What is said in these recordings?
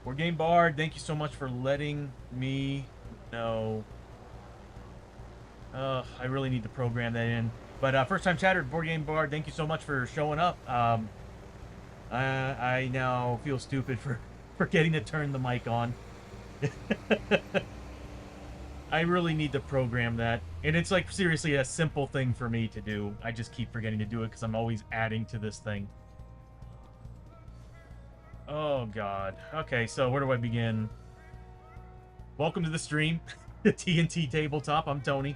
Board Game Bard, thank you so much for letting me know. I really need to program that in. But first time chatter, Board Game Bard, thank you so much for showing up. I now feel stupid for forgetting to turn the mic on. I really need to program that. And it's like seriously a simple thing for me to do. I just keep forgetting to do it because I'm always adding to this thing. Oh god. Okay, so where do I begin? Welcome to the stream. The TNT tabletop. I'm Tony.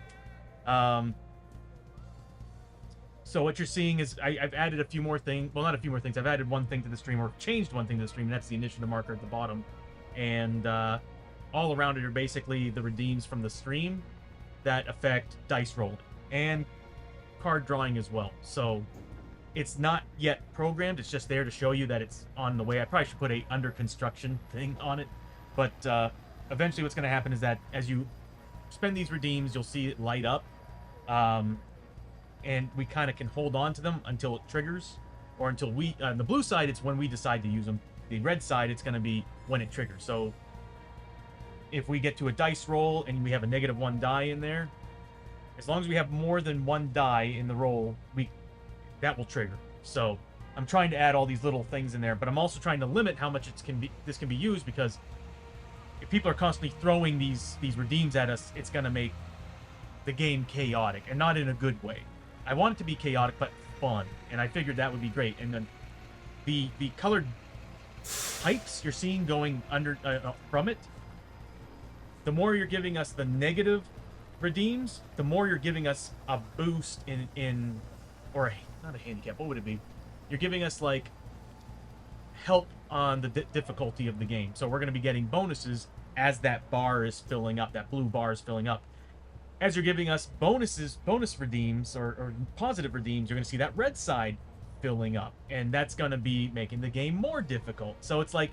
So what you're seeing is I've added a few more things. Well, not a few more things. I've added one thing to the stream, or changed one thing to the stream, and that's the initiative marker at the bottom. And all around it are basically the redeems from the stream that affect dice rolling and card drawing as well. So it's not yet programmed. It's just there to show you that it's on the way. I probably should put a under construction thing on it. But eventually what's going to happen is that as you spend these redeems, you'll see it light up. And we kind of can hold on to them until it triggers. Or until we... on the blue side, it's when we decide to use them. The red side, it's going to be when it triggers. So if we get to a dice roll and we have a -1 die in there, as long as we have more than 1 die in the roll, that will trigger. So I'm trying to add all these little things in there, but I'm also trying to limit how much this can be used, because if people are constantly throwing these redeems at us, it's going to make the game chaotic, and not in a good way. I want it to be chaotic but fun, and I figured that would be great. And then the colored pipes you're seeing going under from it, the more you're giving us the negative redeems, the more you're giving us a boost or not a handicap, what would it be? You're giving us like help on the difficulty of the game. So we're going to be getting bonuses as that bar is filling up, that blue bar is filling up. As you're giving us bonus redeems or positive redeems, you're going to see that red side filling up, and that's going to be making the game more difficult. So it's like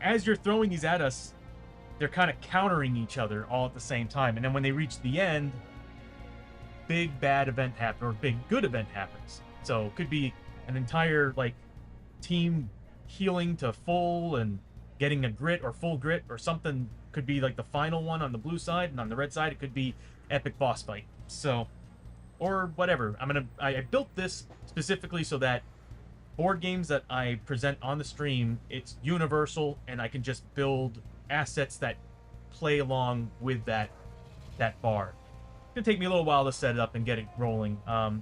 as you're throwing these at us, they're kind of countering each other all at the same time. And then when they reach the end, big bad event happens, or big good event happens. So it could be an entire like team healing to full and getting a grit or full grit, or something could be like the final one on the blue side, and on the red side it could be epic boss fight. So, or whatever. I built this specifically so that board games that I present on the stream, it's universal, and I can just build assets that play along with that bar. It's gonna take me a little while to set it up and get it rolling,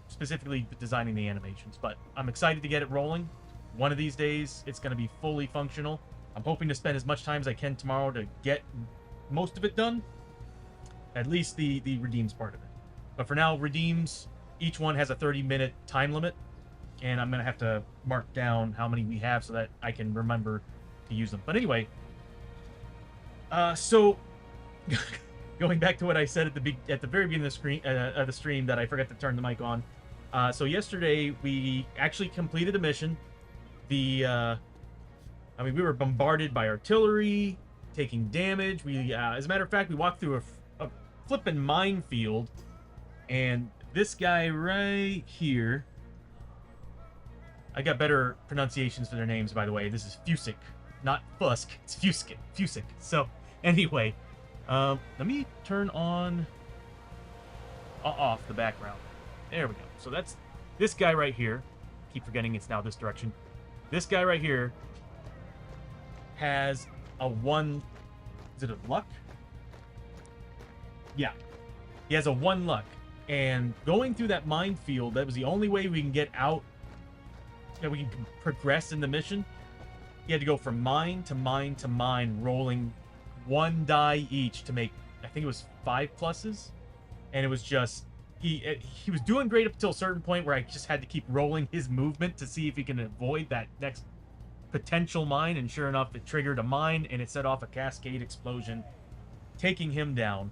specifically designing the animations, but I'm excited to get it rolling. One of these days it's going to be fully functional. I'm hoping to spend as much time as I can tomorrow to get most of it done, at least the redeems part of it. But for now, redeems, each one has a 30-minute time limit, and I'm going to have to mark down how many we have so that I can remember to use them. But anyway, so going back to what I said at the very beginning of the stream that I forgot to turn the mic on. So yesterday we actually completed a mission. We were bombarded by artillery, taking damage. As a matter of fact, we walked through a flippin' minefield, and this guy right here, I got better pronunciations for their names, by the way. This is Fusick, not Fusk. It's Fusick. So anyway, let me turn on off the background. There we go. So that's this guy right here. Keep forgetting it's now this direction. This guy right here has a 1... Is it a luck? Yeah. He has a 1 luck. And going through that minefield, that was the only way we can get out, that we can progress in the mission. He had to go from mine to mine to mine, rolling 1 die each to make, I think it was 5 pluses. And it was just... He was doing great up until a certain point where I just had to keep rolling his movement to see if he can avoid that next potential mine, and sure enough, it triggered a mine, and it set off a cascade explosion, taking him down.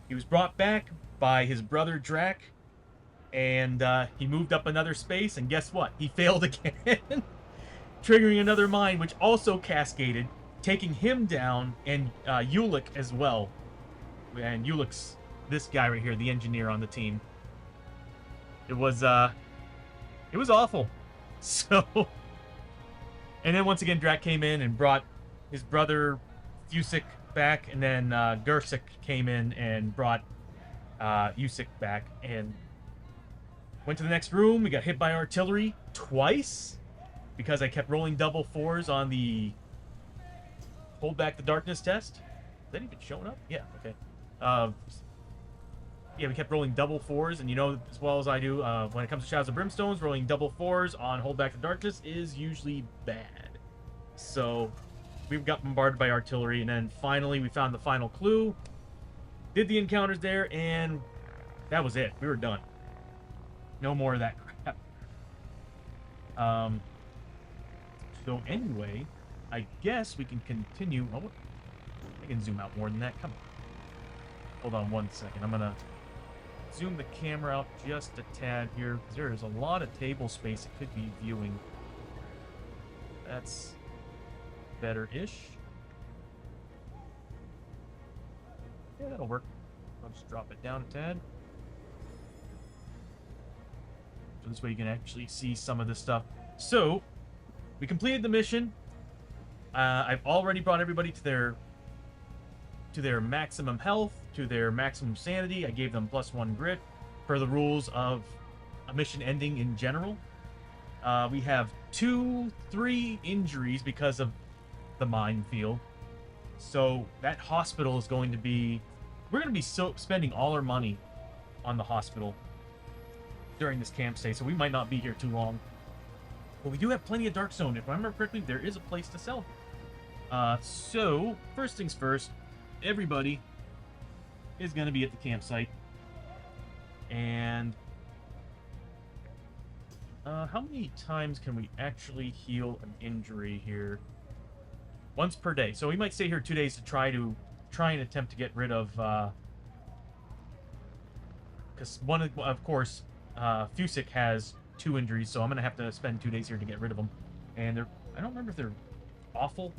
He was brought back by his brother Drac, and he moved up another space, and guess what? He failed again, triggering another mine, which also cascaded, taking him down, and Ulick as well. And Ulick's this guy right here, the engineer on the team. It was awful. So And then once again, Drac came in and brought his brother Fusic back, and then Gersik came in and brought Usyk back, and went to the next room. We got hit by artillery twice because I kept rolling double fours on the hold back the darkness test. Is that even showing up? Yeah, okay. Yeah, we kept rolling double fours, and you know as well as I do, when it comes to Shadows of Brimstones, rolling double fours on hold back the darkness is usually bad. So we got bombarded by artillery, and then finally we found the final clue, did the encounters there, and that was it. We were done. No more of that crap. So anyway, I guess we can continue. Oh, I can zoom out more than that. Come on. Hold on one second. I'm gonna zoom the camera out just a tad here, because there is a lot of table space it could be viewing. That's better-ish. Yeah, that'll work. I'll just drop it down a tad. So this way you can actually see some of this stuff. So, we completed the mission. I've already brought everybody to their maximum health, to their maximum sanity. I gave them +1 grit per the rules of a mission ending in general. We have 3 injuries because of the minefield. So that hospital is going to be... We're going to be spending all our money on the hospital during this camp stay, so we might not be here too long. But we do have plenty of Darkstone. If I remember correctly, there is a place to sell. So, first things first, everybody is going to be at the campsite. And how many times can we actually heal an injury here? Once per day. So we might stay here 2 days to try and attempt to get rid of, because of course, Fusic has 2 injuries, so I'm gonna have to spend 2 days here to get rid of them. And I don't remember if they're awful.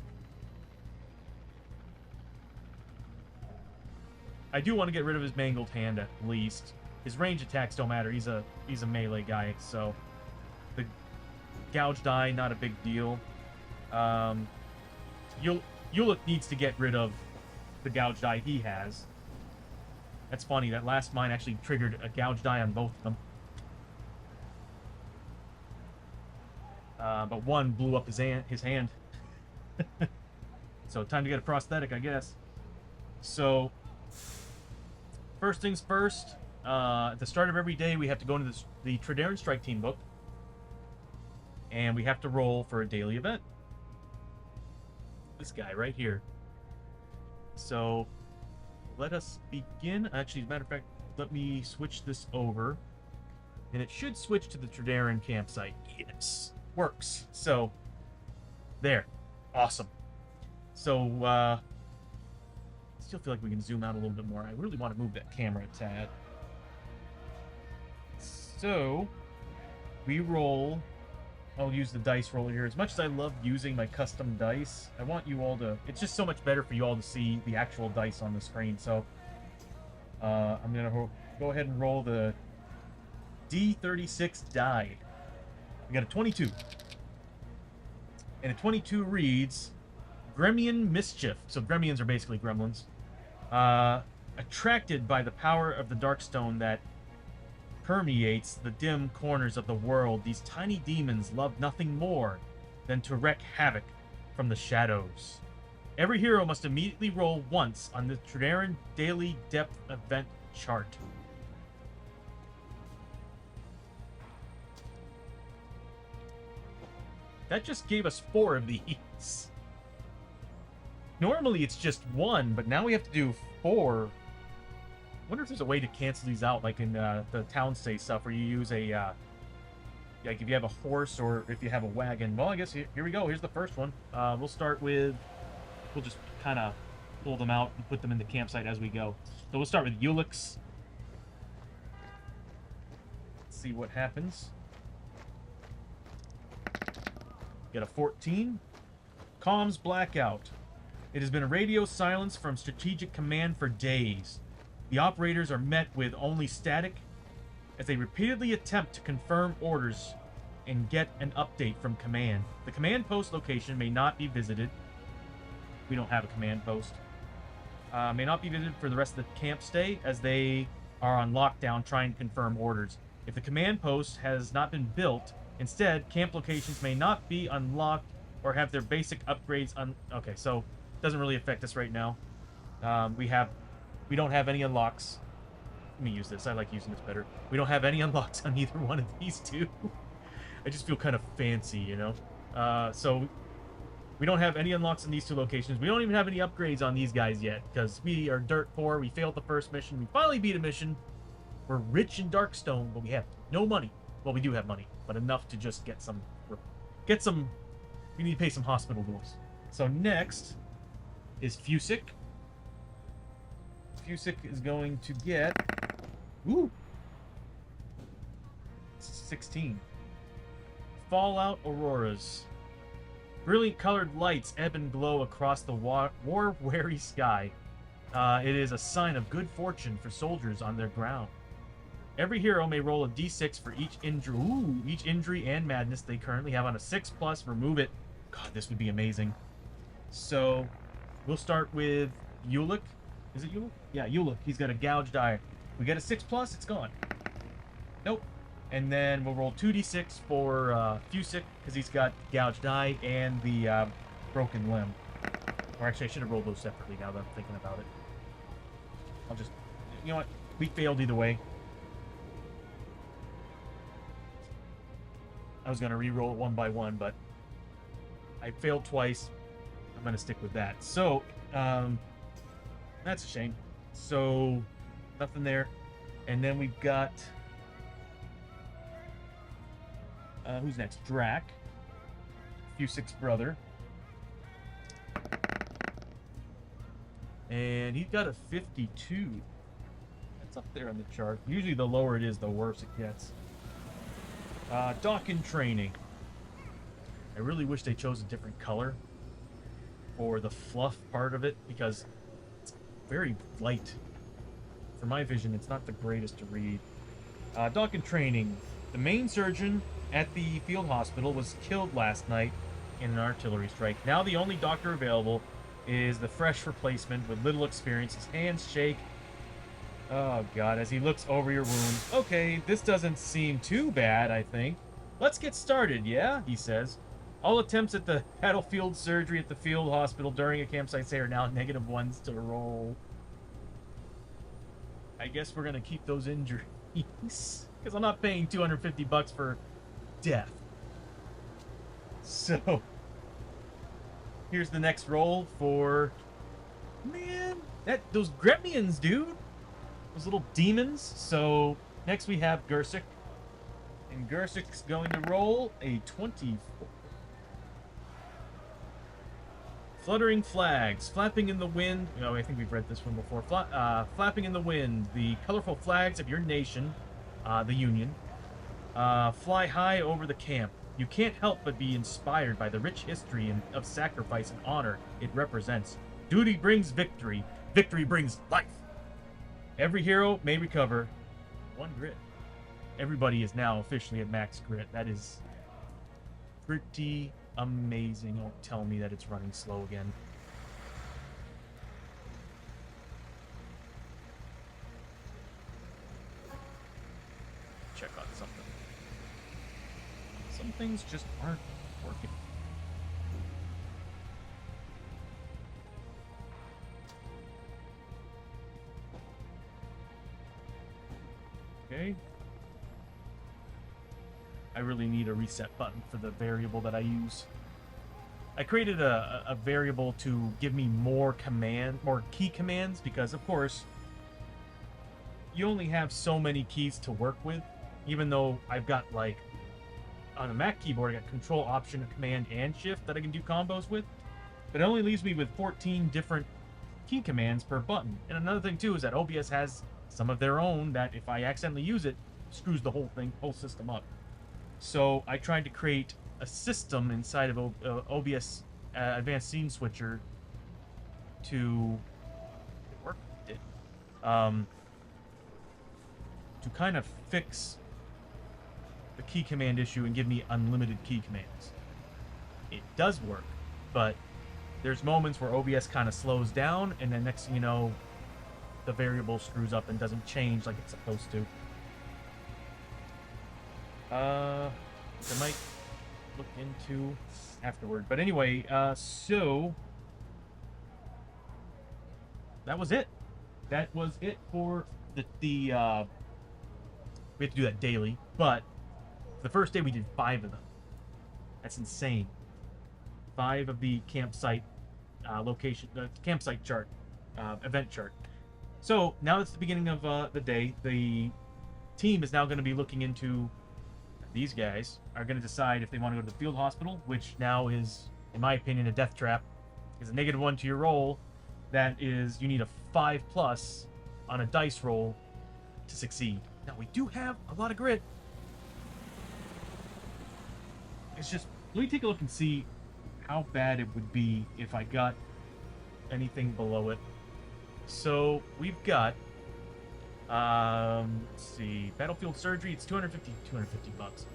I do want to get rid of his mangled hand at least. His range attacks don't matter. He's a melee guy, so the gouged eye, not a big deal. Yulik needs to get rid of the gouged eye he has. That's funny. That last mine actually triggered a gouged eye on both of them. But one blew up his hand. So time to get a prosthetic, I guess. So first things first. At the start of every day, we have to go into the Trederran Strike Team book, and we have to roll for a daily event. This guy right here. So let us begin. Actually, as a matter of fact, let me switch this over, and it should switch to the Trederran campsite. Yes, works. So there, awesome. So still feel like we can zoom out a little bit more. I really want to move that camera a tad. So we roll. I'll use the dice roller here. As much as I love using my custom dice, I want you all to... It's just so much better for you all to see the actual dice on the screen. So I'm going to go ahead and roll the D36 die. We got a 22. And a 22 reads, Gremlin Mischief. So gremlins are basically gremlins. Attracted by the power of the Darkstone that permeates the dim corners of the world, these tiny demons love nothing more than to wreak havoc from the shadows. Every hero must immediately roll once on the Trederran Daily Depth Event chart. That just gave us 4 of these. Normally it's just 1, but now we have to do 4. I wonder if there's a way to cancel these out, like in the town stay stuff, where you use a, like if you have a horse or if you have a wagon. Well, I guess here we go. Here's the first one. We'll start with, we'll just kind of pull them out and put them in the campsite as we go. So we'll start with Ulik's. Let's see what happens. Get a 14. Comms blackout. It has been a radio silence from Strategic Command for days. The operators are met with only static as they repeatedly attempt to confirm orders and get an update from command. The command post location may not be visited. We don't have a command post. May not be visited for the rest of the camp stay, as they are on lockdown trying to confirm orders. If the command post has not been built, instead, camp locations may not be unlocked or have their basic upgrades Okay, so it doesn't really affect us right now. We don't have any unlocks. Let me use this. I like using this better. We don't have any unlocks on either one of these two. I just feel kind of fancy, you know? So we don't have any unlocks in these two locations. We don't even have any upgrades on these guys yet, because we are dirt poor. We failed the first mission. We finally beat a mission. We're rich in Darkstone, but we have no money. Well, we do have money, but enough to just get some... We need to pay some hospital bills. So next is Fusick. Fusick is going to get... Ooh! 16. Fallout Auroras. Brilliant colored lights ebb and glow across the war-weary sky. It is a sign of good fortune for soldiers on their ground. Every hero may roll a d6 for each injury. Ooh, each injury and madness they currently have on a 6+. Remove it. God, this would be amazing. So, we'll start with Ulick. Is it Ulick? Yeah, Ulick. He's got a gouged eye. We get a 6+, it's gone. Nope. And then we'll roll 2d6 for Fusick, because he's got gouged eye and the broken limb. Or actually, I should have rolled those separately now that I'm thinking about it. I'll just... You know what? We failed either way. I was going to re-roll it one by one, but I failed twice. I'm going to stick with that. So, that's a shame. So, nothing there. And then we've got... who's next? Drac. Fusick's brother. And he's got a 52. That's up there on the chart. Usually the lower it is, the worse it gets. Dock in training. I really wish they chose a different color for the fluff part of it, because it's very light. For my vision, it's not the greatest to read. Dock in training. The main surgeon at the field hospital was killed last night in an artillery strike. Now the only doctor available is the fresh replacement with little experience. His hands shake. Oh, God, as he looks over your wound. Okay, this doesn't seem too bad, I think. Let's get started, yeah? He says. All attempts at the battlefield surgery at the field hospital during a campsite stay are now -1s to roll. I guess we're going to keep those injuries. Because I'm not paying $250 for death. So, here's the next roll for... Man, those gremlins, dude. Those little demons. So, next we have Gersick. And Gersick's going to roll a 24. Fluttering flags, flapping in the wind. Oh, I think we've read this one before. Flapping in the wind, the colorful flags of your nation, the Union, fly high over the camp. You can't help but be inspired by the rich history of sacrifice and honor it represents. Duty brings victory. Victory brings life. Every hero may recover 1 grit. Everybody is now officially at max grit. That is pretty amazing. Don't tell me that it's running slow again. Check on something. Some things just aren't working. Okay. I really need a reset button for the variable that I use. I created a variable to give me more key commands, because of course you only have so many keys to work with, even though I've got, like, on a Mac keyboard I got Control, Option, Command, and Shift that I can do combos with, but it only leaves me with 14 different key commands per button. And another thing too is that OBS has some of their own that if I accidentally use it, screws the whole system up. So I tried to create a system inside of OBS Advanced Scene Switcher to work. To kind of fix the key command issue and give me unlimited key commands. It does work, but there's moments where OBS kind of slows down, and then next thing you know, the variable screws up and doesn't change like it's supposed to. I might look into afterward. But anyway, so that was it. That was it for the we have to do that daily, but the first day we did 5 of them. That's insane. 5 of the campsite location, the campsite chart, event chart. So now it's the beginning of the day. The team is now going to be looking into. These guys are going to decide if they want to go to the field hospital, which now is, in my opinion, a death trap. It's a -1 to your roll. That is, you need a 5+ on a dice roll to succeed. Now, we do have a lot of grit. It's just, let me take a look and see how bad it would be if I got anything below it. So, we've got, let's see, battlefield surgery, it's 250 bucks.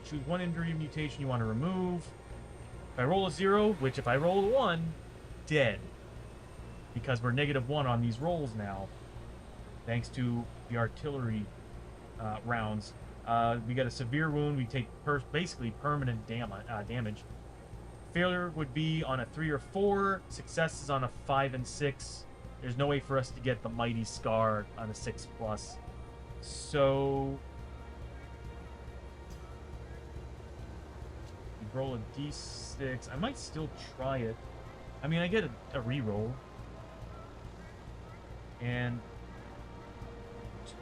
Choose 1 injury mutation you want to remove. If I roll a 0, which if I roll a 1, dead. Because we're -1 on these rolls now, thanks to the artillery rounds. We got a severe wound, we take basically permanent damage. Failure would be on a 3 or 4, success is on a 5 and 6. There's no way for us to get the mighty scar on a 6+. So we roll a d6. I might still try it. I mean, I get a reroll. And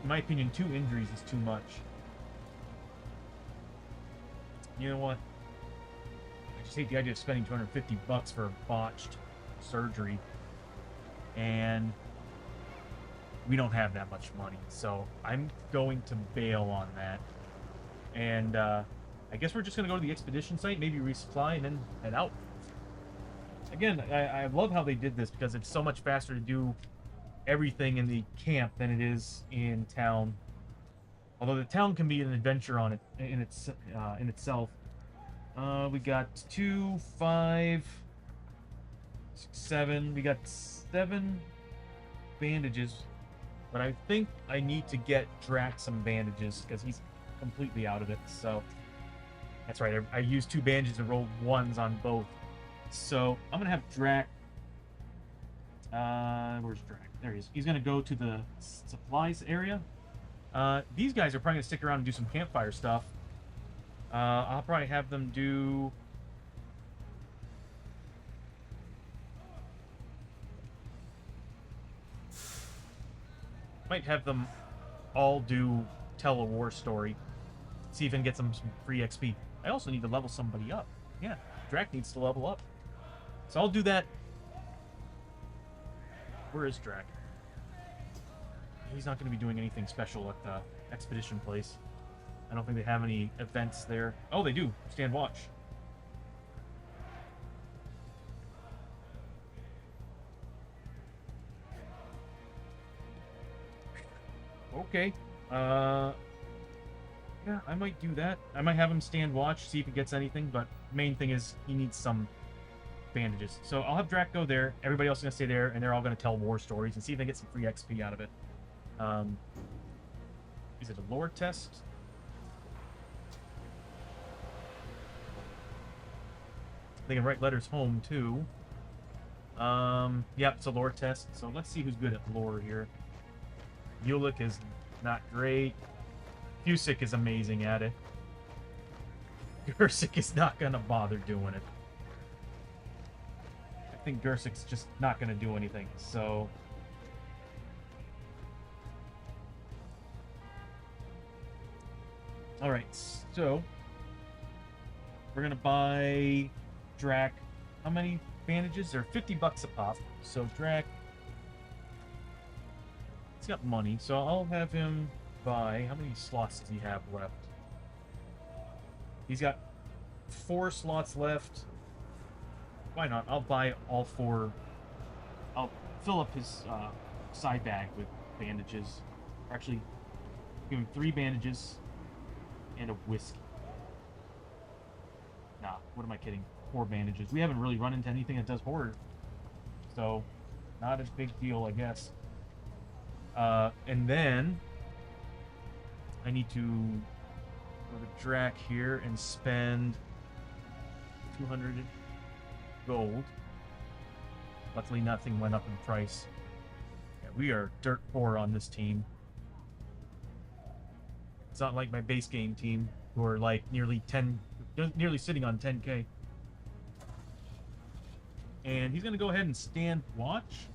in my opinion, 2 injuries is too much. You know what? I just hate the idea of spending 250 bucks for a botched surgery. And we don't have that much money, so I'm going to bail on that. And I guess we're just going to go to the expedition site, maybe resupply, and then head out. Again, I love how they did this, because it's so much faster to do everything in the camp than it is in town. Although the town can be an adventure on it in itself. We got 2, 5, 6, 7. We got 7 bandages, but I think I need to get Drac some bandages because he's completely out of it. So that's right. I used 2 bandages and rolled 1s on both. So I'm gonna have Drac. Where's Drac? There he is. He's gonna go to the supplies area. These guys are probably gonna stick around and do some campfire stuff. I'll probably have them do. Might have them all tell a war story. See if I can get some free XP. I also need to level somebody up. Yeah, Drac needs to level up. So I'll do that. Where is Drac? He's not going to be doing anything special at the expedition place. I don't think they have any events there. Oh, they do. Stand watch. Okay. Yeah, I might do that. I might have him stand watch, see if he gets anything, but main thing is he needs some bandages. So I'll have Drac go there. Everybody else is going to stay there, and they're all going to tell war stories and see if they get some free XP out of it. Is it a lore test? They can write letters home, too. Yep, it's a lore test. So let's see who's good at lore here. Ulick is not great. Fusick is amazing at it. Gersick is not going to bother doing it. I think Gersick's just not going to do anything, so... Alright, so... We're going to buy Drac. How many bandages? They're 50 bucks a pop. So Drac... He's got money, so I'll have him buy... How many slots does he have left? He's got 4 slots left. Why not? I'll buy all 4. I'll fill up his side bag with bandages. Actually, give him 3 bandages and a whiskey. Nah, what am I kidding? 4 bandages. We haven't really run into anything that does horror. So, not a big deal, I guess. And then I need to go to Drac here and spend 200 gold. Luckily, nothing went up in price. Yeah, we are dirt poor on this team. It's not like my base game team, who are like nearly sitting on 10k. And he's going to go ahead and stand watch.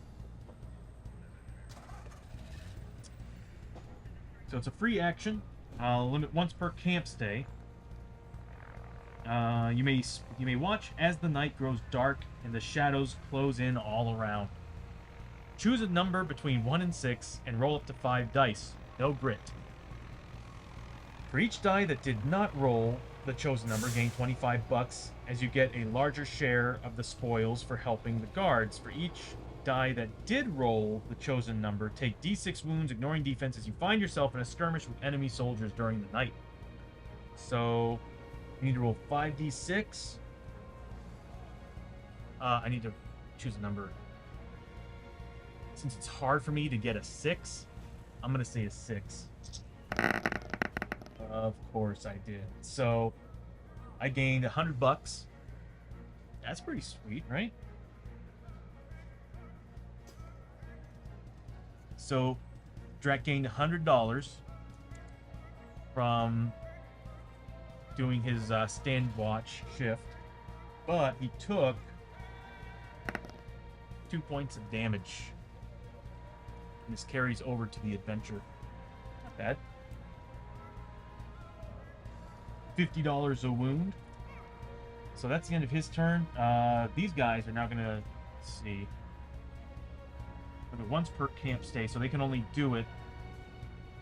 So it's a free action. Limit once per camp stay. You may watch as the night grows dark and the shadows close in all around. Choose a number between 1 and 6 and roll up to 5 dice. No grit. For each die that did not roll the chosen number, gain 25 bucks as you get a larger share of the spoils for helping the guards. For each die that did roll the chosen number, take d6 wounds, ignoring defense, as you find yourself in a skirmish with enemy soldiers during the night. So, you need to roll 5d6. I need to choose a number. Since it's hard for me to get a 6, I'm going to say a 6. Of course I did. So, I gained 100 bucks. That's pretty sweet, right? So, Drac gained $100 from doing his stand watch shift, but he took 2 points of damage. And this carries over to the adventure. Not bad. $50 a wound. So that's the end of his turn. These guys are now going to see. Once per camp stay, so they can only do it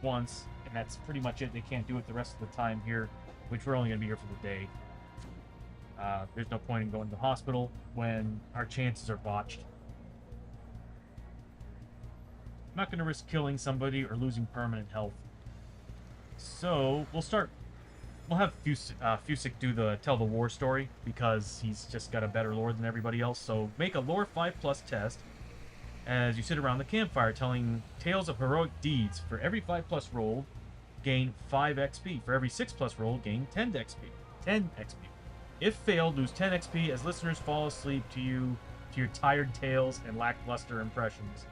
once, and that's pretty much it. They can't do it the rest of the time here, which we're only going to be here for the day. There's no point in going to the hospital when our chances are botched. I'm not going to risk killing somebody or losing permanent health. So we'll start. We'll have Fusic do tell the war story, because he's just got a better lore than everybody else. So make a lore 5+ test as you sit around the campfire telling tales of heroic deeds. For every 5+ roll, gain 5 XP. For every 6+ roll, gain 10 XP. 10 XP. If failed, lose 10 XP as listeners fall asleep to your tired tales and lackluster impressions.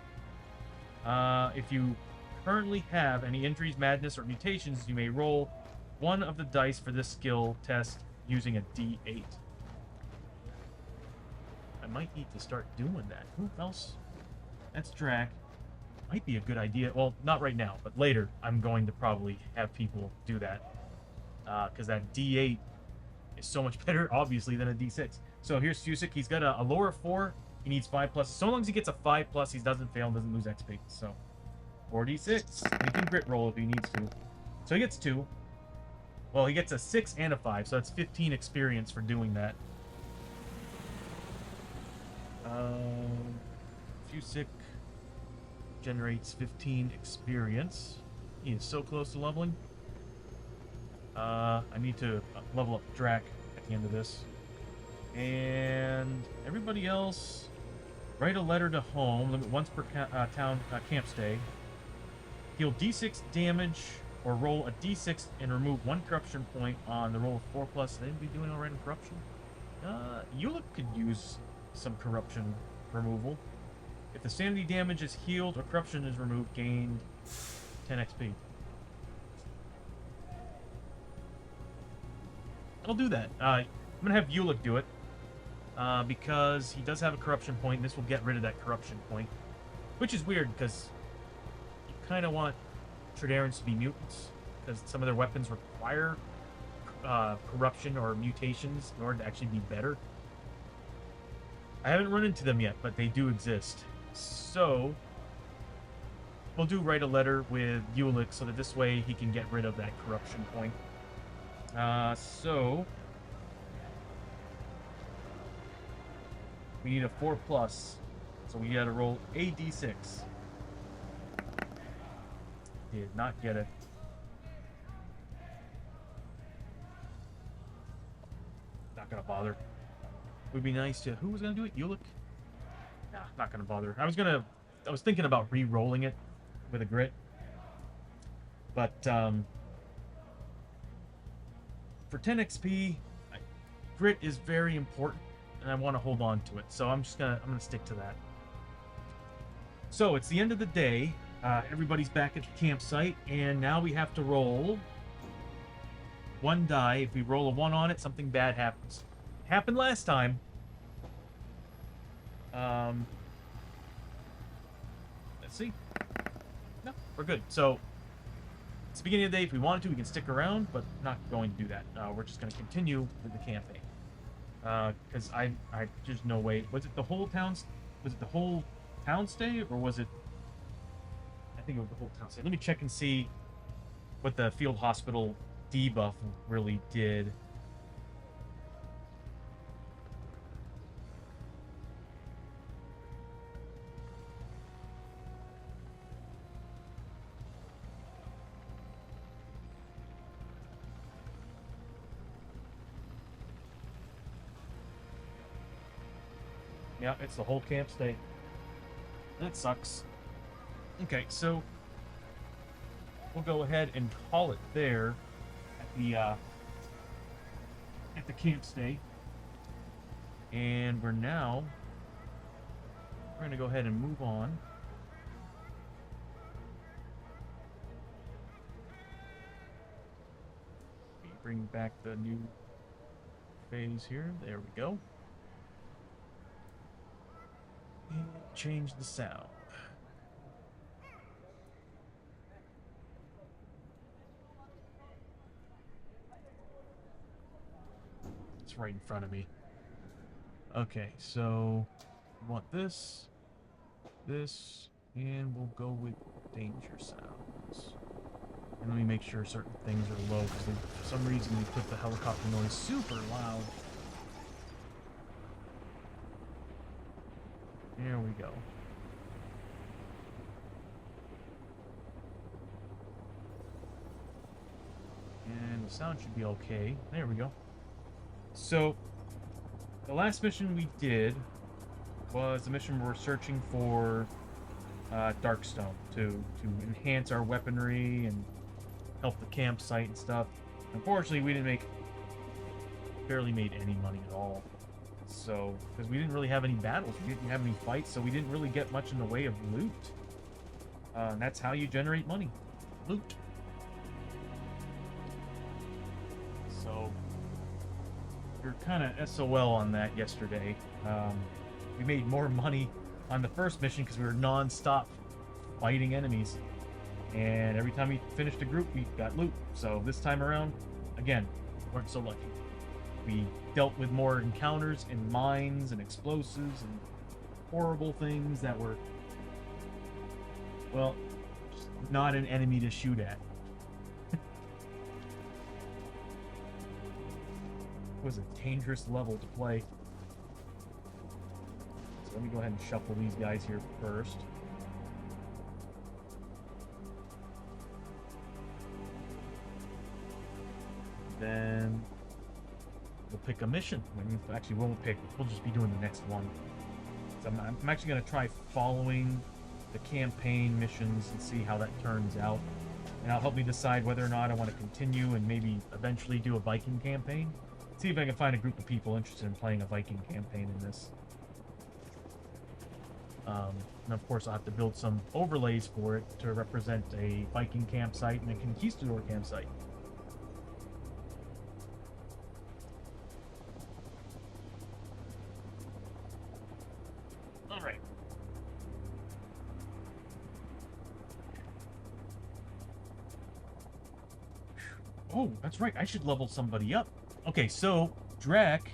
If you currently have any injuries, madness, or mutations, you may roll one of the dice for this skill test using a D8. I might need to start doing that. Who else? That's Drac. Might be a good idea. Well, not right now, but later I'm going to probably have people do that. Because that D8 is so much better, obviously, than a D6. So here's Fusic. He's got a lore of 4. He needs 5+. So long as he gets a 5+, he doesn't fail and doesn't lose XP. So 4d6. He can grit roll if he needs to. So he gets 2. Well, he gets a 6 and a 5, so that's 15 experience for doing that. Fusic generates 15 experience. He is so close to leveling. I need to level up Drac at the end of this. And everybody else, write a letter to home. Limit once per camp stay. Heal d6 damage, or roll a d6 and remove 1 corruption point on the roll of 4+. They'd be doing alright in corruption. Ulick could use some corruption removal. If the sanity damage is healed or corruption is removed, gain 10 XP. I'll do that. I'm going to have Ulick do it. Because he does have a corruption point. This will get rid of that corruption point. Which is weird, because you kind of want Trederrans to be mutants, because some of their weapons require corruption or mutations in order to actually be better. I haven't run into them yet, but they do exist. So we'll write a letter with Ulick so that this way he can get rid of that corruption point. So we need a 4+, so we gotta roll a d6. Did not get it. not gonna bother. It would be nice to... Who was gonna do it? Ulick? Nah, not gonna bother. I was thinking about re-rolling it with a grit. But, for 10 XP, grit is very important, and I want to hold on to it. So I'm gonna stick to that. So it's the end of the day. Everybody's back at the campsite, and now we have to roll one die. If we roll a 1 on it, something bad happens. It happened last time. Let's see. No, we're good. So it's the beginning of the day. If we wanted to, we can stick around, but not going to do that. We're just going to continue with the campaign. Because there's no way. Was it the whole town stay, or was it? I think it was the whole town stay. Let me check and see what the field hospital debuff really did. Yeah, it's the whole camp stay. That sucks. Okay, so we'll go ahead and call it there at the camp stay. And we're going to go ahead and move on. We bring back the new phase here. There we go. And change the sound. It's right in front of me. Okay, so we want this, and we'll go with danger sounds. And let me make sure certain things are low, because for some reason we put the helicopter noise super loud. There we go. And the sound should be okay. There we go. So, the last mission we did was the mission where we're searching for Darkstone to enhance our weaponry and help the campsite and stuff. Unfortunately, we barely made any money at all. So, because we didn't really have any battles, we didn't have any fights, so we didn't really get much in the way of loot. And that's how you generate money. Loot. So, we were kind of SOL on that yesterday. We made more money on the first mission because we were non-stop fighting enemies. And every time we finished a group, we got loot. So this time around, again, weren't so lucky. We dealt with more encounters and mines and explosives and horrible things that were, well, just not an enemy to shoot at. It was a dangerous level to play. So let me go ahead and shuffle these guys here first. Then we'll pick a mission. Actually, we won't pick. We'll just be doing the next one. So I'm actually going to try following the campaign missions and see how that turns out. And that'll help me decide whether or not I want to continue and maybe eventually do a Viking campaign. See if I can find a group of people interested in playing a Viking campaign in this. And of course, I'll have to build some overlays for it to represent a Viking campsite and a Conquistador campsite. Alright. Oh, that's right. I should level somebody up. Okay, so Drac,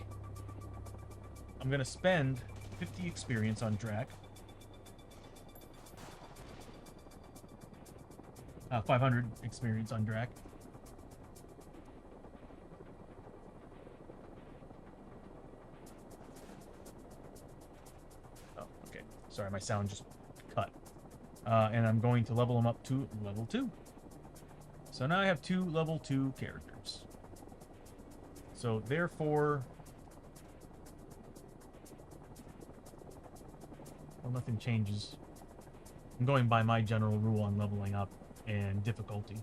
I'm going to spend 50 experience on Drac. 500 experience on Drac. Oh, okay. Sorry, my sound just cut. And I'm going to level him up to level 2. So now I have 2 level 2 characters. So therefore, Well, nothing changes. I'm going by my general rule on leveling up and difficulty.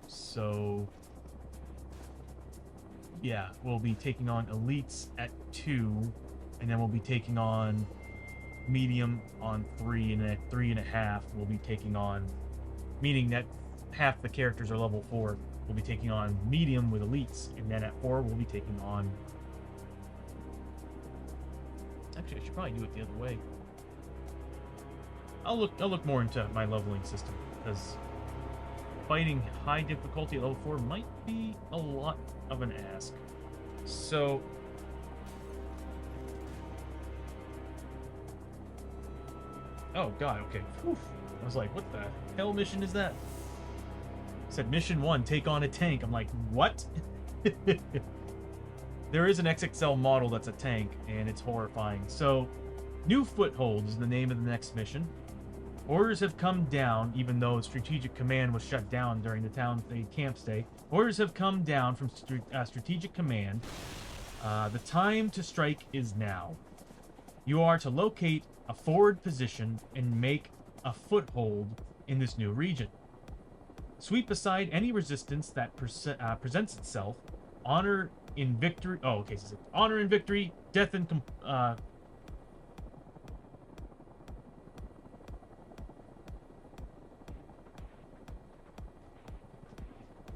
So, yeah, we'll be taking on elites at 2, and then we'll be taking on medium on 3, and at 3.5 we'll be taking on, meaning that half the characters are level 4. We'll be taking on medium with elites, and then at 4 we'll be taking on. Actually, I should probably do it the other way. I'll look more into my leveling system, because fighting high difficulty at level 4 might be a lot of an ask. So, oh god, okay. Whew. I was like, what the hell mission is that? It said mission 1, take on a tank. I'm like, what? There is an XXL model that's a tank, and it's horrifying. So, New Foothold is the name of the next mission. Orders have come down, even though Strategic Command was shut down during the camp stay. Orders have come down from Strategic Command. The time to strike is now. You are to locate a forward position and make a foothold in this new region. Sweep aside any resistance that presents itself. Honor in victory. Oh, okay. So honor in victory, death in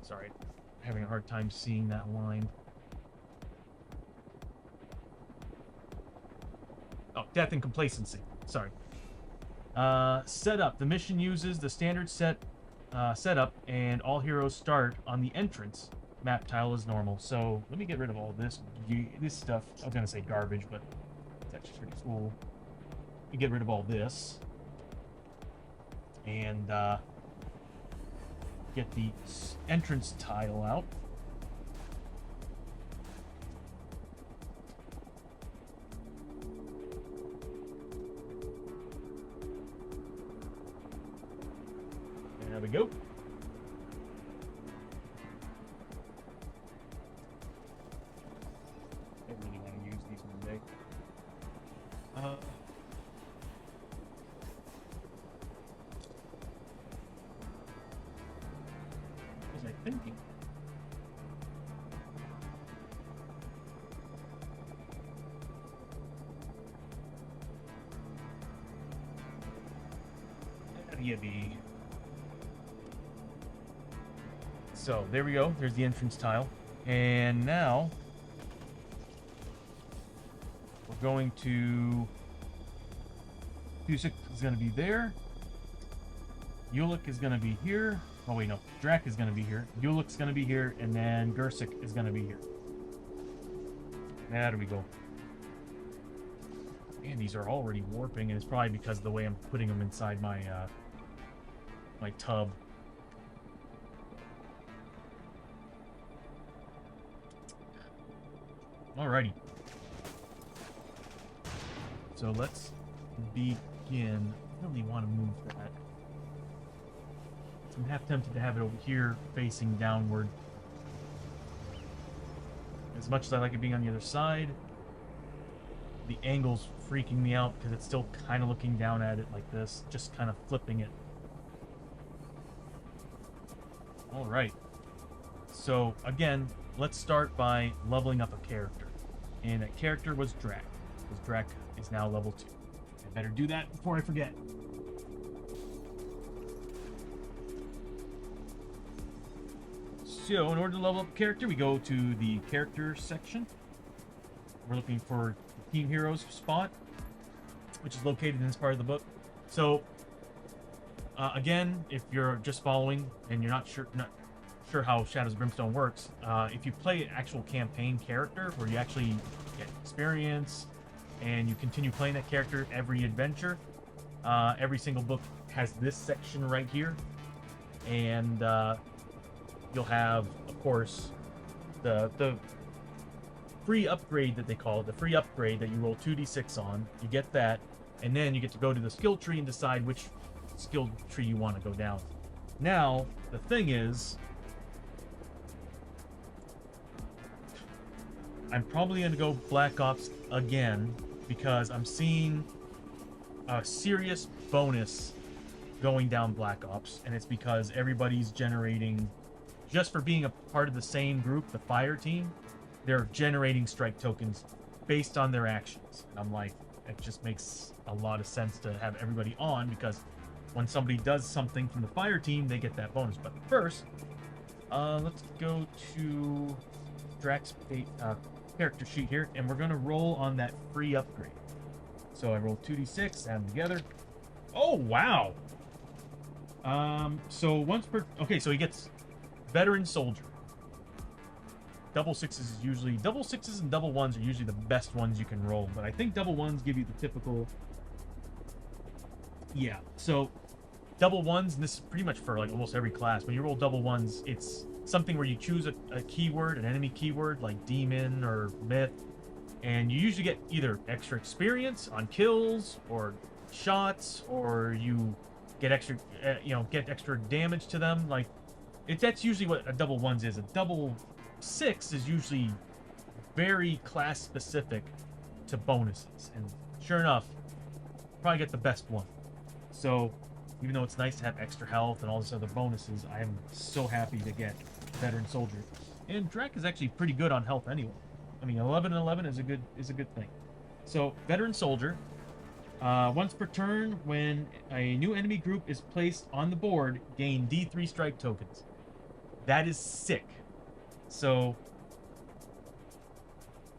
Sorry, having a hard time seeing that line. Oh, death and complacency. Sorry. Setup. The mission uses the standard setup, and all heroes start on the entrance. Map tile is normal. So let me get rid of all this stuff. I was gonna say garbage, but it's actually pretty cool. Let me get rid of all this, and get the entrance tile out. There we go. I really want to use these one day. What was I thinking? Yeah, so there we go. There's the entrance tile, and now we're going to. Pusik is going to be there. Ulik is going to be here. Oh wait, no. Drak is going to be here. Ulik's going to be here, and then Gursik is going to be here. There we go. And these are already warping, and it's probably because of the way I'm putting them inside my my tub. Alrighty. So let's begin. I really want to move that. I'm half tempted to have it over here facing downward. As much as I like it being on the other side, the angle's freaking me out because it's still kind of looking down at it like this, just kind of flipping it. Alright. So, again, let's start by leveling up a character. And that character was Drak, because Drak is now level 2. I better do that before I forget. So, in order to level up a character, we go to the character section. We're looking for the Team Heroes spot, which is located in this part of the book. So, again, if you're just following and you're not sure how Shadows of Brimstone works, if you play an actual campaign character where you actually get experience and you continue playing that character every adventure, every single book has this section right here, and you'll have, of course, the free upgrade that they call it, the free upgrade that you roll 2d6 on. You get that, and then you get to go to the skill tree and decide which skill tree you want to go down. Now, the thing is, I'm probably going to go Black Ops again, because I'm seeing a serious bonus going down Black Ops, and it's because everybody's generating, just for being a part of the same group, the fire team, they're generating strike tokens based on their actions. And I'm like, it just makes a lot of sense to have everybody on, because when somebody does something from the fire team, they get that bonus. But first, let's go to Drax's character sheet here, and we're going to roll on that free upgrade. So I rolled 2d6, add them together. Oh, wow! So once per... Okay, so he gets Veteran Soldier. Double sixes and double ones are usually the best ones you can roll, but I think double ones give you the typical... Yeah, so double ones, and this is pretty much for like almost every class. When you roll double ones, it's something where you choose a keyword, an enemy keyword, like demon or myth, and you usually get either extra experience on kills or shots, or you get extra, get extra damage to them. Like, that's usually what a double ones is. A double six is usually very class specific to bonuses, and sure enough, probably get the best one. So even though it's nice to have extra health and all this other bonuses, I am so happy to get Veteran Soldier. And Drac is actually pretty good on health anyway. I mean, 11 and 11 is a good thing. So Veteran Soldier, once per turn, when a new enemy group is placed on the board, gain D3 strike tokens. That is sick. So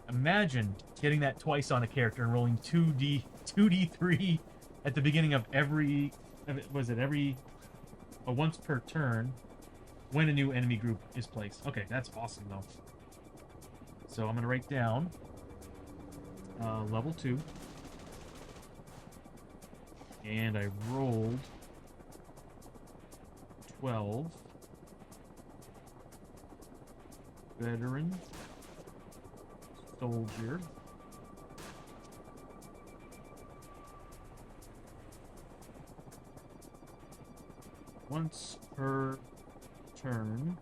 imagine getting that twice on a character and rolling 2d3 at the beginning of every once per turn when a new enemy group is placed. Okay, that's awesome though. So I'm gonna write down level 2, and I rolled 12. Veteran Soldier. Once per turn,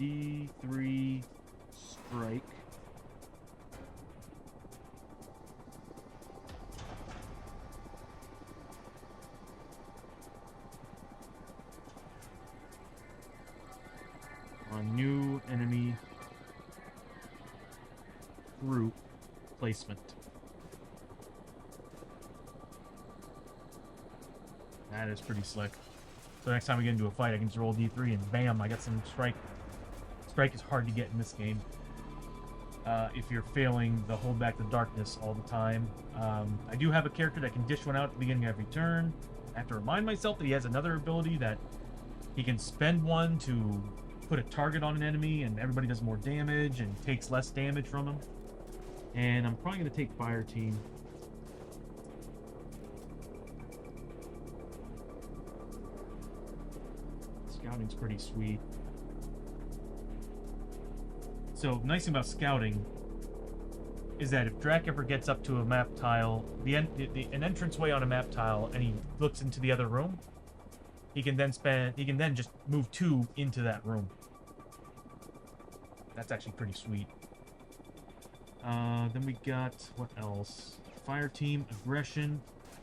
D3 strike. On new enemy group placement. That is pretty slick. So next time we get into a fight, I can just roll D3 and bam, I got some strike. Strike is hard to get in this game. If you're failing the hold back the darkness all the time. I do have a character that can dish one out at the beginning of every turn. I have to remind myself that he has another ability that he can spend one to put a target on an enemy, and everybody does more damage and takes less damage from him. And I'm probably going to take Fire Team. Scouting's pretty sweet. So, nice thing about scouting is that if Drac ever gets up to a map tile, an entranceway on a map tile, and he looks into the other room, he can then just move 2 into that room. That's actually pretty sweet. Then we got, what else? Fire Team, Aggression.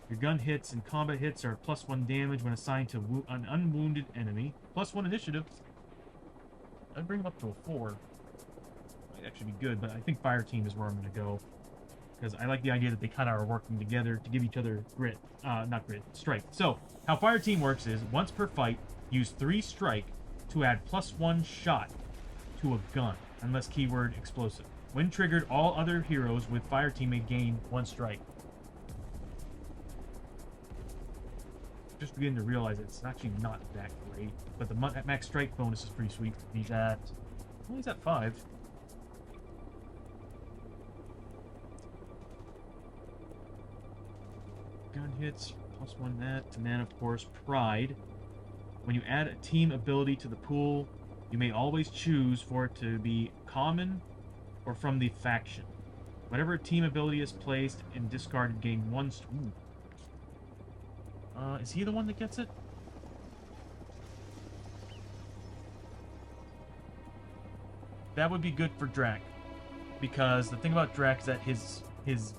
Your gun hits and combat hits are +1 damage when assigned to an unwounded enemy. +1 initiative. I'd bring him up to a 4. Might actually be good, but I think Fire Team is where I'm going to go. Because I like the idea that they kind of are working together to give each other grit. Not grit, strike. So, how Fire Team works is, once per fight, use 3 strike to add +1 shot to a gun, unless keyword explosive. When triggered, all other heroes with Fire Team may gain 1 strike. Just beginning to realize it's actually not that great, but the max strike bonus is pretty sweet. He's at 5. Gun hits, +1 that, and then of course Pride. When you add a team ability to the pool, you may always choose for it to be common or from the faction. Whatever team ability is placed and discarded, gain 1. Is he the one that gets it? That would be good for Drac, because the thing about Drac is that his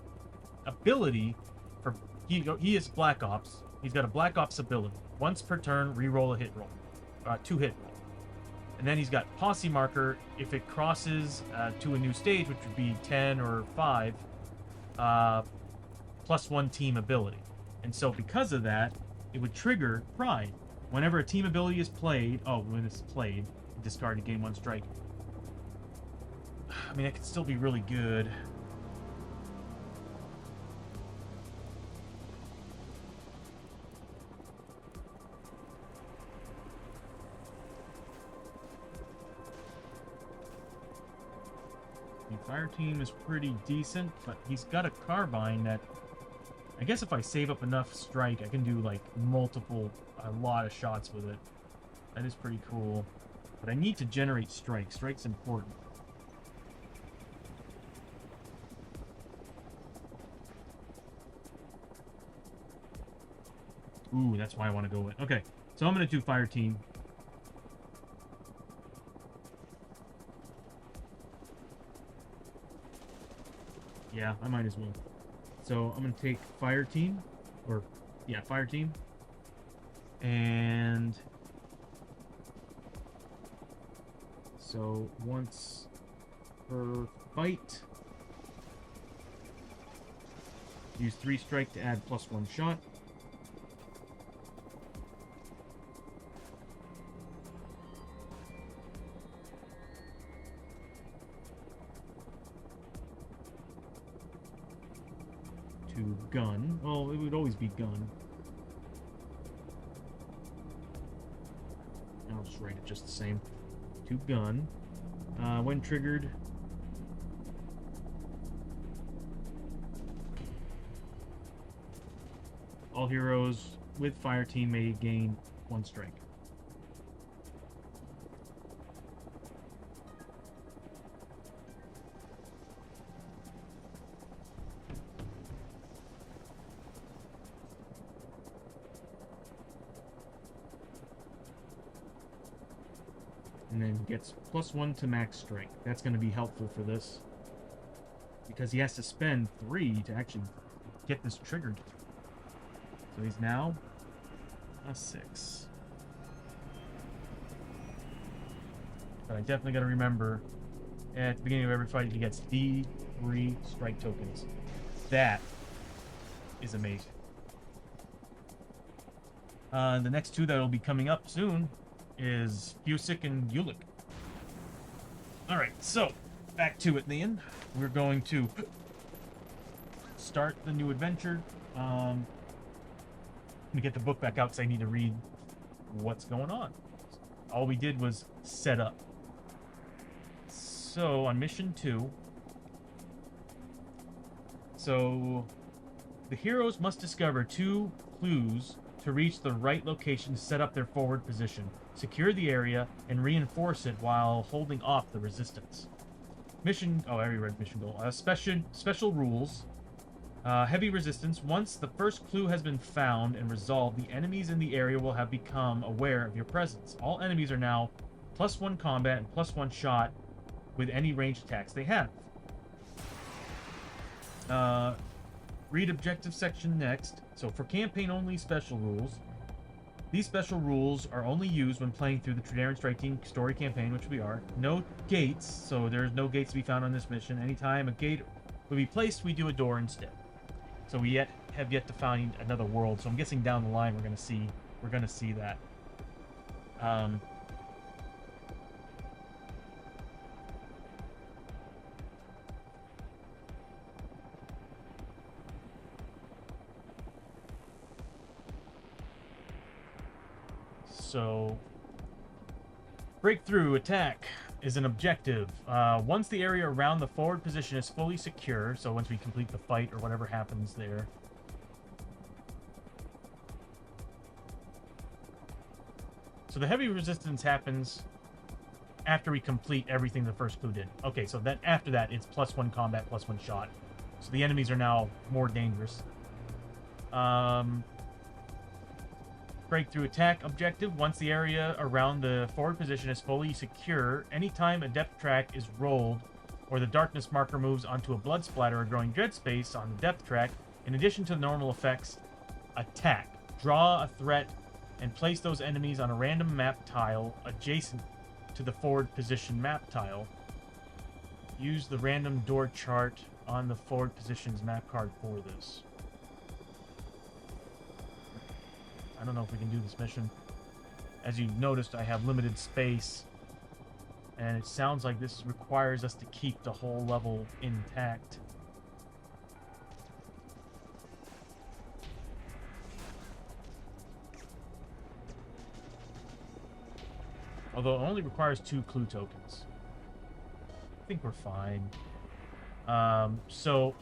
ability for he is Black Ops. He's got a Black Ops ability. Once per turn, re-roll a hit roll, 2-hit roll. And then he's got Posse Marker. If it crosses to a new stage, which would be 10 or 5, +1 team ability. And so because of that, it would trigger Pride. Whenever a team ability is played, when it's played, discard to gain 1 strike. I mean, that could still be really good. The fire team is pretty decent, but he's got a carbine that, I guess if I save up enough strike, I can do like a lot of shots with it. That is pretty cool. But I need to generate strike. Strike's important. Ooh, that's why I want to go with. Okay, so I'm going to do fire team. Yeah, I might as well. So I'm going to take fire team. Fire team. And so once per fight, use 3 strike to add +1 shot. To gun. Well, it would always be gun. I'll just write it just the same. To gun. When triggered, all heroes with fire team may gain 1 strike. And then gets +1 to max strike. That's going to be helpful for this, because he has to spend 3 to actually get this triggered. So he's now a 6. But I definitely got to remember, at the beginning of every fight, he gets D3 strike tokens. That is amazing. The next 2 that will be coming up soon is Fusick and Ulick. Alright, so back to it then. We're going to start the new adventure. Let me get the book back out because I need to read what's going on. All we did was set up. So on mission 2, so the heroes must discover 2 clues to reach the right location to set up their forward position, secure the area, and reinforce it while holding off the resistance. Mission... Oh, I already read mission goal. Special rules. Heavy resistance. Once the first clue has been found and resolved, the enemies in the area will have become aware of your presence. All enemies are now +1 combat and +1 shot with any ranged attacks they have. Read objective section next. So for campaign only special rules. These special rules are only used when playing through the Trederran Strike Team story campaign, which we are. No gates, so there's no gates to be found on this mission. Anytime a gate will be placed, we do a door instead. So we have yet to find another world. So I'm guessing down the line we're gonna see that. So, breakthrough attack is an objective. Once the area around the forward position is fully secure, so once we complete the fight or whatever happens there. So the heavy resistance happens after we complete everything the first clue did. Okay, so then after that, it's +1 combat, +1 shot. So the enemies are now more dangerous. Breakthrough attack objective. Once the area around the forward position is fully secure, anytime a depth track is rolled or the darkness marker moves onto a blood splatter or growing dread space on the depth track, in addition to the normal effects, attack, draw a threat, and place those enemies on a random map tile adjacent to the forward position map tile. Use the random door chart on the forward position's map card for this. I don't know if we can do this mission. As you noticed, I have limited space, and it sounds like this requires us to keep the whole level intact. Although it only requires 2 clue tokens. I think we're fine. So...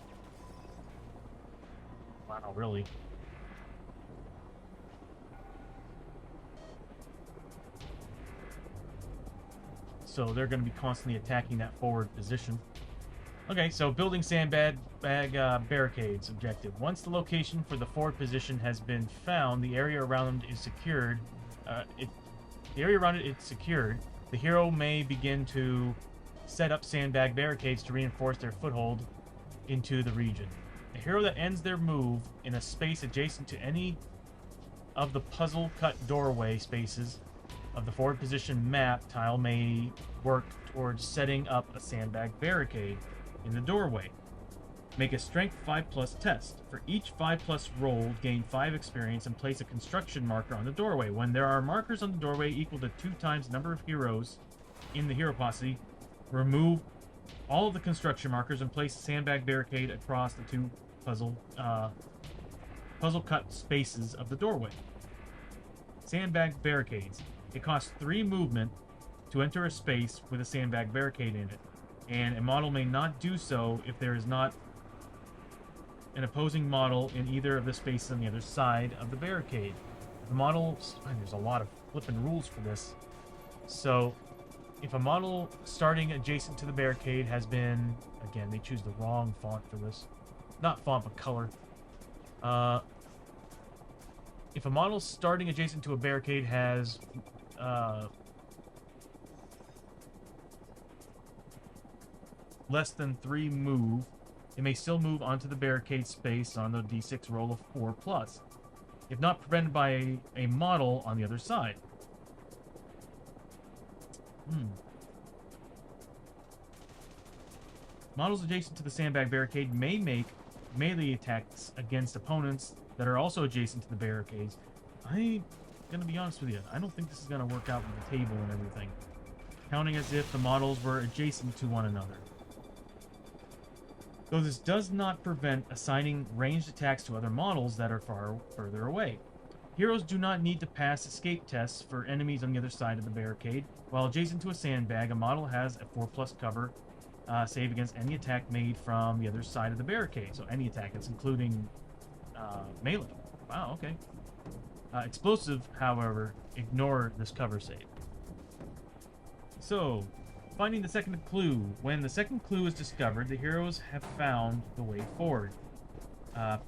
Wow, really? So they're going to be constantly attacking that forward position. Okay, so building sandbag barricades objective. Once the location for the forward position has been found, the area around is secured. The area around it is secured. The hero may begin to set up sandbag barricades to reinforce their foothold into the region. A hero that ends their move in a space adjacent to any of the puzzle-cut doorway spaces of the forward position map tile may work towards setting up a sandbag barricade in the doorway. Make a strength 5+ test. For each 5+ roll, gain 5 experience and place a construction marker on the doorway. When there are markers on the doorway equal to 2 times the number of heroes in the hero posse, remove all of the construction markers and place a sandbag barricade across the 2 puzzle cut spaces of the doorway. Sandbag barricades. It costs 3 movement to enter a space with a sandbag barricade in it, and a model may not do so if there is not an opposing model in either of the spaces on the other side of the barricade. The model, there's a lot of flipping rules for this. So, if a model starting adjacent to the barricade has been, again, they choose the wrong font for this. Not font, but color. If a model starting adjacent to a barricade has less than 3 move, it may still move onto the barricade space on the d6 roll of 4+, if not prevented by a model on the other side. Models adjacent to the sandbag barricade may make melee attacks against opponents that are also adjacent to the barricades. I'm gonna be honest with you, I don't think this is gonna work out with the table and everything, counting as if the models were adjacent to one another. Though this does not prevent assigning ranged attacks to other models that are far further away. Heroes do not need to pass escape tests for enemies on the other side of the barricade. While adjacent to a sandbag, a model has a 4+ cover save against any attack made from the other side of the barricade. So any attack, it's including melee. Wow, okay. Explosive, however, ignore this cover save. So, finding the second clue. When the second clue is discovered, the heroes have found the way forward.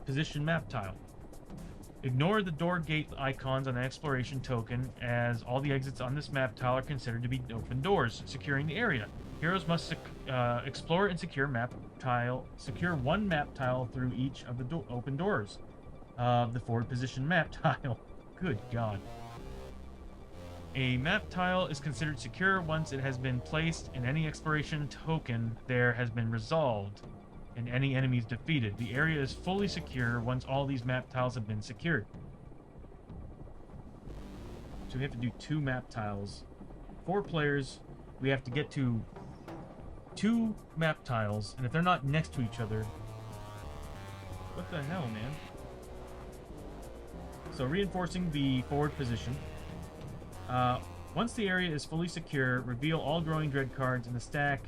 Position map tile. Ignore the door gate icons on the exploration token, as all the exits on this map tile are considered to be open doors, securing the area. Heroes must explore and secure map tile. Secure 1 map tile through each of the open doors of the forward position map tile. Good God. A map tile is considered secure once it has been placed and any exploration token there has been resolved and any enemies defeated. The area is fully secure once all these map tiles have been secured. So we have to do 2 map tiles. 4 players, we have to get to 2 map tiles, and if they're not next to each other... What the hell, man? So reinforcing the forward position. Once the area is fully secure, reveal all Growing Dread cards in the stack,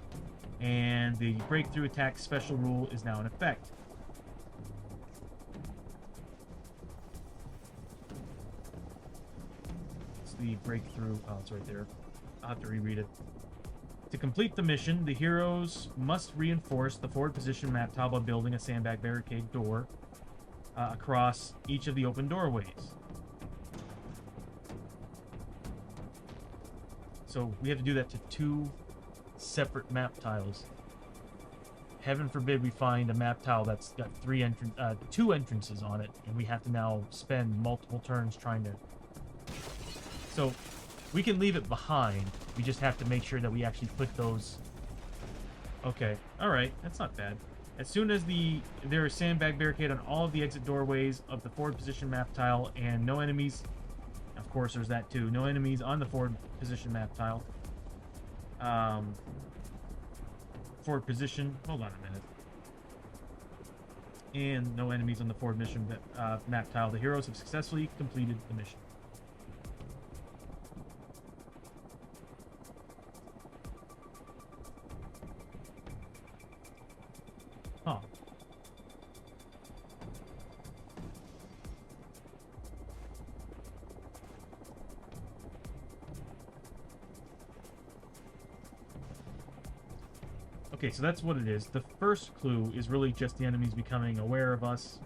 and the breakthrough attack special rule is now in effect. It's the breakthrough. Oh, it's right there. I'll have to reread it. To complete the mission, the heroes must reinforce the forward position map tile by building a sandbag barricade door across each of the open doorways. So we have to do that to 2 separate map tiles. heaven forbid we find a map tile that's got two entrances on it, and we have to now spend multiple turns trying to... So, we can leave it behind. We just have to make sure that we actually put those... Okay, alright, that's not bad. As soon as there is sandbag barricade on all of the exit doorways of the forward position map tile, and no enemies... Of course, there's that too. No enemies on the forward position map tile. Forward position. Hold on a minute. And no enemies on the forward mission map tile. The heroes have successfully completed the mission. Huh. Okay, so that's what it is. The first clue is really just the enemies becoming aware of us.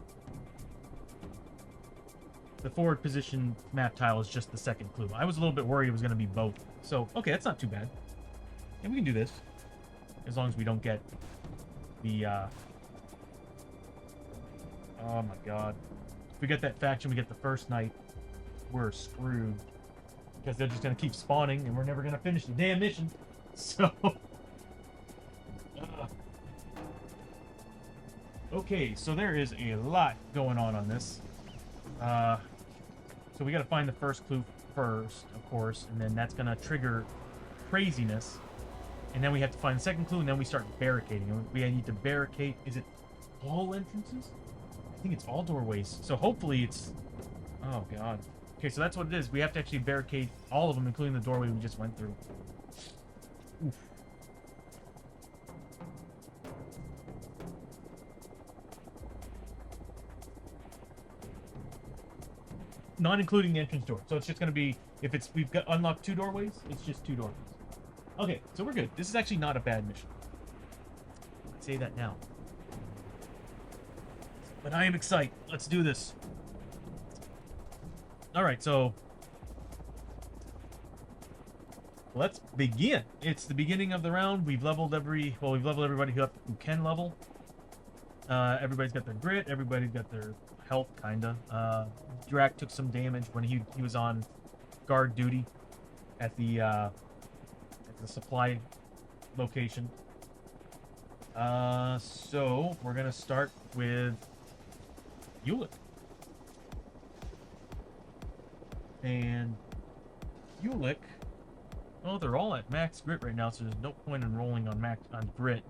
The forward position map tile is just the second clue. I was a little bit worried it was going to be both. So, okay, that's not too bad. And we can do this. As long as we don't get the, Oh my god. If we get that faction we get the first night, we're screwed. Because they're just going to keep spawning, and we're never going to finish the damn mission. So... Okay, so there is a lot going on this. So we got to find the first clue first, of course, and then that's going to trigger craziness. And then we have to find the second clue, and then we start barricading. We need to barricade... Is it all entrances? I think it's all doorways. So hopefully it's... Oh, God. Okay, so that's what it is. We have to actually barricade all of them, including the doorway we just went through. Oof. Not including the entrance door. So it's just going to be, if we've got unlocked 2 doorways, it's just 2 doorways. Okay, so we're good. This is actually not a bad mission. I'd say that now. But I am excited. Let's do this. Alright, so... Let's begin. It's the beginning of the round. We've leveled everybody who can level. Everybody's got their grit. Everybody's got their health, kinda. Drac took some damage when he was on guard duty at the supply location. So we're gonna start with Ulick. And Ulick, well, they're all at max grit right now, so there's no point in rolling on grit.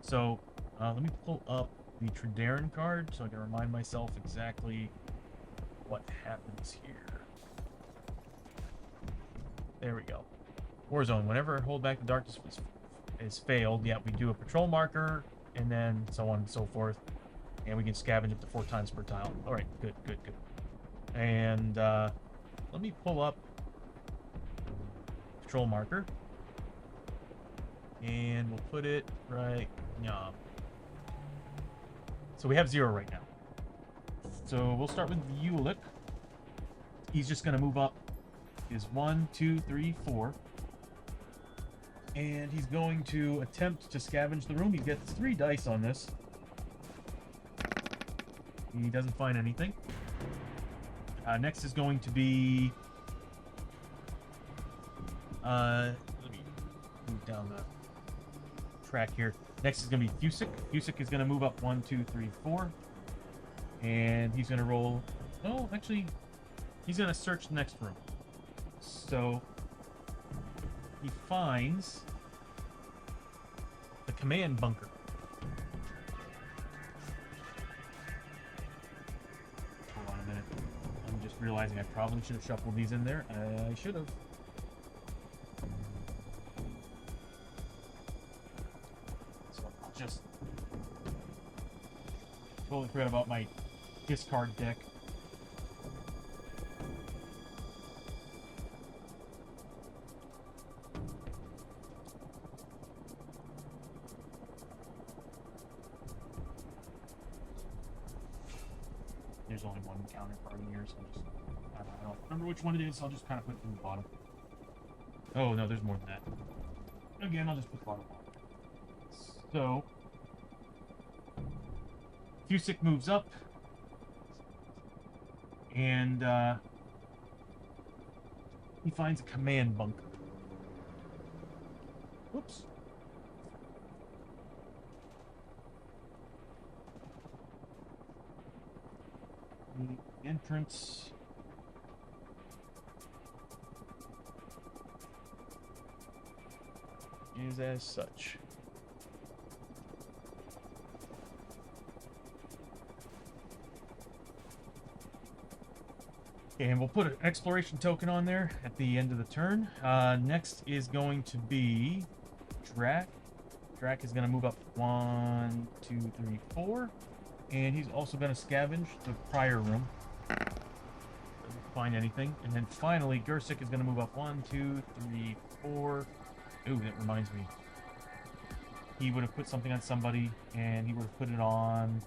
So let me pull up the Trederran card so I can remind myself exactly what happens here. There we go. Warzone. Whenever Hold Back the Darkness is failed, yeah, we do a patrol marker, and then so on and so forth. And we can scavenge up to 4 times per tile. Alright, good. And let me pull up patrol marker. And we'll put it right now. So we have 0 right now. So we'll start with Ulick. He's just going to move up his 1, 2, 3, 4. And he's going to attempt to scavenge the room. He gets 3 dice on this. He doesn't find anything. Next is going to be... let me move down the track here. Next is going to be Fusick. Fusick is going to move up 1, 2, 3, 4. And he's going to roll... Oh, actually, he's going to search the next room. So, he finds the command bunker. Hold on a minute. I'm just realizing I probably should have shuffled these in there. I should have. So, just totally forgot about my discard deck. There's only one counterpart in here, so I don't remember which one it is, so I'll just kind of put it in the bottom. Oh, no, there's more than that. Again, I'll just put the bottom. So, Cusick moves up, and he finds a command bunker. Whoops. The entrance is as such. Okay, and we'll put an exploration token on there at the end of the turn. Next is going to be Drac. Drac is going to move up 1, 2, 3, 4. And he's also going to scavenge the prior room. Doesn't find anything. And then finally, Gersic is going to move up 1, 2, 3, 4. Ooh, that reminds me. He would have put something on somebody, and he would have put it on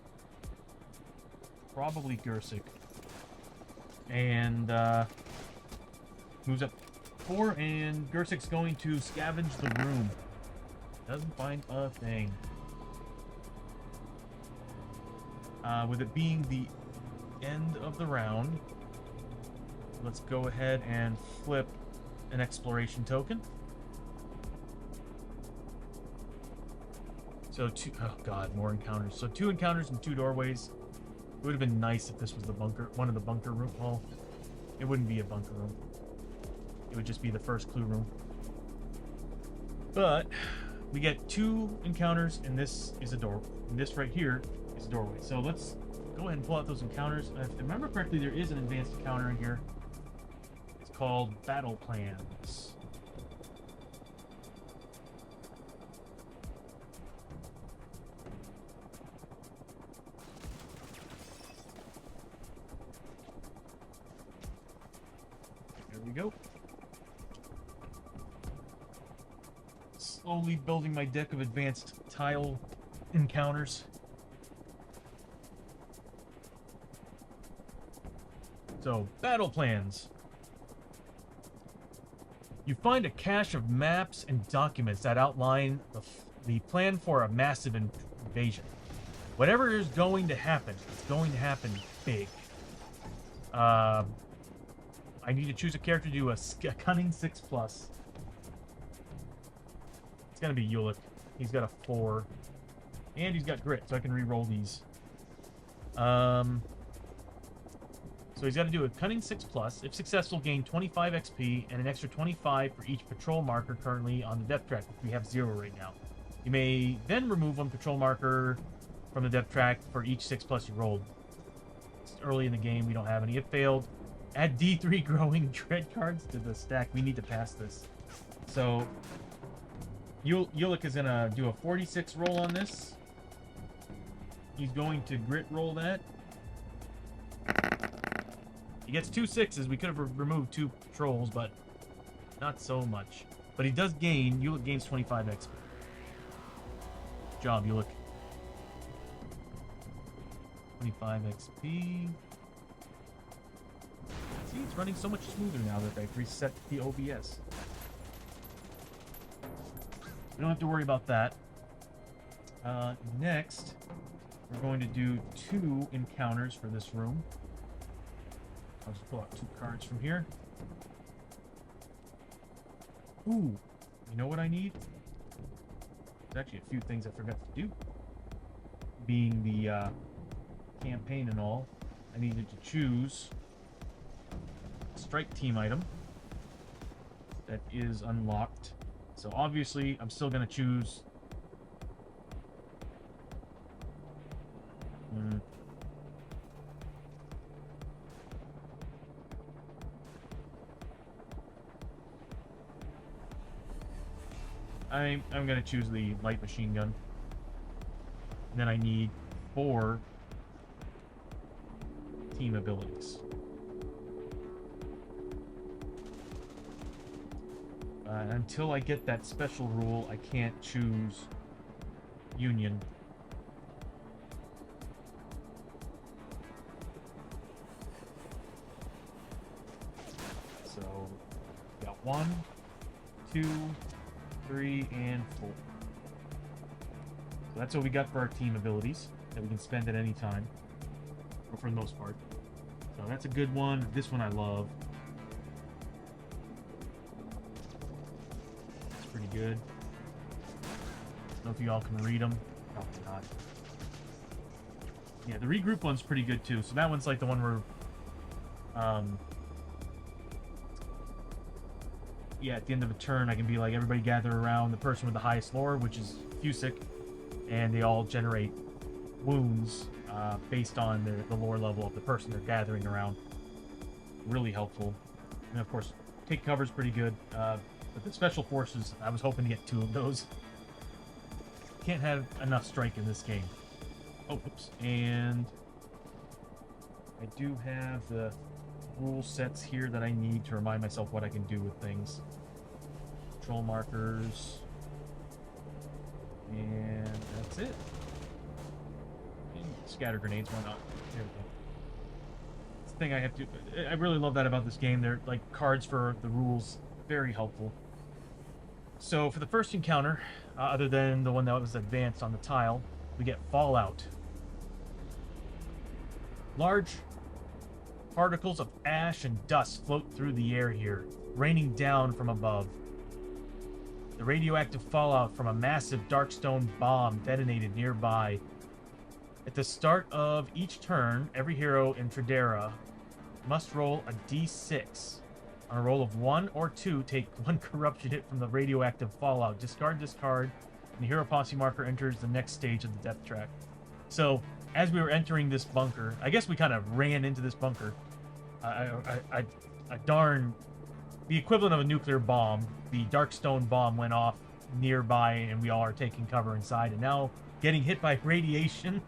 probably Gersic. And moves up 4, and Gersic's going to scavenge the room. Doesn't find a thing. With it being the end of the round, let's go ahead and flip an exploration token. So oh god, more encounters. So 2 encounters and 2 doorways. It would have been nice if this was the bunker, one of the bunker room. Well, it wouldn't be a bunker room. It would just be the first clue room. But we get 2 encounters, and this is a door. And this right here is a doorway. So let's go ahead and pull out those encounters. If I remember correctly, there is an advanced encounter in here. It's called Battle Plans. There we go. Slowly building my deck of advanced tile encounters. So, battle plans. You find a cache of maps and documents that outline the plan for a massive invasion. Whatever is going to happen, it's going to happen big. I need to choose a character to do a cunning 6+. It's gonna be Ulick. He's got a 4. And he's got grit, so I can re-roll these. So he's got to do a cunning 6+. If successful, gain 25 XP and an extra 25 for each patrol marker currently on the depth track. We have 0 right now. You may then remove 1 patrol marker from the depth track for each 6+ you rolled. It's early in the game, we don't have any. If failed, add D3 growing dread cards to the stack. We need to pass this. So Ulick is going to do a 46 roll on this. He's going to grit roll that. He gets 2 6s. We could have removed 2 patrols, but not so much. But he does gain. Ulick gains 25 XP. Good job, Ulick. 25 XP. See, it's running so much smoother now that I've reset the OBS. We don't have to worry about that. Next, we're going to do 2 encounters for this room. I'll just pull out 2 cards from here. Ooh, you know what I need? There's actually a few things I forgot to do. Being the campaign and all, I needed to choose a strike team item that is unlocked. So obviously, I'm still going to choose... I'm going to choose the light machine gun. And then I need 4 team abilities. Until I get that special rule, I can't choose Union. So, got 1, 2, 3, and 4. So that's what we got for our team abilities that we can spend at any time, or for the most part. So that's a good one. This one I love. It's pretty good. I don't know if you all can read them. Probably not. Yeah, the regroup one's pretty good too. So that one's like the one where, yeah, at the end of a turn, I can be like, everybody gather around the person with the highest lore, which is Fusic, and they all generate wounds based on the lore level of the person they're gathering around. Really helpful. And of course, take cover's pretty good. But the special forces, I was hoping to get 2 of those. Can't have enough strike in this game. Oh, oops. And I do have the rule sets here that I need to remind myself what I can do with things. Control markers. And that's it. And scatter grenades, why not? There we go. It's the thing I have to... I really love that about this game. They're like cards for the rules. Very helpful. So for the first encounter, other than the one that was advanced on the tile, we get Fallout. Large particles of ash and dust float through the air here, raining down from above. The radioactive fallout from a massive darkstone bomb detonated nearby. At the start of each turn, every hero in Trederran must roll a d6. On a roll of 1 or 2, take 1 corruption hit from the radioactive fallout. Discard this card, and the hero posse marker enters the next stage of the death track. So, as we were entering this bunker, I guess we kind of ran into this bunker. A darn... The equivalent of a nuclear bomb, the Darkstone bomb went off nearby, and we all are taking cover inside, and now getting hit by radiation.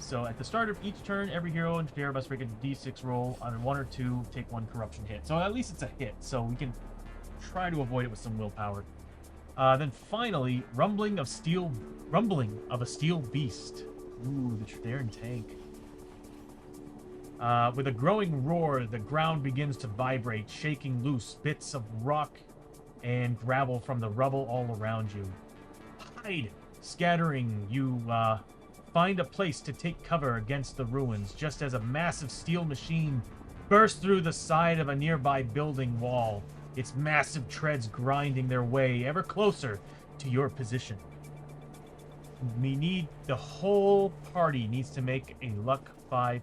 So at the start of each turn, every hero in Trederran must make a d6 roll. On a 1 or 2, take 1 corruption hit. So at least it's a hit, so we can try to avoid it with some willpower. Then finally, rumbling of a steel beast. Ooh, the Trederran tank. With a growing roar, the ground begins to vibrate, shaking loose bits of rock and gravel from the rubble all around you. Hide! Scattering, you find a place to take cover against the ruins, just as a massive steel machine bursts through the side of a nearby building wall, its massive treads grinding their way ever closer to your position. The whole party needs to make a luck 5+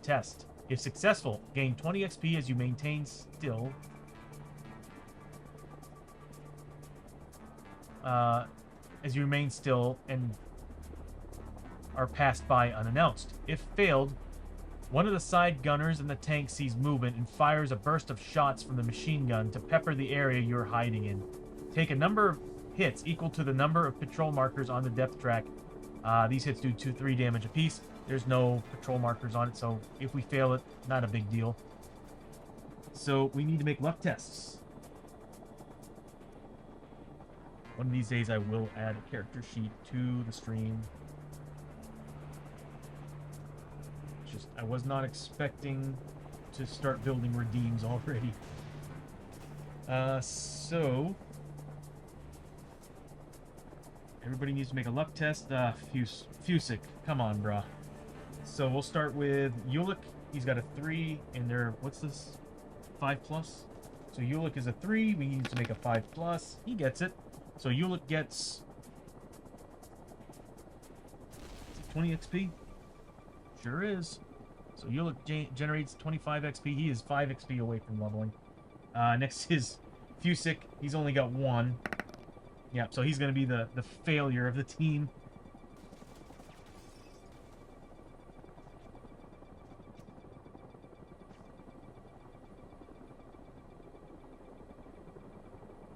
test. If successful, gain 20 XP as you maintain still. As you remain still and are passed by unannounced. If failed, one of the side gunners in the tank sees movement and fires a burst of shots from the machine gun to pepper the area you're hiding in. Take a number of hits equal to the number of patrol markers on the depth track. These hits do 2-3 damage apiece. There's no patrol markers on it, so if we fail it, not a big deal. So we need to make luck tests. One of these days I will add a character sheet to the stream. Just, I was not expecting to start building redeems already. So... Everybody needs to make a luck test. Fusic, come on, bruh. So we'll start with Ulick. He's got a 3 in there. What's this? 5+? So Ulick is a 3. We need to make a 5+. He gets it. So Ulick gets 20 XP. Sure is. So Ulick generates 25 XP. He is 5 XP away from leveling. Next is Fusic. He's only got 1. Yeah, so he's going to be the failure of the team.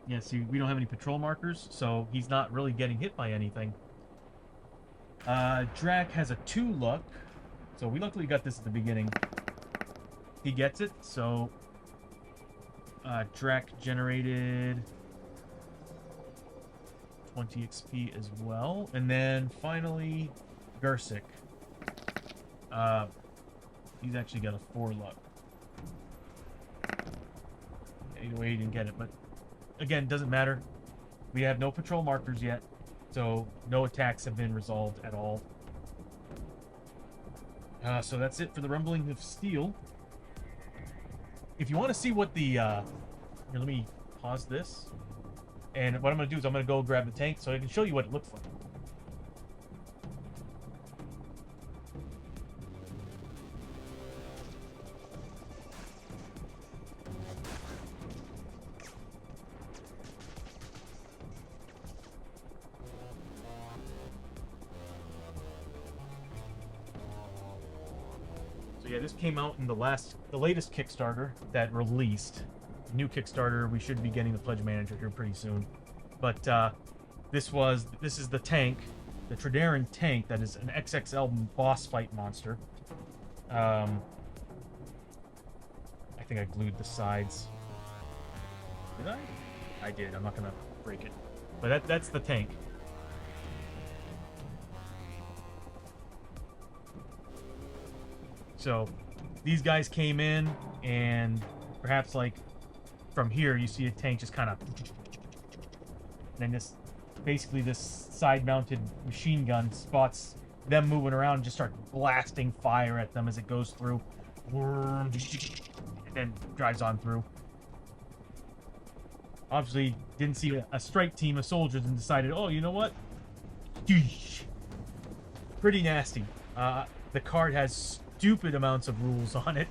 Yeah, see, we don't have any patrol markers, so he's not really getting hit by anything. Drac has a 2 luck, so we luckily got this at the beginning. He gets it, so Drac generated 20 XP as well. And then finally, Gersic. He's actually got a 4 luck. Either way, he didn't get it, but again, doesn't matter. We have no patrol markers yet, so no attacks have been resolved at all. So that's it for the Rumbling of Steel. If you want to see what the... here, let me pause this. And what I'm going to do is I'm going to go grab the tank so I can show you what it looks like. So yeah, this came out in the latest Kickstarter that released. New Kickstarter. We should be getting the pledge manager here pretty soon. But this is the tank, the Trederran tank that is an XXL boss fight monster. I think I glued the sides. Did I? I did. I'm not gonna break it. But that's the tank. So these guys came in, and perhaps like from here you see a tank just kind of, and then basically this side-mounted machine gun spots them moving around and just start blasting fire at them as it goes through, and then drives on through. Obviously didn't see a strike team of soldiers and decided, oh, you know what? Pretty nasty. The card has stupid amounts of rules on it,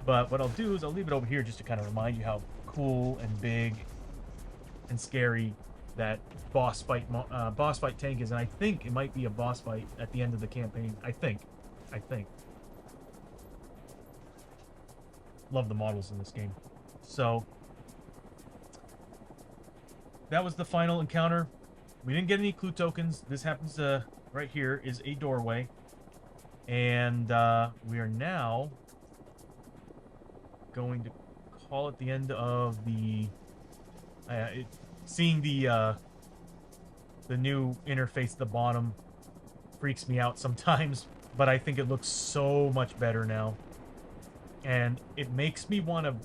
but what I'll do is I'll leave it over here just to kind of remind you how cool and big and scary that boss fight tank is. And I think it might be a boss fight at the end of the campaign. I think love the models in this game. So that was the final encounter. We didn't get any clue tokens. This happens to right here is a doorway. And we are now going to call it the end of the... seeing the new interface at the bottom freaks me out sometimes, but I think it looks so much better now. And it makes me want to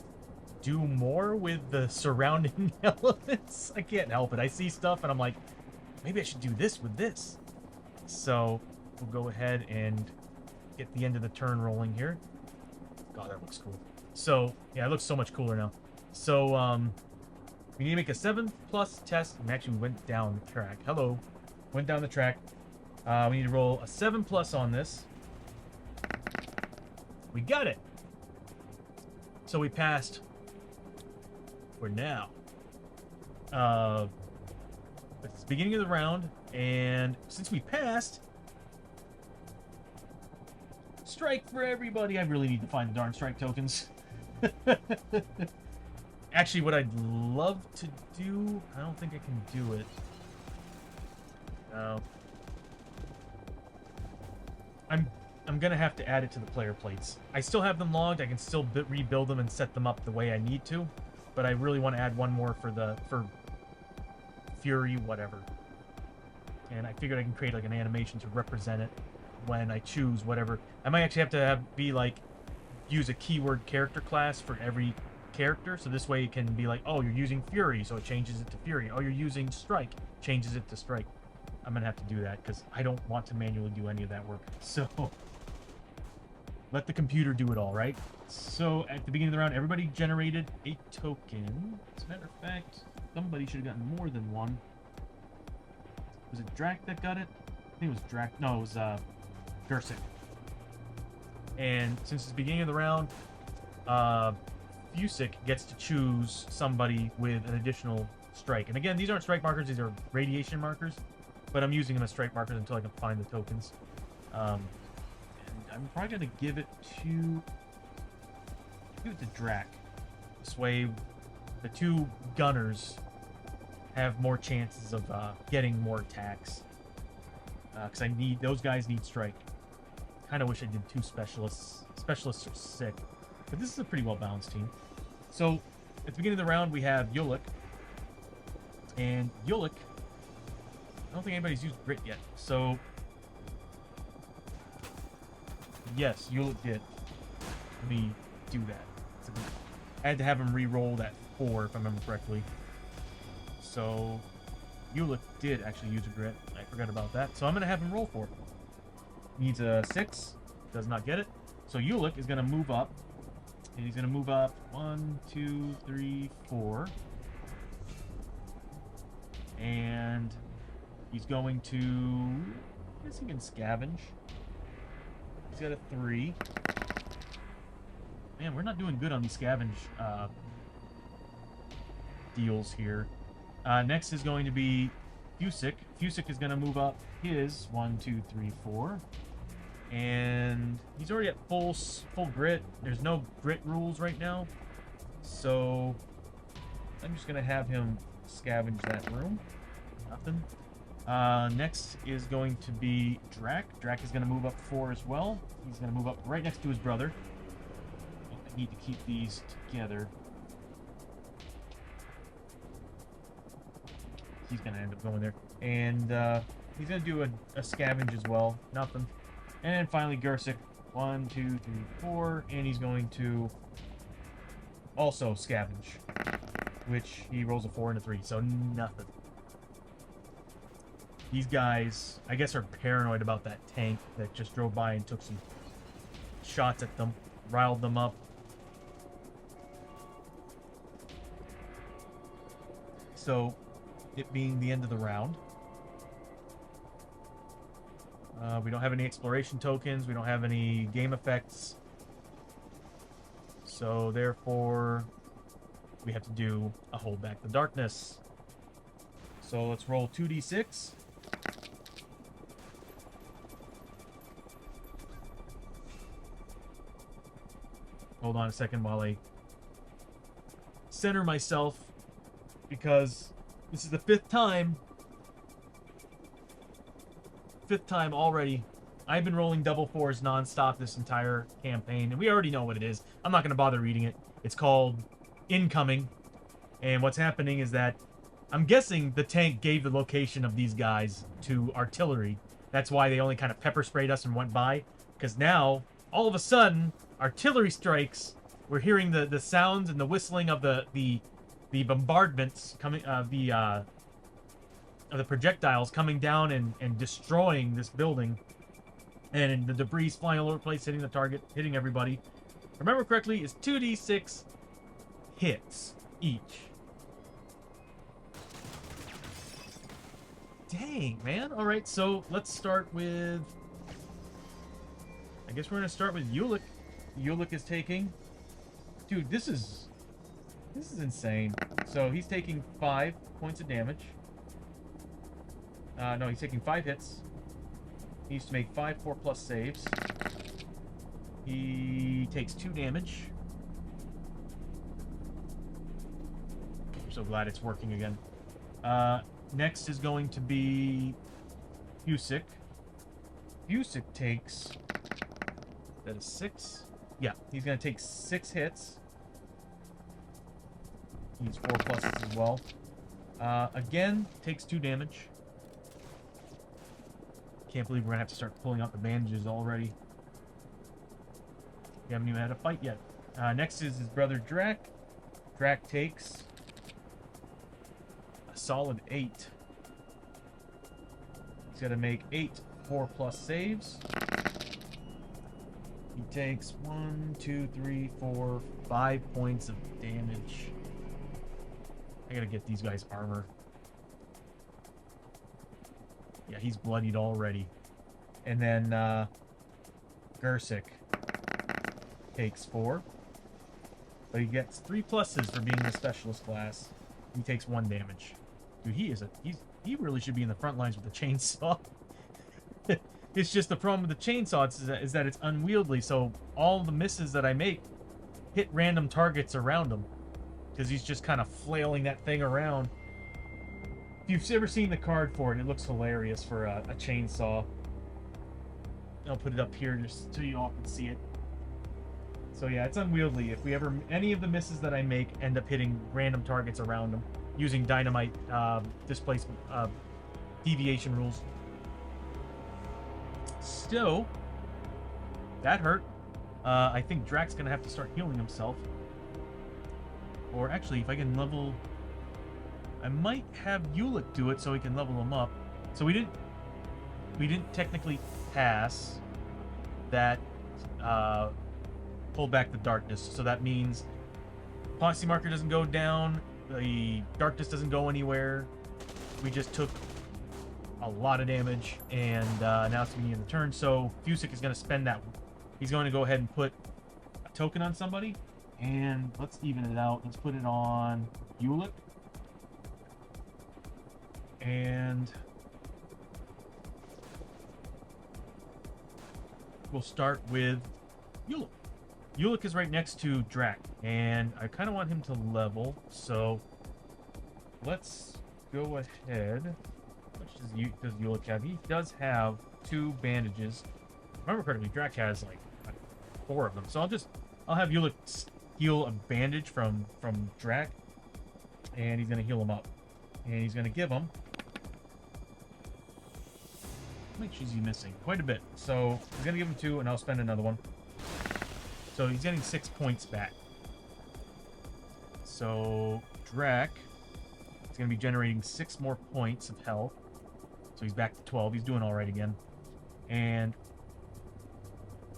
do more with the surrounding elements. I can't help it. I see stuff and I'm like, maybe I should do this with this. So we'll go ahead and get the end of the turn rolling here. God, that looks cool. So yeah, it looks so much cooler now. So we need to make a 7+ test. And actually, we went down the track. Hello, went down the track. We need to roll a 7+ on this. We got it. So we passed. For now. It's the beginning of the round, and since we passed, strike for everybody. I really need to find the darn strike tokens. Actually, what I'd love to do, I don't think I can do it. No. I'm gonna have to add it to the player plates. I still have them logged. I can still rebuild them and set them up the way I need to. But I really want to add one more for Fury, whatever. And I figured I can create like an animation to represent it when I choose whatever. I might actually have to be like, use a keyword character class for every character. So this way it can be like, oh, you're using Fury, so it changes it to Fury. Oh, you're using Strike, changes it to Strike. I'm going to have to do that because I don't want to manually do any of that work. So let the computer do it all, right? So at the beginning of the round, everybody generated a token. As a matter of fact, somebody should have gotten more than one. Was it Drac that got it? I think it was Drac. No, it was Gersic. And since it's the beginning of the round, Fusic gets to choose somebody with an additional strike. And again, these aren't strike markers, these are radiation markers. But I'm using them as strike markers until I can find the tokens. And I'm probably going to give it to Drac. This way, the two gunners have more chances of getting more attacks. Because those guys need strike. Kind of wish I did two specialists. Specialists are sick. But this is a pretty well-balanced team. So, at the beginning of the round, we have Yulik. And Yulik, I don't think anybody's used Grit yet. So, yes, Yulik did. Let me do that. I had to have him re-roll that 4, if I remember correctly. So, Ulick did actually use a grit. I forgot about that. So I'm going to have him roll for it. Needs a 6. Does not get it. So Ulick is going to move up. And he's going to move up 1, 2, 3, 4. And he's going to... I guess he can scavenge. He's got a 3. Man, we're not doing good on these scavenge deals here. Next is going to be Fusick. Fusick is going to move up his 1, 2, 3, 4. And he's already at full grit. There's no grit rules right now. So I'm just going to have him scavenge that room. Nothing. Next is going to be Drac. Drac is going to move up 4 as well. He's going to move up right next to his brother. I need to keep these together. He's going to end up going there. And he's going to do a scavenge as well. Nothing. And then finally Gersic. 1, 2, 3, 4. And he's going to also scavenge. Which he rolls a 4 and a 3. So nothing. These guys, I guess, are paranoid about that tank that just drove by and took some shots at them. Riled them up. So, it being the end of the round. We don't have any exploration tokens. We don't have any game effects. So, therefore, we have to do a Hold Back the Darkness. So, let's roll 2d6. Hold on a second while I center myself, because this is the 5th time. 5th time already. I've been rolling double 4s nonstop this entire campaign, and we already know what it is. I'm not going to bother reading it. It's called Incoming, and what's happening is that I'm guessing the tank gave the location of these guys to artillery. That's why they only kind of pepper sprayed us and went by, because now, all of a sudden, artillery strikes. We're hearing the sounds and the whistling of the bombardments coming of the projectiles coming down and destroying this building, and the debris flying all over the place, hitting the target, hitting everybody. Remember correctly, it's 2d6 hits each. Dang, man. All right, so let's start with. I guess we're gonna start with Ulick. Ulick is taking... Dude, this is insane. So he's taking 5 points of damage. No, he's taking 5 hits. He needs to make 5 4+ saves. He takes 2 damage. I'm so glad it's working again. Next is going to be Fusick. Fusick takes... That is 6. Yeah, he's going to take 6 hits. He needs 4 pluses as well. Again, takes 2 damage. Can't believe we're going to have to start pulling out the bandages already. We haven't even had a fight yet. Next is his brother Drac. Drac takes a solid 8. He's got to make 8 4+ saves. He takes 1, 2, 3, 4, 5 points of damage. I gotta get these guys armor. Yeah, he's bloodied already. And then Gersic takes 4. But he gets 3 pluses for being the specialist class. He takes 1 damage. Dude, he really should be in the front lines with the chainsaw. It's just the problem with the chainsaw is that it's unwieldy, so all the misses that I make hit random targets around him. Because he's just kind of flailing that thing around. If you've ever seen the card for it, it looks hilarious for a chainsaw. I'll put it up here just so you all can see it. So yeah, it's unwieldy. If any of the misses that I make end up hitting random targets around him using dynamite displacement deviation rules. Still, that hurt. I think Drac's gonna have to start healing himself. Or actually, if I can level... I might have Ulick do it so we can level him up. So we didn't technically pass that pull back the darkness. So that means Posse marker doesn't go down, the darkness doesn't go anywhere. We just took a lot of damage, and now it's the beginning of the turn. So Fusick is going to spend that. He's going to go ahead and put a token on somebody, and let's even it out. Let's put it on Ulick. And we'll start with Ulick. Ulick is right next to Drac, and I kind of want him to level, so let's go ahead. How much does Ulick have? He does have 2 bandages. If I remember correctly, Drac has like 4 of them, so I'll have Ulick heal a bandage from Drac, and he's going to heal him up. And he's going to give him... How much is he missing? Quite a bit. So he's going to give him 2, and I'll spend another one. So he's getting 6 points back. So Drac is going to be generating 6 more points of health. So he's back to 12. He's doing all right again. And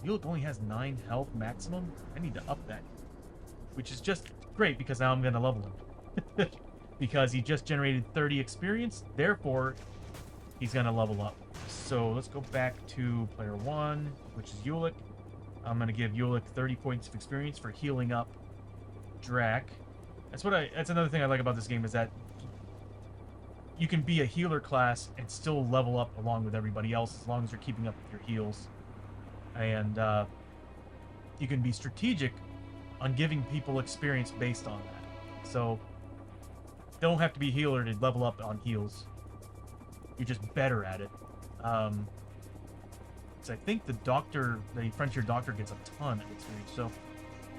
Ulick only has 9 health maximum. I need to up that. Which is just great because now I'm going to level him. Because he just generated 30 experience. Therefore, he's going to level up. So let's go back to player 1, which is Ulick. I'm going to give Ulick 30 points of experience for healing up Drac. That's another thing I like about this game, is that you can be a healer class and still level up along with everybody else as long as you're keeping up with your heals. And you can be strategic on giving people experience based on that. So you don't have to be a healer to level up on heals. You're just better at it. So I think the Frontier Doctor gets a ton of experience. So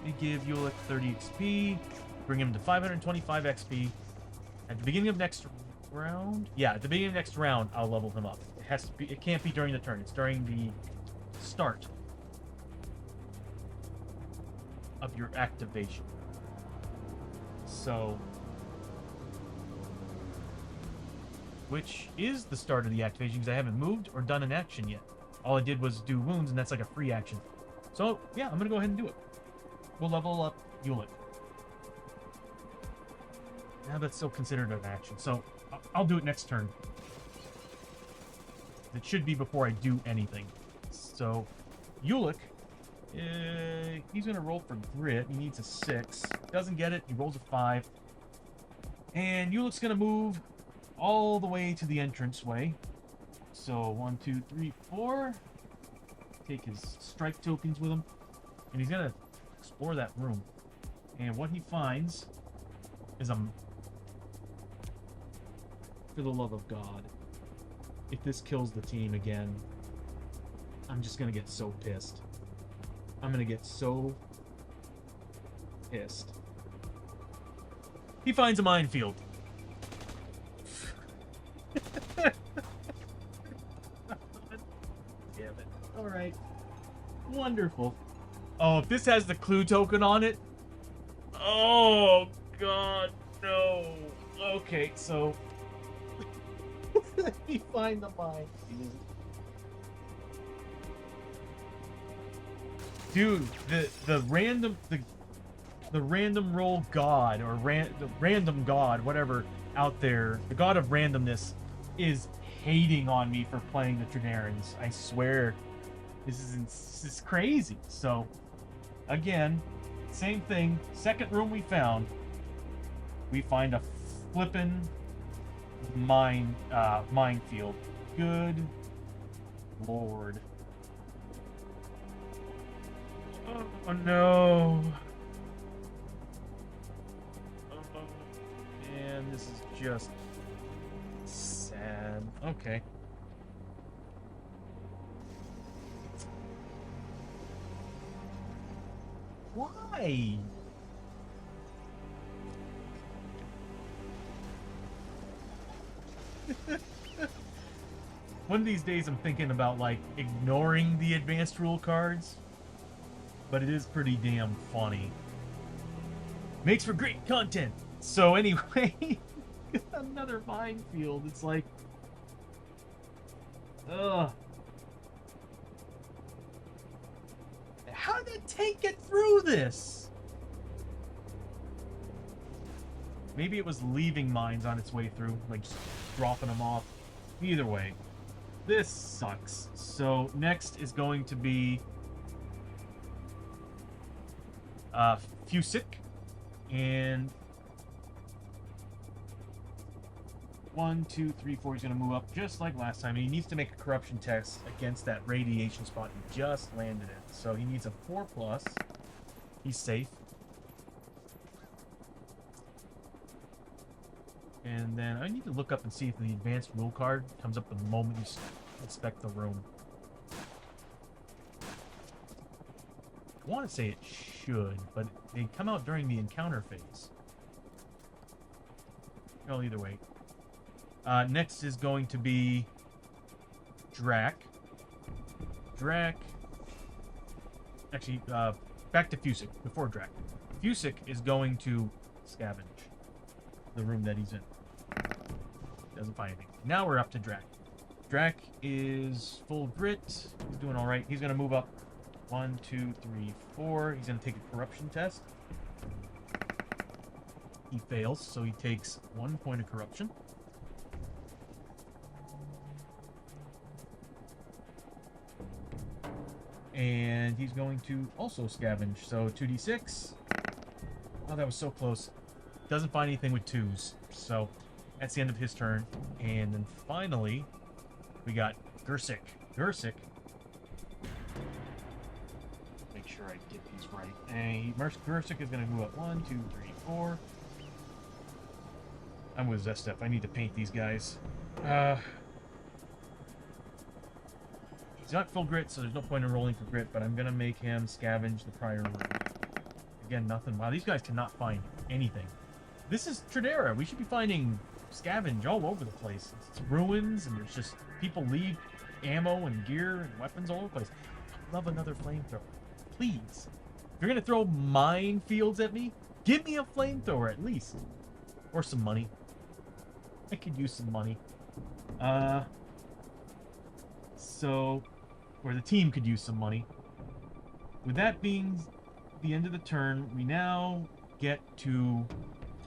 we give Ulick 30 XP, bring him to 525 XP. At the beginning of next round, at the beginning of next round, I'll level him up. It has to be. It can't be during the turn. It's during the start of your activation. So, which is the start of the activation, because I haven't moved or done an action yet. All I did was do wounds, and that's like a free action. So, yeah, I'm going to go ahead and do it. We'll level up Ulick. Now that's still considered an action. So, I'll do it next turn. It should be before I do anything. So, Ulick, he's going to roll for grit. He needs a 6. Doesn't get it. He rolls a 5. And Ulick's going to move all the way to the entranceway. So 1, 2, 3, 4. Take his strike tokens with him, and he's gonna explore that room. And what he finds is for the love of God, if this kills the team again, I'm just gonna get so pissed. I'm gonna get so pissed. He finds a minefield. Alright. Wonderful. Oh, if this has the clue token on it. Oh, God, no. Okay, so. Let me find the mine. Dude, the random roll god, or the random god, whatever, out there, the god of randomness, is hating on me for playing the Trederrans. I swear. This is crazy. So, again, same thing. Second room we found. We find a flippin' minefield. Good Lord. Oh no. Oh, man, this is just sad. Okay. Why? One of these days I'm thinking about, like, ignoring the advanced rule cards. But it is pretty damn funny. Makes for great content. So anyway, Another minefield. It's like, ugh. How did that tank get through this? Maybe it was leaving mines on its way through, like just dropping them off. Either way, this sucks. So next is going to be Fusic, and 1, 2, 3, 4. He's going to move up just like last time. And he needs to make a corruption test against that radiation spot he just landed in. So he needs a 4+. He's safe. And then I need to look up and see if the advanced rule card comes up the moment you inspect the room. I want to say it should, but they come out during the encounter phase. Well, either way. Next is going to be Drac. Drac. Actually, back to Fusic before Drac. Fusic is going to scavenge the room that he's in. Doesn't find anything. Now we're up to Drac. Drac is full grit. He's doing all right. He's going to move up 1, 2, 3, 4. He's going to take a corruption test. He fails, so he takes 1 point of corruption. And he's going to also scavenge. So 2d6. Oh, that was so close. Doesn't find anything with 2s. So that's the end of his turn. And then finally, we got Gersic. Gersic. Make sure I get these right. And Gersic is going to move up 1, 2, 3, 4. I'm with Zestef. I need to paint these guys. He's not full grit, so there's no point in rolling for grit, but I'm going to make him scavenge the prior room. Again, nothing. Wow, these guys cannot find anything. This is Trederran. We should be finding scavenge all over the place. It's ruins, and there's just people leave ammo and gear and weapons all over the place. I'd love another flamethrower. Please. If you're going to throw minefields at me, give me a flamethrower at least. Or some money. I could use some money. Or the team could use some money. With that being the end of the turn, we now get to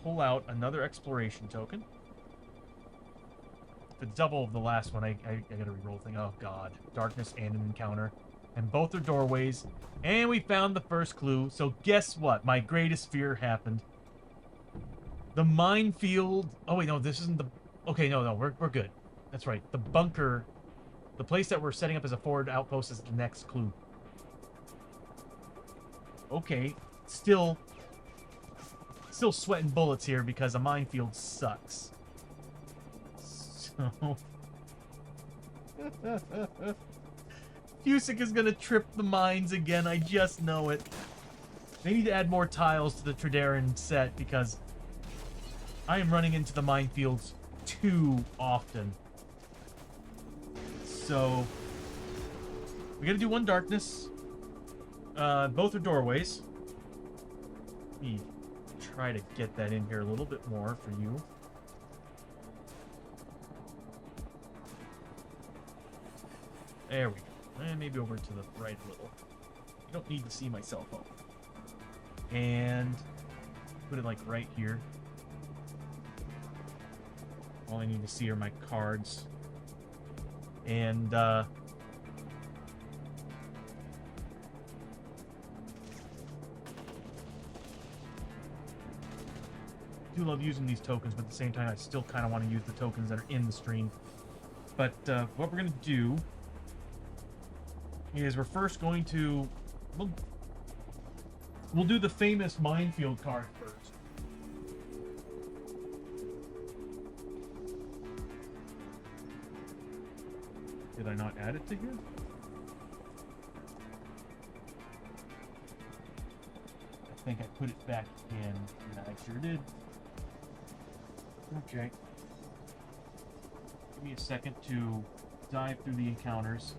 pull out another exploration token. The double of the last one, I gotta reroll thing. Oh god. Darkness and an encounter. And both are doorways. And we found the first clue. So guess what? My greatest fear happened. The minefield... Oh wait, no, this isn't the... Okay, no, we're good. That's right. The bunker... The place that we're setting up as a forward outpost is the next clue. Okay. Still sweating bullets here because a minefield sucks. So... Fusic is gonna trip the mines again, I just know it. They need to add more tiles to the Trederran set because I am running into the minefields too often. So, we gotta do one darkness. Both are doorways. Let me try to get that in here a little bit more for you. There we go. And maybe over to the right a little. I don't need to see my cell phone. And put it like right here. All I need to see are my cards. And, do love using these tokens, but at the same time, I still kind of want to use the tokens that are in the stream. But, what we're going to do is we're first going to... We'll do the famous minefield card first. Did I not add it to here? I think I put it back in. Yeah, I sure did. Okay. Give me a second to dive through the encounters.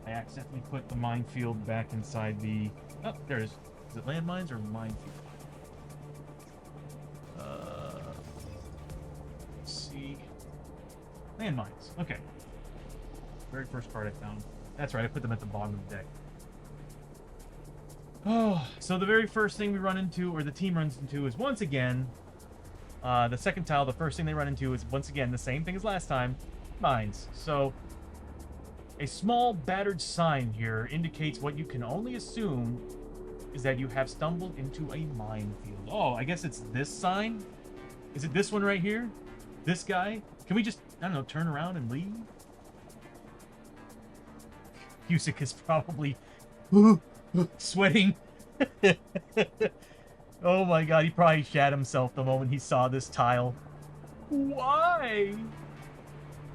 I accidentally put the minefield back inside the... Oh, there it is. Is it landmines or minefield? Landmines. Okay. Very first card I found. That's right, I put them at the bottom of the deck. Oh, so the very first thing we run into, or the team runs into, is once again, the second tile, the first thing they run into is once again the same thing as last time, mines. So, a small battered sign here indicates what you can only assume is that you have stumbled into a minefield. Oh, I guess it's this sign? Is it this one right here? This guy? Can we just, I don't know, turn around and leave? Cusick is probably sweating. Oh my god, he probably shat himself the moment he saw this tile. Why?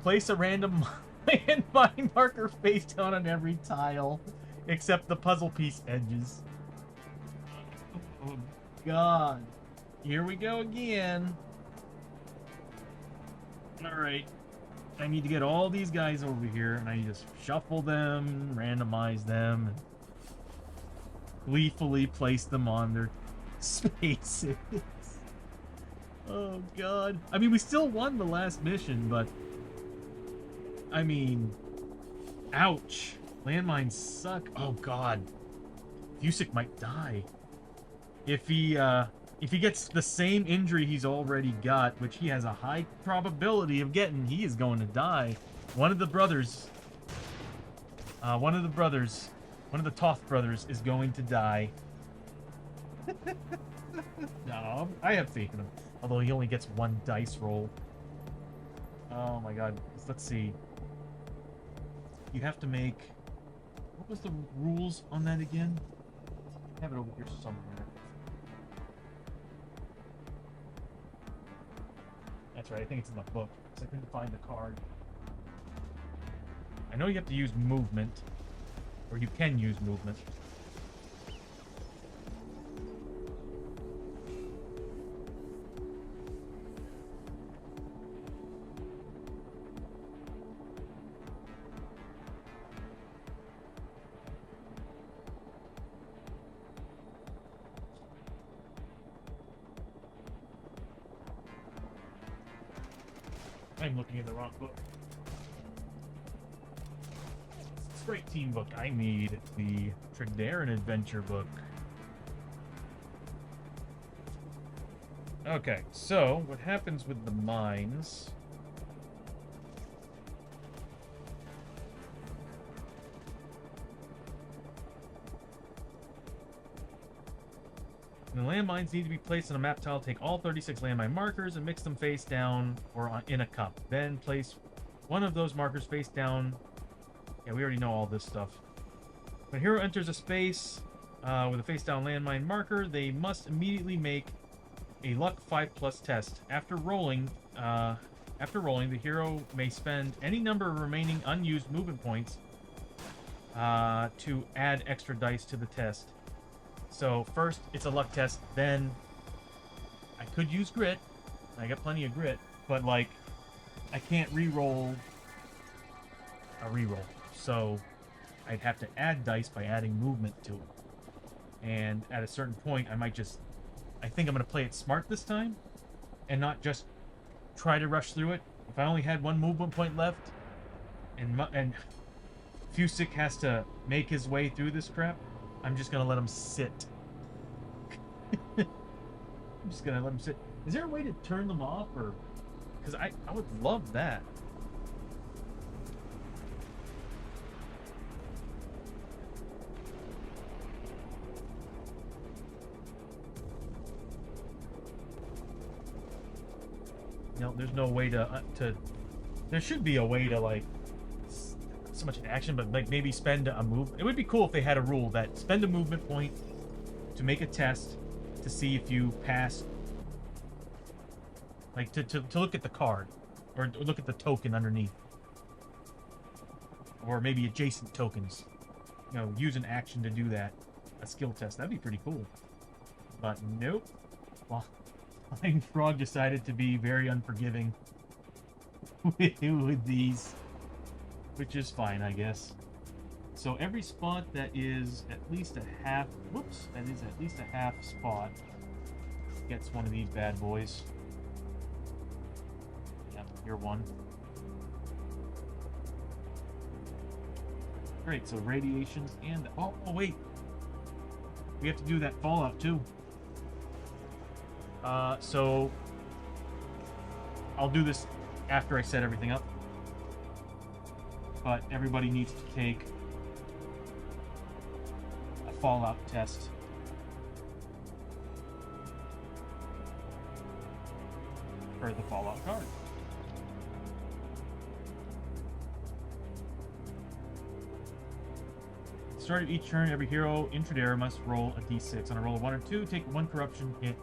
Place a random landmine marker face down on every tile, except the puzzle piece edges. Oh god. Here we go again. Alright. I need to get all these guys over here, and I need to shuffle them, randomize them, and gleefully place them on their spaces. Oh god. I mean, we still won the last mission, but I mean, ouch. Landmines suck. Oh god. Cusick might die. If he gets the same injury he's already got, which he has a high probability of getting, he is going to die. One of the Toth brothers is going to die. No, I have faith in him. Although he only gets one dice roll. Oh my god. Let's see. You have to make... What was the rules on that again? I have it over here somewhere. That's right, I think it's in the book, because I couldn't find the card. I know you have to use movement, or you can use movement. I'm looking at the wrong book. It's a great team book. I need the Trederran adventure book. Okay, so what happens with the mines? And the landmines need to be placed on a map tile. Take all 36 landmine markers and mix them face down or in a cup. Then place one of those markers face down. Yeah, we already know all this stuff. When a hero enters a space with a face down landmine marker, they must immediately make a luck 5+ test. After rolling, the hero may spend any number of remaining unused movement points to add extra dice to the test. So first, it's a luck test, then I could use grit. I got plenty of grit, but like, I can't re-roll a re-roll. So I'd have to add dice by adding movement to it. And at a certain point, I might just... I think I'm going to play it smart this time, and not just try to rush through it. If I only had one movement point left, and Cusick has to make his way through this crap, I'm just gonna let him sit. I'm just gonna let him sit. Is there a way to turn them off, or... Because I would love that. No, there's no way to... There should be a way to, like... so much in action, but like maybe spend a move. It would be cool if they had a rule that spend a movement point to make a test to see if you pass, like to look at the card or look at the token underneath, or maybe adjacent tokens. You know, use an action to do that, a skill test. That'd be pretty cool. But nope. Well, Flying Frog decided to be very unforgiving with these. Which is fine, I guess. So every spot that is at least a half... Whoops! That is at least a half spot gets one of these bad boys. Yep, you're one. Great, so radiation and... Oh, wait. We have to do that fallout, too. So... I'll do this after I set everything up. But everybody needs to take a fallout test. For the fallout card. At the start of each turn, every hero in Trederran must roll a d6. On a roll of 1 or 2, take 1 corruption hit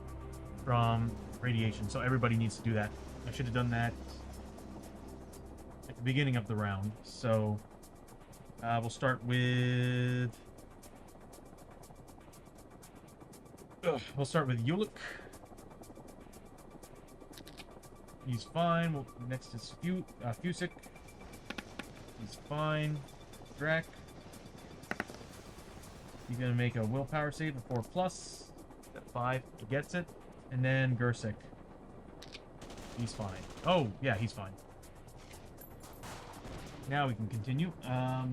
from radiation. So everybody needs to do that. I should have done that at the beginning of the round. So we'll start with... we'll start with Ulick. He's fine. Well, next is Fusick. He's fine. Drac. He's gonna make a willpower save of 4+. At 5, he gets it. And then Gersic. He's fine. Oh, yeah, he's fine. Now we can continue. That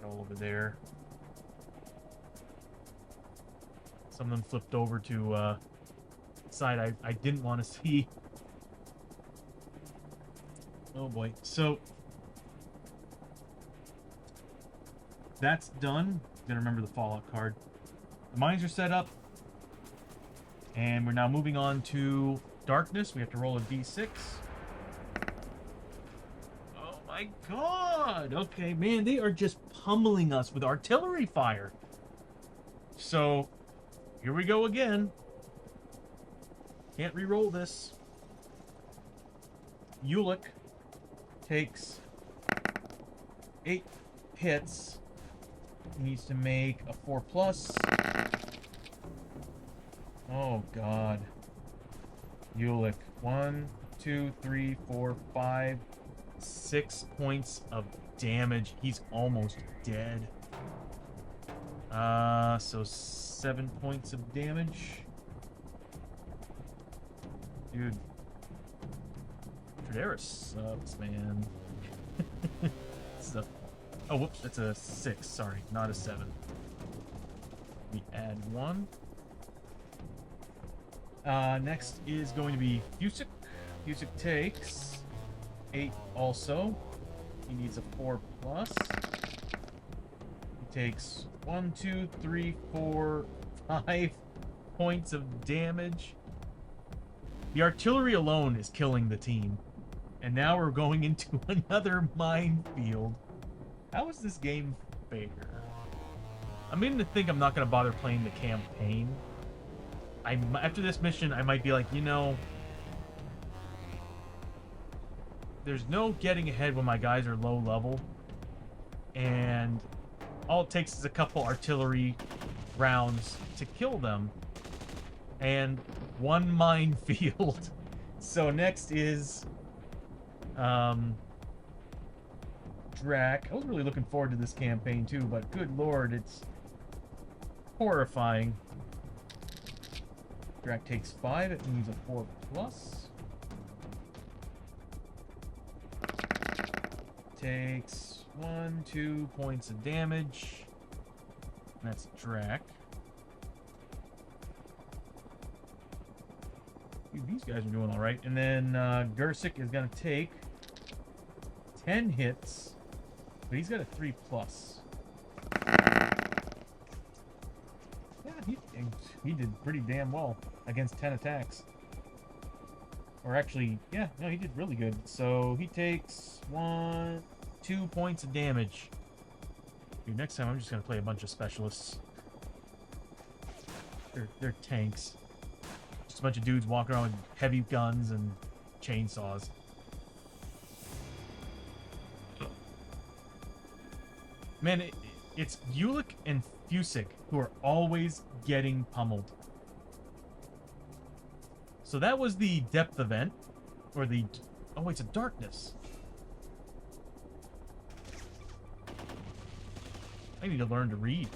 all over there. Some of them flipped over to side I didn't want to see. Oh boy. So that's done. Gotta remember the Fallout card. The mines are set up. And we're now moving on to darkness. We have to roll a d6. Oh my god! Okay, man, they are just pummeling us with artillery fire. So, here we go again. Can't re-roll this. Ulick takes 8 hits. He needs to make a 4+. Oh god. Ulick. 1, 2, 3, 4, 5, 6 points of damage. He's almost dead. So 7 points of damage. Dude. Trederran sucks, man. Oh, whoops, that's a 6, sorry, not a 7. We add 1. Next is going to be Fusick. Fusick takes 8 also. He needs a 4+. He takes 1, 2, 3, 4, 5 points of damage. The artillery alone is killing the team. And now we're going into another minefield. How is this game fair? I'm beginning to think I'm not going to bother playing the campaign. After this mission, I might be like, you know, there's no getting ahead when my guys are low level. And all it takes is a couple artillery rounds to kill them. And one minefield. So next is Drac. I was really looking forward to this campaign too, but good lord, it's horrifying. Drac takes 5. It needs a 4+. Takes 1, 2 points of damage. And that's Drac. Dude, these guys are doing all right. And then Gersic is going to take 10 hits, but he's got a 3+. Yeah, he did pretty damn well against 10 attacks. Or actually, yeah, no, he did really good. So he takes 1, 2 points of damage. Dude, next time I'm just going to play a bunch of specialists. They're tanks. Just a bunch of dudes walking around with heavy guns and chainsaws. Man, it's Ulick and Fusick who are always getting pummeled. So that was the depth event. Or the... Oh, wait, it's a darkness. I need to learn to read.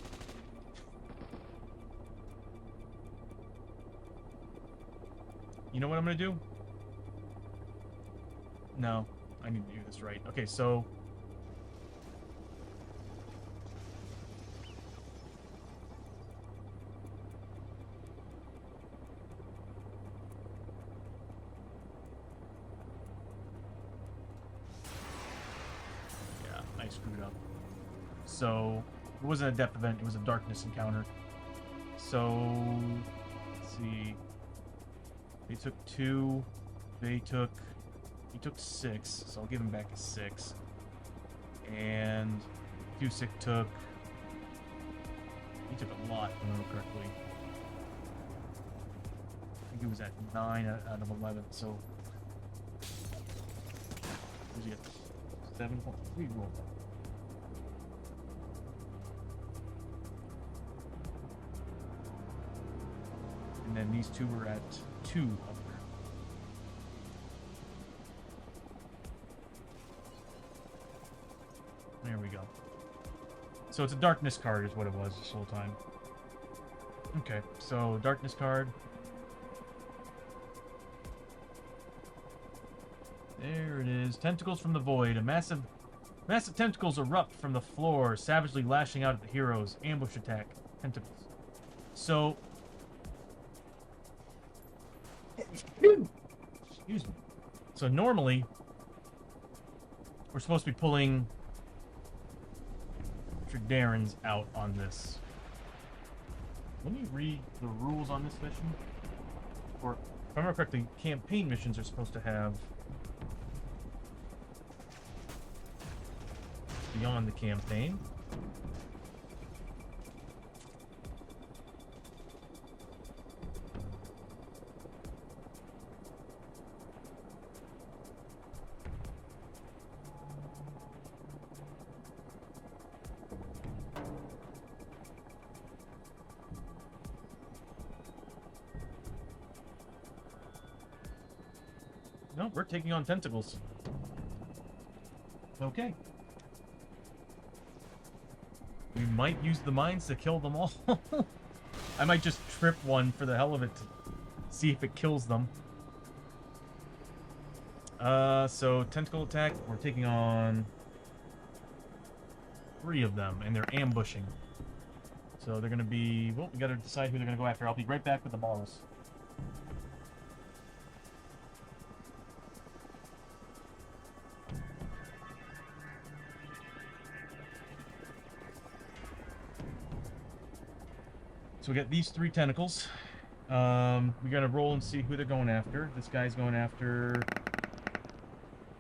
You know what I'm going to do? No. I need to do this right. Okay, so... yeah, I screwed up. So, it wasn't a depth event, it was a darkness encounter. So, let's see. They took 2. He took 6, so I'll give him back a 6. And Cusick took... he took a lot, if I remember correctly. I think he was at 9 out of 11, so... what was he at? 7? We rolled that. And then these two were at 2 other. There we go. So it's a darkness card is what it was this whole time. Okay, so darkness card. There it is. Tentacles from the void. Massive tentacles erupt from the floor, savagely lashing out at the heroes. Ambush attack. Tentacles. So... excuse me. So normally, we're supposed to be pulling Trederrans out on this. Let me read the rules on this mission. Or, if I remember correctly, campaign missions are supposed to have beyond the campaign. No, we're taking on tentacles. Okay. We might use the mines to kill them all. I might just trip one for the hell of it to see if it kills them. So tentacle attack, we're taking on 3 of them, and they're ambushing. So they're gonna be, well, we gotta decide who they're gonna go after. I'll be right back with the models. So we got these 3 tentacles. We gotta roll and see who they're going after. This guy's going after...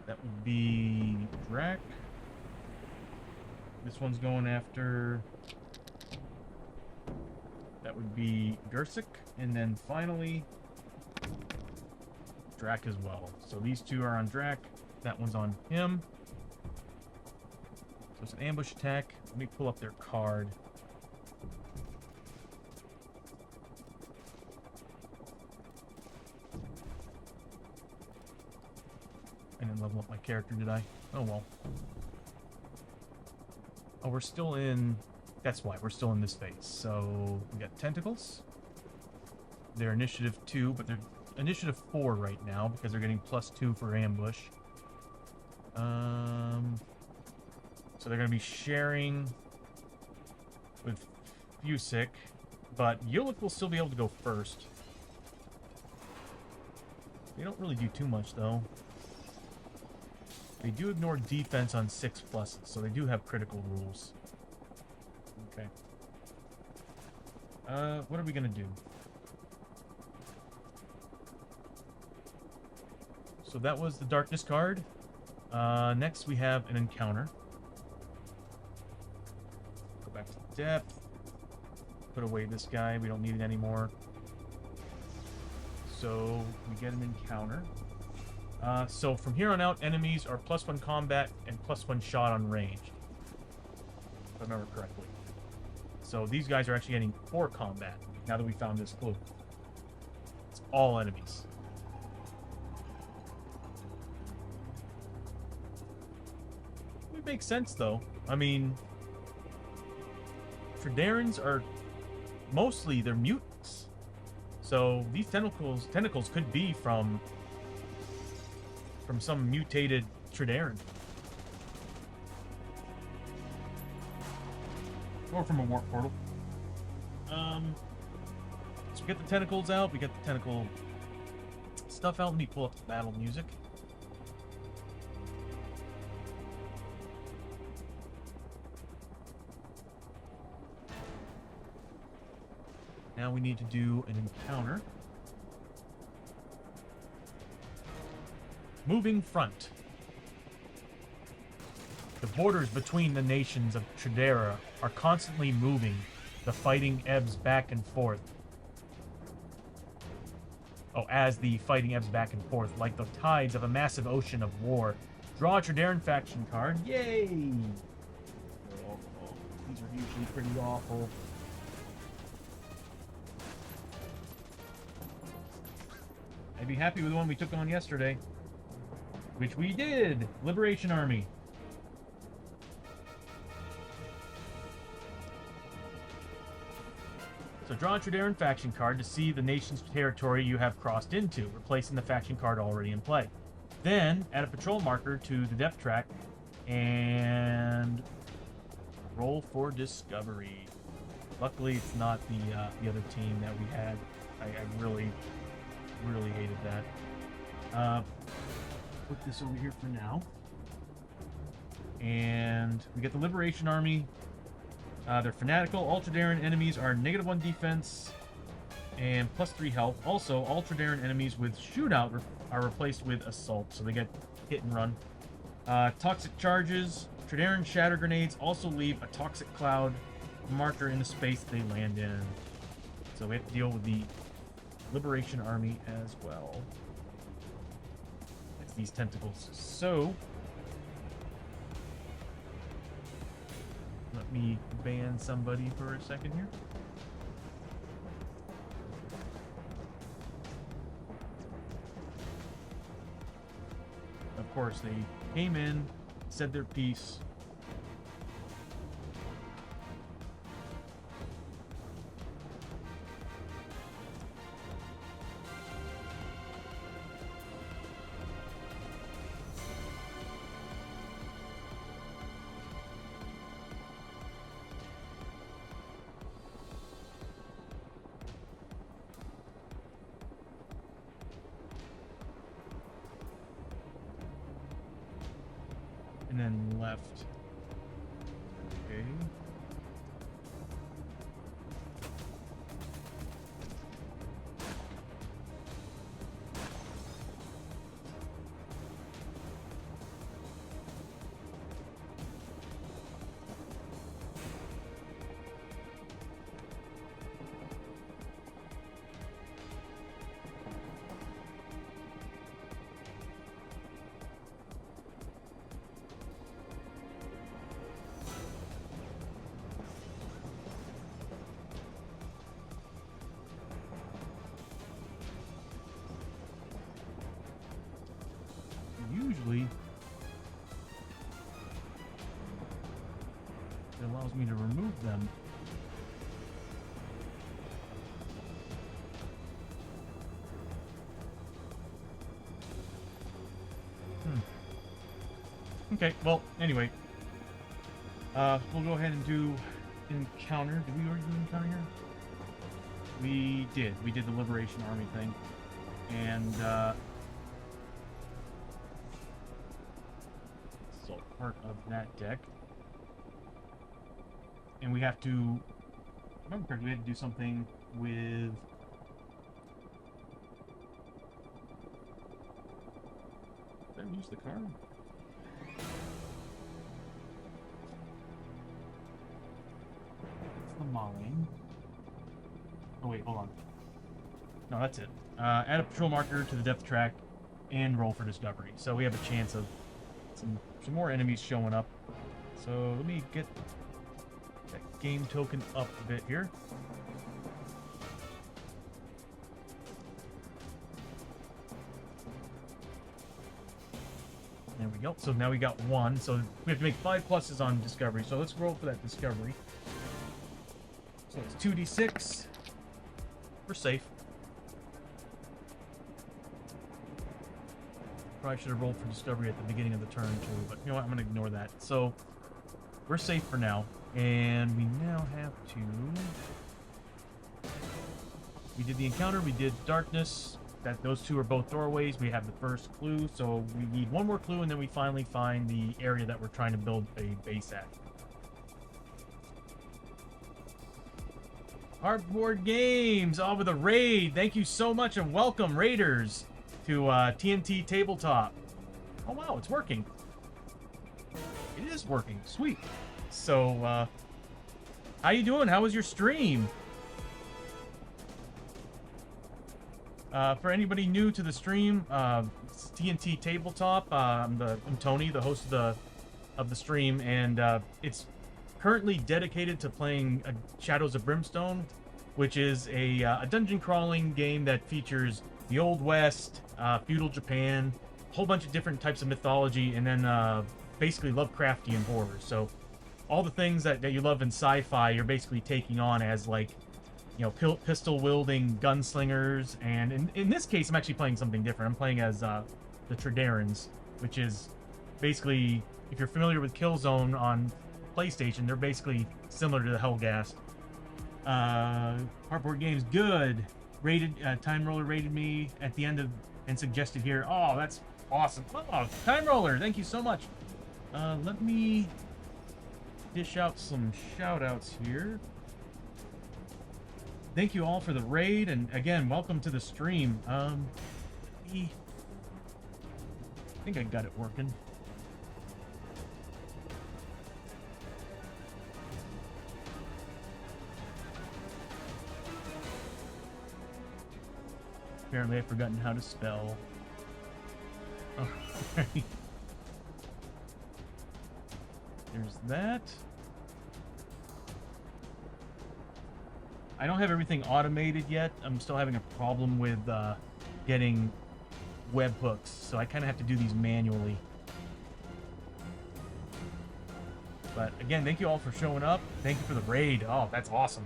that would be Drac. This one's going after... that would be Gersic. And then finally... Drac as well. So these 2 are on Drac. That one's on him. So it's an ambush attack. Let me pull up their card. I didn't level up my character, did I? Oh, well. Oh, we're still in... that's why. We're still in this phase. So, we got Tentacles. They're Initiative 2, but they're Initiative 4 right now, because they're getting +2 for ambush. So they're going to be sharing with Fusick, but Yulik will still be able to go first. They don't really do too much, though. They do ignore defense on 6 pluses, so they do have critical rules. Okay. What are we gonna do? So that was the darkness card. Next we have an encounter. Go back to depth. Put away this guy. We don't need it anymore. So we get an encounter. So from here on out, enemies are +1 combat and +1 shot on range. If I remember correctly. So these guys are actually getting 4 combat now that we found this clue. It's all enemies. It makes sense though. I mean, Trederrans are mostly they're mutants. So these tentacles could be from some mutated Trederran. Or from a warp portal. So we get the tentacles out. We get the tentacle stuff out. Let me pull up the battle music. Now we need to do an encounter. Moving front. The borders between the nations of Trederran are constantly moving. The fighting ebbs back and forth. Oh, as the fighting ebbs back and forth, like the tides of a massive ocean of war. Draw a Trederran faction card. Yay! Oh, these are usually pretty awful. I'd be happy with the one we took on yesterday. Which we did! Liberation Army. So draw a Trederran faction card to see the nation's territory you have crossed into, replacing the faction card already in play. Then, add a patrol marker to the depth track, and roll for discovery. Luckily, it's not the other team that we had. I really hated that. Put this over here for now. And we get the Liberation Army. They're fanatical. All Trederran enemies are -1 defense and +3 health. Also, all Trederran enemies with shootout are replaced with assault, so they get hit and run. Toxic charges. Trederran shatter grenades also leave a toxic cloud marker in the space they land in. So we have to deal with the Liberation Army as well. It's these tentacles. So let me ban somebody for a second here. Of course, they came in, said their piece. And then left. Okay. Usually, it allows me to remove them. Okay, well, anyway. We'll go ahead and do encounter. Did we already do encounter here? We did. We did the Liberation Army thing. And, so part of that deck. And we have to, remember correctly, we had to do something with, did I use the card? It's the mauling. Oh wait, hold on. No, that's it. Add a patrol marker to the depth track and roll for discovery. So we have a chance of some more enemies showing up. So let me get that game token up a bit here. There we go. So now we got one. So we have to make 5 pluses on discovery. So let's roll for that discovery. So it's 2d6. We're safe. Probably should have rolled for discovery at the beginning of the turn too, but you know what? I'm gonna ignore that. So we're safe for now, and we now have to. We did the encounter. We did darkness. That those two are both doorways. We have the first clue, so we need one more clue, and then we finally find the area that we're trying to build a base at. Cardboard Games, with a raid. Thank you so much and welcome, Raiders, to TNT Tabletop. Oh, wow, it's working. It is working. Sweet. So, how you doing? How was your stream? For anybody new to the stream, it's TNT Tabletop. I'm Tony, the host of the stream, and it's currently dedicated to playing Shadows of Brimstone, which is a dungeon crawling game that features the Old West, feudal Japan, a whole bunch of different types of mythology, and then basically Lovecraftian horror. So all the things that you love in sci-fi, you're basically taking on as, like, you know, pistol-wielding gunslingers. And in this case, I'm actually playing something different. I'm playing as the Trederrans, which is basically, if you're familiar with Killzone on PlayStation, they're basically similar to the Hellghast. Cardboard Games, good. Rated Time Roller rated me at the end of and suggested here. Oh, that's awesome. Oh, Time Roller, thank you so much. Let me dish out some shout-outs here. Thank you all for the raid, and again, welcome to the stream. I think I got it working. Apparently I've forgotten how to spell. Oh, okay. There's that. I don't have everything automated yet. I'm still having a problem with getting webhooks, so I kind of have to do these manually. But again, thank you all for showing up. Thank you for the raid. Oh, that's awesome.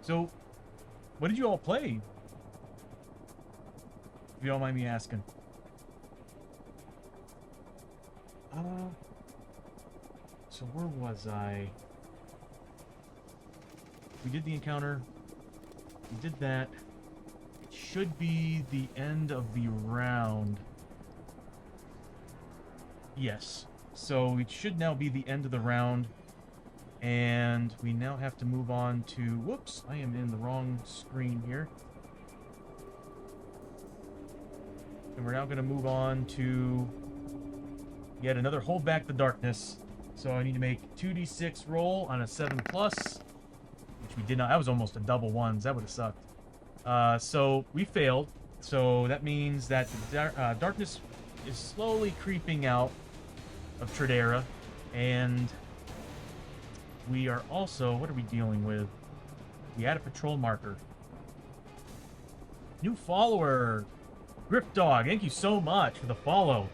So, what did you all play? If you don't mind me asking. So where was I? We did the encounter. We did that. It should be the end of the round. Yes. So it should now be the end of the round. And we now have to move on to... Whoops, I am in the wrong screen here. And we're now going to move on to yet another Hold Back the Darkness. So I need to make 2d6 roll on a 7+, which we did not. That was almost a double ones. That would have sucked. So we failed. So that means that the darkness is slowly creeping out of Trederran. And we are also... What are we dealing with? We add a patrol marker. New follower. Grip Dog, thank you so much for the follow.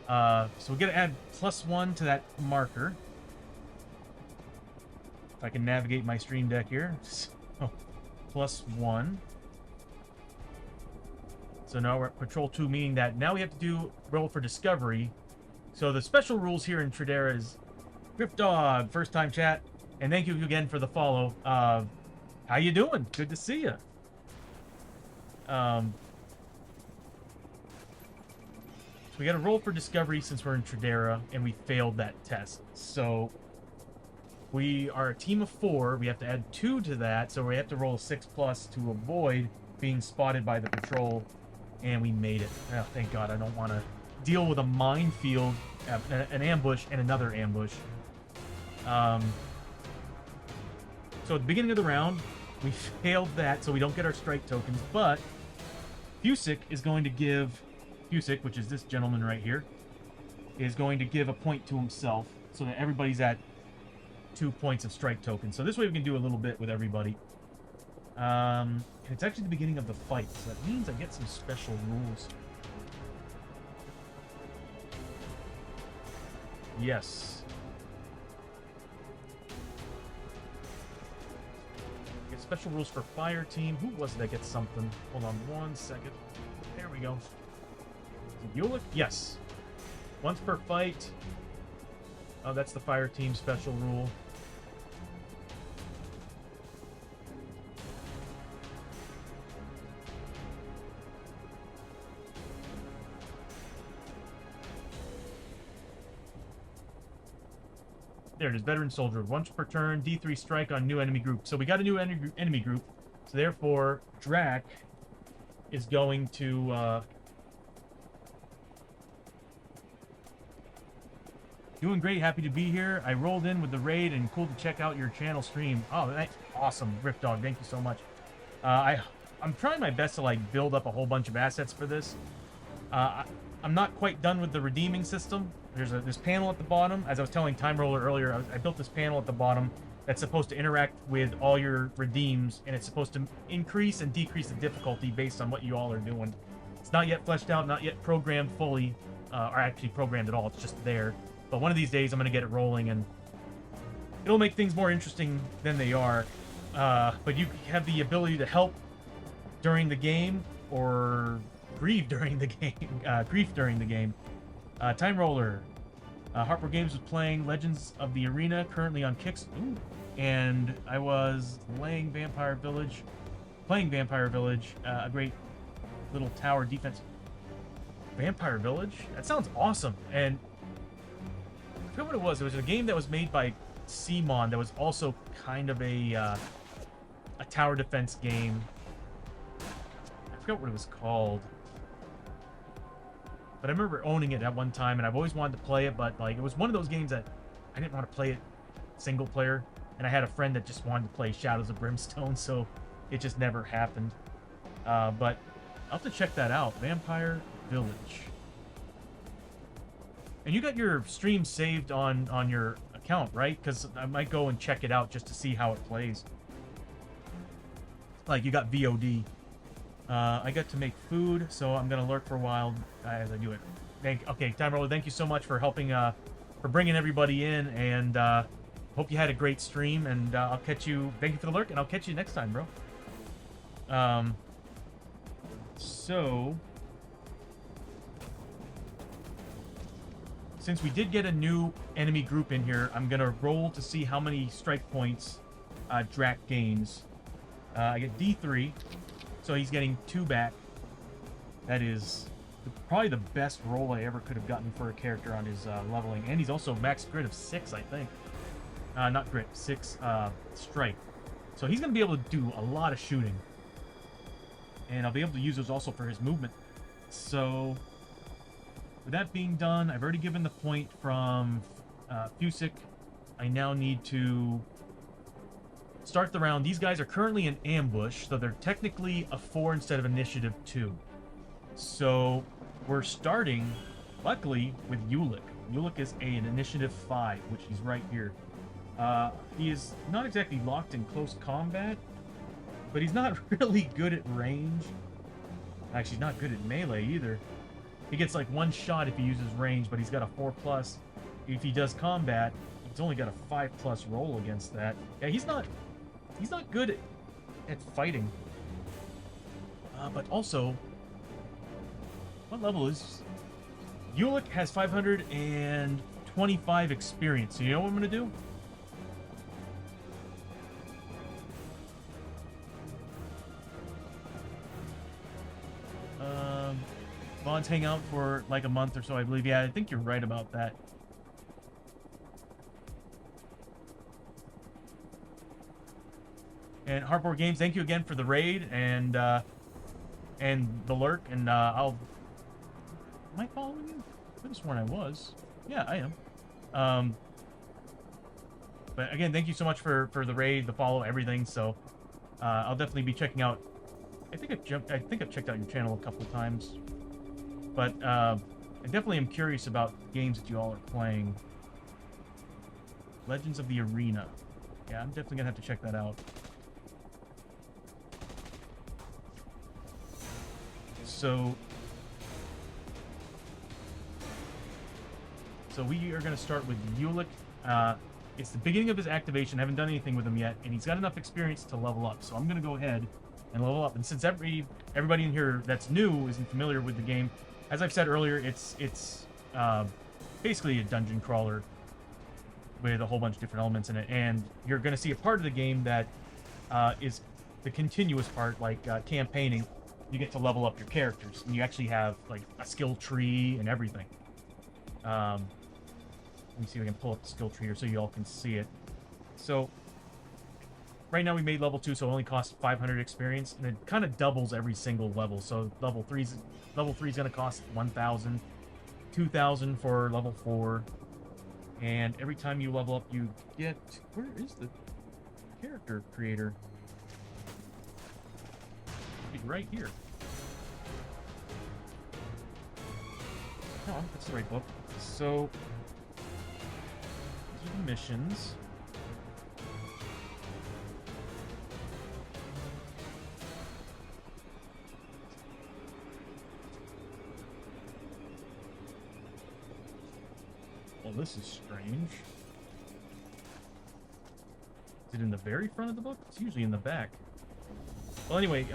So we're going to add +1 to that marker. If I can navigate my stream deck here. So, +1. So now we're at Patrol 2, meaning that now we have to do roll for discovery. So the special rules here in Trederran is Grip Dog, first time chat. And thank you again for the follow. How you doing? Good to see you. So we got to roll for discovery since we're in Trederran, and we failed that test. So we are a team of 4. We have to add 2 to that, so we have to roll a 6+ to avoid being spotted by the patrol, and we made it. Oh, thank God. I don't want to deal with a minefield, an ambush, and another ambush. So at the beginning of the round, we failed that, so we don't get our strike tokens, but Fusick is going to give... Fusick, which is this gentleman right here, is going to give a point to himself so that everybody's at 2 points of strike tokens. So this way we can do a little bit with everybody. And it's actually the beginning of the fight, so that means I get some special rules. Yes. I guess Special rules for fire team. Who was it that gets something? Hold on 1 second. There we go. Is it Ulick? Yes. Once per fight. Oh, that's the fire team special rule. There it is, veteran soldier. Once per turn, D3 strike on new enemy group. So we got a new enemy group. So therefore, Drac is going to... Doing great, happy to be here. I rolled in with the raid and cool to check out your channel stream. Oh, that's awesome, Rift Dog. Thank you so much. I'm trying my best to like build up a whole bunch of assets for this. I'm not quite done with the redeeming system. There's this panel at the bottom. As I was telling Time Roller earlier, I built this panel at the bottom that's supposed to interact with all your redeems, and it's supposed to increase and decrease the difficulty based on what you all are doing. It's not yet fleshed out, not yet programmed fully, or actually programmed at all. It's just there. But one of these days, I'm going to get it rolling, and it'll make things more interesting than they are. But you have the ability to help during the game, or grieve during the game. Grief during the game. Time Roller. Harper Games was playing Legends of the Arena, currently on Kicks. Ooh. And I was playing Vampire Village. A great little tower defense. Vampire Village? That sounds awesome. And I forget what it was. It was a game that was made by Simon that was also kind of a tower defense game. I forget what it was called. But I remember owning it at one time, and I've always wanted to play it, but like it was one of those games that I didn't want to play it single player, and I had a friend that just wanted to play Shadows of Brimstone, so it just never happened. But I'll have to check that out. Vampire Village. And you got your stream saved on your account, right? Because I might go and check it out just to see how it plays. Like, you got VOD. I got to make food, so I'm gonna lurk for a while as I do it. Okay, Time Roller, thank you so much for helping, for bringing everybody in, and hope you had a great stream. And I'll catch you. Thank you for the lurk, and I'll catch you next time, bro. So since we did get a new enemy group in here, I'm gonna roll to see how many strike points Drac gains. I get D3. So he's getting 2 back. That is probably the best roll I ever could have gotten for a character on his leveling. And he's also max grit of 6, I think. Not grit, 6 strike. So he's going to be able to do a lot of shooting. And I'll be able to use those also for his movement. So with that being done, I've already given the point from Fusick. I now need to start the round. These guys are currently in ambush, so they're technically a 4 instead of initiative 2. So we're starting, luckily, with Ulick. Ulick is an initiative 5, which he's right here. He is not exactly locked in close combat, but he's not really good at range. Actually, he's not good at melee either. He gets like 1 shot if he uses range, but he's got a 4+. If he does combat, he's only got a 5+ roll against that. Yeah, he's not good at fighting. But also, what level is... Ulick has 525 experience. So you know what I'm going to do? Bonds hang out for like a month or so, I believe. Yeah, I think you're right about that. And Hardboard Games, thank you again for the raid and the lurk. And am I following you? I could have sworn I was. Yeah, I am. But again, thank you so much for the raid, the follow, everything. So I'll definitely be checking out. I think I've checked out your channel a couple of times. But I definitely am curious about games that you all are playing. Legends of the Arena. Yeah, I'm definitely gonna have to check that out. So we are going to start with Ulick. It's the beginning of his activation. I haven't done anything with him yet, and he's got enough experience to level up. So I'm going to go ahead and level up. And since everybody in here that's new isn't familiar with the game, as I've said earlier, it's basically a dungeon crawler with a whole bunch of different elements in it. And you're going to see a part of the game that is the continuous part, like campaigning. You get to level up your characters, and you actually have like a skill tree and everything. Let me see if I can pull up the skill tree here so you all can see it. So right now we made level 2, so it only costs 500 experience, and it kind of doubles every single level. So level 3 is going to cost 1,000, 2,000 for level 4, and every time you level up, you get, where is the character creator? It'd be right here. No, that's the right book. So these are the missions. Well, this is strange. Is it in the very front of the book? It's usually in the back. Well, anyway,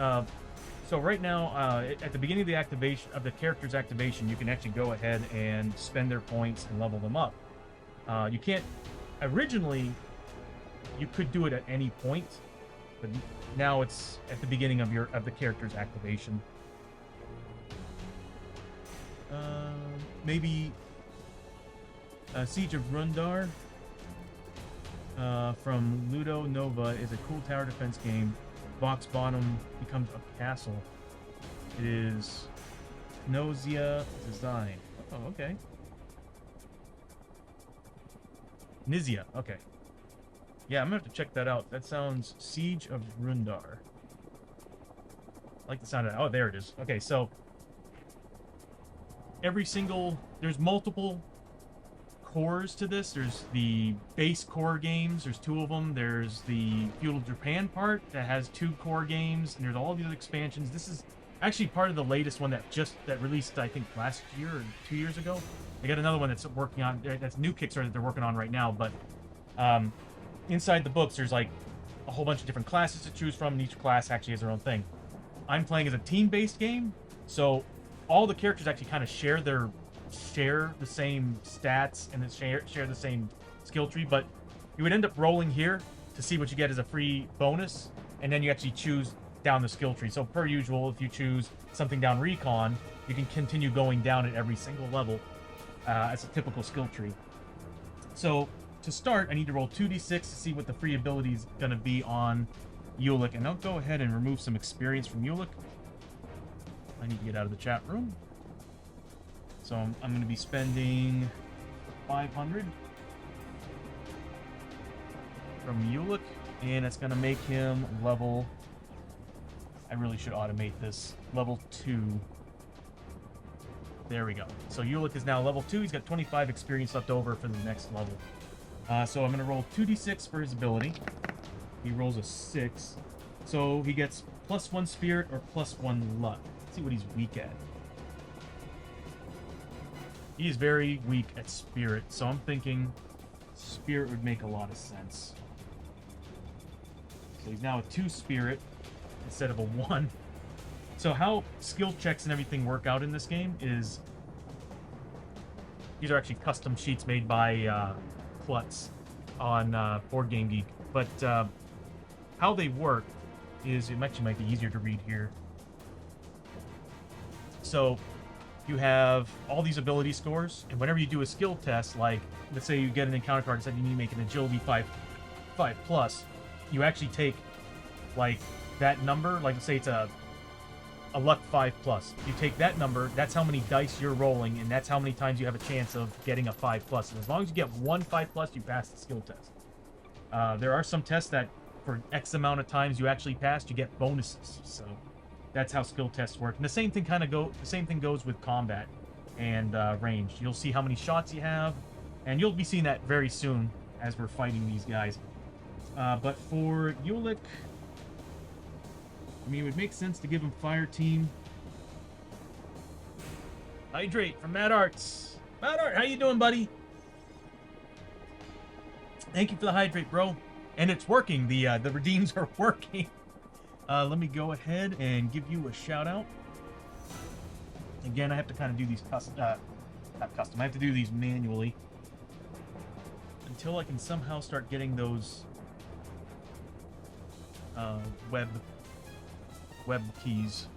so right now, at the beginning of the activation of the character's activation, you can actually go ahead and spend their points and level them up. You can't. Originally, you could do it at any point, but now it's at the beginning of the character's activation. Maybe Siege of Rundar from Ludo Nova is a cool tower defense game. Box bottom becomes a castle. It is Nausea design. Oh, okay. Nizia, okay. Yeah, I'm gonna have to check that out. That sounds Siege of Rundar. I like the sound of that. Oh, there it is. Okay, so there's multiple cores to this. There's the base core games. There's 2 of them. There's the Feudal Japan part that has 2 core games, and there's all these other expansions. This is actually part of the latest one that released, I think, last year or 2 years ago. They got another one that's working on, that's new Kickstarter that they're working on right now. But inside the books, there's like a whole bunch of different classes to choose from, and each class actually has their own thing. I'm playing as a team-based game, so all the characters actually kind of share the same stats and share the same skill tree, but you would end up rolling here to see what you get as a free bonus, and then you actually choose down the skill tree. So per usual, if you choose something down recon, you can continue going down at every single level as a typical skill tree. So to start, I need to roll 2d6 to see what the free ability is going to be on Ulick, and I'll go ahead and remove some experience from Ulick. I need to get out of the chat room. So I'm going to be spending 500 from Ulick, and it's going to make him level... I really should automate this. Level 2. There we go. So Ulick is now level 2. He's got 25 experience left over for the next level. So I'm going to roll 2d6 for his ability. He rolls a 6. So he gets +1 spirit or +1 luck. Let's see what he's weak at. He is very weak at spirit, so I'm thinking spirit would make a lot of sense. So he's now a 2 spirit instead of a 1. So how skill checks and everything work out in this game is... These are actually custom sheets made by Klutz on Board Game Geek. But how they work is... It actually might be easier to read here. So you have all these ability scores, and whenever you do a skill test, like, let's say you get an encounter card and said you need to make an agility 5+, you actually take, like, that number, like, let's say it's a luck 5+. You take that number, that's how many dice you're rolling, and that's how many times you have a chance of getting a 5+. And as long as you get one 5+, you pass the skill test. There are some tests that, for X amount of times you actually passed, you get bonuses. So that's how skill tests work. And the same thing goes with combat and range. You'll see how many shots you have, and you'll be seeing that very soon as we're fighting these guys. But for Ulick, I mean, it would make sense to give him Fire Team. Hydrate from Mad Arts. Mad Art, how you doing, buddy? Thank you for the hydrate, bro. And it's working. The redeems are working. Let me go ahead and give you a shout out. Again, I have to kind of do these not custom. I have to do these manually until I can somehow start getting those web keys,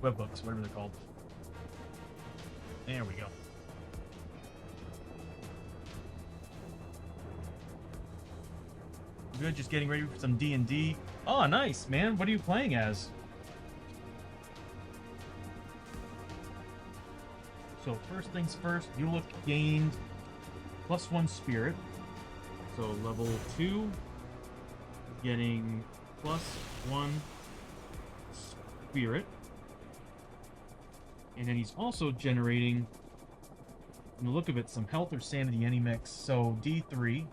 webhooks, whatever they're called. There we go. Good, just getting ready for some D&D. Oh, nice, man. What are you playing as? So first things first, Ulick gained +1 spirit. So level 2, getting +1 spirit. And then he's also generating, from the look of it, some health or sanity, any mix. So D3,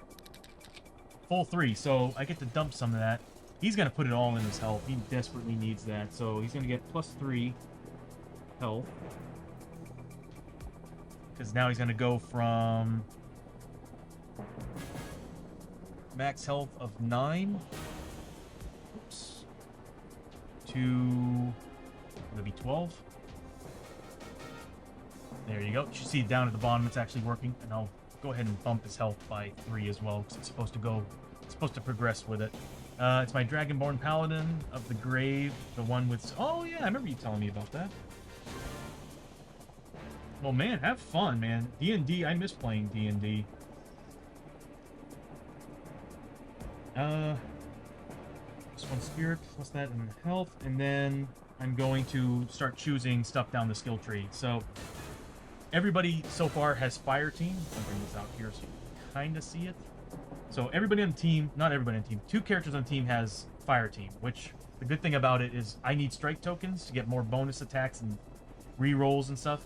full 3. So I get to dump some of that. He's going to put it all in his health. He desperately needs that. So he's going to get +3 health. Because now he's going to go from max health of 9 to maybe 12. There you go. You should see down at the bottom it's actually working. And I'll go ahead and bump his health by 3 as well, because it's supposed to progress with it. It's my Dragonborn Paladin of the Grave, the one with... Oh yeah, I remember you telling me about that. Well, man, have fun, man. D&D, I miss playing D&D. +1 spirit, plus that in health, and then I'm going to start choosing stuff down the skill tree. So, everybody so far has Fire Team. I'll bring this out here so you can kind of see it. So, everybody on the team, not everybody on the team, 2 characters on the team has Fire Team, which the good thing about it is I need strike tokens to get more bonus attacks and rerolls and stuff.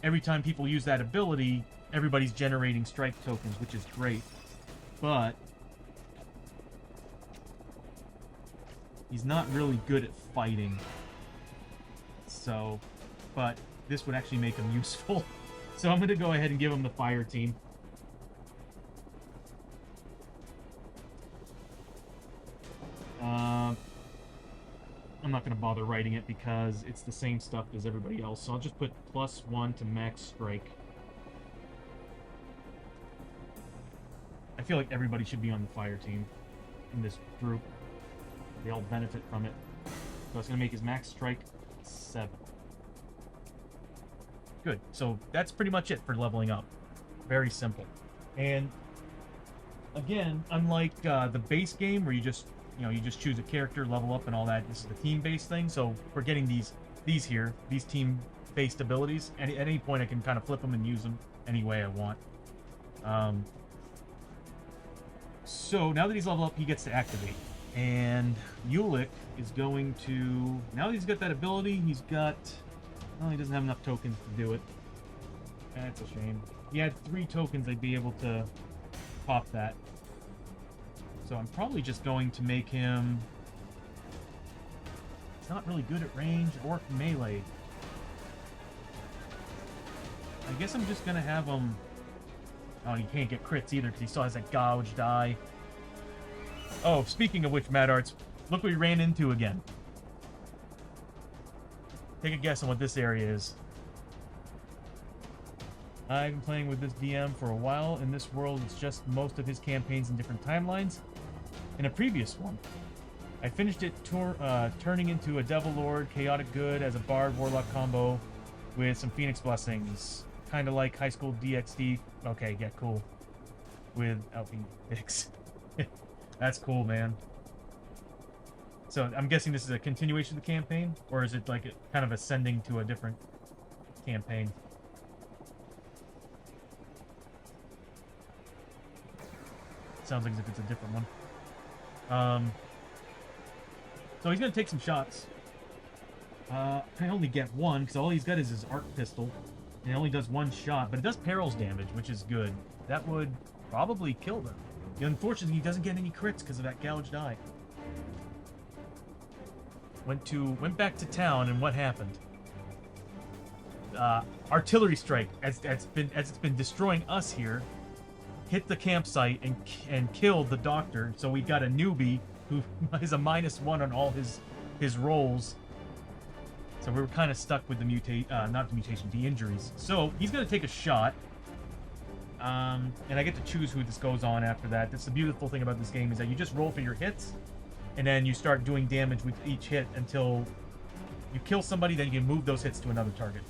Every time people use that ability, everybody's generating strike tokens, which is great. But he's not really good at fighting. So, but this would actually make him useful. So I'm going to go ahead and give him the Fire Team. I'm not going to bother writing it because it's the same stuff as everybody else. So I'll just put +1 to max strike. I feel like everybody should be on the Fire Team in this group. They all benefit from it. So it's going to make his max strike 7. Good. So that's pretty much it for leveling up. Very simple. And again, unlike the base game where you just choose a character, level up, and all that. This is the team-based thing, so we're getting these here, these team-based abilities. And at any point, I can kind of flip them and use them any way I want. So now that he's leveled up, he gets to activate. And Ulick is going to... Now that he's got that ability, he's got... Well, he doesn't have enough tokens to do it. That's a shame. He had 3 tokens, I'd be able to pop that. So I'm probably just going to make him... He's not really good at range or melee. I guess I'm just going to have him... Oh, he can't get crits either because he still has that gouge die. Oh, speaking of which, Mad Arts, look what we ran into again. Take a guess on what this area is. I've been playing with this DM for a while. In this world, it's just most of his campaigns in different timelines. In a previous one, I finished it turning into a Devil Lord, Chaotic Good as a Bard Warlock combo with some Phoenix Blessings. Kind of like High School DxD. Okay, yeah, cool. With Phoenix. That's cool, man. So I'm guessing this is a continuation of the campaign? Or is it like kind of ascending to a different campaign? Sounds like as if it's a different one. So he's going to take some shots. I only get 1, because all he's got is his arc pistol. And it only does 1 shot, but it does perils damage, which is good. That would probably kill them. Unfortunately, he doesn't get any crits because of that gouged eye. Went back to town, and what happened? Artillery strike, as it's been destroying us here. hit the campsite and killed the doctor. So we got a newbie who is a -1 on all his rolls. So we were kind of stuck with the not the mutation, the injuries. So he's gonna take a shot. And I get to choose who this goes on after that. That's the beautiful thing about this game, is that you just roll for your hits, and then you start doing damage with each hit until you kill somebody, then you can move those hits to another target.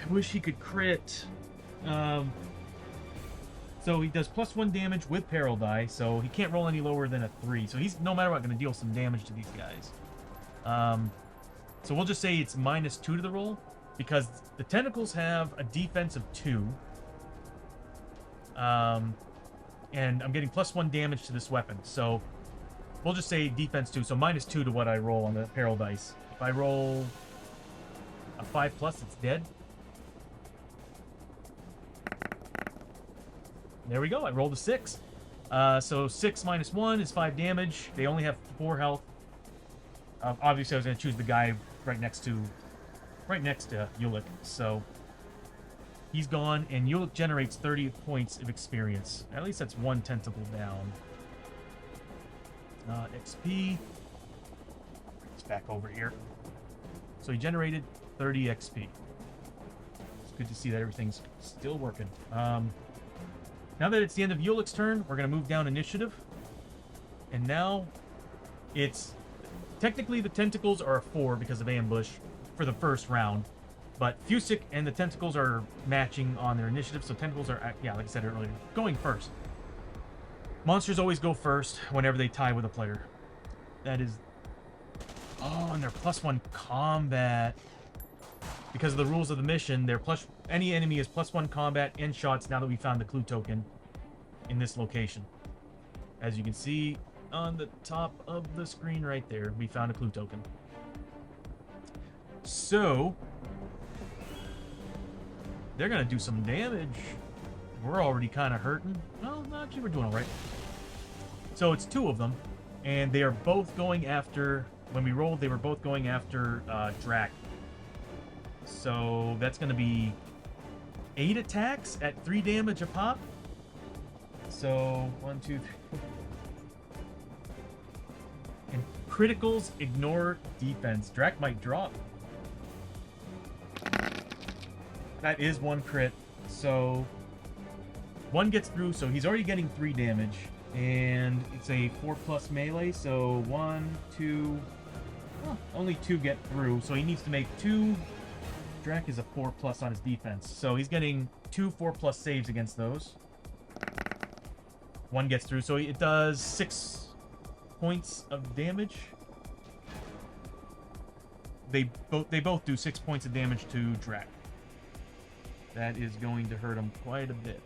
I wish he could crit. So he does +1 damage with peril die, so he can't roll any lower than a 3. So he's, no matter what, going to deal some damage to these guys. So we'll just say it's -2 to the roll, because the tentacles have a defense of 2. And I'm getting +1 damage to this weapon. So we'll just say defense 2. So -2 to what I roll on the peril dice. If I roll a 5+, it's dead. There we go. I rolled a 6. So 6 - 1 is 5 damage. They only have 4 health. Obviously, I was going to choose the guy right next to Ulick. So he's gone, and Ulick generates 30 points of experience. At least that's 1 tentacle down. XP. It's back over here. So he generated 30 XP. It's good to see that everything's still working. Now that it's the end of Ulick's turn, we're going to move down initiative. And now it's... Technically, the tentacles are a 4 because of ambush for the first round. But Fusick and the tentacles are matching on their initiative, so tentacles are, yeah, like I said earlier, going first. Monsters always go first whenever they tie with a player. That is... Oh, and they're +1 combat. Because of the rules of the mission, any enemy is +1 combat and shots now that we found the clue token in this location. As you can see on the top of the screen right there, we found a clue token. So they're gonna do some damage. We're already kind of hurting. Well, actually, we're doing all right. So it's 2 of them, and they are both going after... When we rolled, they were both going after Drac. So that's going to be 8 attacks at 3 damage a pop. So 1, 2, 3. And criticals ignore defense. Drac might drop. That is 1 crit. So 1 gets through, so he's already getting 3 damage. And it's a 4+ melee, so 1, 2... Oh, only 2 get through, so he needs to make 2... Drac is a 4+ on his defense, so he's getting 2 4+ saves against those. 1 gets through, so it does 6 points of damage. They both do 6 points of damage to Drac. That is going to hurt him quite a bit,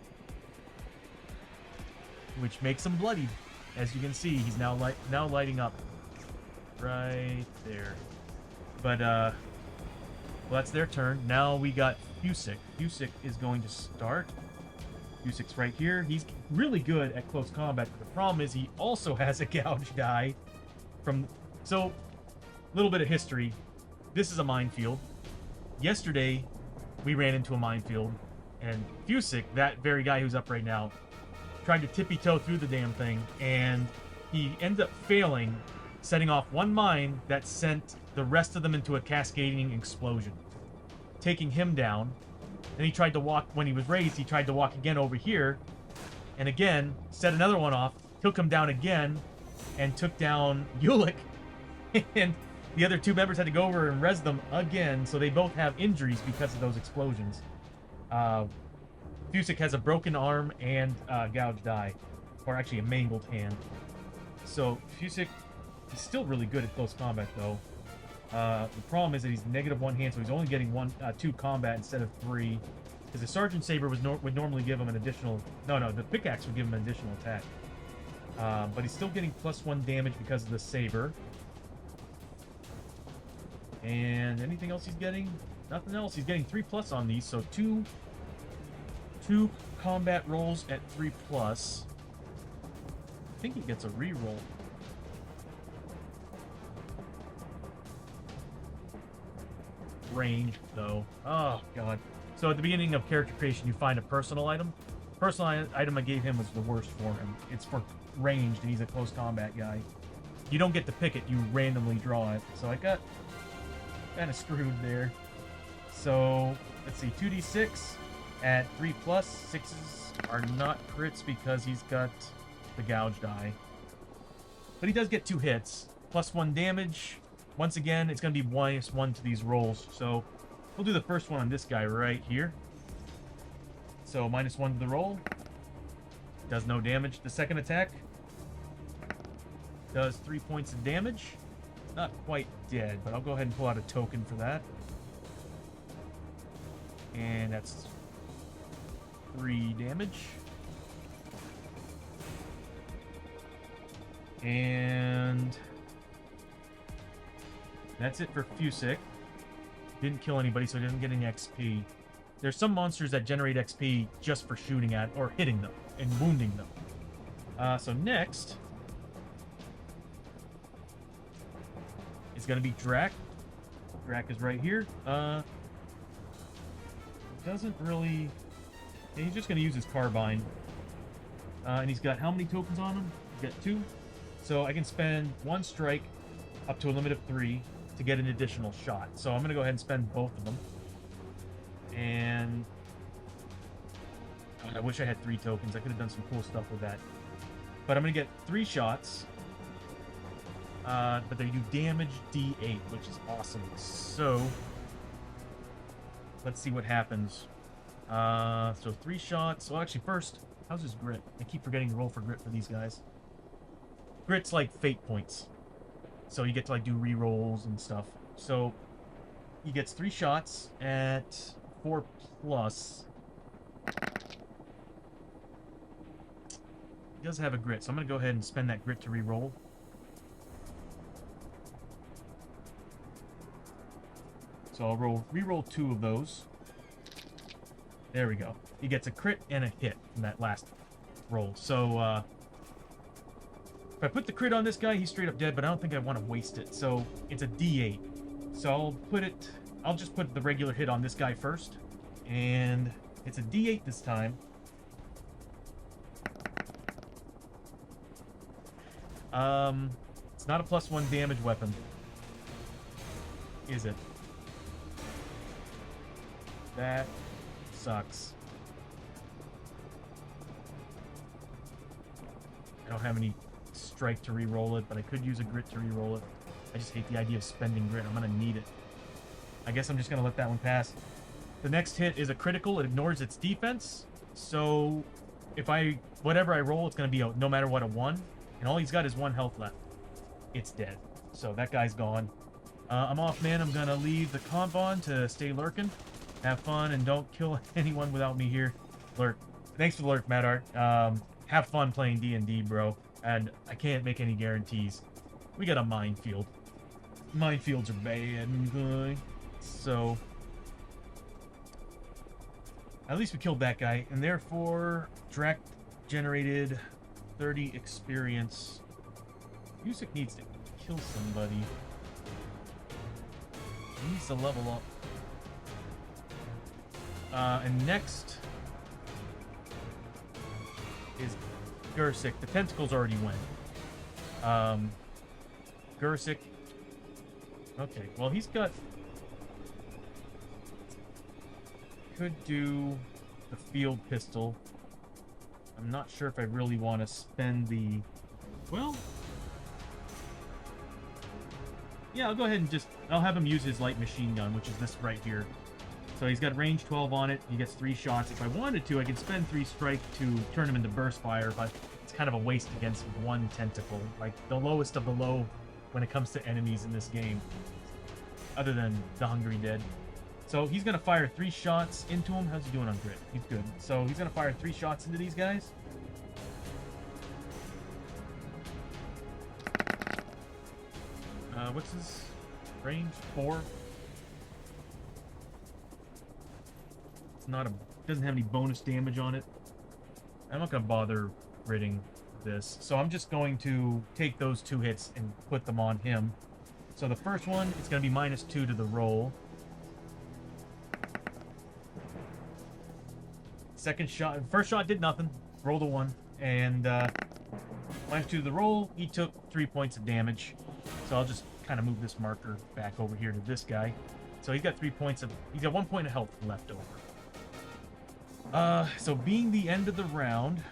which makes him bloodied. As you can see, he's now lighting up right there. But well, that's their turn. Now we got Fusick. Fusick is going to start. Fusick's right here. He's really good at close combat, but the problem is he also has a gouge die from... So, a little bit of history. This is a minefield. Yesterday, we ran into a minefield, and Fusick, that very guy who's up right now, tried to tippy-toe through the damn thing, and he ended up failing, setting off 1 mine that sent the rest of them into a cascading explosion, taking him down. And he tried to walk, when he was raised, he tried to walk again over here, and again, set another one off, took him down again, and took down Ulick, and the other 2 members had to go over and res them again, so they both have injuries because of those explosions. Fusick has a broken arm and gouged eye, or actually a mangled hand. So Fusick is still really good at close combat, though. The problem is that he's -1 hand, so he's only getting 2 combat instead of 3. Because the Sergeant Saber would normally give him an additional... No, the pickaxe would give him an additional attack. But he's still getting +1 damage because of the Saber. And anything else he's getting? Nothing else. He's getting 3+ on these, so two combat rolls at 3+. I think he gets a reroll. range, though. Oh, God. So at the beginning of character creation, you find a personal item. Personal item I gave him was the worst for him. It's for ranged, and he's a close combat guy. You don't get to pick it, you randomly draw it. So I got kind of screwed there. So, let's see, 2d6 at 3+. 6s are not crits because he's got the gouge die. But he does get 2 hits. +1 damage. Once again, it's going to be -1 to these rolls. So, we'll do the first one on this guy right here. So, -1 to the roll. Does no damage. The second attack does 3 points of damage. Not quite dead, but I'll go ahead and pull out a token for that. And that's 3 damage. And that's it for Fusick. Didn't kill anybody, so he didn't get any XP. There's some monsters that generate XP just for shooting at or hitting them and wounding them. So next is going to be Drac. Drac is right here. Doesn't really... Yeah, he's just going to use his carbine. And he's got how many tokens on him? He's got 2. So I can spend 1 strike up to a limit of 3 to get an additional shot. So I'm going to go ahead and spend both of them. And I wish I had 3 tokens. I could have done some cool stuff with that. But I'm going to get 3 shots. But they do damage D8, which is awesome. So let's see what happens. So 3 shots. Well, actually, first, how's his grit? I keep forgetting to roll for grit for these guys. Grit's like fate points. So you get to like do re-rolls and stuff. So he gets 3 shots at 4+. He does have a grit, so I'm going to go ahead and spend that grit to re-roll. So I'll re-roll 2 of those. There we go. He gets a crit and a hit from that last roll. So, if I put the crit on this guy, he's straight up dead, but I don't think I want to waste it. So, it's a D8. So I'll just put the regular hit on this guy first. And it's a D8 this time. It's not a +1 damage weapon. Is it? That sucks. I don't have any strike to re-roll it, but I could use a grit to re-roll it. I just hate the idea of spending grit. I'm gonna need it. I guess I'm just gonna let that one pass. The next hit is a critical. It ignores its defense. So if whatever I roll, it's gonna be no matter what, a 1. And all he's got is 1 health left. It's dead. So that guy's gone. I'm off, man. I'm gonna leave the comp on to stay lurking. Have fun and don't kill anyone without me here. Lurk. Thanks for the lurk, Mad Art. Have fun playing D&D, bro. And I can't make any guarantees. We got a minefield. Minefields are bad, okay? So at least we killed that guy, and therefore Drac generated 30 experience. Music needs to kill somebody. He needs to level up. And next is Gersic. The tentacles already went. Gersic. Okay, well, he's got... Could do the field pistol. I'm not sure if I really want to spend the... Well... Yeah, I'll go ahead and just... I'll have him use his light machine gun, which is this right here. So he's got range 12 on it. He gets 3 shots. If I wanted to, I could spend 3 strike to turn him into burst fire, but it's kind of a waste against 1 tentacle. Like, the lowest of the low when it comes to enemies in this game. Other than the Hungry Dead. So he's going to fire 3 shots into him. How's he doing on grit? He's good. So he's going to fire 3 shots into these guys. What's his range? 4? It's not a... doesn't have any bonus damage on it. I'm not going to bother ridding this. So I'm just going to take those 2 hits and put them on him. So the first one, it's going to be -2 to the roll. Second shot, first shot did nothing. Rolled a 1. And when I do the roll, he took 3 points of damage. So I'll just kind of move this marker back over here to this guy. So he's got 3 points of, he's got 1 point of health left over. So being the end of the round,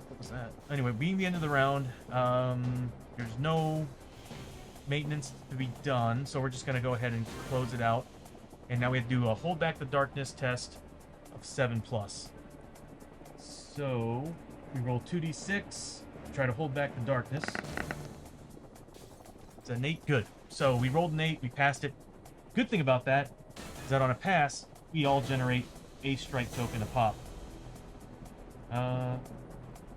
what was that? Anyway, being the end of the round, there's no maintenance to be done, so we're just gonna go ahead and close it out. And now we have to do a hold back the darkness test of 7+. So we roll 2d6, try to hold back the darkness. It's an 8, good. So we rolled an 8, we passed it. Good thing about that is that on a pass, we all generate a strike token a pop.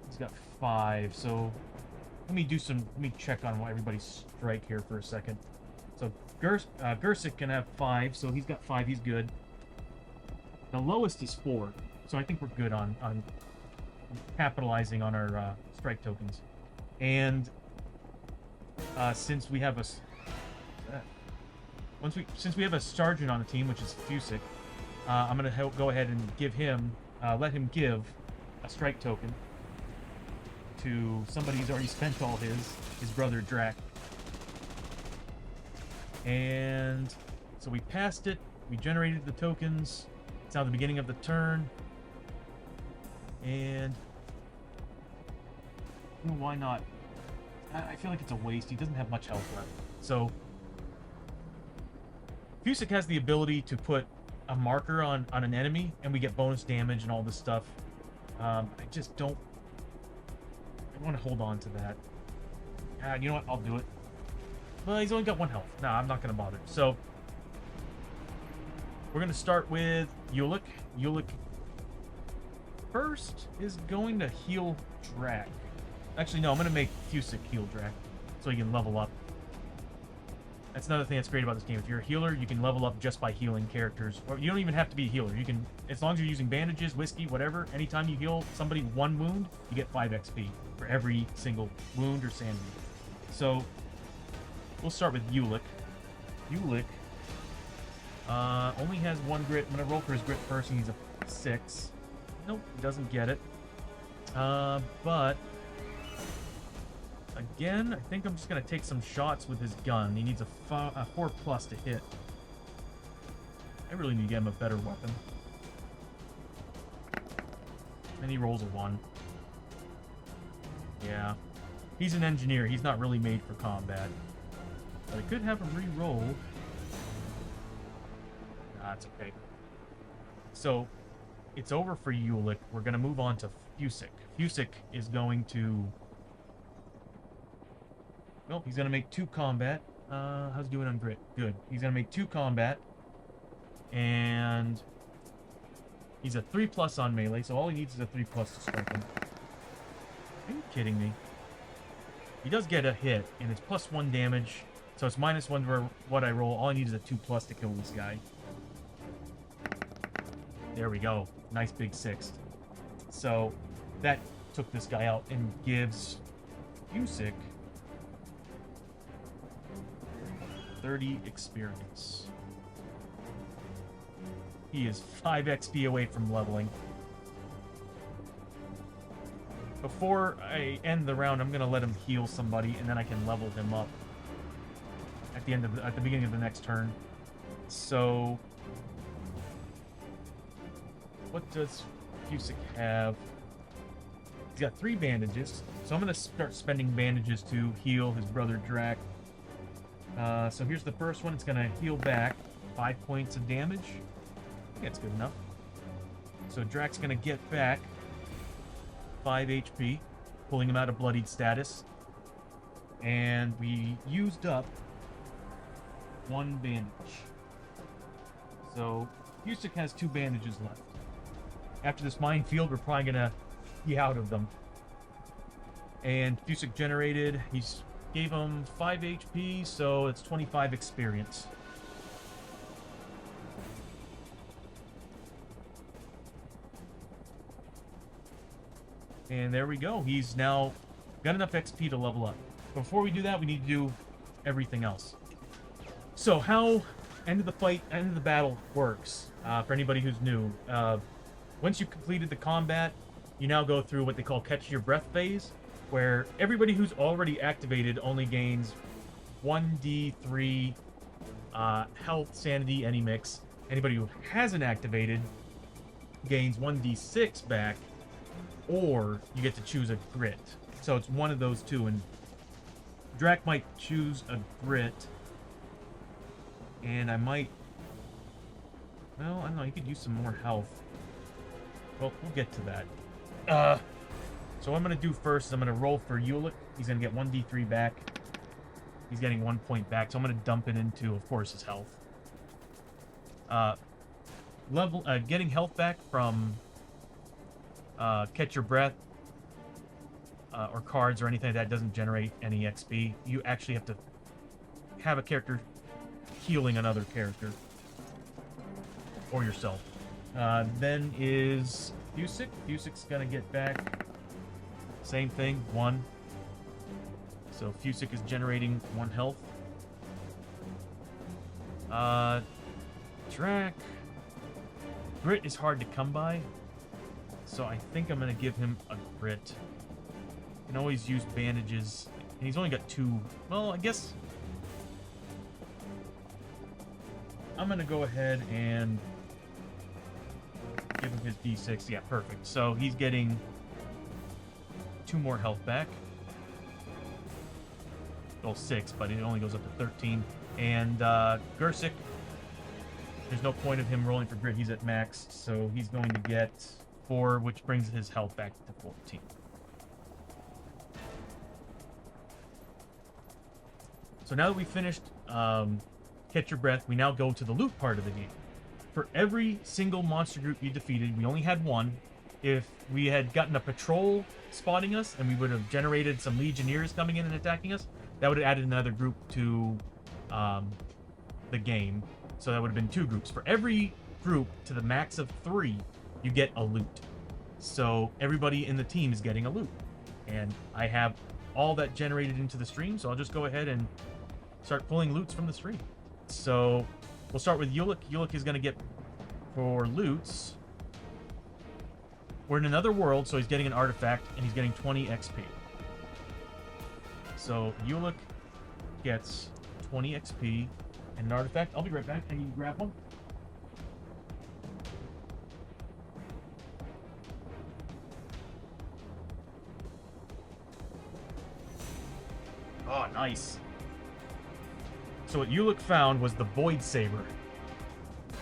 He's got 5, so let me check on everybody's strike here for a second. So Gersik can have 5, so he's got 5, he's good. The lowest is 4, so I think we're good on capitalizing on our strike tokens. And since we have a sergeant on the team, which is Fusik, I'm gonna go ahead and give him, let him give a strike token to somebody who's already spent all his brother Drac. And so we passed it, we generated the tokens. It's now the beginning of the turn. And why not? I feel like it's a waste. He doesn't have much health left. So Fusik has the ability to put a marker on an enemy, and we get bonus damage and all this stuff. I just don't. I want to hold on to that. You know what? I'll do it. Well, he's only got 1 health. No, I'm not going to bother. So we're going to start with Ulick. Ulick first is going to heal Drac. Actually, no, I'm going to make Fusik heal Drac so he can level up. That's another thing that's great about this game. If you're a healer, you can level up just by healing characters. Or you don't even have to be a healer. You can, as long as you're using bandages, whiskey, whatever, anytime you heal somebody 1 wound, you get 5 XP for every single wound or sanity. So we'll start with Ulick. Ulick only has 1 grit. I'm going to roll for his grit first, and he's a 6. Nope, he doesn't get it. But again, I think I'm just going to take some shots with his gun. He needs a 4+ to hit. I really need to get him a better weapon. And he rolls a 1. Yeah. He's an engineer. He's not really made for combat. But I could have him re-roll. That's okay. So, it's over for Ulick. We're going to move on to Fusik. Fusik is going to... Well, he's going to make 2 combat. How's he doing on grit? Good. He's going to make 2 combat. And he's a 3+ on melee, so all he needs is a 3+ to strike him. Are you kidding me? He does get a hit, and it's +1 damage. So it's -1 for what I roll. All I need is a 2+ to kill this guy. There we go. Nice big 6. So that took this guy out and gives Fusik 30 experience. He is 5 XP away from leveling. Before I end the round, I'm going to let him heal somebody, and then I can level him up at the beginning of the next turn. So what does Fusik have? He's got 3 bandages, so I'm going to start spending bandages to heal his brother Drac. So here's the first one. It's going to heal back 5 points of damage. I think that's good enough. So Drac's going to get back 5 HP, pulling him out of bloodied status. And we used up 1 bandage. So Fusik has 2 bandages left. After this minefield, we're probably going to be out of them. And Fusik generated, gave him 5 HP, so it's 25 experience. And there we go. He's now got enough XP to level up. Before we do that, we need to do everything else. So how end of the fight, end of the battle works for anybody who's new. Once you've completed the combat, you now go through what they call catch your breath phase, where everybody who's already activated only gains 1d3 health, sanity, any mix. Anybody who hasn't activated gains 1d6 back, or you get to choose a grit. So it's one of those two, and Drac might choose a grit, and I might... Well, I don't know, you could use some more health. Well, we'll get to that. So what I'm going to do first is I'm going to roll for Ulick. He's going to get 1d3 back. He's getting 1 point back, so I'm going to dump it into, of course, his health. Getting health back from Catch Your Breath or cards or anything like that doesn't generate any XP. You actually have to have a character healing another character. Or yourself. Then is Fusick. Fusick's going to get back... Same thing, 1. So Fusick is generating 1 health. Drac. Grit is hard to come by. So I think I'm going to give him a grit. Can always use bandages. And he's only got 2. Well, I guess... I'm going to go ahead and give him his D6. Yeah, perfect. So he's getting 2 more health back. Well, 6, but it only goes up to 13. And Gersic, there's no point of him rolling for grit. He's at max, so he's going to get 4, which brings his health back to 14. So now that we've finished Catch Your Breath, we now go to the loot part of the game. For every single monster group you defeated, we only had 1. If we had gotten a patrol spotting us, and we would have generated some legionnaires coming in and attacking us, that would have added another group to the game. So that would have been 2 groups. For every group to the max of 3, you get a loot. So everybody in the team is getting a loot. And I have all that generated into the stream, so I'll just go ahead and start pulling loots from the stream. So we'll start with Ulick. Ulick is going to get, for loots, we're in another world, so he's getting an artifact, and he's getting 20 XP. So Ulick gets 20 XP and an artifact. I'll be right back. Can you grab one? Oh, nice. So what Ulick found was the Void Saber.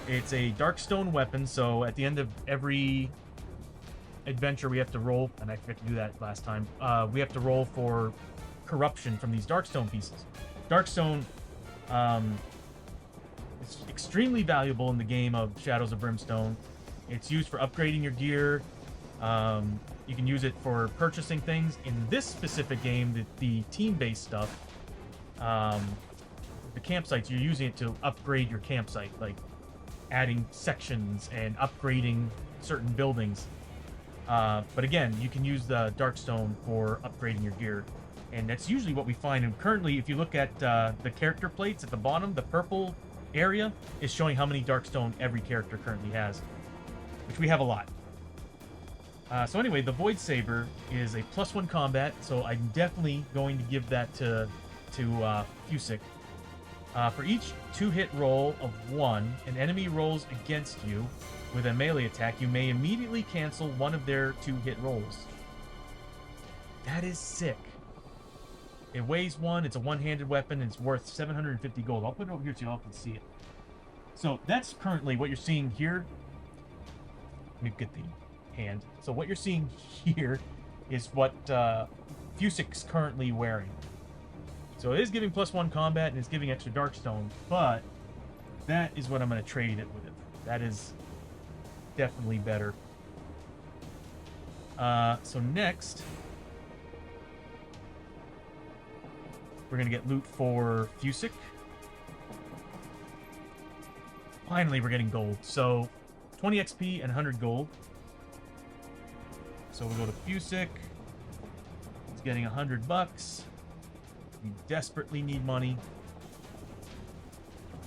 It's a Darkstone weapon, so at the end of every adventure we have to roll, and I forgot to do that last time, we have to roll for corruption from these Darkstone pieces. Darkstone is extremely valuable in the game of Shadows of Brimstone. It's used for upgrading your gear. You can use it for purchasing things. In this specific game, the team-based stuff, the campsites, you're using it to upgrade your campsite, like adding sections and upgrading certain buildings. But again, you can use the Darkstone for upgrading your gear. And that's usually what we find. And currently, if you look at the character plates at the bottom, the purple area is showing how many Darkstone every character currently has, which we have a lot. So anyway, the Void Saber is a +1 combat, so I'm definitely going to give that to Fusick. For each 2-hit roll of 1, an enemy rolls against you with a melee attack, you may immediately cancel one of their 2-hit rolls. That is sick. It weighs 1, it's a one-handed weapon, and it's worth 750 gold. I'll put it over here so y'all can see it. So that's currently what you're seeing here. Let me get the hand. So what you're seeing here is what Fusick's currently wearing. So it is giving +1 combat, and it's giving extra Darkstone, but that is what I'm going to trade it with. That is definitely better. So next, we're going to get loot for Fusick. Finally, we're getting gold. So 20 XP and 100 gold. So we'll go to Fusick. He's getting $100. We desperately need money.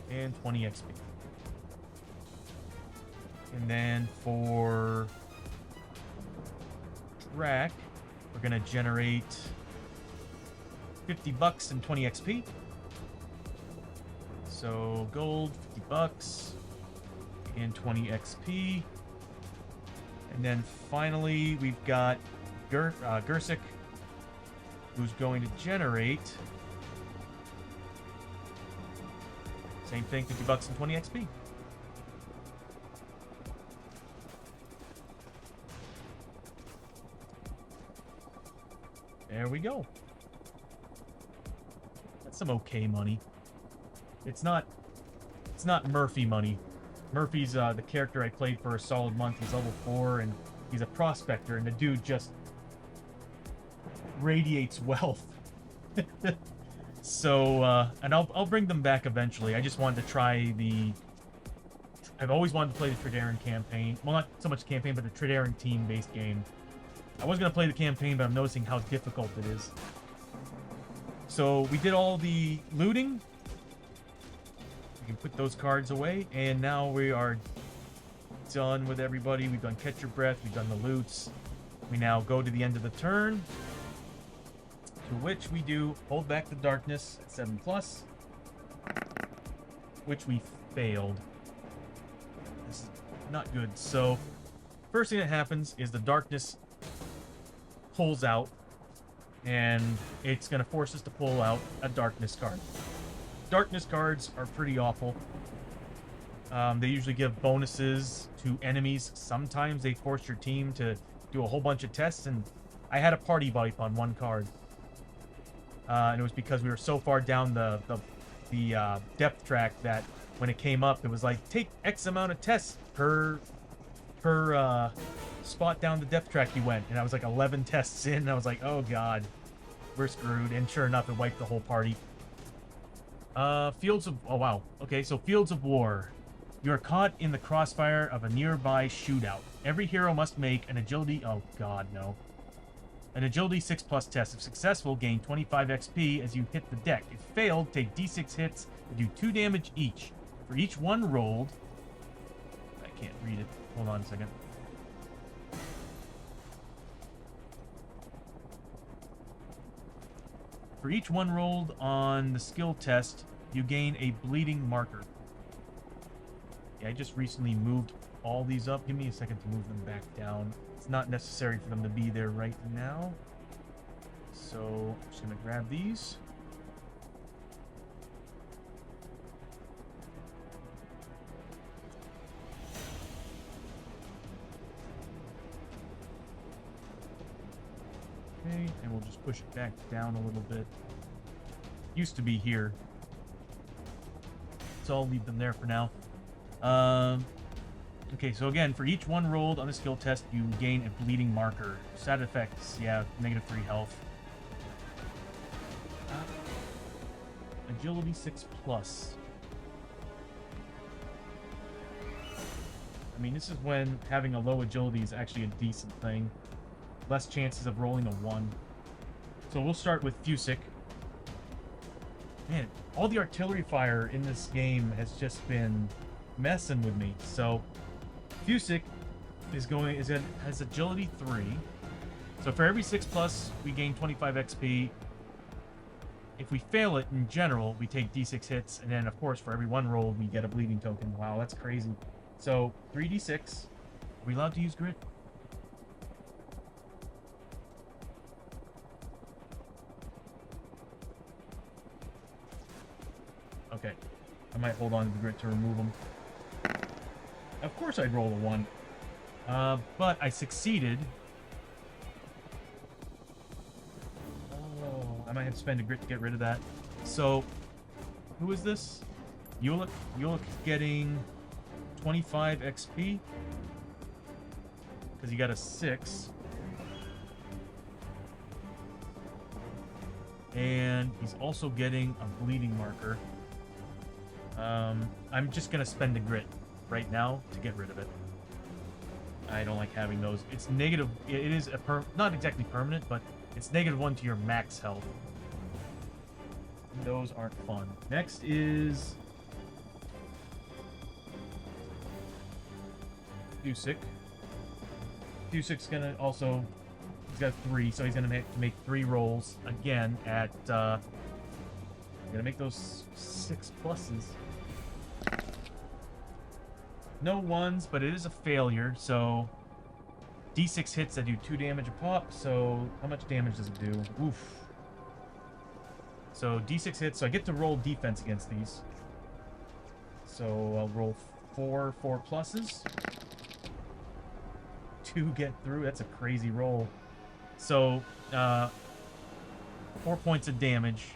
and 20 XP. And then for Rack, we're gonna generate 50 bucks and 20 XP. So gold, 50 bucks, and 20 XP. And then finally, we've got Gersic, who's going to generate same thing, 50 bucks and 20 XP. There we go. That's some okay money. It's not Murphy money. Murphy's the character I played for a solid month. He's level 4 and he's a prospector, and the dude just radiates wealth. So, and I'll bring them back eventually. I just wanted to try the... I've always wanted to play the Trederran campaign. Well, not so much campaign, but the Trederran team-based game. I was going to play the campaign, but I'm noticing how difficult it is. So, we did all the looting. We can put those cards away, and now we are done with everybody. We've done Catch Your Breath, we've done the loots. We now go to the end of the turn, to which we do Hold Back the Darkness at 7+, which we failed. This is not good. So, first thing that happens is the darkness pulls out, and it's going to force us to pull out a darkness card. Darkness cards are pretty awful. They usually give bonuses to enemies. Sometimes they force your team to do a whole bunch of tests, and I had a party wipe on one card. And it was because we were so far down the depth track that when it came up, it was like, take X amount of tests per spot down the depth track you went. And I was like 11 tests in, and I was like, oh god, we're screwed. And sure enough, it wiped the whole party. Fields of... Oh, wow. Okay, so Fields of War. You are caught in the crossfire of a nearby shootout. Every hero must make an agility... Oh, god, no. An agility 6+ test. If successful, gain 25 XP as you hit the deck. If failed, take D6 hits and do 2 damage each. For each one rolled... I can't read it. Hold on a second. For each one rolled on the skill test, you gain a bleeding marker. Yeah, I just recently moved all these up. Give me a second to move them back down. It's not necessary for them to be there right now. So, I'm just going to grab these. Okay, and we'll just push it back down a little bit. Used to be here. So I'll leave them there for now. Okay, so again, for each one rolled on the skill test, you gain a bleeding marker. Side effects, yeah, -3 health. Agility 6+. I mean, this is when having a low agility is actually a decent thing. Less chances of rolling a 1. So we'll start with Fusic. Man, all the artillery fire in this game has just been messing with me. So Fusic has agility 3. So for every 6+, we gain 25 XP. If we fail it in general, we take D6 hits, and then of course for every 1 roll, we get a bleeding token. Wow, that's crazy. So 3d6. Are we allowed to use grit? Okay, I might hold on to the grit to remove them. Of course I'd roll a 1. But I succeeded. Oh, I might have to spend a grit to get rid of that. So, who is this? Yulik. Yulik getting 25 XP. Because he got a 6. And he's also getting a bleeding marker. I'm just gonna spend a grit right now to get rid of it. I don't like having those. It's negative. It is not exactly permanent, but it's -1 to your max health. Those aren't fun. Next is Fusick. Fusick's gonna also... He's got 3, so he's gonna make 3 rolls again at... Gonna make those 6 pluses. No 1s, but it is a failure, so... D6 hits that do 2 damage a pop, so how much damage does it do? Oof. So D6 hits, so I get to roll defense against these. So I'll roll 4 pluses. 2 get through, that's a crazy roll. So, 4 points of damage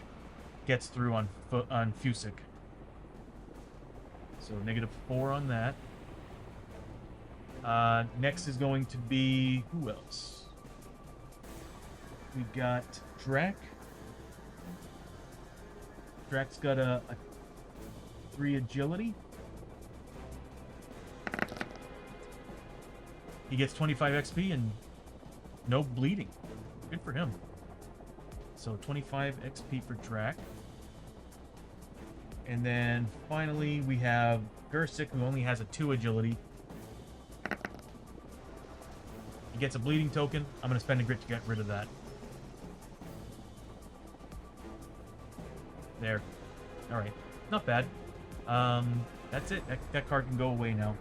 gets through on Fusick. So -4 on that. Next is going to be... Who else? We've got Drak. Drak's got a 3 agility. He gets 25 XP and no bleeding. Good for him. So 25 XP for Drak. And then finally we have Gersic, who only has a 2 agility. He gets a bleeding token. I'm going to spend a grit to get rid of that. There. Alright. Not bad. That's it. That card can go away now.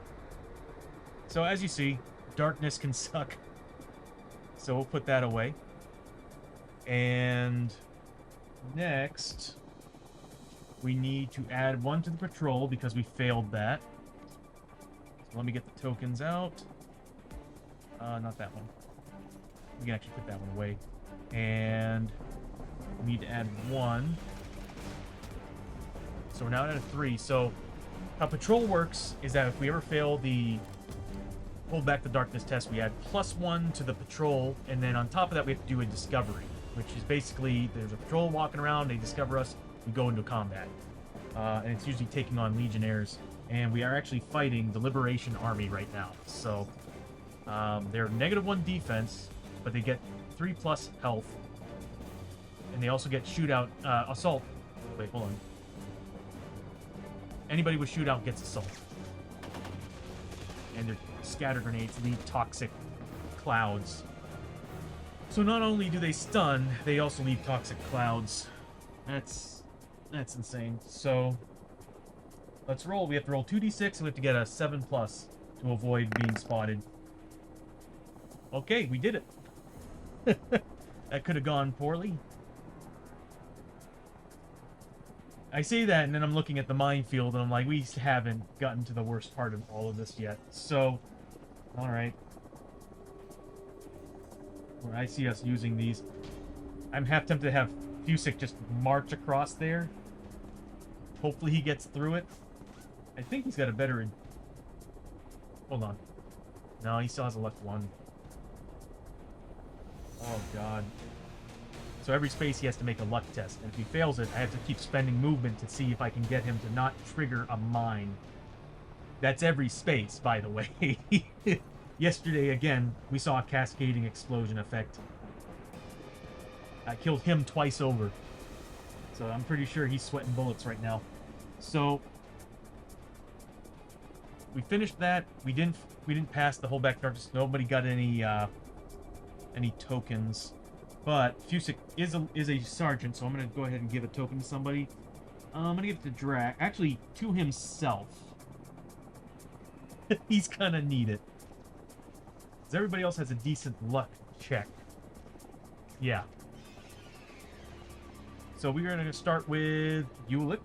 So as you see, darkness can suck. So we'll put that away. And next, we need to add 1 to the patrol because we failed that. So let me get the tokens out. Not that one. We can actually put that one away. And we need to add 1. So we're now at a 3. So how patrol works is that if we ever fail the hold back the darkness test, we add +1 to the patrol, and then on top of that we have to do a discovery, which is basically there's a patrol walking around, they discover us, we go into combat. And it's usually taking on legionnaires, and we are actually fighting the Liberation Army right now. So they're -1 defense, but they get 3+ health, and they also get shootout, assault. Wait, hold on. Anybody with shootout gets assault. And their scatter grenades leave toxic clouds. So not only do they stun, they also leave toxic clouds. That's insane. So let's roll. We have to roll 2d6 and we have to get a 7+ to avoid being spotted. Okay, we did it. That could have gone poorly. I say that, and then I'm looking at the minefield, and I'm like, we haven't gotten to the worst part of all of this yet. So, alright. I see us using these. I'm half tempted to have Fusick just march across there. Hopefully he gets through it. I think he's got a better... Hold on. No, he still has a luck 1. Oh, God. So every space he has to make a luck test, and if he fails it, I have to keep spending movement to see if I can get him to not trigger a mine. That's every space, by the way. Yesterday, again, we saw a cascading explosion effect. I killed him twice over. So I'm pretty sure he's sweating bullets right now. So we finished that. We didn't pass the hold back darkness. Nobody got any tokens. But Fusick is a sergeant, so I'm going to go ahead and give a token to somebody. I'm going to give it to Drak. Actually, to himself. He's going to need it. Because everybody else has a decent luck check. Yeah. So we're going to start with Ulick.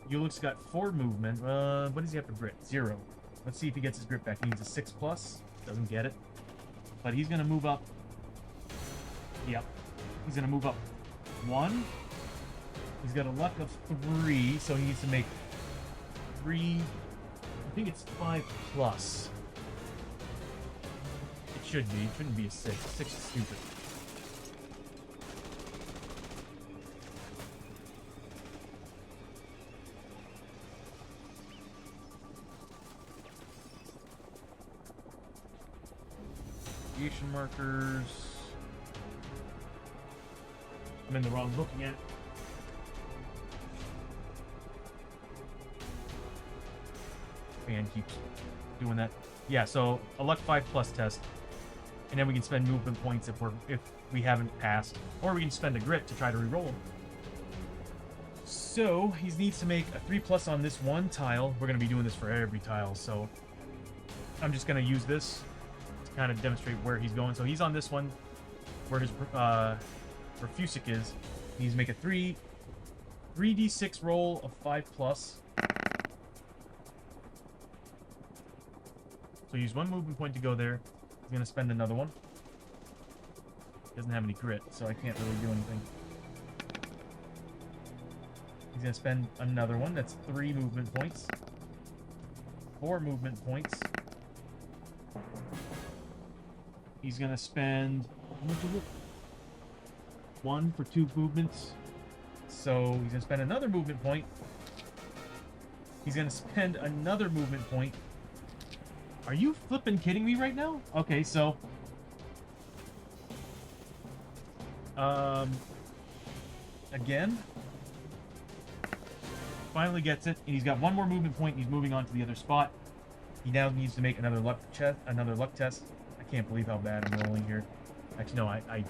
Ulick's got 4 movement. What does he have for grit? 0. Let's see if he gets his grit back. He needs a 6+. Doesn't get it. But he's going to move up. Yep. He's going to move up 1. He's got a luck of 3, so he needs to make 3... I think it's 5+. It should be. It shouldn't be a 6. 6 is stupid. Deviation markers... I'm in the wrong book again. Fan keeps doing that. Yeah, so a luck 5+ test, and then we can spend movement points if we haven't passed, or we can spend a grit to try to reroll them. So he needs to make a 3+ on this one tile. We're going to be doing this for every tile, so I'm just going to use this to kind of demonstrate where he's going. So he's on this one, where his Refusic is. He needs to make a 3d6 roll of 5+. So use one movement point to go there. He's going to spend another one. He doesn't have any grit, so I can't really do anything. He's going to spend another one. That's 3 movement points. 4 movement points. He's going to spend... how much is it? 1 for 2 movements. So he's going to spend another movement point. He's going to spend another movement point. Are you flippin' kidding me right now? Okay, so... again. Finally gets it, and he's got 1 more movement point, and he's moving on to the other spot. He now needs to make another luck test. I can't believe how bad I'm rolling here. Actually, no, I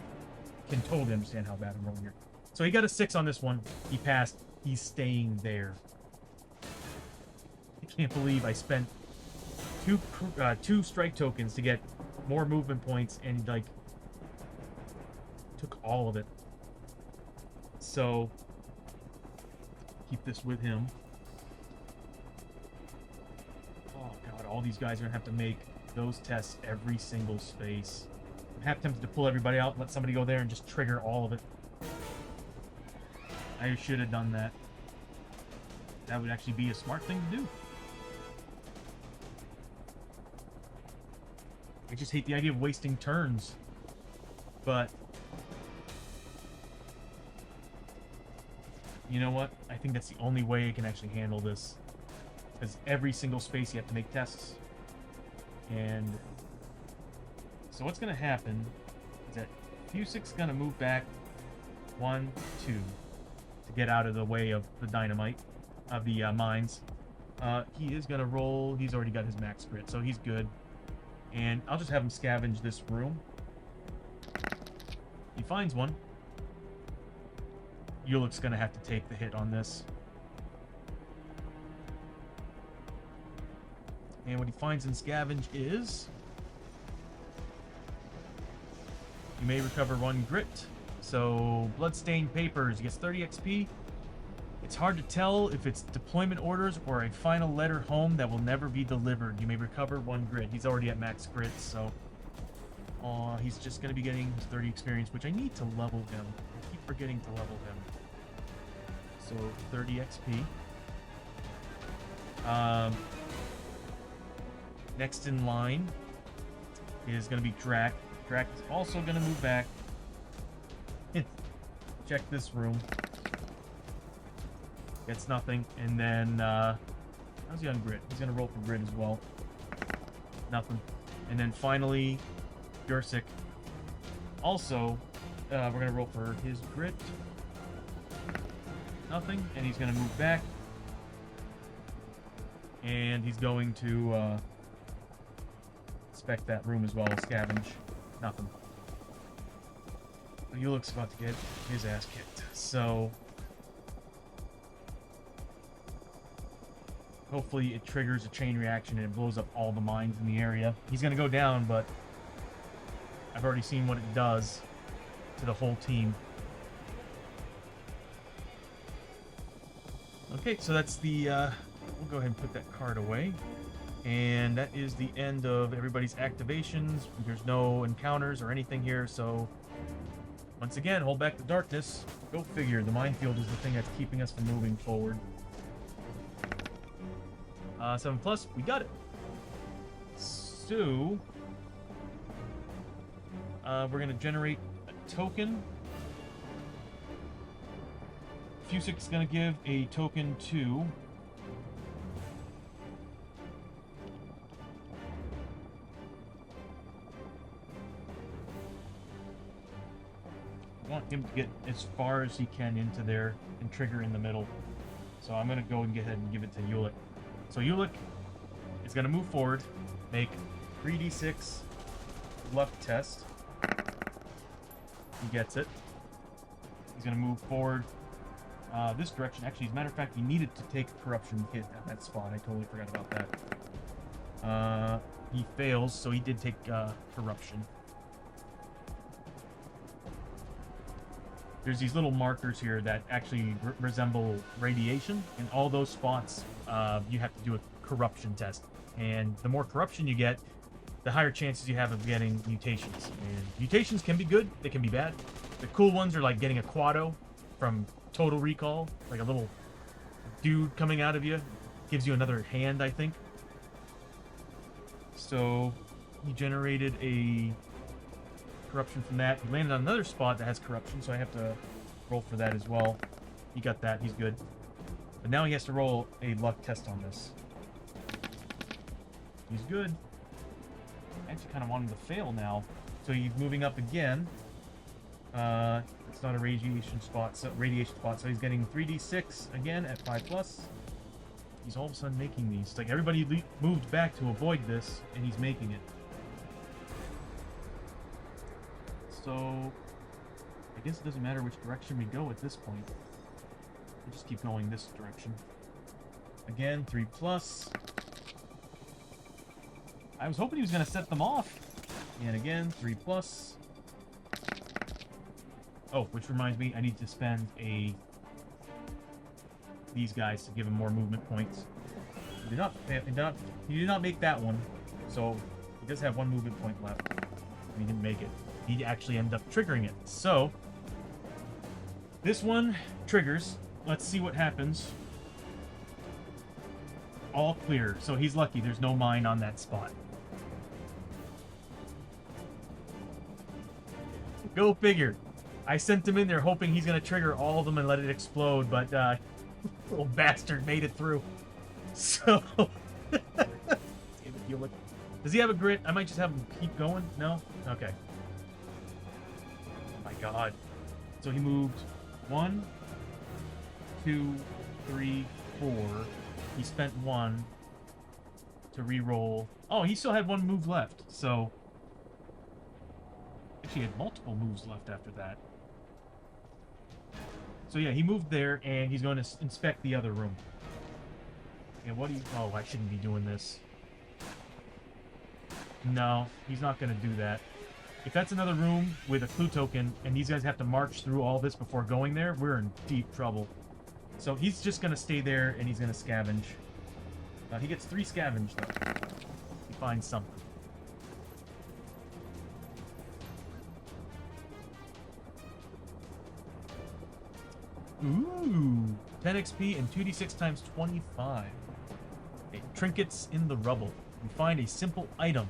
can totally understand how bad I'm rolling here. So he got a 6 on this one. He passed. He's staying there. I can't believe I spent two strike tokens to get more movement points and, like, took all of it. So, keep this with him. Oh, God, all these guys are going to have to make those tests every single space. I'm half tempted to pull everybody out and let somebody go there and just trigger all of it. I should have done that. That would actually be a smart thing to do. I just hate the idea of wasting turns. But... you know what? I think that's the only way I can actually handle this. Because every single space you have to make tests. And... so what's going to happen is that Fusic's going to move back 1, 2 to get out of the way of the dynamite, of the mines. He is going to roll. He's already got his max grit, so he's good. And I'll just have him scavenge this room. He finds one. Ulick's going to have to take the hit on this. And what he finds in scavenge is... you may recover 1 grit. So, bloodstained papers. He gets 30 XP. It's hard to tell if it's deployment orders or a final letter home that will never be delivered. You may recover 1 grit. He's already at max grit, so... he's just going to be getting his 30 experience, which I need to level him. I keep forgetting to level him. So, 30 XP. Next in line is going to be Drac. Drac is also going to move back. Check this room. Gets nothing. And then, how's he on grit? He's going to roll for grit as well. Nothing. And then finally, Yursic. Also, we're going to roll for his grit. Nothing. And he's going to move back. And he's going to inspect that room as well. Scavenge. Nothing. Ulick's about to get his ass kicked. So... hopefully it triggers a chain reaction and it blows up all the mines in the area. He's going to go down, but I've already seen what it does to the whole team. Okay, so that's the... we'll go ahead and put that card away. And that is the end of everybody's activations. There's no encounters or anything here, so... once again, hold back the darkness. Go figure, the minefield is the thing that's keeping us from moving forward. 7+, we got it. So... we're going to generate a token. Fusic's going to give a token to... I want him to get as far as he can into there and trigger in the middle. So I'm going to go and get ahead and give it to Ulick. So Ulick is going to move forward, make 3d6 luck test. He gets it. He's going to move forward this direction. Actually, as a matter of fact, he needed to take a corruption hit at that spot. I totally forgot about that. He fails, so he did take corruption. There's these little markers here that actually resemble radiation, and all those spots you have to do a corruption test. And the more corruption you get, the higher chances you have of getting mutations. And mutations can be good, they can be bad. The cool ones are like getting a Quado from Total Recall, like a little dude coming out of you. Gives you another hand, I think. So he generated a corruption from that. He landed on another spot that has corruption, so I have to roll for that as well. He got that, he's good. But now he has to roll a luck test on this. He's good. I actually kind of want him to fail now. So he's moving up again. It's not a radiation spot, so he's getting 3d6 again at 5+. He's all of a sudden making these. It's like everybody moved back to avoid this, and he's making it. So I guess it doesn't matter which direction we go at this point. We'll just keep going this direction. Again, 3+. I was hoping he was going to set them off. And again, 3+. Oh, which reminds me, I need to spend these guys to give him more movement points. He did not make that one, so he does have one movement point left. He didn't make it. He actually ended up triggering it. So this one triggers. Let's see what happens. All clear. So he's lucky. There's no mine on that spot. Go figure. I sent him in there hoping he's going to trigger all of them and let it explode, but little bastard made it through. So, does he have a grit? I might just have him keep going. No? Okay. Oh my god. So he moved 1, 2, 3, 4. He spent 1 to re-roll. Oh, he still had 1 move left. So, actually he had multiple moves left after that. So yeah, he moved there, and he's going to inspect the other room. And what do you... Oh, I shouldn't be doing this. No, he's not going to do that. If that's another room with a clue token, and these guys have to march through all this before going there, we're in deep trouble. So he's just going to stay there, and he's going to scavenge. He gets 3 scavenge, though. He finds something. Ooh, 10 XP and 2d6 times 25. Okay, trinkets in the rubble. You find a simple item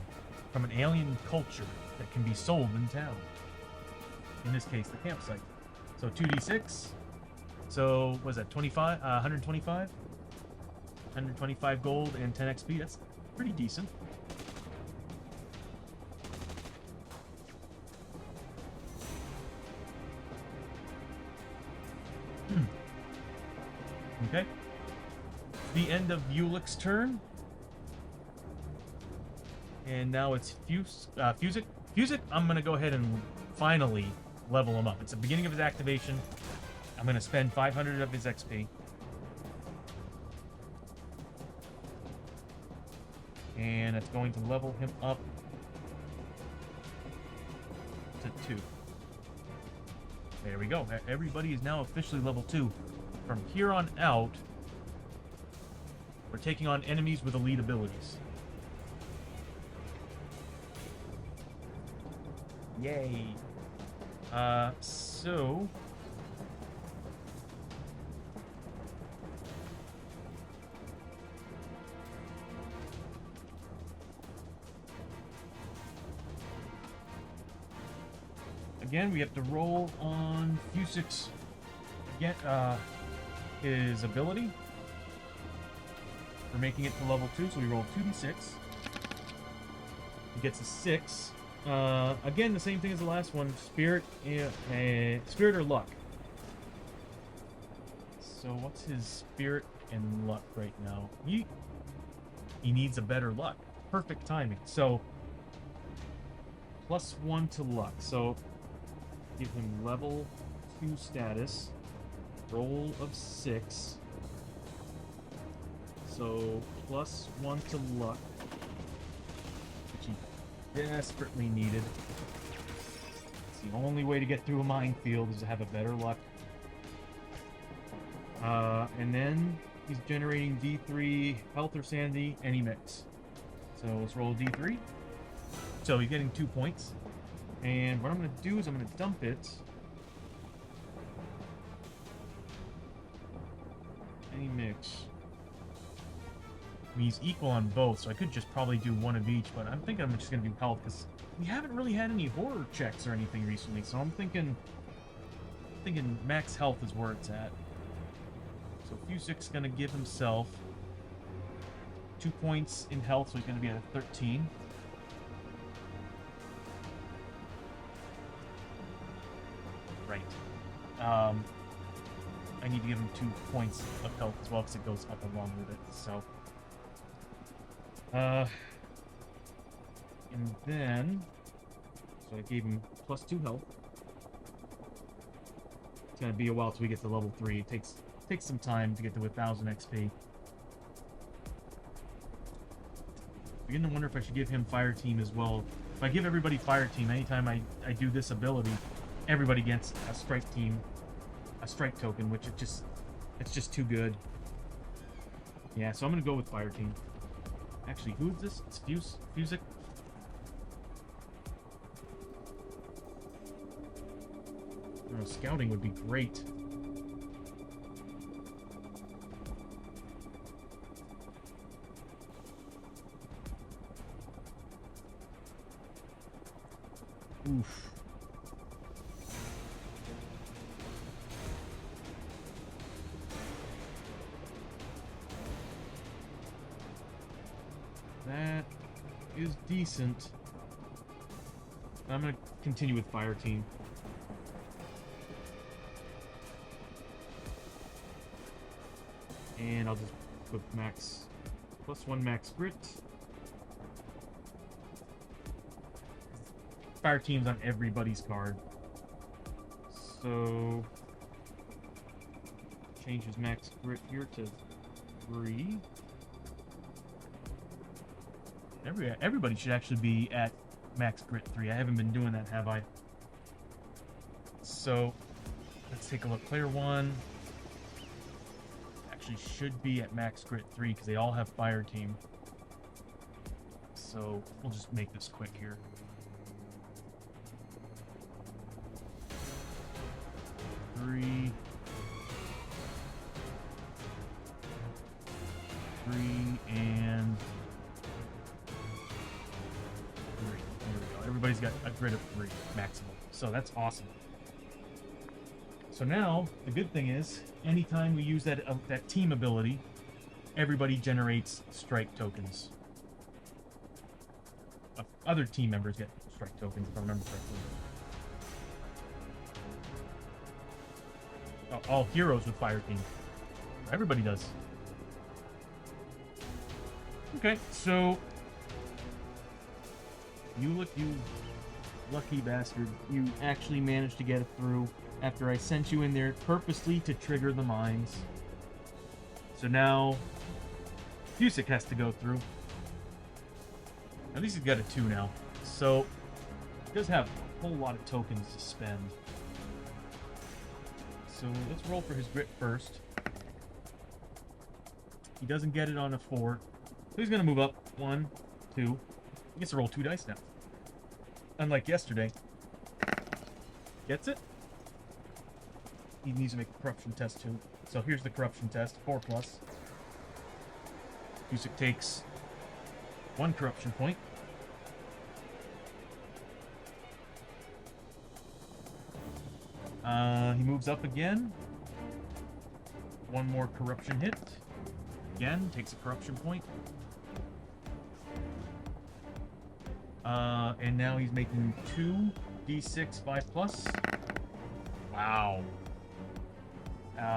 from an alien culture that can be sold in town. In this case, the campsite. So 2d6. So, what is that, 25? 125? 125 gold and 10 XP. That's pretty decent. Okay. The end of Ulick's turn. And now it's Fusic. Fusic, I'm going to go ahead and finally level him up. It's the beginning of his activation. I'm going to spend 500 of his XP. And it's going to level him up to 2. There we go. Everybody is now officially level 2. From here on out, we're taking on enemies with elite abilities. Yay. So... Again, we have to roll on Fusic's his ability. We're making it to level 2, so we roll 2d6. He gets a 6. Again, the same thing as the last one. Spirit or luck. So what's his spirit and luck right now? He needs a better luck. Perfect timing. So, +1 to luck. So, give him level 2 status. Roll of 6. So, +1 to luck. Which he desperately needed. It's the only way to get through a minefield is to have a better luck. And then he's generating D3 health or sanity, any mix. So let's roll D3. So he's getting 2 points. And what I'm going to do is I'm going to dump it. Any mix. I mean, he's equal on both, so I could just probably do one of each, but I'm thinking I'm just going to do health, because we haven't really had any horror checks or anything recently, so I'm thinking max health is where it's at. So Fusik's going to give himself 2 points in health, so he's going to be at a 13. Right. I need to give him 2 points of health as well, because it goes up along with it, so... and then... So I gave him +2 health. It's going to be a while till we get to level 3. It takes some time to get to 1000 XP. Beginning to wonder if I should give him Fire Team as well. If I give everybody Fire Team, anytime I do this ability, everybody gets a strike team, a strike token, which it's just too good. Yeah, so I'm gonna go with Fire Team. Actually, who's this? It's Fusik. Oh, scouting would be great. Oof. That is decent. I'm gonna continue with Fire Team. And I'll just put max +1 max grit. Fire Team's on everybody's card. So change his max grit here to 3. Everybody should actually be at max grit 3. I haven't been doing that, have I? So let's take a look. Player 1 actually should be at max grit 3 because they all have Fire Team. So we'll just make this quick here. Three, and 3. There we go. Everybody's got a grid of 3 maximum. So that's awesome. So now the good thing is, anytime we use that team ability, everybody generates strike tokens. Other team members get strike tokens, if I remember correctly. All heroes with Fire Team. Everybody does. Okay, so you lucky bastard. You actually managed to get it through after I sent you in there purposely to trigger the mines. So now Fusik has to go through. At least he's got a 2 now. So he does have a whole lot of tokens to spend. So let's roll for his grit first. He doesn't get it on a 4. So he's going to move up 1, 2. He gets to roll 2 dice now. Unlike yesterday. Gets it? He needs to make a corruption test too. So here's the corruption test, 4+. Fusik takes 1 corruption point. He moves up again. 1 more corruption hit. Again, takes a corruption point. And now he's making 2 D6 5+. Wow.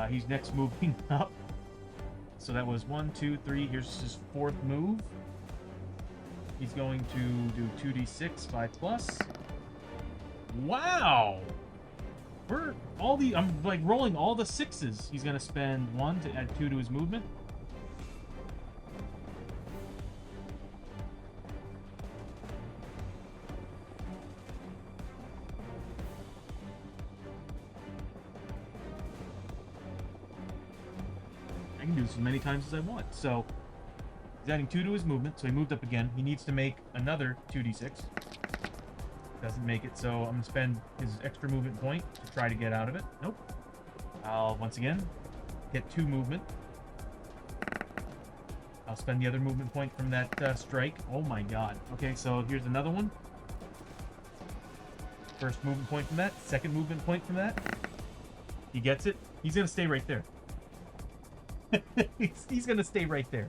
He's next moving up. So that was 1, 2, 3. Here's his fourth move. He's going to do 2d6, 5 plus. Wow! I'm like rolling all the sixes. He's gonna spend 1 to add 2 to his movement. I can do this as many times as I want. So he's adding 2 to his movement, so he moved up again. He needs to make another 2d6. Doesn't make it, so I'm going to spend his extra movement point to try to get out of it. Nope. I'll, once again, get 2 movement. I'll spend the other movement point from that strike. Oh my god. Okay, so here's another one. First movement point from that. Second movement point from that. He gets it. He's going to stay right there. he's going to stay right there.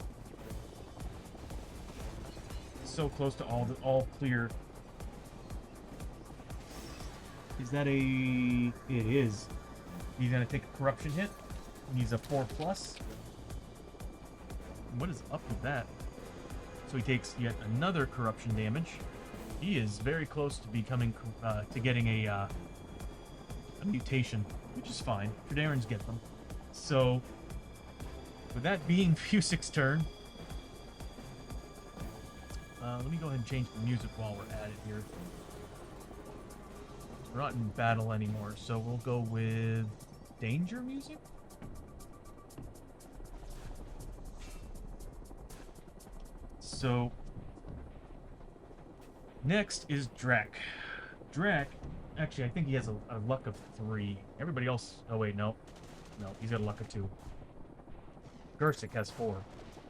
So close to all clear. Is that a... It is. He's going to take a corruption hit. He's a 4 plus. What is up with that? So he takes yet another corruption damage. He is very close to becoming... to getting a mutation, which is fine. Trederrans get them. So, with that being Fusic's turn... let me go ahead and change the music while we're at it here. We're not in battle anymore, so we'll go with danger music. So next is Drak. Drak, actually, I think he has a luck of 3. Everybody else, oh wait, no, he's got a luck of 2. Gersic has 4,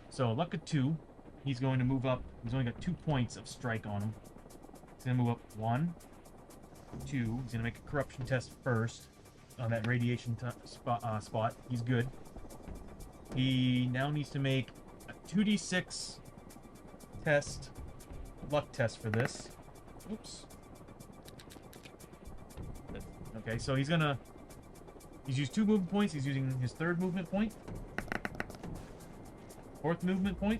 so a luck of 2. He's going to move up. He's only got 2 points of strike on him. He's going to move up 1, 2. He's going to make a corruption test first on that radiation spot. He's good. He now needs to make a 2d6 test, luck test for this. Oops. Okay, so he's used 2 movement points. He's using his 3rd movement point. 4th movement point.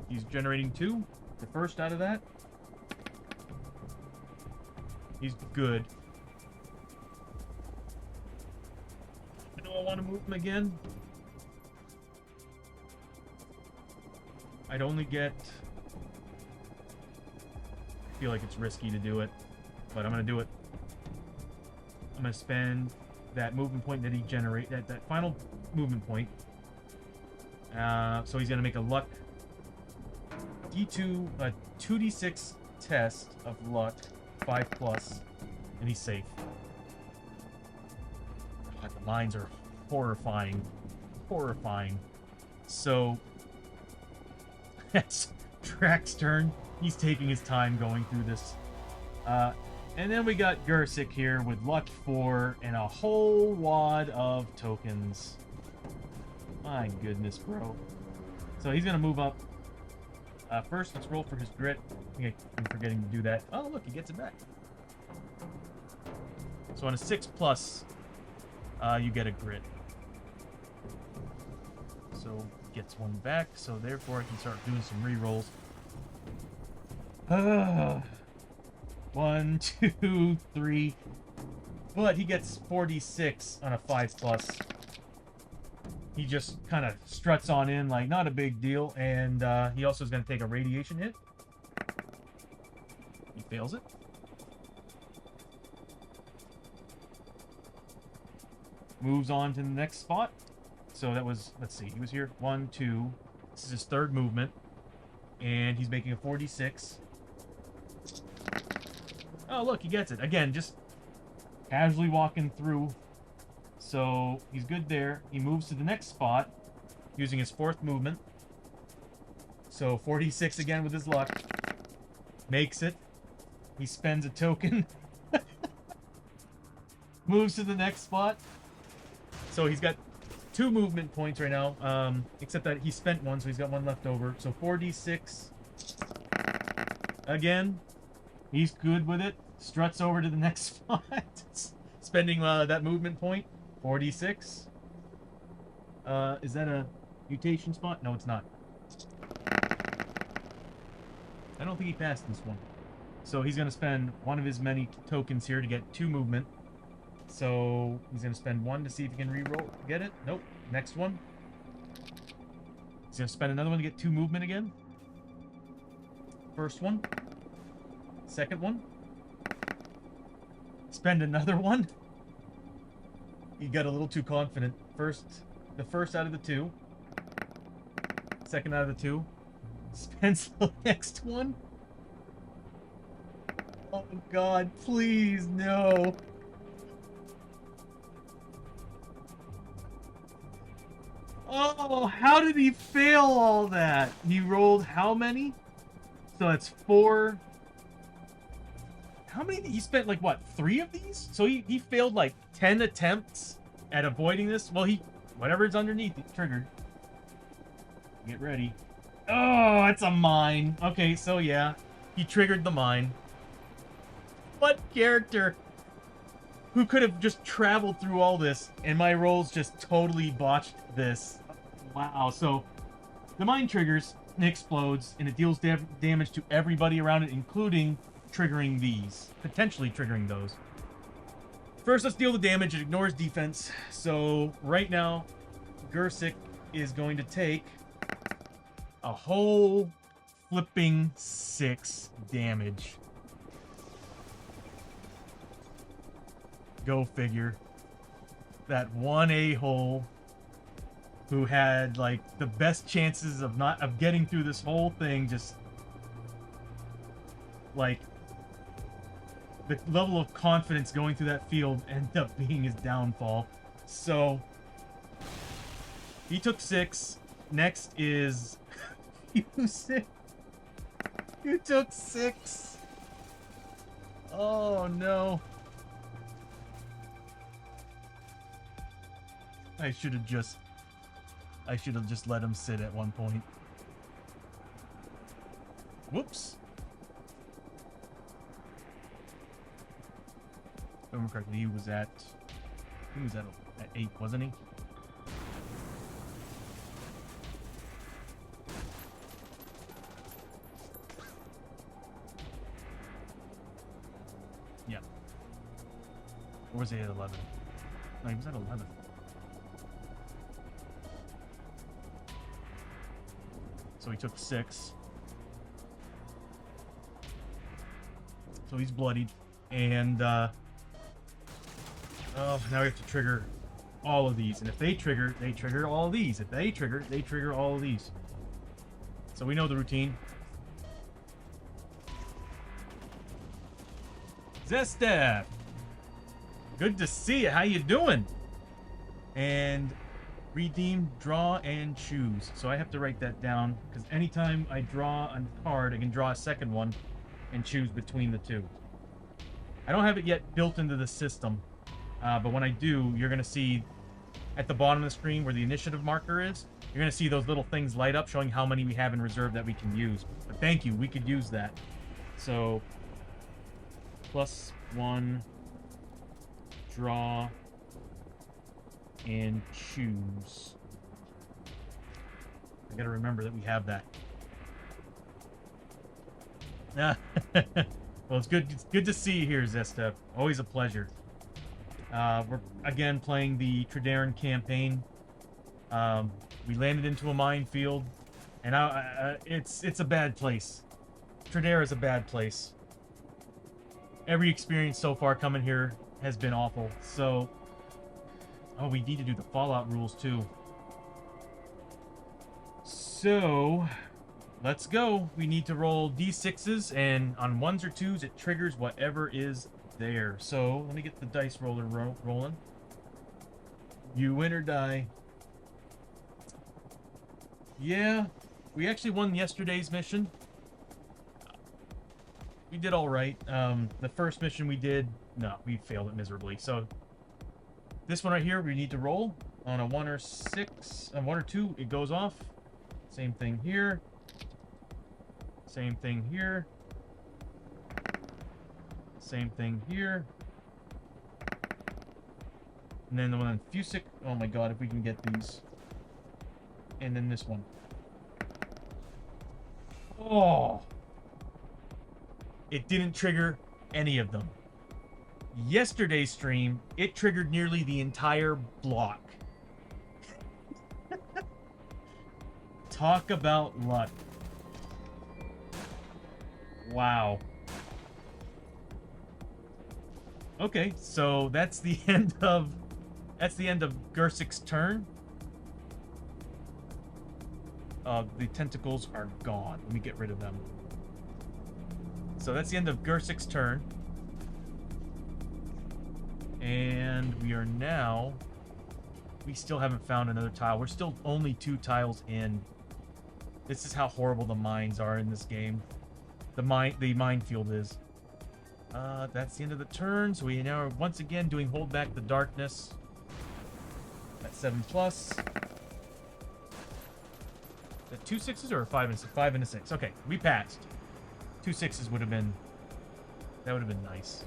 He's generating 2. The first out of that. He's good. Do I want to move him again? I'd only get... I feel like it's risky to do it, but I'm going to do it. I'm going to spend that movement point that he generated, that final movement point. So he's going to make a luck D2, a 2d6 test of luck, 5 plus, and he's safe. God, the lines are horrifying. Horrifying. So, that's Drak's turn. He's taking his time going through this. And then we got Gersic here with luck 4 and a whole wad of tokens. My goodness, bro. So he's going to move up. First, let's roll for his grit. I think I'm forgetting to do that. Oh, look, he gets it back. So on a 6 plus, you get a grit. So gets 1 back. So therefore, I can start doing some re-rolls. 1, 2, 3. But he gets 46 on a 5 plus. He just kind of struts on in like not a big deal, and he also is going to take a radiation hit. He fails it. Moves on to the next spot. So that was, let's see, he was here 1, 2. This is his 3rd movement, and he's making a 46. Oh, look, he gets it again. Just casually walking through. So he's good there. He moves to the next spot using his 4th movement. So 46 again with his luck. Makes it. He spends a token. Moves to the next spot. So he's got 2 movement points right now. Except that he spent 1, so he's got 1 left over. So 4d6. Again. He's good with it. Struts over to the next spot. Spending that movement point. 46. Is that a mutation spot? No, it's not. I don't think he passed this one. So he's going to spend one of his many tokens here to get 2 movement. So he's going to spend 1 to see if he can re-roll. Get it? Nope. Next one. He's going to spend another one to get 2 movement again. First one. Second one. Spend another one. He got a little too confident. The first out of the 2. Second out of the 2. Spends the next one. Oh God, please, no. Oh, how did he fail all that? He rolled how many? So that's 4. How many? He spent like, what, 3 of these? So he failed like 10 attempts at avoiding this. Well, whatever's underneath, it triggered. Get ready. Oh, it's a mine. Okay, so yeah, he triggered the mine. What character who could have just traveled through all this, and my rolls just totally botched this? Wow, so the mine triggers and explodes, and it deals damage to everybody around it, including triggering these. Potentially triggering those. First, let's deal the damage. It ignores defense. So right now, Gersik is going to take a whole flipping 6 damage. Go figure. That one a-hole who had like the best chances of getting through this whole thing, just like the level of confidence going through that field ended up being his downfall. So he took 6. Next is you took 6. Oh no. I should have just let him sit at one point. Whoops. If I remember correctly, he was at 8, wasn't he? Yeah. Or was he at 11? No, he was at 11. So he took 6. So he's bloodied. And, oh, now we have to trigger all of these. And if they trigger all of these. If they trigger all of these. So we know the routine. Zestev! Good to see you. How you doing? And redeem, draw, and choose. So I have to write that down, because anytime I draw a card, I can draw a second one and choose between the 2. I don't have it yet built into the system, but when I do, you're going to see at the bottom of the screen where the initiative marker is, you're going to see those little things light up showing how many we have in reserve that we can use. But thank you, we could use that. So, +1, draw, and choose. I gotta remember that we have that. Well, it's good to see you here, Zesta. Always a pleasure. We're again playing the Trederran campaign. We landed into a minefield, and it's a bad place. Trederra is a bad place. Every experience so far coming here has been awful. So, oh, we need to do the Fallout rules too. So, let's go. We need to roll d6s, and on 1s or 2s, it triggers whatever is there. So, let me get the dice roller rolling. You win or die. Yeah, we actually won yesterday's mission. We did all right. The first mission we did, no, we failed it miserably. So, this one right here, we need to roll on a 1 or 6, on 1 or 2, it goes off. Same thing here. Same thing here. Same thing here. And then the one on Fusic. Oh my god, if we can get these. and then this one. Oh! It didn't trigger any of them. Yesterday's stream, it triggered nearly the entire block. Talk about luck. Wow. Okay, so that's the end of Gersik's turn. The tentacles are gone. Let me get rid of them. So that's the end of Gersik's turn. And we are now... We still haven't found another tile. We're still only 2 tiles in. This is how horrible the mines are in this game. The minefield is. That's the end of the turn. So we now are once again doing Hold Back the Darkness. That's 7+. That 2 6s or a 5 and 6? 5 and a 6. Okay, we passed. 2 6s would have been... That would have been nice.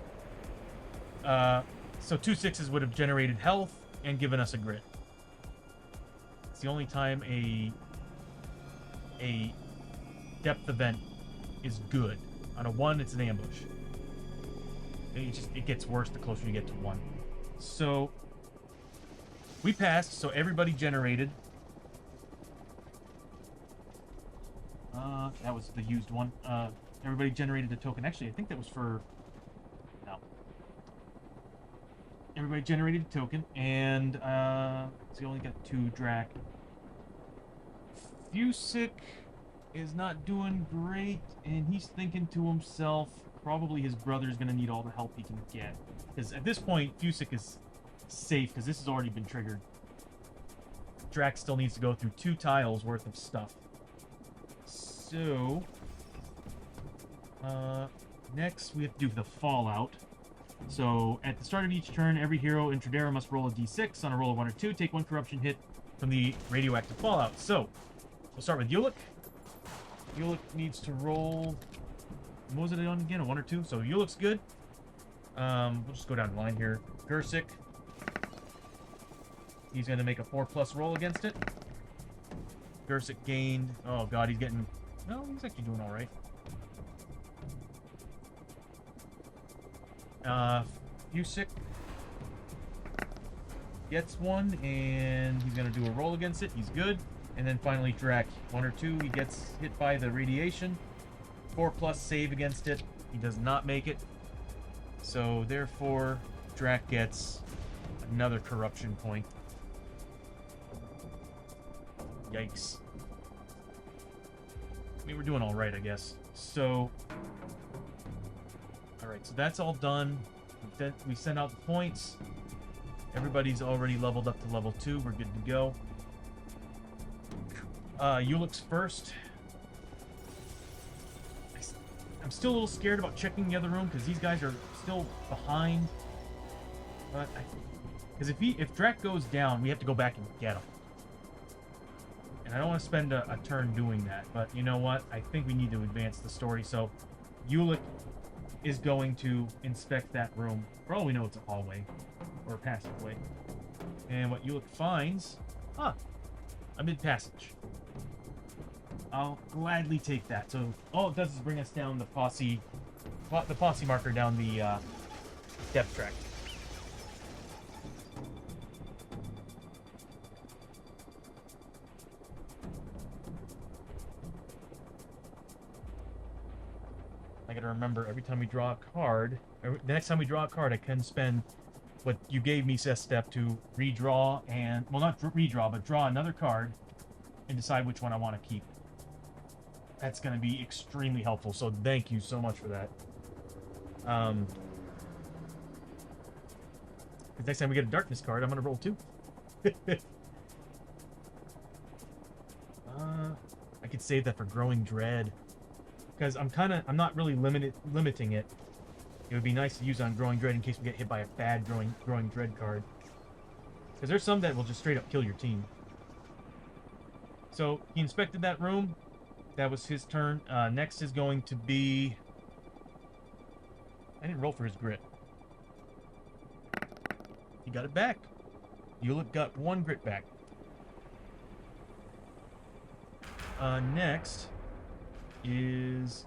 So 2 6s would have generated health and given us a grit. It's the only time a depth event is good. On a 1, it's an ambush. It gets worse the closer you get to 1. So we passed, so everybody generated. That was the used one. Everybody generated a token. Actually, I think that was for... No. Everybody generated a token, and so you only got 2 Drac. Fusic is not doing great, and he's thinking to himself, probably his brother's going to need all the help he can get. Because at this point, Fusic is safe, because this has already been triggered. Drac still needs to go through 2 tiles worth of stuff. So, next we have to do the Fallout. So, at the start of each turn, every hero in Trederran must roll a d6. On a roll of 1 or 2, take 1 corruption hit from the radioactive Fallout. So, we'll start with Ulick. Ulick needs to roll... What was it on again? A 1 or 2? So, Ulick's good. We'll just go down the line here. Gersik. He's going to make a 4+ roll against it. Gersik gained... Oh, God, he's getting... No, he's actually doing all right. Fusic gets 1, and he's going to do a roll against it. He's good. And then finally, Drac, 1 or 2. He gets hit by the radiation. 4+ save against it. He does not make it. So, therefore, Drac gets another corruption point. Yikes. I mean, we're doing all right, I guess. So, all right, so that's all done. We sent out the points. Everybody's already leveled up to level 2. We're good to go. Ulick's first. I'm still a little scared about checking the other room because these guys are still behind. But because if Drac goes down, we have to go back and get him. And I don't want to spend a turn doing that, but you know what? I think we need to advance the story. So, Ulick is going to inspect that room. For all we know, it's a hallway or a passageway. And what Ulick finds, a mid-passage. I'll gladly take that. So all it does is bring us down the posse marker down the depth track. I gotta remember every time we draw a card, the next time we draw a card, I can spend what you gave me, Step, to redraw and, well, not redraw, but draw another card and decide which one I want to keep. That's gonna be extremely helpful, so thank you so much for that. The next time we get a darkness card, I'm gonna roll 2. I could save that for Growing Dread. Because I'm not really limiting it. It would be nice to use on Growing Dread in case we get hit by a bad Growing Dread card. Because there's some that will just straight up kill your team. So, he inspected that room. That was his turn. Next is going to be... I didn't roll for his grit. He got it back. Ulick got 1 grit back. Next is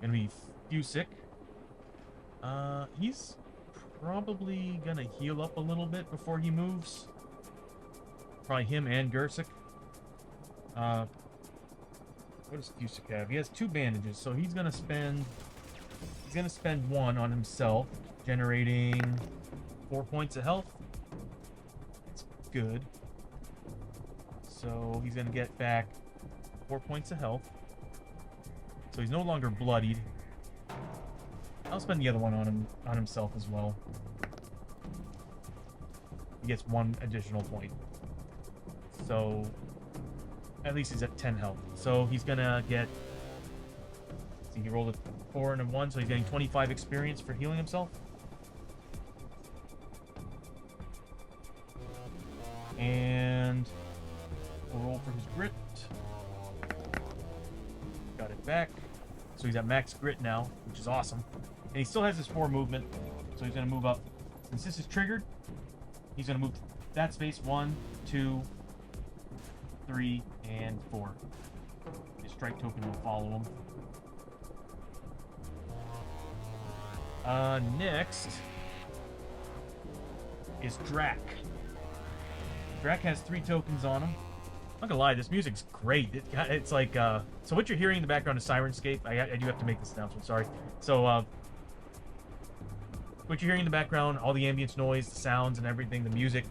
gonna be Fusick. He's probably gonna heal up a little bit before he moves. Probably him and Gersic. What does Fusick have? He has 2 bandages, so he's gonna spend one on himself, generating 4 points of health. It's good. So he's gonna get back 4 points of health. So he's no longer bloodied. I'll spend the other one on himself as well. He gets 1 additional point. So at least he's at 10 health. So he's gonna get. See, he rolled a 4 and a 1, so he's getting 25 experience for healing himself. And we'll roll for his grit. Got it back. So he's at max grit now, which is awesome. And he still has his 4 movement, so he's going to move up. Since this is triggered, he's going to move that space 1, 2, 3, and 4. His strike token will follow him. Next is Drac. Drac has 3 tokens on him. I'm not gonna lie, this music's great. It's like, so what you're hearing in the background is Sirenscape. I do have to make this announcement, sorry. So, what you're hearing in the background, all the ambient noise, the sounds, and everything, the music,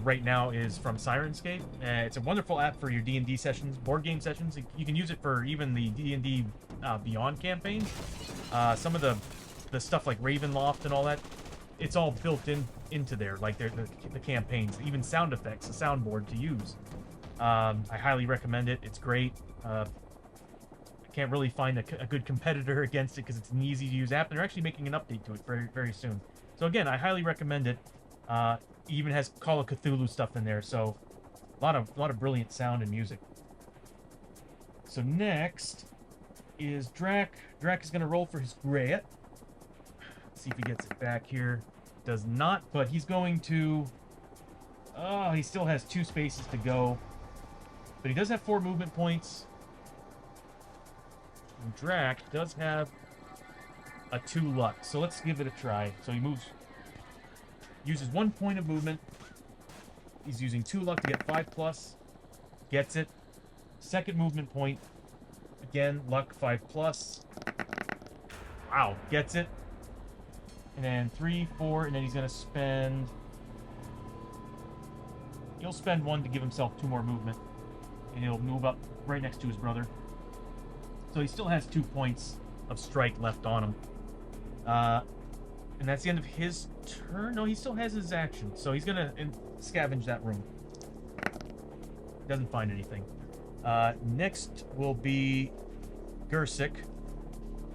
right now is from Sirenscape. It's a wonderful app for your D&D sessions, board game sessions. You can use it for even the D&D Beyond campaigns. Some of the stuff like Ravenloft and all that, it's all built into there, like the campaigns, even sound effects, a soundboard to use. I highly recommend it. It's great. I can't really find a good competitor against it because it's an easy to use app, and they're actually making an update to it very, very soon. So again, I highly recommend it. It even has Call of Cthulhu stuff in there, so a lot of brilliant sound and music. So next is Drac. Drac is going to roll for his grit. See if he gets it back here. Does not, but he's going to. Oh, he still has 2 spaces to go. But he does have 4 movement points. And Drac does have a 2 luck. So let's give it a try. So he uses 1 point of movement. He's using 2 luck to get 5+. Gets it. Second movement point. Again, luck 5+. Wow, gets it. And then 3, 4, and then he's going to spend. He'll spend 1 to give himself 2 more movement. And he'll move up right next to his brother. So he still has 2 points of strike left on him. And that's the end of his turn. No, he still has his action. So he's going to scavenge that room. Doesn't find anything. Next will be Gersic.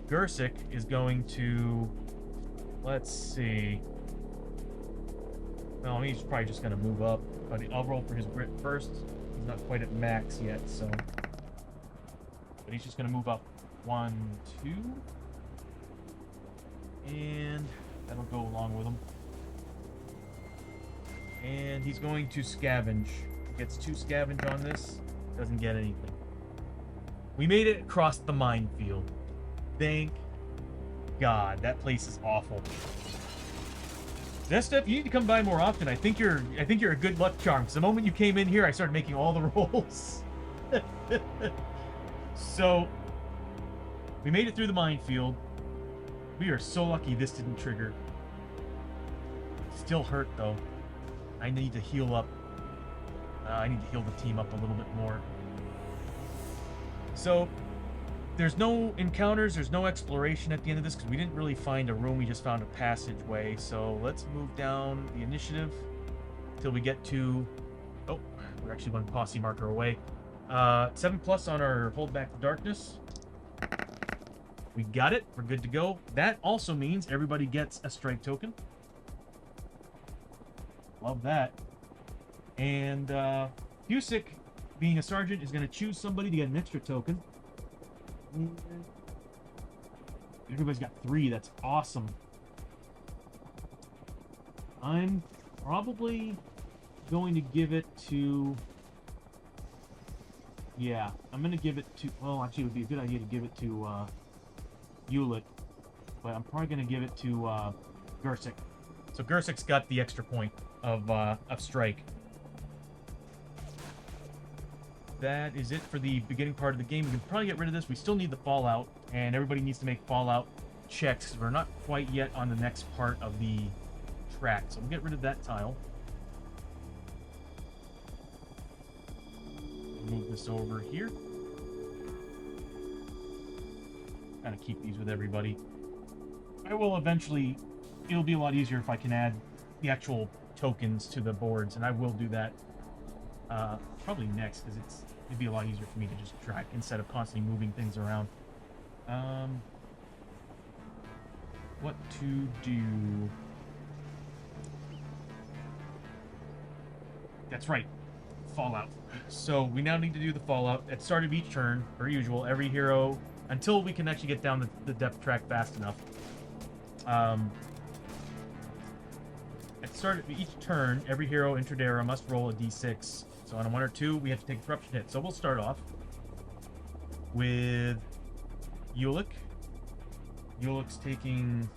Gersic is going to. Let's see. Well, he's probably just going to move up. But I'll roll for his grit first. He's not quite at max yet, so. But he's just going to move up 1, 2. And that'll go along with him. And he's going to scavenge. Gets 2 scavenge on this. Doesn't get anything. We made it across the minefield. Thank God. That place is awful. Zestep, you need to come by more often. I think you're a good luck charm. Because the moment you came in here, I started making all the rolls. So, we made it through the minefield. We are so lucky this didn't trigger. Still hurt, though. I need to heal up. I need to heal the team up a little bit more. So, there's no encounters, there's no exploration at the end of this, because we didn't really find a room, we just found a passageway. So, let's move down the initiative until we get to... Oh, we're actually one posse marker away. 7+ on our Hold Back the Darkness. We got it. We're good to go. That also means everybody gets a strike token. Love that. And Fusick, being a sergeant, is going to choose somebody to get an extra token. Everybody's got 3. That's awesome. I'm probably going to give it to Yeah, I'm gonna give it to. Well, actually, it would be a good idea to give it to Ulick, but I'm probably gonna give it to Gersic. So Gersic's got the extra point of strike. That is it for the beginning part of the game. We can probably get rid of this. We still need the Fallout, and everybody needs to make Fallout checks, because we're not quite yet on the next part of the track. So we'll get rid of that tile. Move this over here. Kind of keep these with everybody. I will eventually... It'll be a lot easier if I can add the actual tokens to the boards, and I will do that probably next, because it'd be a lot easier for me to just track instead of constantly moving things around. What to do? That's right, Fallout. So we now need to do the Fallout at the start of each turn, per usual. Every hero, until we can actually get down the depth track fast enough. At the start of each turn, every hero in Trederran must roll a d6. So on a 1 or 2, we have to take a corruption hit. So we'll start off with Ulick. Ulick's taking...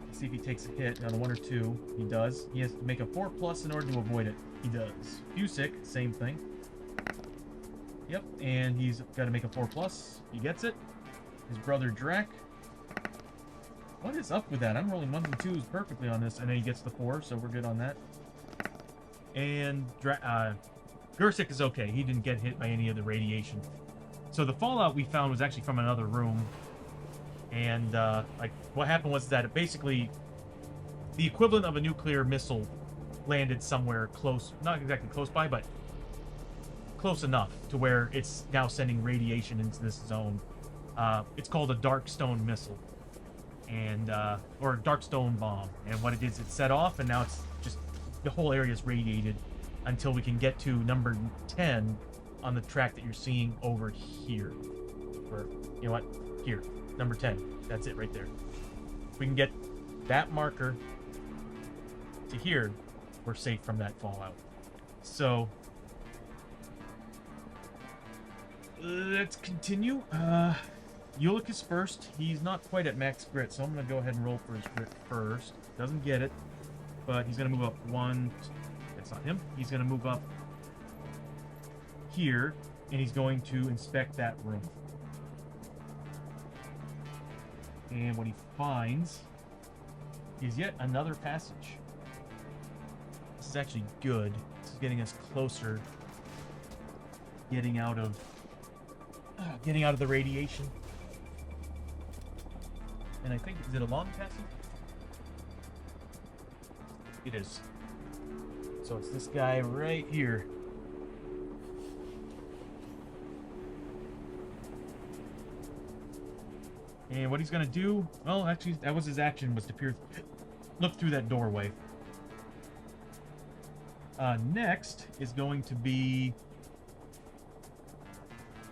Let's see if he takes a hit on a 1 or 2. He does. He has to make a 4+ in order to avoid it. He does. Fusick, same thing. Yep, and he's got to make a 4+. He gets it. His brother Drac. What is up with that? I'm rolling 1s and 2s perfectly on this, and then he gets the 4, so we're good on that. And Gersic is okay. He didn't get hit by any of the radiation. So the Fallout we found was actually from another room. And like what happened was that it basically the equivalent of a nuclear missile landed somewhere close, not exactly close by, but close enough to where it's now sending radiation into this zone. It's called a Darkstone missile, and or a Darkstone bomb. And what it is, it set off, and now it's just the whole area is radiated until we can get to number 10 on the track that you're seeing over here. Or you know what? Here. Number 10. That's it right there. If we can get that marker to here, we're safe from that Fallout. So let's continue. Ulick is first. He's not quite at max grit, so I'm going to go ahead and roll for his grit first. Doesn't get it, but he's going to move up 1. That's not him. He's going to move up here, and he's going to inspect that room. And what he finds is yet another passage. This is actually good. This is getting us closer. Getting out of the radiation. And I think, is it a long passage? It is. So it's this guy right here. And what he's going to do... Well, actually, that was his action, was to look through that doorway. Next is going to be...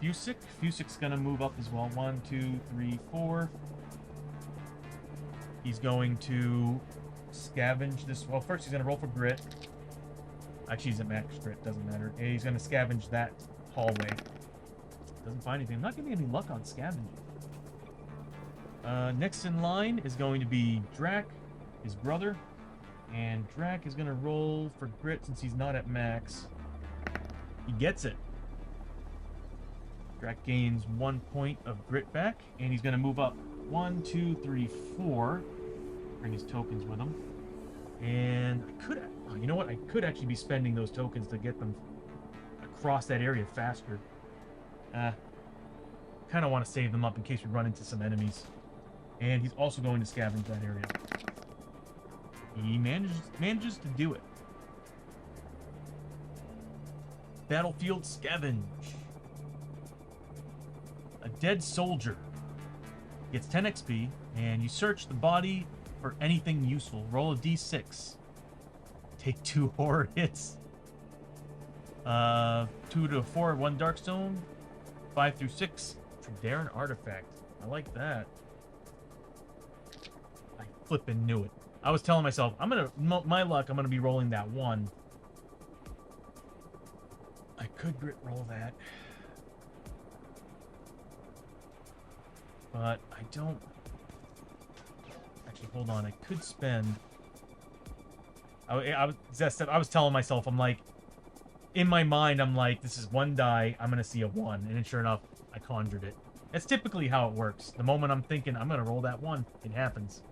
Fusick. Fusick's going to move up as well. 1, 2, 3, 4. He's going to scavenge this... Well, first he's going to roll for grit. Actually, he's at max grit. Doesn't matter. And he's going to scavenge that hallway. Doesn't find anything. I'm not getting any luck on scavenging. Next in line is going to be Drac, his brother. And Drac is going to roll for grit since he's not at max. He gets it. Drac gains 1 point of grit back, and he's going to move up 1, 2, 3, 4. Bring his tokens with him. And I could... Oh, you know what? I could actually be spending those tokens to get them across that area faster. Kind of want to save them up in case we run into some enemies. And he's also going to scavenge that area. He manages to do it. Battlefield scavenge. A dead soldier gets 10 XP, and you search the body for anything useful. Roll a d6. Take 2 horror hits. 2 to 4, 1 Darkstone. 5 through 6. Trederran artifact. I like that. I flippin' knew it. I was telling myself, my luck, I'm gonna be rolling that 1. I could grit roll that. But I don't... Actually, hold on. I could spend... I was telling myself, I'm like... In my mind, I'm like, this is one die. I'm going to see a 1. And then sure enough, I conjured it. That's typically how it works. The moment I'm thinking, I'm going to roll that 1, it happens.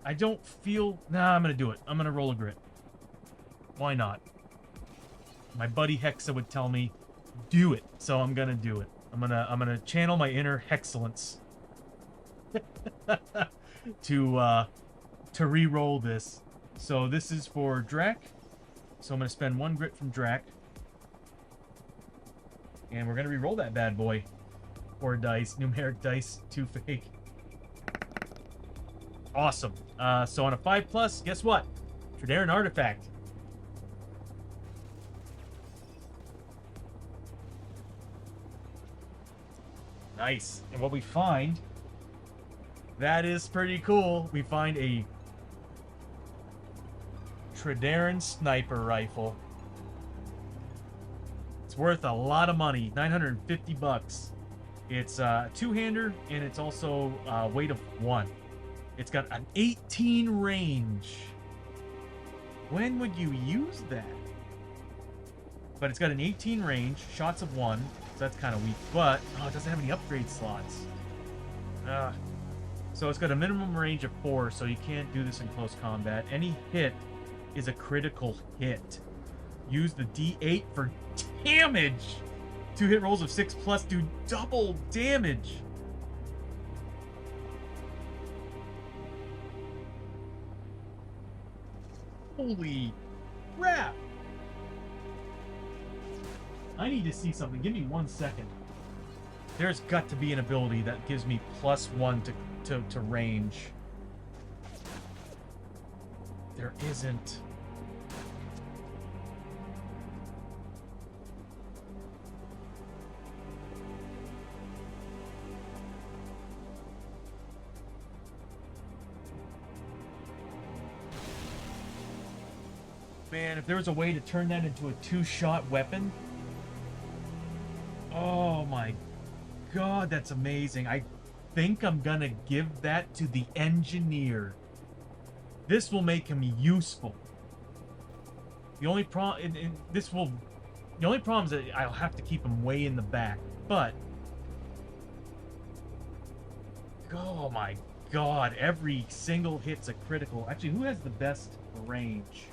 I don't feel... Nah, I'm going to do it. I'm going to roll a grit. Why not? My buddy Hexa would tell me, do it. So I'm going to do it. I'm gonna channel my inner Hexcellence to re-roll this. So this is for Drac. So I'm gonna spend 1 grit from Drac. And we're gonna re-roll that bad boy. 4 dice, numeric dice, 2 fake. Awesome. So on a 5+, guess what? Trederran artifact. Nice. And what we find, that is pretty cool. We find a Trederran sniper rifle. It's worth a lot of money, 950 bucks. It's a 2-hander, and it's also weight of 1. It's got an 18 range. When would you use that? But it's got an 18 range, shots of 1. So that's kind of weak, but it doesn't have any upgrade slots. So it's got a minimum range of 4, so you can't do this in close combat. Any hit is a critical hit. Use the D8 for damage. 2 hit rolls of 6+ do double damage. Holy crap. I need to see something. Give me 1 second. There's got to be an ability that gives me +1 to range. There isn't. Man, if there was a way to turn that into a 2-shot weapon... Oh my god, that's amazing. I think I'm gonna give that to the engineer. This will make him useful. The only problem is that I'll have to keep him way in the back. But oh my god, every single hit's a critical. Actually, who has the best range?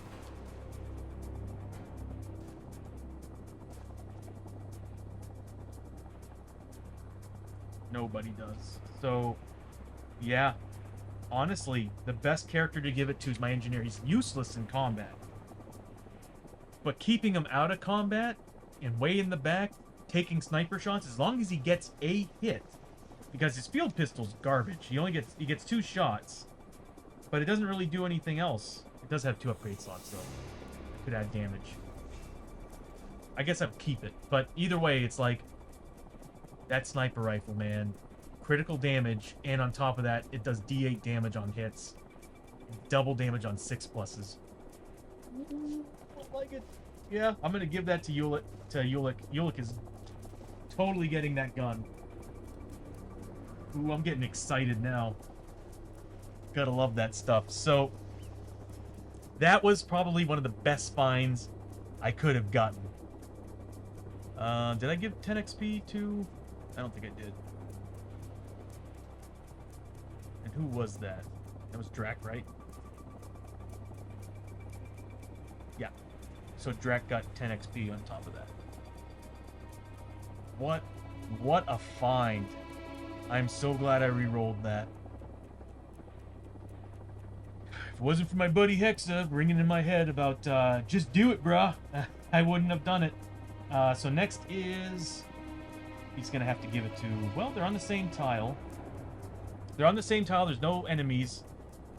Nobody does. So, yeah. Honestly, the best character to give it to is my engineer. He's useless in combat. But keeping him out of combat and way in the back, taking sniper shots, as long as he gets a hit. Because his field pistol's garbage. He gets 2 shots. But it doesn't really do anything else. It does have 2 upgrade slots, though. Could add damage. I guess I'd keep it. But either way, it's like... That sniper rifle, man. Critical damage, and on top of that, it does D8 damage on hits. Double damage on 6+. I like it. Yeah, I'm gonna give that to Ulick. Ulick is totally getting that gun. Ooh, I'm getting excited now. Gotta love that stuff. So, that was probably one of the best finds I could have gotten. Did I give 10 XP to... I don't think I did. And who was that? That was Drac, right? Yeah. So Drac got 10 XP on top of that. What a find. I'm so glad I re-rolled that. If it wasn't for my buddy Hexa ringing in my head about, just do it, bruh, I wouldn't have done it. So next is... He's going to have to give it to... Well, they're on the same tile. They're on the same tile. There's no enemies.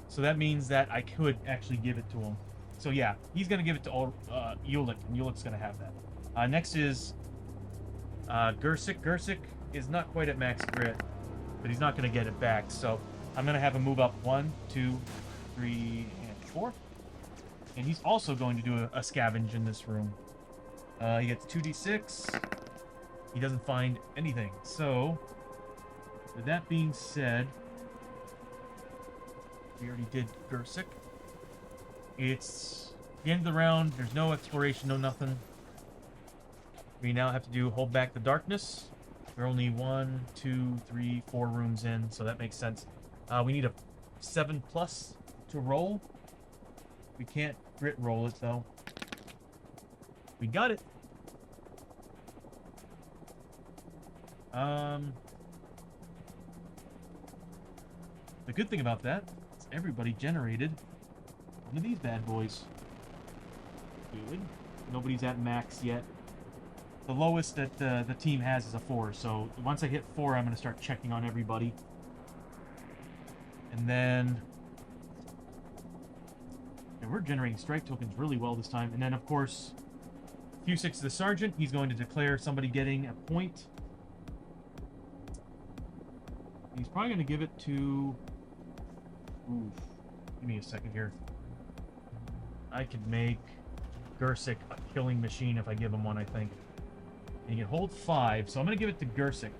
So that means that I could actually give it to him. So yeah, he's going to give it to Ulick, and Ulick's going to have that. Next is Gersic. Gersic is not quite at max grit, but he's not going to get it back. So I'm going to have him move up 1, 2, 3, and 4. And he's also going to do a scavenge in this room. He gets 2d6. He doesn't find anything. So, with that being said, we already did Gersic. It's the end of the round. There's no exploration, no nothing. We now have to do hold back the darkness. We're only 1, 2, 3, 4 rooms in, so that makes sense. We need a 7+ to roll. We can't grit roll it, though. We got it. The good thing about that is everybody generated one of these bad boys. Good. Nobody's at max yet. The lowest that the team has is a 4, so once I hit 4, I'm going to start checking on everybody. And then... yeah, we're generating strike tokens really well this time. And then, of course, Fusix the Sergeant, he's going to declare somebody getting a point. He's probably going to give it to... oof. Give me a second here. I could make Gersic a killing machine if I give him one, I think. And he can hold 5, so I'm going to give it to Gersic.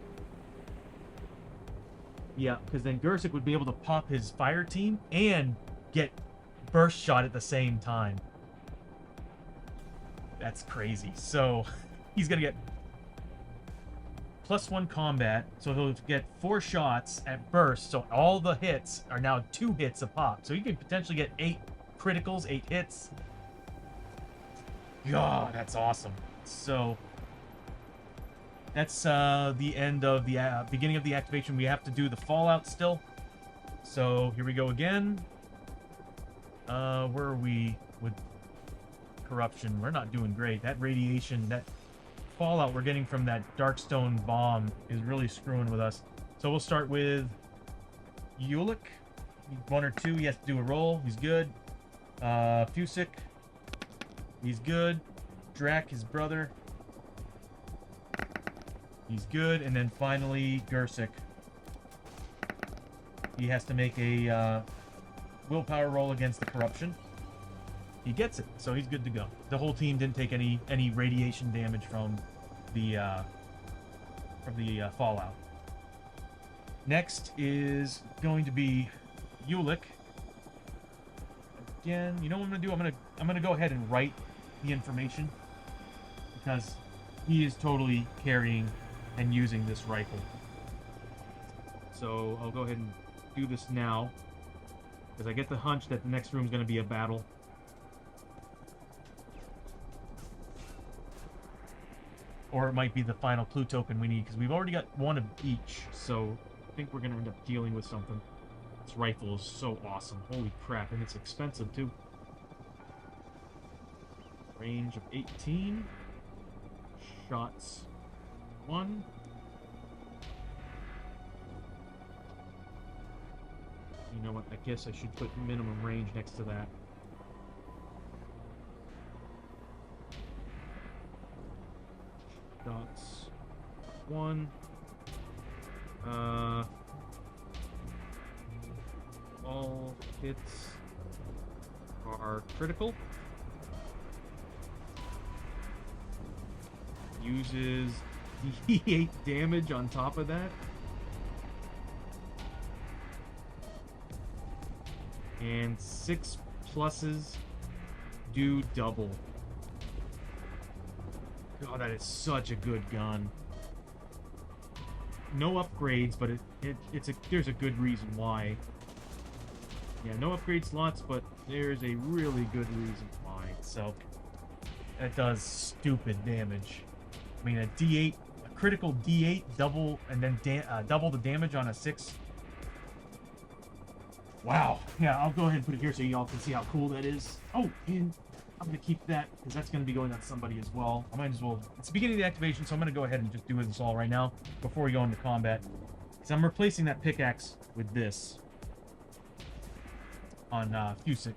Yeah, because then Gersic would be able to pop his fire team and get burst shot at the same time. That's crazy. So, he's going to get +1 combat, so he'll get 4 shots at burst, so all the hits are now 2 hits a pop. So he could potentially get 8 criticals, 8 hits. God, that's awesome. So... that's the end of the beginning of the activation. We have to do the fallout still. So here we go again. Where are we with corruption? We're not doing great. That radiation, that fallout we're getting from that Darkstone bomb is really screwing with us. So we'll start with Ulick. 1 or 2, he has to do a roll. He's good. Fusik. He's good. Drac, his brother. He's good. And then finally, Gersic. He has to make a willpower roll against the corruption. He gets it, so he's good to go. The whole team didn't take any radiation damage from the fallout. Next is going to be Ulick. Again, you know what I'm gonna do? I'm gonna go ahead and write the information because he is totally carrying and using this rifle. So I'll go ahead and do this now because I get the hunch that the next room is going to be a battle. Or it might be the final clue token we need because we've already got 1 of each. So I think we're going to end up dealing with something. This rifle is so awesome. Holy crap, and it's expensive too. Range of 18. Shots 1. You know what? I guess I should put minimum range next to that. Shots 1. All hits are critical. Uses D8 damage on top of that. And 6 pluses do double. God, that is such a good gun. No upgrades, but there's a good reason why. Yeah, no upgrade slots, but there's a really good reason why. So that does stupid damage. I mean, a D8, a critical D8 double, and then double the damage on a 6. Wow. Yeah, I'll go ahead and put it here so y'all can see how cool that is. Oh, and I'm going to keep that because that's going to be going on somebody as well. I might as well. It's the beginning of the activation, so I'm going to go ahead and just do this all right now before we go into combat. Because I'm replacing that pickaxe with this on Fusik.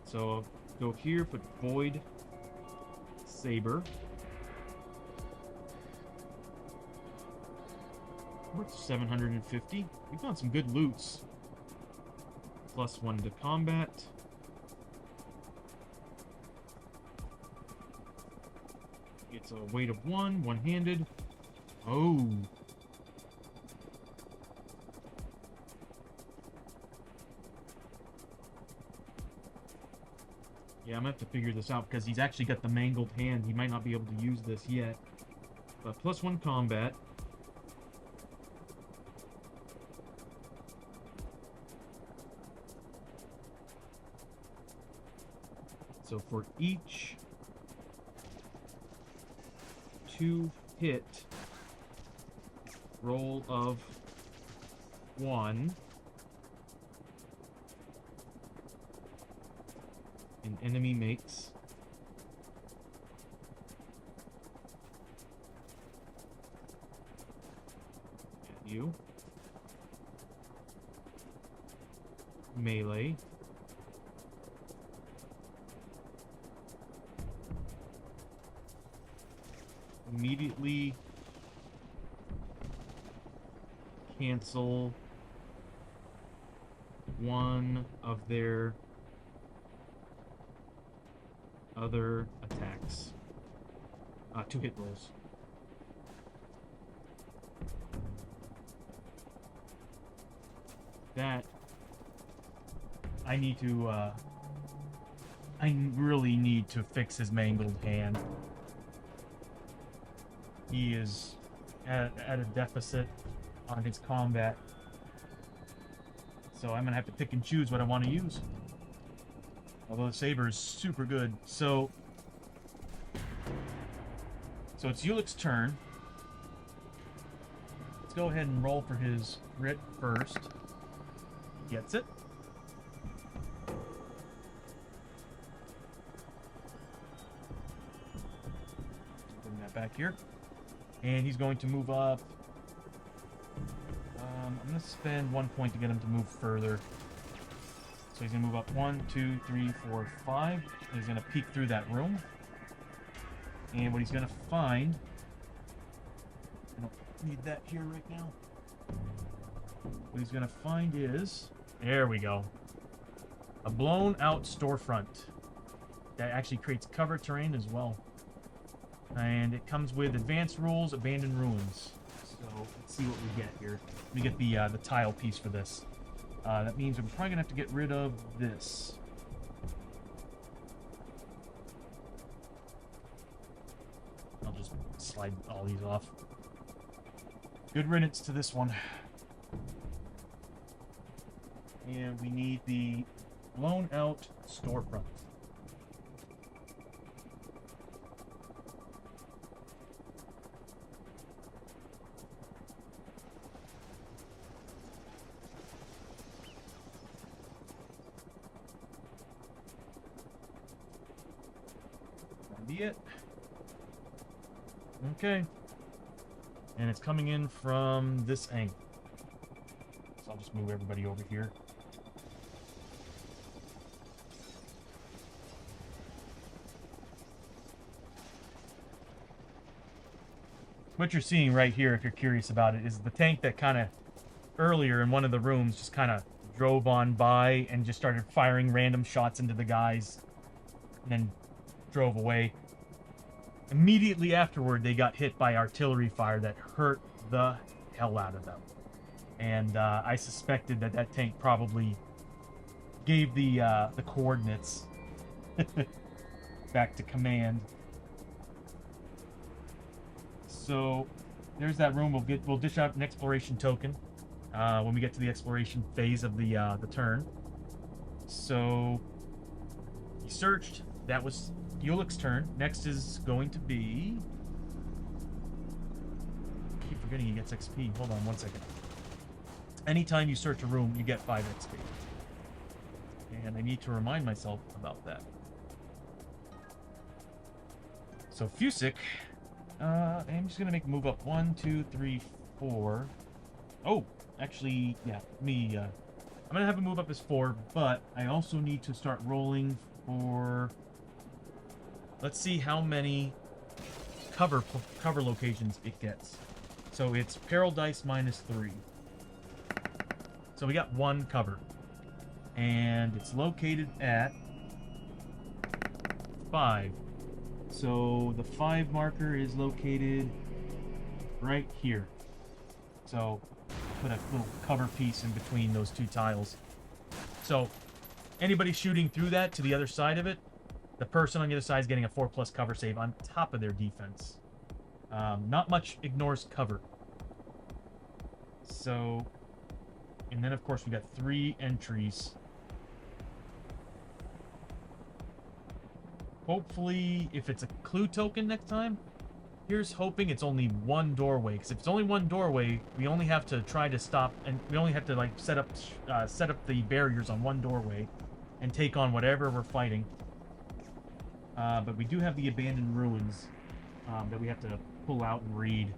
So go here, put Void Saber. Worth 750. We found some good loots. +1 to combat. It's a weight of 1, one-handed. Oh. Yeah, I'm gonna have to figure this out because he's actually got the mangled hand. He might not be able to use this yet. But +1 combat. So for each 2-hit roll of 1, an enemy makes you melee immediately cancel one of their other attacks. 2 hit rolls. That I need to I really need to fix his mangled hand. He is at a deficit on his combat. So I'm gonna have to pick and choose what I want to use. Although the saber is super good. So it's Ulick's turn. Let's go ahead and roll for his crit first. Gets it. Bring that back here. And he's going to move up. I'm going to spend 1 point to get him to move further. So he's going to move up 1, 2, 3, 4, 5. He's going to peek through that room. And what he's going to find... I don't need that here right now. What he's going to find is... There we go. A blown out storefront. That actually creates cover terrain as well. And it comes with advanced rules, abandoned ruins. So let's see what we get here. Let me get the tile piece for this. That means I'm probably gonna have to get rid of this. I'll just slide all these off. Good riddance to this one. And we need the blown out storefront. That'll be it. Okay. And it's coming in from this angle. So I'll just move everybody over here. What you're seeing right here, if you're curious about it, is the tank that kind of earlier in one of the rooms just kind of drove on by and just started firing random shots into the guys and then drove away. Immediately afterward, they got hit by artillery fire that hurt the hell out of them. And I suspected that that tank probably gave the coordinates back to command. So there's that room. We'll dish out an exploration token when we get to the exploration phase of the turn. So he searched. That was Ulick's turn. Next is going to be... I keep forgetting he gets XP. Hold on 1 second. Anytime you search a room, you get 5 XP. And I need to remind myself about that. So Fusick... I'm just gonna make move up 1, 2, 3, 4. Oh, actually, yeah, I'm gonna have a move up as 4, but I also need to start rolling for... Let's see how many cover locations it gets. So it's peril dice -3. So we got 1 cover. And it's located at 5. So the 5 marker is located right here. So put a little cover piece in between those 2 tiles. So anybody shooting through that to the other side of it, the person on the other side is getting a 4+ cover save on top of their defense. Not much ignores cover. So, and then of course we got 3 entries. Hopefully, if it's a clue token next time, here's hoping it's only 1 doorway. Because if it's only 1 doorway, we only have to try to stop, and we only have to like set up the barriers on 1 doorway, and take on whatever we're fighting. But we do have the abandoned ruins that we have to pull out and read.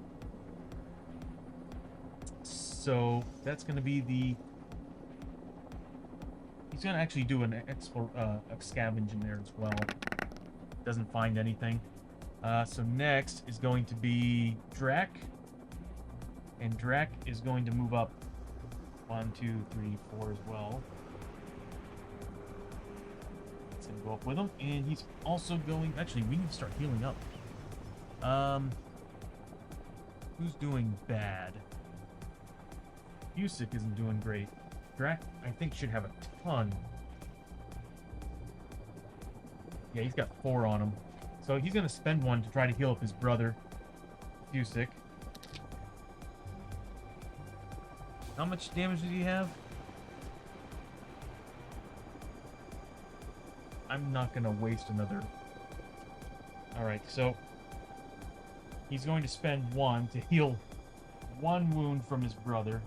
So that's going to be the. He's going to actually do a scavenge in there as well. Doesn't find anything. So next is going to be Drac. And Drac is going to move up 1, 2, 3, 4 as well. It's going to go up with him. And he's also going... Actually, we need to start healing up. Who's doing bad? Busick isn't doing great. Drac, I think, should have a ton. Yeah, he's got 4 on him. So he's going to spend 1 to try to heal up his brother, Busick. How much damage does he have? I'm not going to waste another... Alright, so... He's going to spend 1 to heal 1 wound from his brother.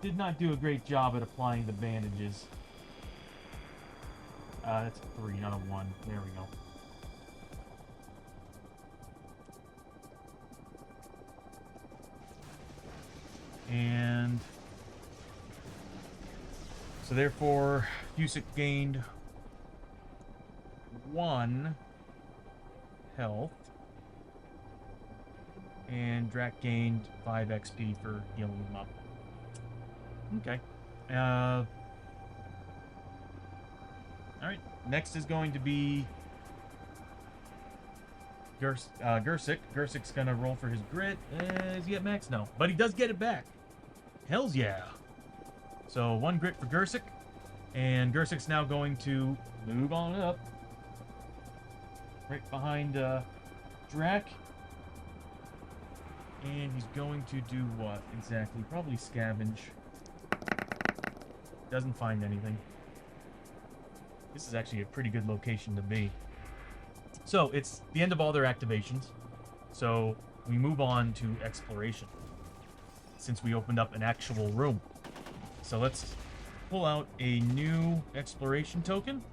Did not do a great job at applying the bandages. That's a 3, not a 1. There we go. And so therefore, Busick gained 1 health. And Drac gained 5 XP for healing him up. Okay. Alright, next is going to be Gersick. Gersick's gonna roll for his grit. Is he at max? No. But he does get it back. Hells yeah. So 1 grit for Gersick. And Gersick's now going to move on up. Right behind Drac. And he's going to do what exactly? Probably scavenge. Doesn't find anything. This is actually a pretty good location to be. So, it's the end of all their activations. So, we move on to exploration. Since we opened up an actual room. So, let's pull out a new exploration token.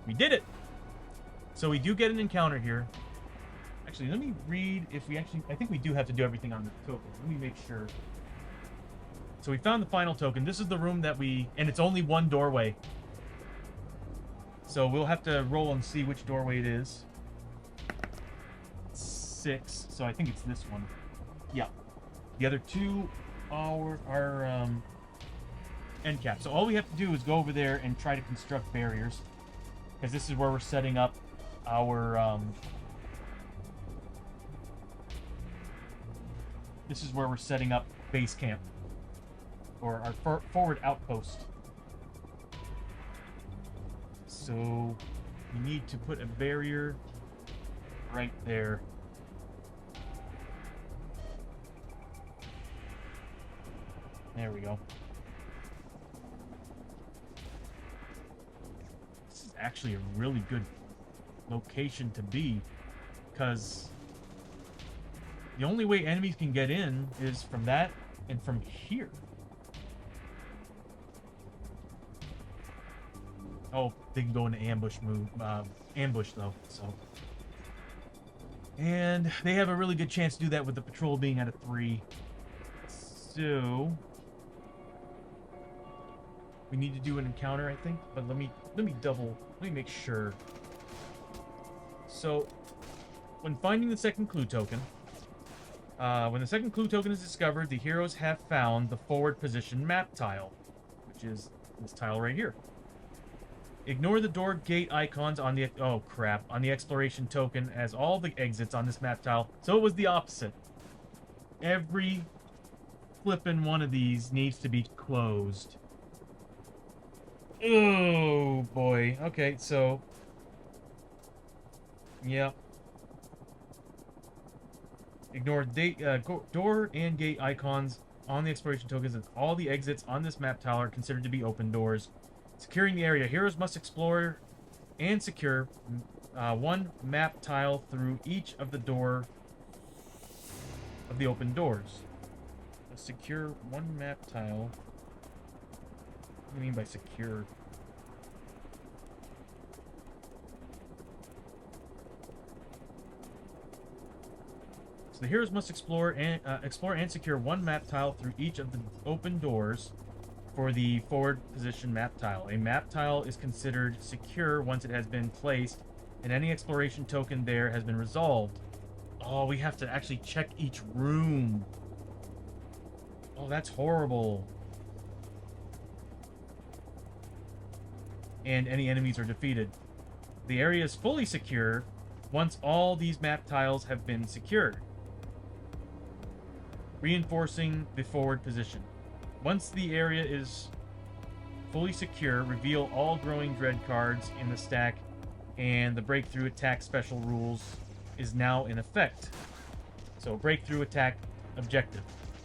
We did it! So, we do get an encounter here. Actually, let me read if we actually... I think we do have to do everything on the token. Let me make sure... So we found the final token. This is the room that we... And it's only 1 doorway. So we'll have to roll and see which doorway it is. 6. So I think it's this one. Yeah. The other 2 are end caps. So all we have to do is go over there and try to construct barriers. Because this is where we're setting up our... This is where we're setting up base camp. Or our forward outpost. So we need to put a barrier right there. There we go. This is actually a really good location to be, because the only way enemies can get in is from that and from here. Oh, they can go into ambush though, so. And they have a really good chance to do that with the patrol being at a 3. So we need to do an encounter, I think, but let me make sure. So when finding the second clue token, When the second clue token is discovered, the heroes have found the forward position map tile, which is this tile right here. Ignore the door gate icons on the... Oh, crap. On the exploration token as all the exits on this map tile. So it was the opposite. Every flippin' one of these needs to be closed. Oh, boy. Okay, so... Yep. Ignore door and gate icons on the exploration tokens as all the exits on this map tile are considered to be open doors. Securing the area. Heroes must explore and secure one map tile through each of the door of the open doors. Secure one map tile. What do you mean by secure? So the heroes must explore and secure one map tile through each of the open doors for the forward position map tile. A map tile is considered secure once it has been placed and any exploration token there has been resolved. Oh, we have to actually check each room. Oh, that's horrible. And any enemies are defeated. The area is fully secure once all these map tiles have been secured, reinforcing the forward position. Once the area is fully secure, reveal all Growing Dread cards in the stack, and the Breakthrough Attack special rules is now in effect. So, Breakthrough Attack objective.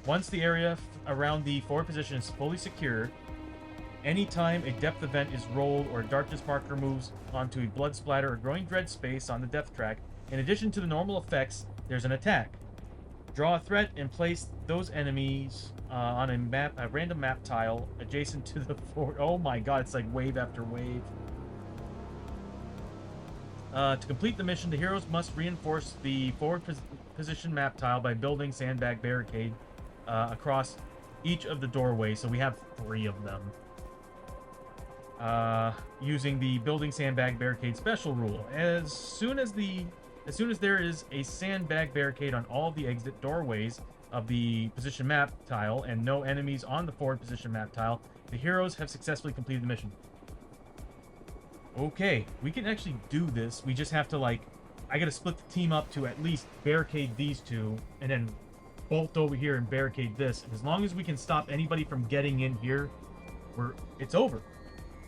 Once the area around the forward position is fully secure, anytime a depth event is rolled or a darkness marker moves onto a blood splatter or Growing Dread space on the depth track, in addition to the normal effects, there's an attack. Draw a threat and place those enemies on a random map tile adjacent to the forward. Oh my god, it's like wave after wave. To complete the mission, the heroes must reinforce the forward position map tile by building sandbag barricade across each of the doorways. So we have 3 of them. Using the building sandbag barricade special rule. As soon as there is a sandbag barricade on all of the exit doorways of the position map tile and no enemies on the forward position map tile, the heroes have successfully completed the mission. Okay, we can actually do this. We just have to, like, I gotta split the team up to at least barricade these 2 and then bolt over here and barricade this. And as long as we can stop anybody from getting in here, it's over.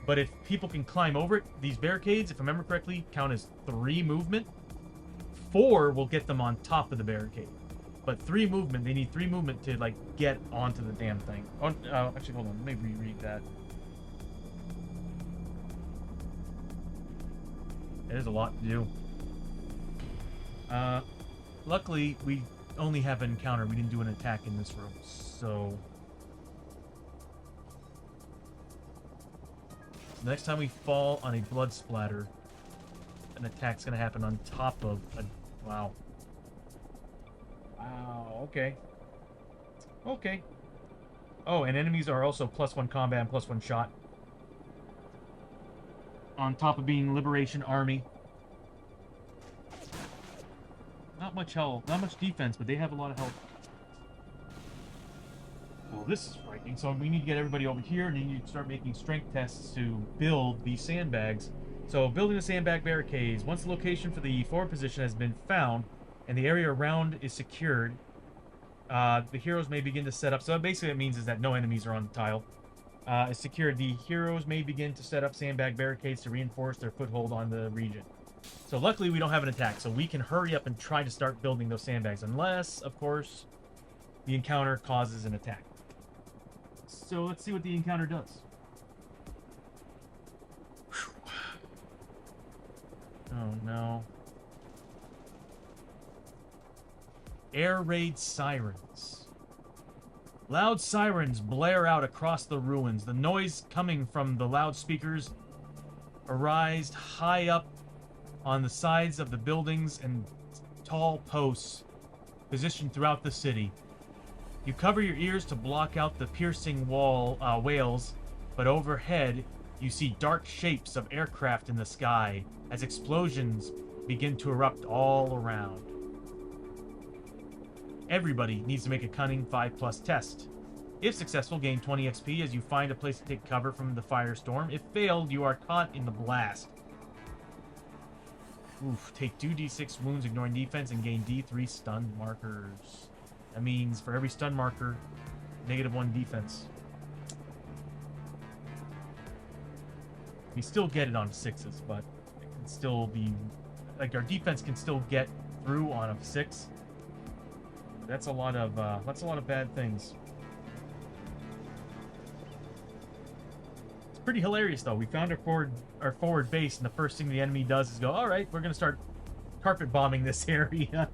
But if people can climb over it, these barricades, if I remember correctly, count as 3 movement. 4 will get them on top of the barricade. But 3 movement, they need 3 movement to, like, get onto the damn thing. Oh, actually, hold on. Let me reread that. There's a lot to do. Luckily, we only have an encounter. We didn't do an attack in this room, so... The next time we fall on a blood splatter, an attack's gonna happen on top of a... Wow. Wow, okay. Okay. Oh, and enemies are also +1 combat and +1 shot. On top of being Liberation Army. Not much health, not much defense, but they have a lot of health. Well, this is frightening. So we need to get everybody over here, and you need to start making strength tests to build these sandbags. So building the sandbag barricades. Once the location for the forward position has been found, and the area around is secured, the heroes may begin to set up. So basically it means is that no enemies are on the tile. Is secured. The heroes may begin to set up sandbag barricades to reinforce their foothold on the region. So luckily we don't have an attack, so we can hurry up and try to start building those sandbags, unless, of course, the encounter causes an attack. So let's see what the encounter does. Whew. Oh no. Air raid sirens. Loud sirens blare out across the ruins. The noise coming from the loudspeakers arise high up on the sides of the buildings and tall posts positioned throughout the city. You cover your ears to block out the piercing wails, but overhead you see dark shapes of aircraft in the sky as explosions begin to erupt all around. Everybody needs to make a Cunning 5+ test. If successful, gain 20 XP as you find a place to take cover from the firestorm. If failed, you are caught in the blast. Oof, take 2d6 wounds ignoring defense and gain d3 stun markers. That means for every stun marker, -1 defense. We still get it on 6s, but it can still be... Like, our defense can still get through on a 6. That's a lot of bad things. It's pretty hilarious, though. We found our forward base, and the first thing the enemy does is go, all right, we're going to start carpet bombing this area.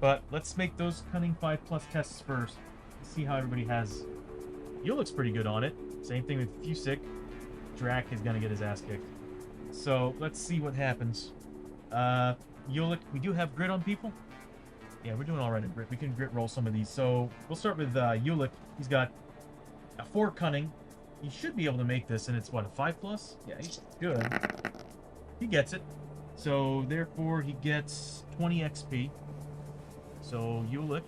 But let's make those Cunning 5+ tests first. See how everybody has... You looks pretty good on it. Same thing with Fusick. Drac is going to get his ass kicked. So, let's see what happens. Yulik, we do have grit on people? Yeah, we're doing alright at grit. We can grit roll some of these. So, we'll start with Yulik. He's got a 4 Cunning. He should be able to make this, and it's, what, a 5+? Yeah, he's good. He gets it. So, therefore, he gets 20 XP. So, Yulik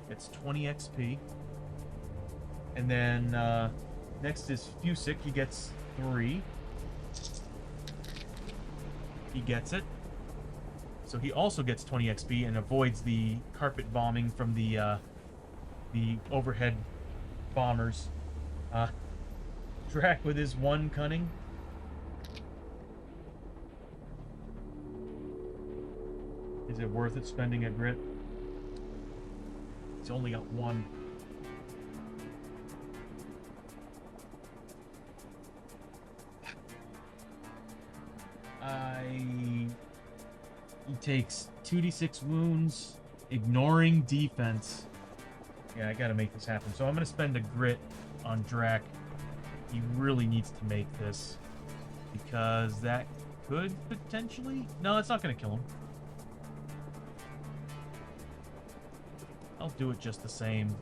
gets 20 XP. And then, next is Fusick. He gets 3. He gets it. So he also gets 20 XP and avoids the carpet bombing from the overhead bombers. Drac with his 1 Cunning. Is it worth it spending a grit? He's only got 1. He takes 2d6 wounds, ignoring defense. Yeah, I gotta make this happen. So I'm gonna spend a grit on Drac. He really needs to make this, because that could potentially... No, it's not gonna kill him. I'll do it just the same.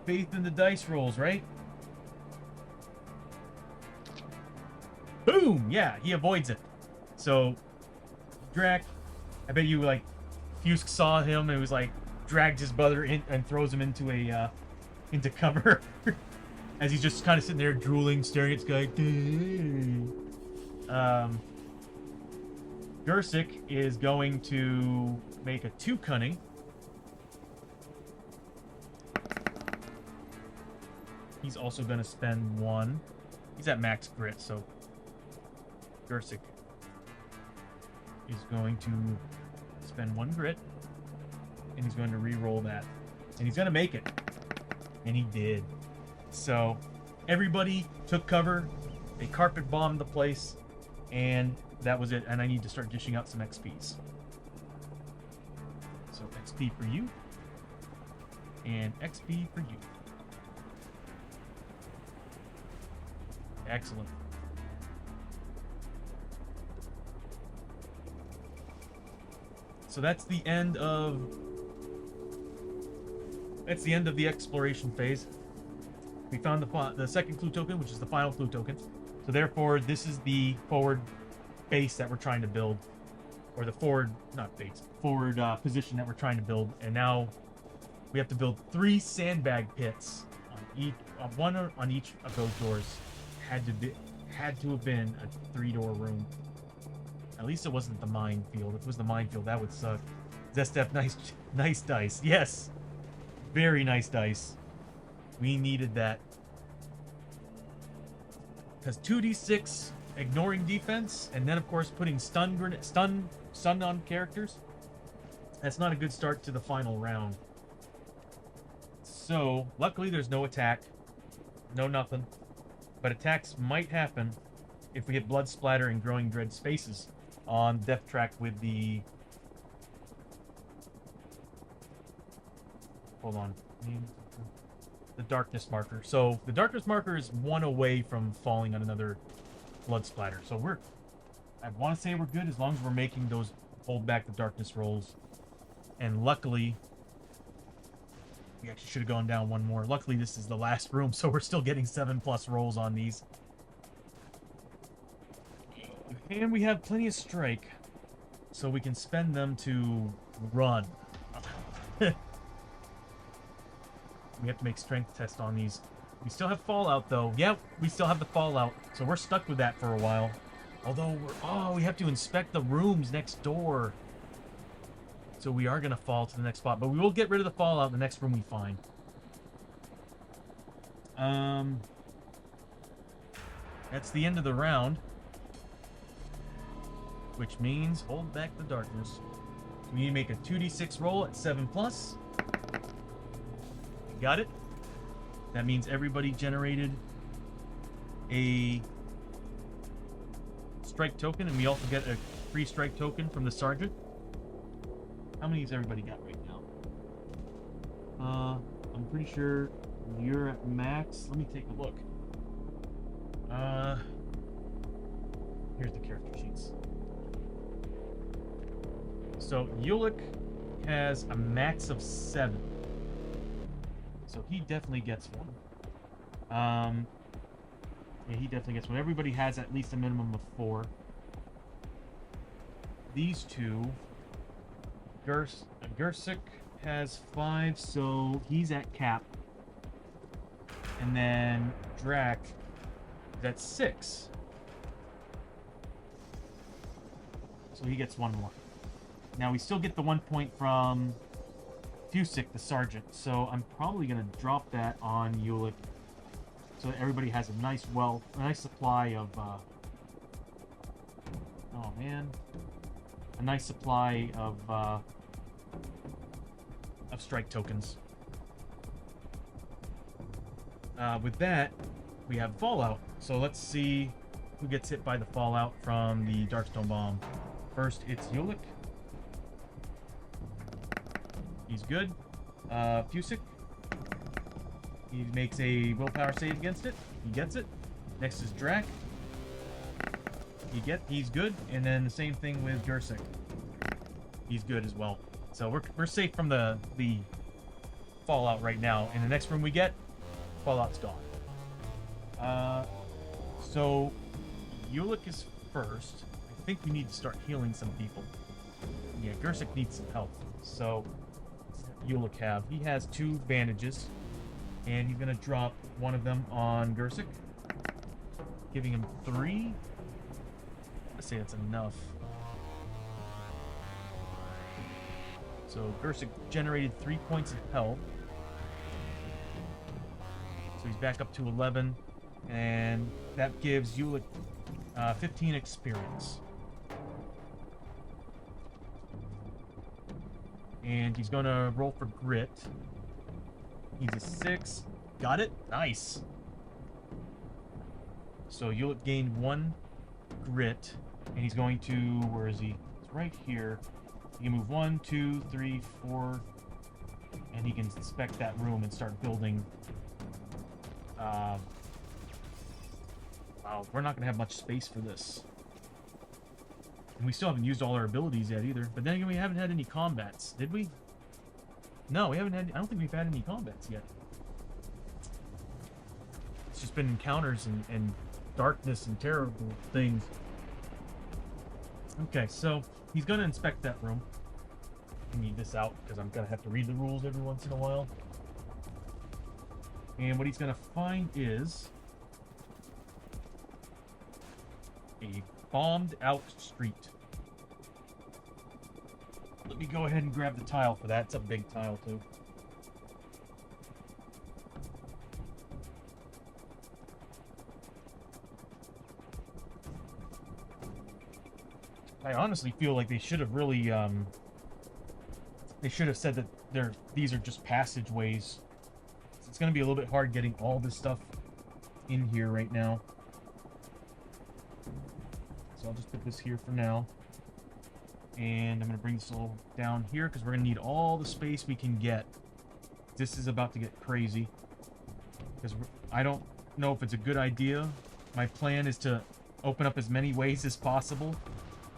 Faith in the dice rolls, right? Boom! Yeah, he avoids it. So, Drac, I bet you, like, Fusk saw him and was like, dragged his brother in and throws him into a, into cover. As he's just kind of sitting there drooling, staring at this guy. Gersic is going to make a 2 Cunning. He's also going to spend 1. He's at max grit, so Gersic is going to spend 1 grit, and he's going to re-roll that. And he's going to make it. And he did. So, everybody took cover, they carpet bombed the place, and that was it. And I need to start dishing out some XPs. So, XP for you, and XP for you. Excellent. So that's the end of the exploration phase. We found the second clue token, which is the final clue token. So therefore, this is the forward base that we're trying to build, or the forward position that we're trying to build. And now we have to build 3 sandbag pits on each, one on each of those doors. Had to have been a 3-door room. At least it wasn't the minefield. If it was the minefield, that would suck. Zestef, nice dice. Yes. Very nice dice. We needed that. Because 2d6, ignoring defense, and then, of course, putting stun on characters. That's not a good start to the final round. So, luckily, there's no attack. No nothing. But attacks might happen if we hit blood splatter and growing dread spaces on death track with the... Hold on. The darkness marker. So the darkness marker is 1 away from falling on another blood splatter. So I want to say we're good as long as we're making those hold back the darkness rolls. And luckily, we actually should have gone down 1 more. Luckily, this is the last room, so we're still getting 7+ rolls on these. And we have plenty of strike. so we can spend them to run. We have to make strength tests on these. We still have Fallout, though. Yeah, we still have the Fallout, so we're stuck with that for a while. Although, we have to inspect the rooms next door. So we are going to fall to the next spot, but we will get rid of the Fallout in the next room we find. That's the end of the round. Which means, hold back the darkness. We need to make a 2d6 roll at 7+. Got it? That means everybody generated a strike token, and we also get a free strike token from the sergeant. How many has everybody got right now? I'm pretty sure you're at max. Let me take a look. Here's the character sheets. So Ulick has a max of 7. So he definitely gets one. Yeah, he definitely gets one. Everybody has at least a minimum of 4. These two, Gersik has 5, so he's at cap. And then Drac is at 6. So he gets 1 more. Now we still get the 1 point from Fusik, the sergeant, so I'm probably going to drop that on Ulick so that everybody has a nice supply of, oh man, a nice supply of strike tokens. With that, we have Fallout, so let's see who gets hit by the Fallout from the Darkstone Bomb. First, it's Ulick. He's good. Fusik. He makes a willpower save against it. He gets it. Next is Drac. He's good. And then the same thing with Gersik. He's good as well. So we're safe from the Fallout right now. In the next room we get, Fallout's gone. So Ulick is first. I think we need to start healing some people. Yeah, Gersik needs some help. So Ulick have. He has 2 bandages, and he's going to drop one of them on Gersik, giving him 3. Let's say that's enough. So Gersik generated 3 points of health. So he's back up to 11, and that gives Ulick 15 experience. And he's going to roll for grit. He's a 6. Got it? Nice. So Ulick gained 1 grit. And he's going to... Where is he? It's right here. He can move 1, 2, 3, 4. And he can inspect that room and start building... Wow, we're not going to have much space for this. And we still haven't used all our abilities yet either. But then again, we haven't had any combats. Did we? No, we haven't had... I don't think we've had any combats yet. It's just been encounters and darkness and terrible things. Okay, so he's going to inspect that room. I need this out because I'm going to have to read the rules every once in a while. And what he's going to find is a bombed out street. Let me go ahead and grab the tile for that. It's a big tile too. I honestly feel like they should have really they should have said that these are just passageways. It's going to be a little bit hard getting all this stuff in here right now. So I'll just put this here for now. And I'm going to bring this all down here because we're going to need all the space we can get. This is about to get crazy. Because I don't know if it's a good idea. My plan is to open up as many ways as possible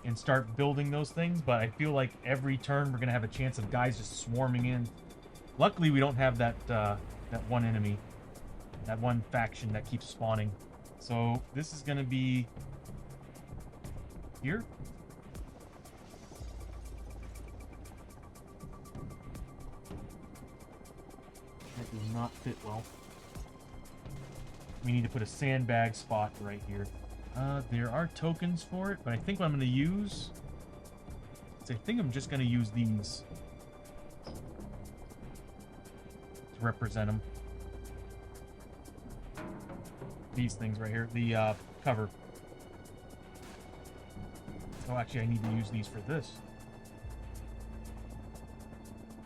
and start building those things. But I feel like every turn we're going to have a chance of guys just swarming in. Luckily, we don't have that one enemy. That one faction that keeps spawning. So this is going to be... here. does not fit well. We need to put a sandbag spot right here. There are tokens for it, but I think what I'm going to use... I think I'm just going to use these to represent them. These things right here. The cover. Oh, actually, I need to use these for this.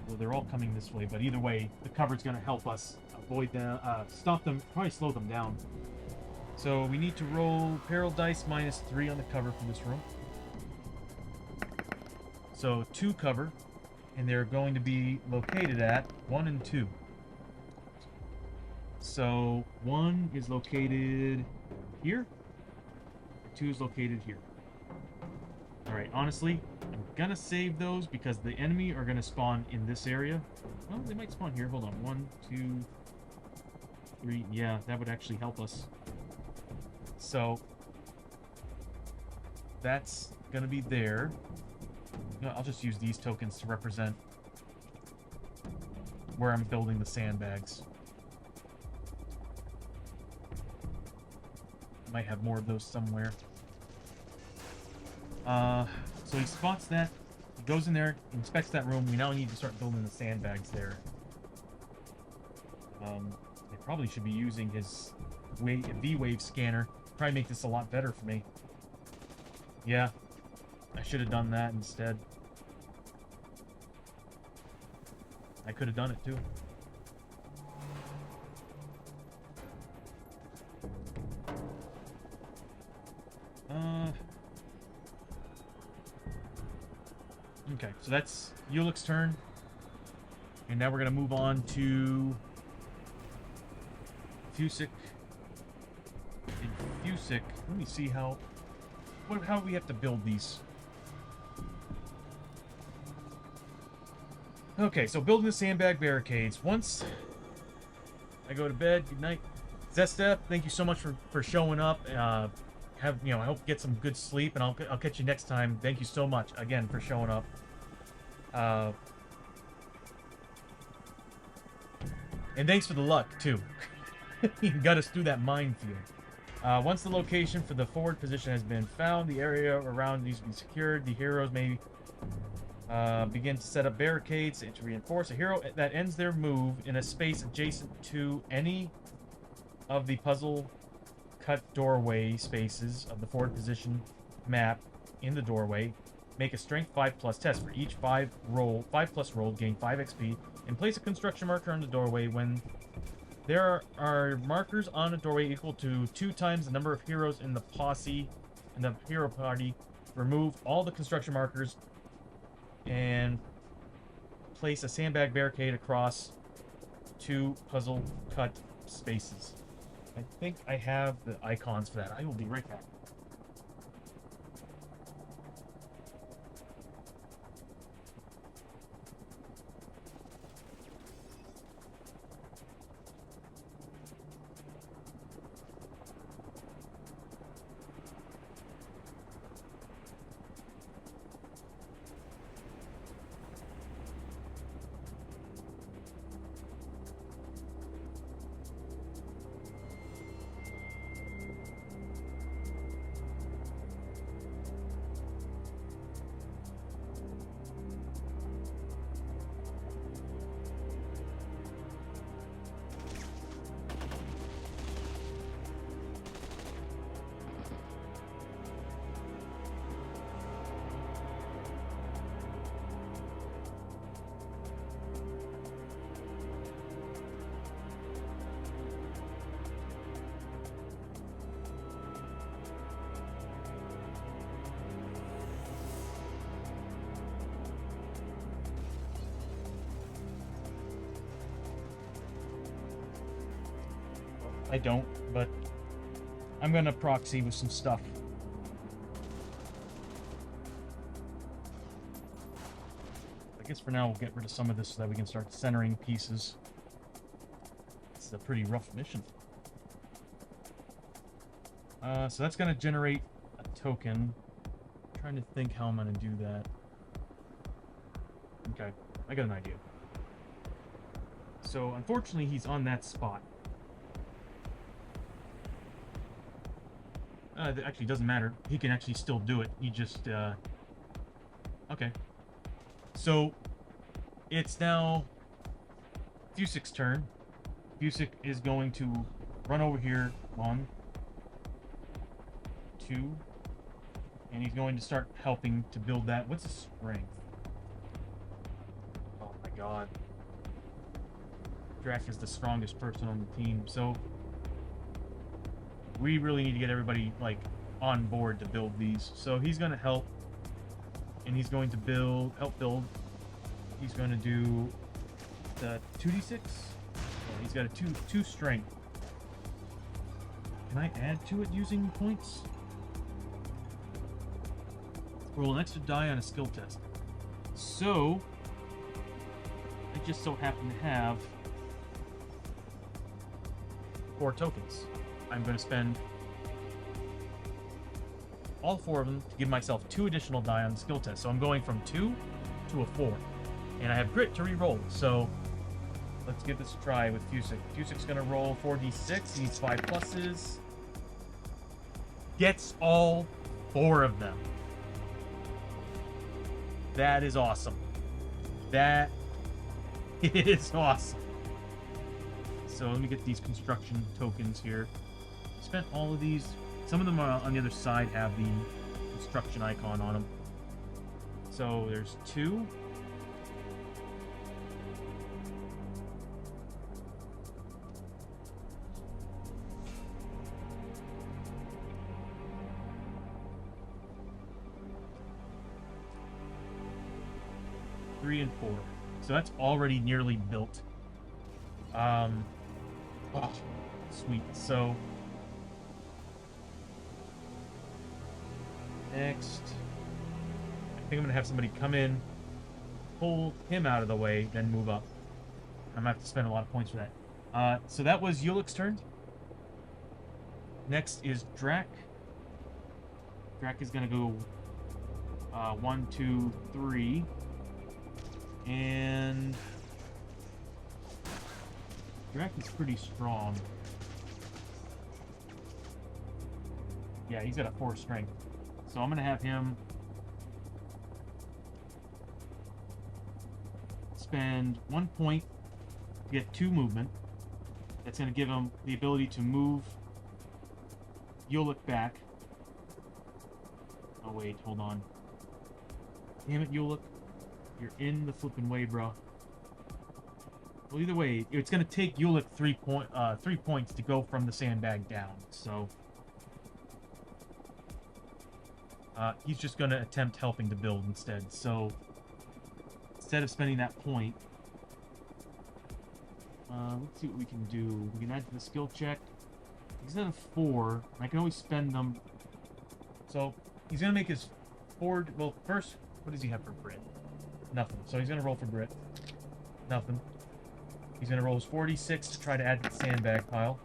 Well, they're all coming this way, but either way, the cover's going to help us avoid them, stop them, probably slow them down. So we need to roll peril dice -3 on the cover for this room. So 2 cover, and they're going to be located at 1 and 2. So 1 is located here, 2 is located here. Alright, honestly, I'm gonna save those because the enemy are gonna spawn in this area. Well, they might spawn here. Hold on. 1, 2, 3. Yeah, that would actually help us. So that's gonna be there. No, I'll just use these tokens to represent where I'm building the sandbags. Might have more of those somewhere. So he spots that, he goes in there, inspects that room. We now need to start building the sandbags there. I probably should be using his V-Wave scanner. Probably make this a lot better for me. Yeah, I should have done that instead. I could have done it too. Okay, so that's Ulick's turn. And now we're going to move on to Fusick. And Fusick, let me see how we have to build these. Okay, so building the sandbag barricades. Once I go to bed, good night. Zesta, thank you so much for showing up. I hope you get some good sleep, and I'll catch you next time. Thank you so much again for showing up. And thanks for the luck too. You got us through that minefield. Once the location for the forward position has been found, the area around needs to be secured. The heroes may begin to set up barricades and to reinforce. A hero that ends their move in a space adjacent to any of the puzzle cut doorway spaces of the forward position map in the doorway. Make a strength 5+ test. For each 5+ roll, gain 5 XP, and place a construction marker on the doorway. When there are markers on a doorway equal to 2 times the number of heroes in the hero party, remove all the construction markers and place a sandbag barricade across 2 puzzle cut spaces. I think I have the icons for that. I will be right back. I don't, but I'm gonna proxy with some stuff. I guess for now we'll get rid of some of this so that we can start centering pieces. It's a pretty rough mission. So that's gonna generate a token. I'm trying to think how I'm gonna do that. Okay, I got an idea. So unfortunately, he's on that spot. It actually doesn't matter. He can actually still do it. He just, okay. So, it's now Fusik's turn. Fusik is going to run over here. 1, 2, and he's going to start helping to build that. What's his strength? Oh my god. Drac is the strongest person on the team, so we really need to get everybody, like, on board to build these. So he's going to help, and he's going to help build. He's going to do the 2d6. Oh, he's got a 2 strength. Can I add to it using points? Roll an extra die on a skill test. So, I just so happen to have 4 tokens. I'm going to spend all 4 of them to give myself 2 additional die on the skill test. So I'm going from 2 to a 4. And I have grit to re-roll. So let's give this a try with Fusik. Fusik's going to roll 4d6. He needs 5 pluses. Gets all 4 of them. That is awesome. That is awesome. So let me get these construction tokens here. Spent all of these. Some of them are on the other side have the construction icon on them. So there's 2. And 4. So that's already nearly built. Oh, sweet. So next, I think I'm gonna have somebody come in, pull him out of the way, then move up. I'm gonna have to spend a lot of points for that. So that was Ulick's turn. Next is Drac. Drac is gonna go 1, 2, 3. And Drac is pretty strong. Yeah, he's got a 4 strength. So I'm going to have him spend 1 point to get 2 movement. That's going to give him the ability to move Ulick back. Oh, wait, hold on. Damn it, Ulick. You're in the flipping way, bro. Well, either way, it's going to take Ulick 3 points to go from the sandbag down. So he's just going to attempt helping to build instead. So instead of spending that point, let's see what we can do. We can add to the skill check. He's at a 4. I can always spend them. So he's going to make his 4. Well, first, what does he have for grit? Nothing. So he's going to roll for grit. Nothing. He's going to roll his 46 to try to add to the sandbag pile.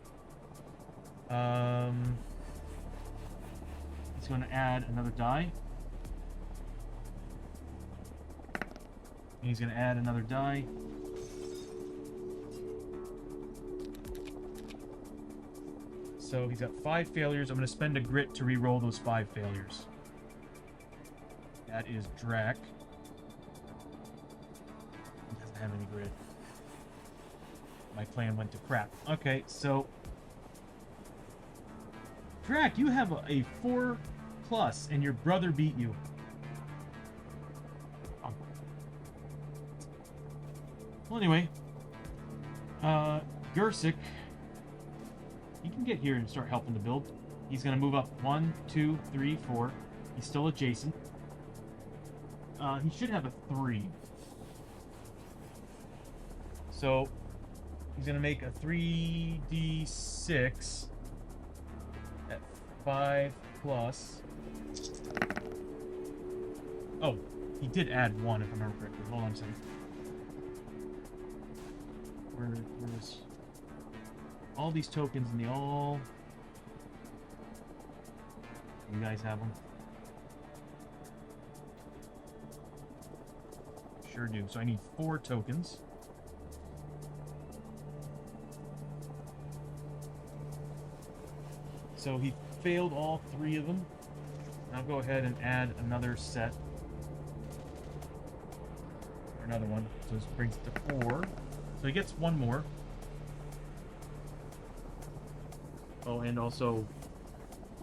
He's going to add another die. And he's going to add another die. So he's got 5 failures. I'm going to spend a grit to re-roll those 5 failures. That is Drac. Have any grid. My plan went to crap. Okay, so Drac, you have a 4+, and your brother beat you. Oh. Well, anyway, Gersik, he can get here and start helping to build. He's gonna move up 1, 2, 3, 4. He's still adjacent. He should have a 3. So he's going to make a 3d6 at 5+. Oh, he did add 1 if I remember correctly. Hold on a second. Where's all these tokens and you guys have them? Sure do. So I need 4 tokens. so he failed all 3 of them. I'll go ahead and add another set. Or another one. So this brings it to 4. So he gets 1 more. Oh, and also,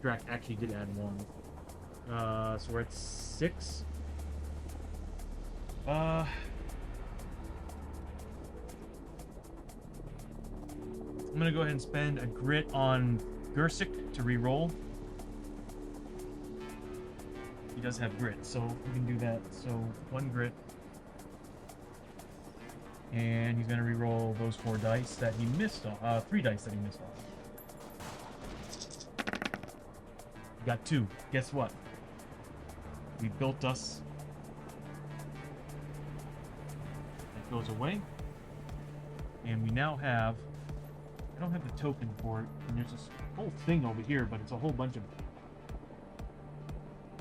Drac actually did add 1. So we're at 6. I'm gonna go ahead and spend a grit on Gersic to re-roll. He does have grit, so we can do that. So 1 grit. And he's gonna re-roll those 4 dice that he missed on. 3 dice that he missed on. We got 2. Guess what? We built us. That goes away. And we now have. I don't have the token for it. And there's this whole thing over here, but it's a whole bunch of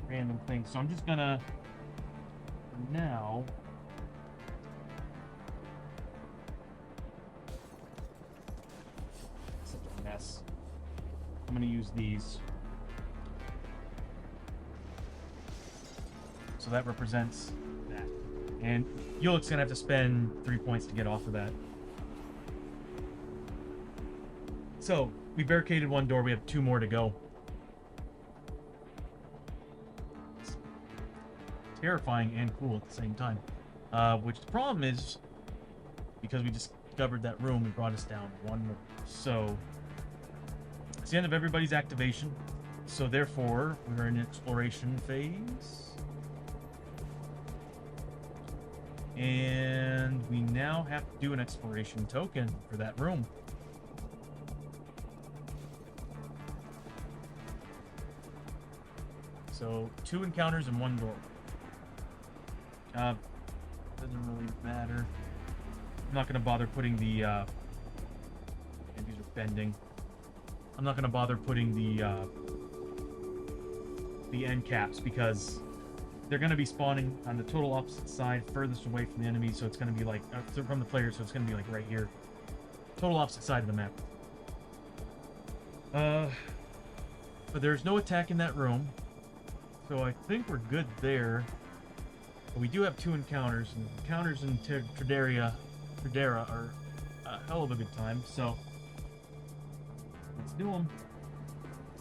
random things. So I'm just gonna. For now. Such a mess. I'm gonna use these. So that represents that. And Ulick's gonna have to spend 3 points to get off of that. So, we barricaded 1 door, we have 2 more to go. It's terrifying and cool at the same time. Which the problem is, because we discovered that room, it brought us down 1 more. So, it's the end of everybody's activation. So therefore, we're in exploration phase. And we now have to do an exploration token for that room. So 2 encounters and 1 door. Doesn't really matter. I'm not going to bother putting the and these are bending. I'm not going to bother putting the end caps because they're going to be spawning on the total opposite side, furthest away from the enemy, so it's going to be like from the player, so it's going to be like right here, total opposite side of the map. But there's no attack in that room, so I think we're good there. But we do have 2 encounters, and encounters in Trederran are a hell of a good time. So let's do them.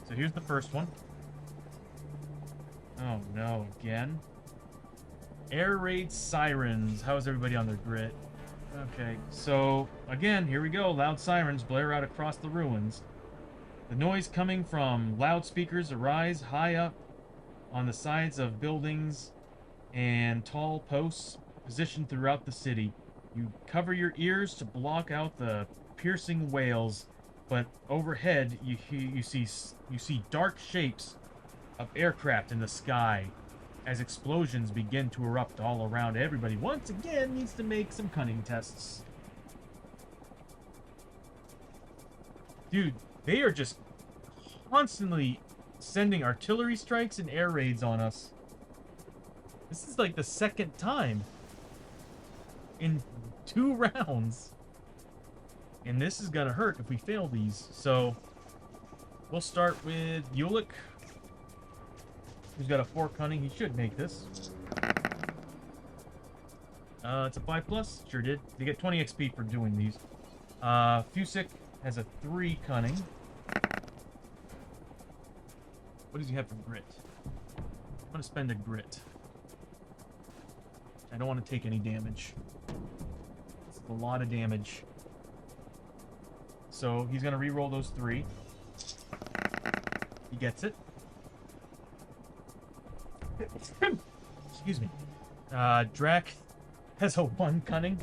So here's the first one. Oh no, again. Air raid sirens. How is everybody on their grit? Okay, so again, here we go. Loud sirens blare out across the ruins. The noise coming from loudspeakers arise high up on the sides of buildings and tall posts positioned throughout the city. You cover your ears to block out the piercing wails, but overhead you see dark shapes of aircraft in the sky as explosions begin to erupt all around. Everybody once again needs to make some cunning tests. Dude, they are just constantly sending artillery strikes and air raids on us. This is like the 2nd time in 2 rounds. And this is gonna hurt if we fail these. So we'll start with Ulick, who's got a 4 cunning. He should make this. It's a 5+. Sure did. You get 20 XP for doing these. Fusick has a 3 cunning. What does he have for grit? I'm gonna spend a grit. I don't want to take any damage. It's a lot of damage. So he's gonna re-roll those 3. He gets it. Excuse me. Drac has a 1 cunning.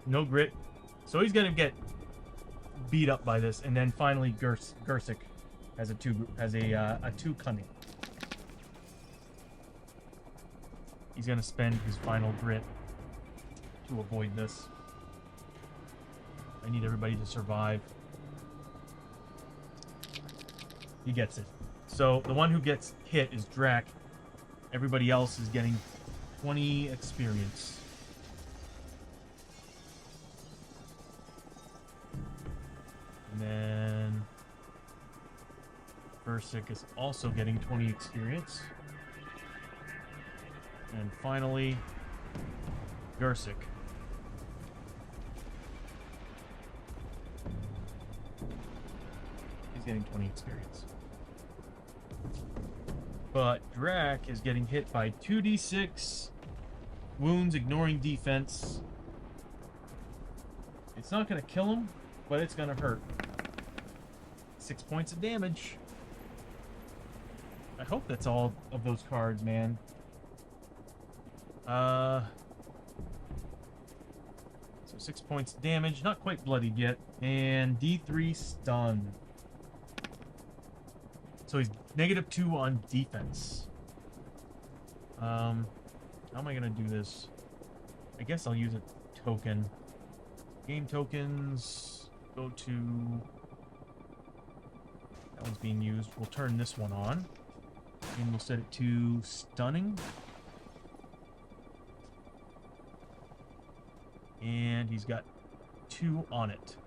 No grit. So he's gonna get beat up by this, and then finally Gersic has a 2 cunning. He's gonna spend his final grit to avoid this. I need everybody to survive. He gets it. So the one who gets hit is Drac. Everybody else is getting 20 experience. then Versik is also getting 20 experience. And finally, Gersic. He's getting 20 experience. But Drac is getting hit by 2d6 wounds, ignoring defense. It's not going to kill him, but it's going to hurt. 6 points of damage. I hope that's all of those cards, man. So 6 points of damage. Not quite bloodied yet. And D3 stun. So he's -2 on defense. How am I going to do this? I guess I'll use a token. Game tokens. Go to... That one's being used. We'll turn this one on. And we'll set it to stunning. And he's got 2 on it.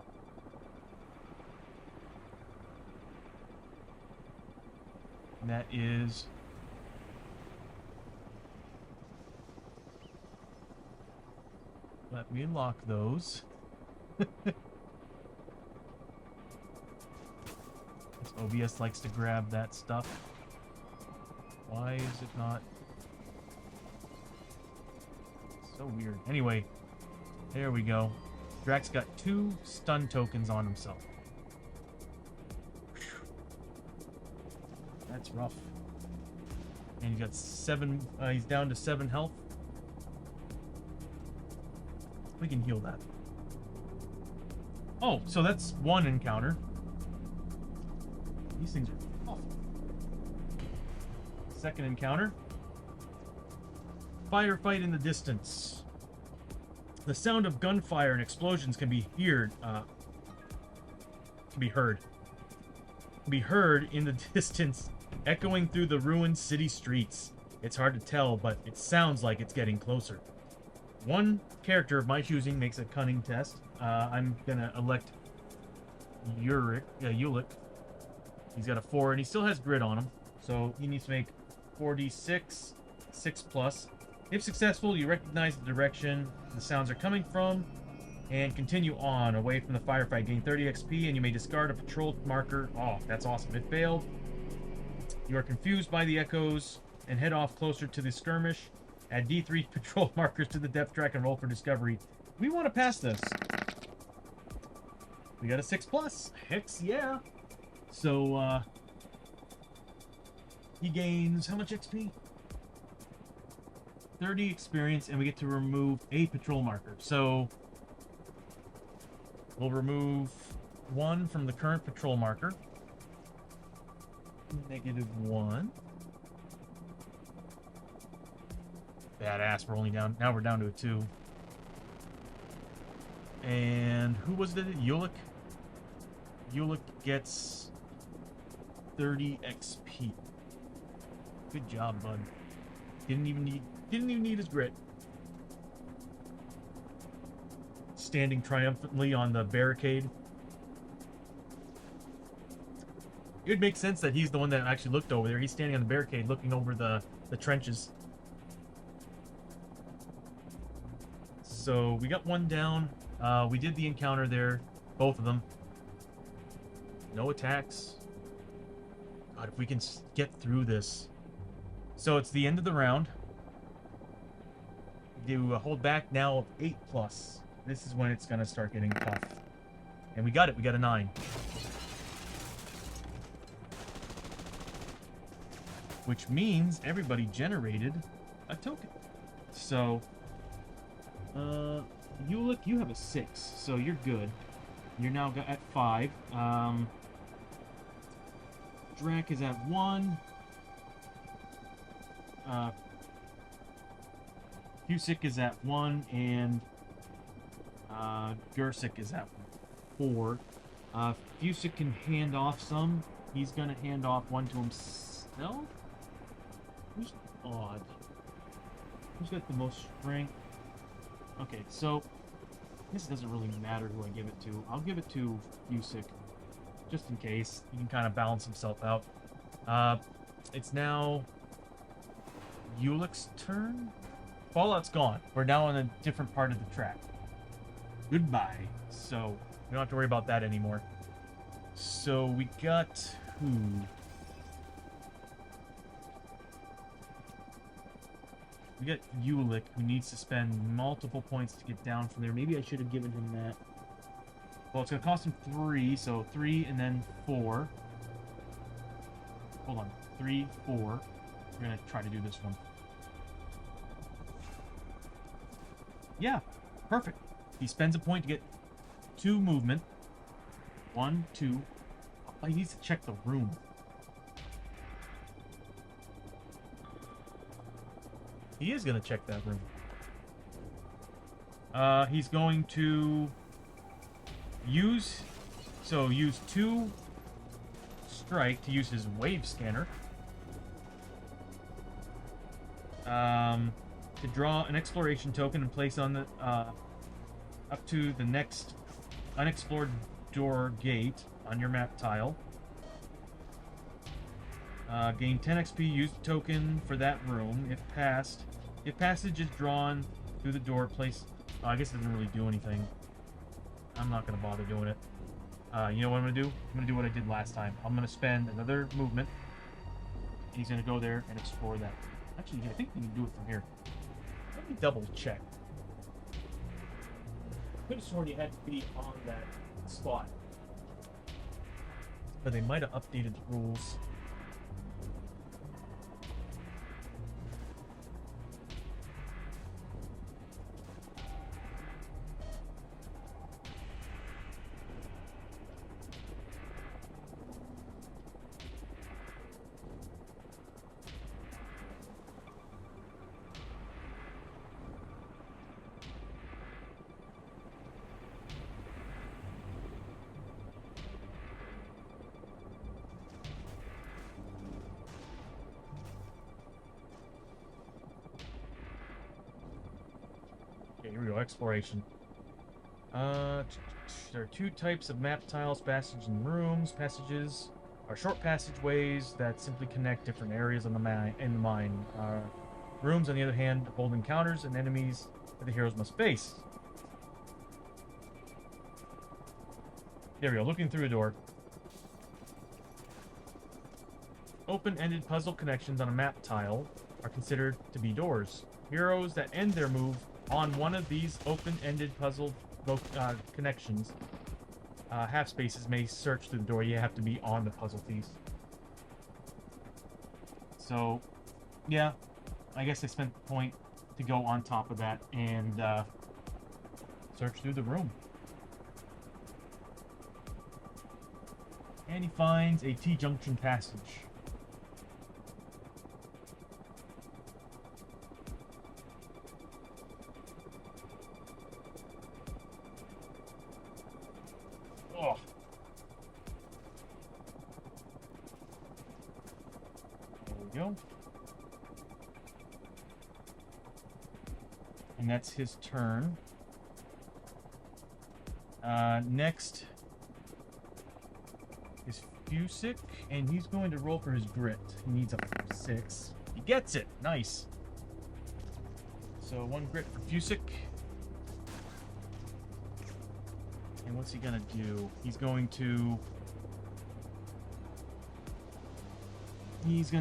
And that is... Let me unlock those. This OBS likes to grab that stuff. Why is it not? So weird. Anyway, there we go. Drax got 2 stun tokens on himself. That's rough. And he's got 7. He's down to 7 health. We can heal that. Oh, so that's 1 encounter. These things are awful. Second encounter. Firefight in the distance. The sound of gunfire and explosions can be heard. Can be heard in the distance, echoing through the ruined city streets. It's hard to tell, but it sounds like it's getting closer. One character of my choosing makes a cunning test. I'm gonna elect Ulick. He's got a 4, and he still has grit on him, so he needs to make 4d6, 6+. If successful, you recognize the direction the sounds are coming from, and continue on away from the firefight. Gain 30 XP, and you may discard a patrol marker. Oh, that's awesome. It failed. You are confused by the echoes, and head off closer to the skirmish. Add D3 patrol markers to the depth track and roll for discovery. We want to pass this. We got a 6+. Hex yeah. So, he gains how much XP? 30 experience, and we get to remove a patrol marker. So, we'll remove 1 from the current patrol marker. -1. Badass, we're only down, now we're down to a 2. And who was it? Ulick? Ulick gets 30 XP. Good job, bud. Didn't even need his grit. Standing triumphantly on the barricade. It would make sense that he's the one that actually looked over there. He's standing on the barricade looking over the trenches. So we got 1 down. We did the encounter there. Both of them. No attacks. God, if we can get through this. So it's the end of the round. Do a hold back now of 8+. This is when it's going to start getting tough. And we got it. We got a 9. Which means everybody generated a token. So, Ulick, you have a 6, so you're good. You're now at 5. Drac is at 1. Cusick is at 1, and Gersic is at 4. Fusick can hand off some. He's going to hand off 1 to himself. Who's odd? Who's got the most strength? Okay, so this doesn't really matter who I give it to. I'll give it to Fusick. just in case. He can kind of balance himself out. It's now Ulick's turn. Fallout's gone. We're now on a different part of the track. Goodbye. So we don't have to worry about that anymore. So we got who? We got Ulick, who needs to spend multiple points to get down from there. Maybe I should have given him that. Well, it's going to cost him 3, so 3 and then 4. Hold on. 3, 4. We're going to try to do this one. Yeah, perfect. He spends a point to get 2 movement. 1, 2. Oh, he needs to check the room. He is going to check that room. He's going to use 2 strike to use his wave scanner. To draw an exploration token and place on the up to the next unexplored door gate on your map tile. Gain 10 XP, use the token for that room. If passage is drawn through the door, place... Oh, I guess it doesn't really do anything. I'm not going to bother doing it. You know what I'm going to do? I'm going to do what I did last time. I'm going to spend another movement. And he's going to go there and explore that. Actually, I think we can do it from here. Let me double check. I could have sworn you had to be on that spot. But they might have updated the rules. Here we go, exploration. There are 2 types of map tiles, passage and rooms. Passages are short passageways that simply connect different areas in the mine. Rooms, on the other hand, hold encounters and enemies that the heroes must face. There we go, looking through a door. Open-ended puzzle connections on a map tile are considered to be doors. Heroes that end their move on one of these open-ended puzzle connections, half spaces may search through the door. You have to be on the puzzle piece. So, yeah, I guess I spent the point to go on top of that and search through the room. And he finds a T-junction passage. Oh. There we go. And that's his turn. Next is Fusick, and he's going to roll for his grit. He needs a 6. He gets it! Nice. So 1 grit for Fusick. And what's he gonna do? He's going to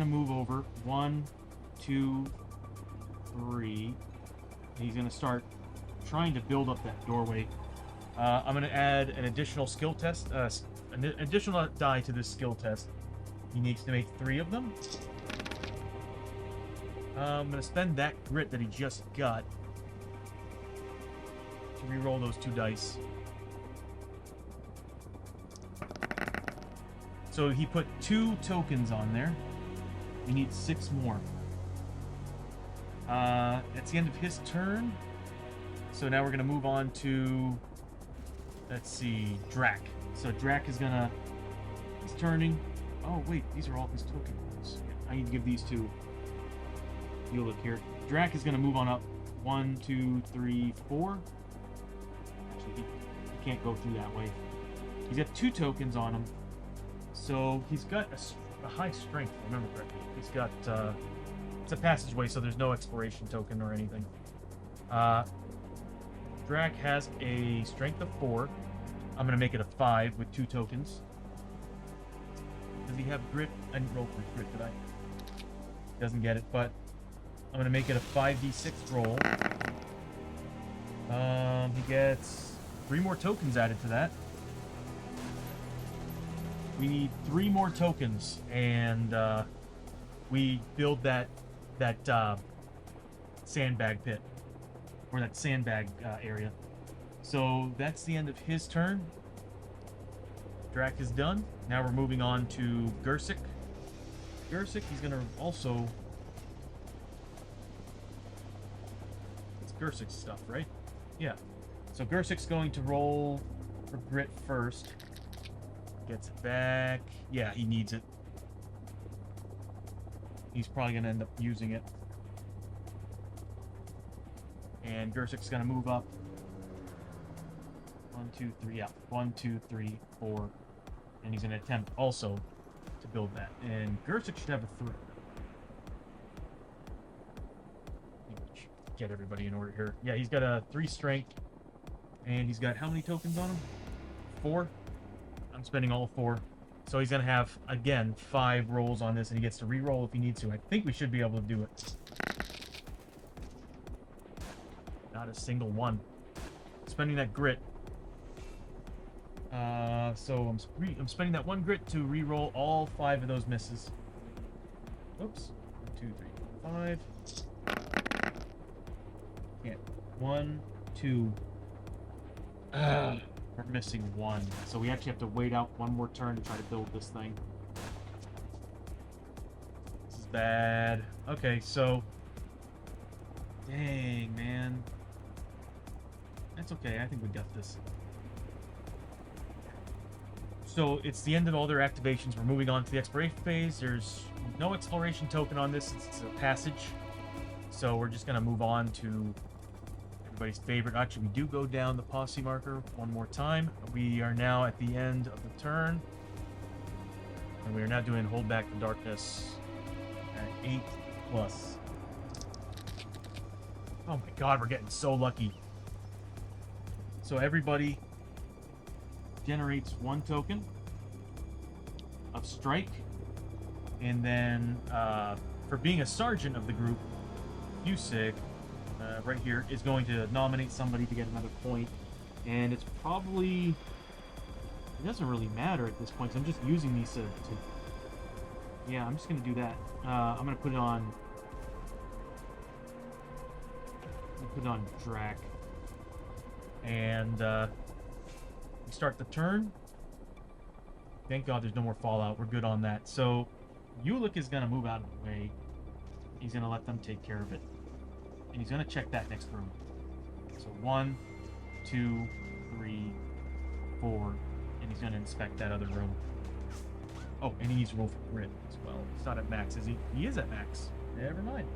move over 1, 2, 3. And he's gonna start trying to build up that doorway. I'm gonna add an additional skill test, an additional die to this skill test. He needs to make 3 of them. I'm gonna spend that grit that he just got to re-roll those 2 dice. So he put 2 tokens on there. We need 6 more. It's the end of his turn. So now we're going to move on to, let's see, Drac. So Drac is going to, he's turning. Oh, wait, these are all his tokens. I need to give these to Ulick here. Drac is going to move on up. 1, 2, 3, 4. Actually, he can't go through that way. He's got 2 tokens on him. So he's got a high strength, if I remember correctly. He's got, it's a passageway, so there's no exploration token or anything. Drac has a strength of 4. I'm going to make it a 5 with 2 tokens. Does he have grit? I didn't roll for grit, did I? Doesn't get it, but I'm going to make it a 5d6 roll. He gets 3 more tokens added to that. We need 3 more tokens, and we build that sandbag pit, or that sandbag area. So that's the end of his turn. Drac is done. Now we're moving on to Gersic. Gersic, he's gonna also... It's Gersic's stuff, right? Yeah. So Gersic's going to roll for grit first. Gets it back. Yeah, he needs it. He's probably going to end up using it. And Gersic's going to move up. 1, 2, 3. Yeah. 1, 2, 3, 4. And he's going to attempt also to build that. And Gersic should have a 3. Get everybody in order here. Yeah, he's got a 3 strength. And he's got how many tokens on him? 4? I'm spending all 4. So he's going to have, again, 5 rolls on this, and he gets to re-roll if he needs to. I think we should be able to do it. Not a single one. Spending that grit. So I'm spending that 1 grit to re-roll all 5 of those misses. Oops. 1, 2, 3, 5. Can't. 1, 2. We're missing 1, so we actually have to wait out 1 more turn to try to build this thing. This is bad. Okay, so... Dang, man. That's okay, I think we got this. So, it's the end of all their activations. We're moving on to the exploration phase. There's no exploration token on this. It's a passage. So, we're just going to move on to... everybody's favorite. Actually, we do go down the posse marker 1 more time. We are now at the end of the turn. And we are now doing Hold Back the Darkness at 8+. Oh my god, we're getting so lucky. So everybody generates 1 token of strike. And then, for being a sergeant of the group, Fusig, right here, is going to nominate somebody to get another point. And it's probably... it doesn't really matter at this point, because I'm just using these to... yeah, I'm just going to do that. I'm going to put it on... Drac. And, we start the turn. Thank God there's no more fallout. We're good on that. So, Ulick is going to move out of the way. He's going to let them take care of it. And he's going to check that next room. So 1, 2, 3, 4. And he's going to inspect that other room. Oh, and he needs to roll for grit as well. He's not at max, is he? He is at max. Never mind.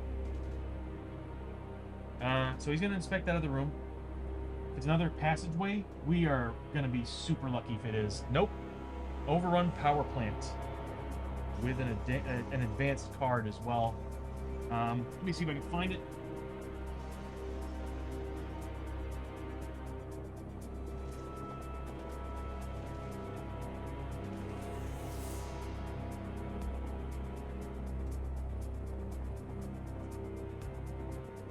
So he's going to inspect that other room. If it's another passageway, we are going to be super lucky if it is. Nope. Overrun power plant. With an advanced card as well. Let me see if I can find it.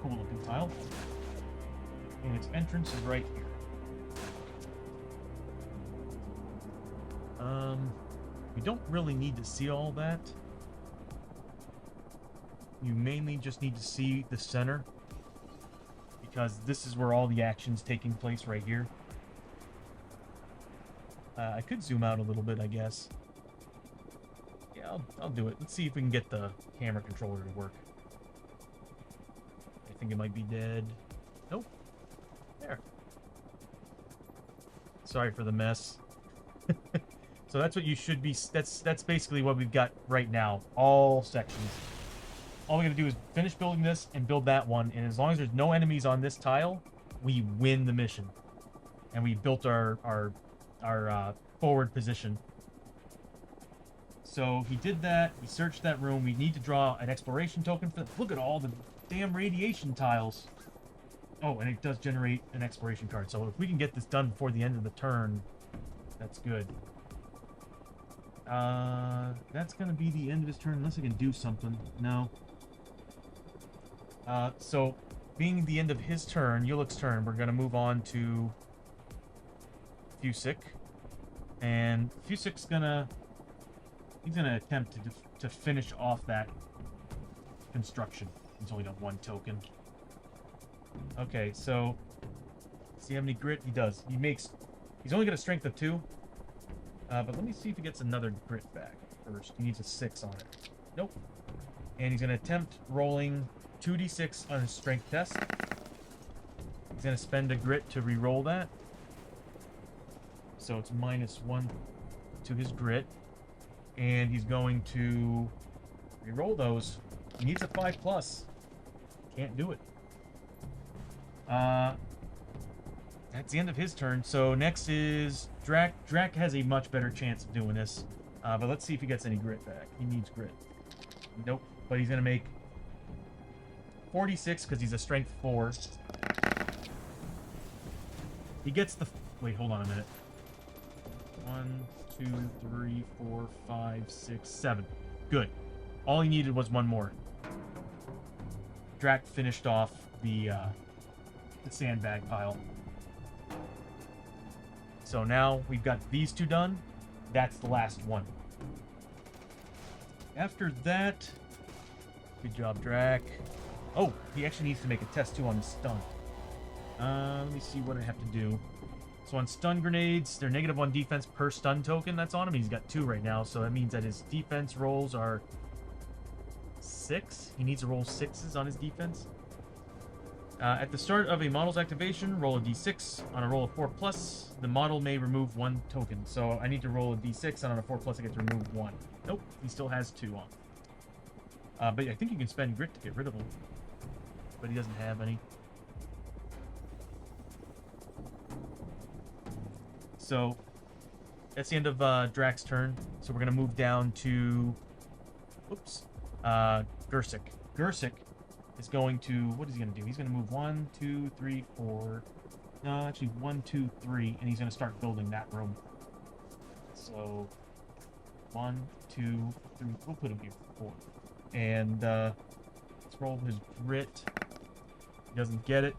Cool looking tile. And its entrance is right here. We don't really need to see all that. You mainly just need to see the center, because this is where all the action's taking place right here. I could zoom out a little bit, I guess. Yeah, I'll do it. Let's see if we can get the camera controller to work. I think it might be dead. Nope. There. Sorry for the mess. So that's what you should be... That's basically what we've got right now. All sections. All we gotta do is finish building this and build that one. And as long as there's no enemies on this tile, we win the mission. And we built our forward position. So he did that. He searched that room. We need to draw an exploration token for. Look at all the damn radiation tiles. Oh, and it does generate an exploration card. So if we can get this done before the end of the turn, that's good. That's gonna be the end of his turn unless I can do something. No. So being the end of his turn, Ulick's turn, we're gonna move on to Fusick, and Fusick's gonna attempt to finish off that construction. He's only done one token. Okay, so does he have any grit? He does. He's only got a strength of 2. But let me see if he gets another grit back first. He needs a 6 on it. Nope. And he's gonna attempt rolling 2d6 on his strength test. He's gonna spend a grit to re-roll that. So it's -1 to his grit. And he's going to re-roll those. He needs a 5+. Can't do it. That's the end of his turn. So next is Drac. Drac has a much better chance of doing this. But let's see if he gets any grit back. He needs grit. Nope. But he's going to make 46 because he's a strength 4. He gets the... Wait, hold on a minute. 1, 2, 3, 4, 5, 6, 7. Good. All he needed was 1 more. Drac finished off the sandbag pile. So now we've got these 2 done. That's the last one. After that, good job, Drac. Oh, he actually needs to make a test 2 on the stun. Let me see what I have to do. So on stun grenades, they're -1 defense per stun token that's on him. He's got 2 right now, so that means that his defense rolls are 6. He needs to roll 6s on his defense. At the start of a model's activation, roll a d6. On a roll of 4+, the model may remove 1 token. So I need to roll a d6, and on a 4+, I get to remove 1. Nope, he still has 2 on. But I think you can spend grit to get rid of him. But he doesn't have any. So that's the end of Drac's turn. So we're going to move down to... Oops. Gersic. Gersic is going to... What is he going to do? He's going to move 1, 2, 3, 4... No, actually 1, 2, 3. And he's going to start building that room. So 1, 2, 3... We'll put him here. 4. And let's roll his grit. He doesn't get it.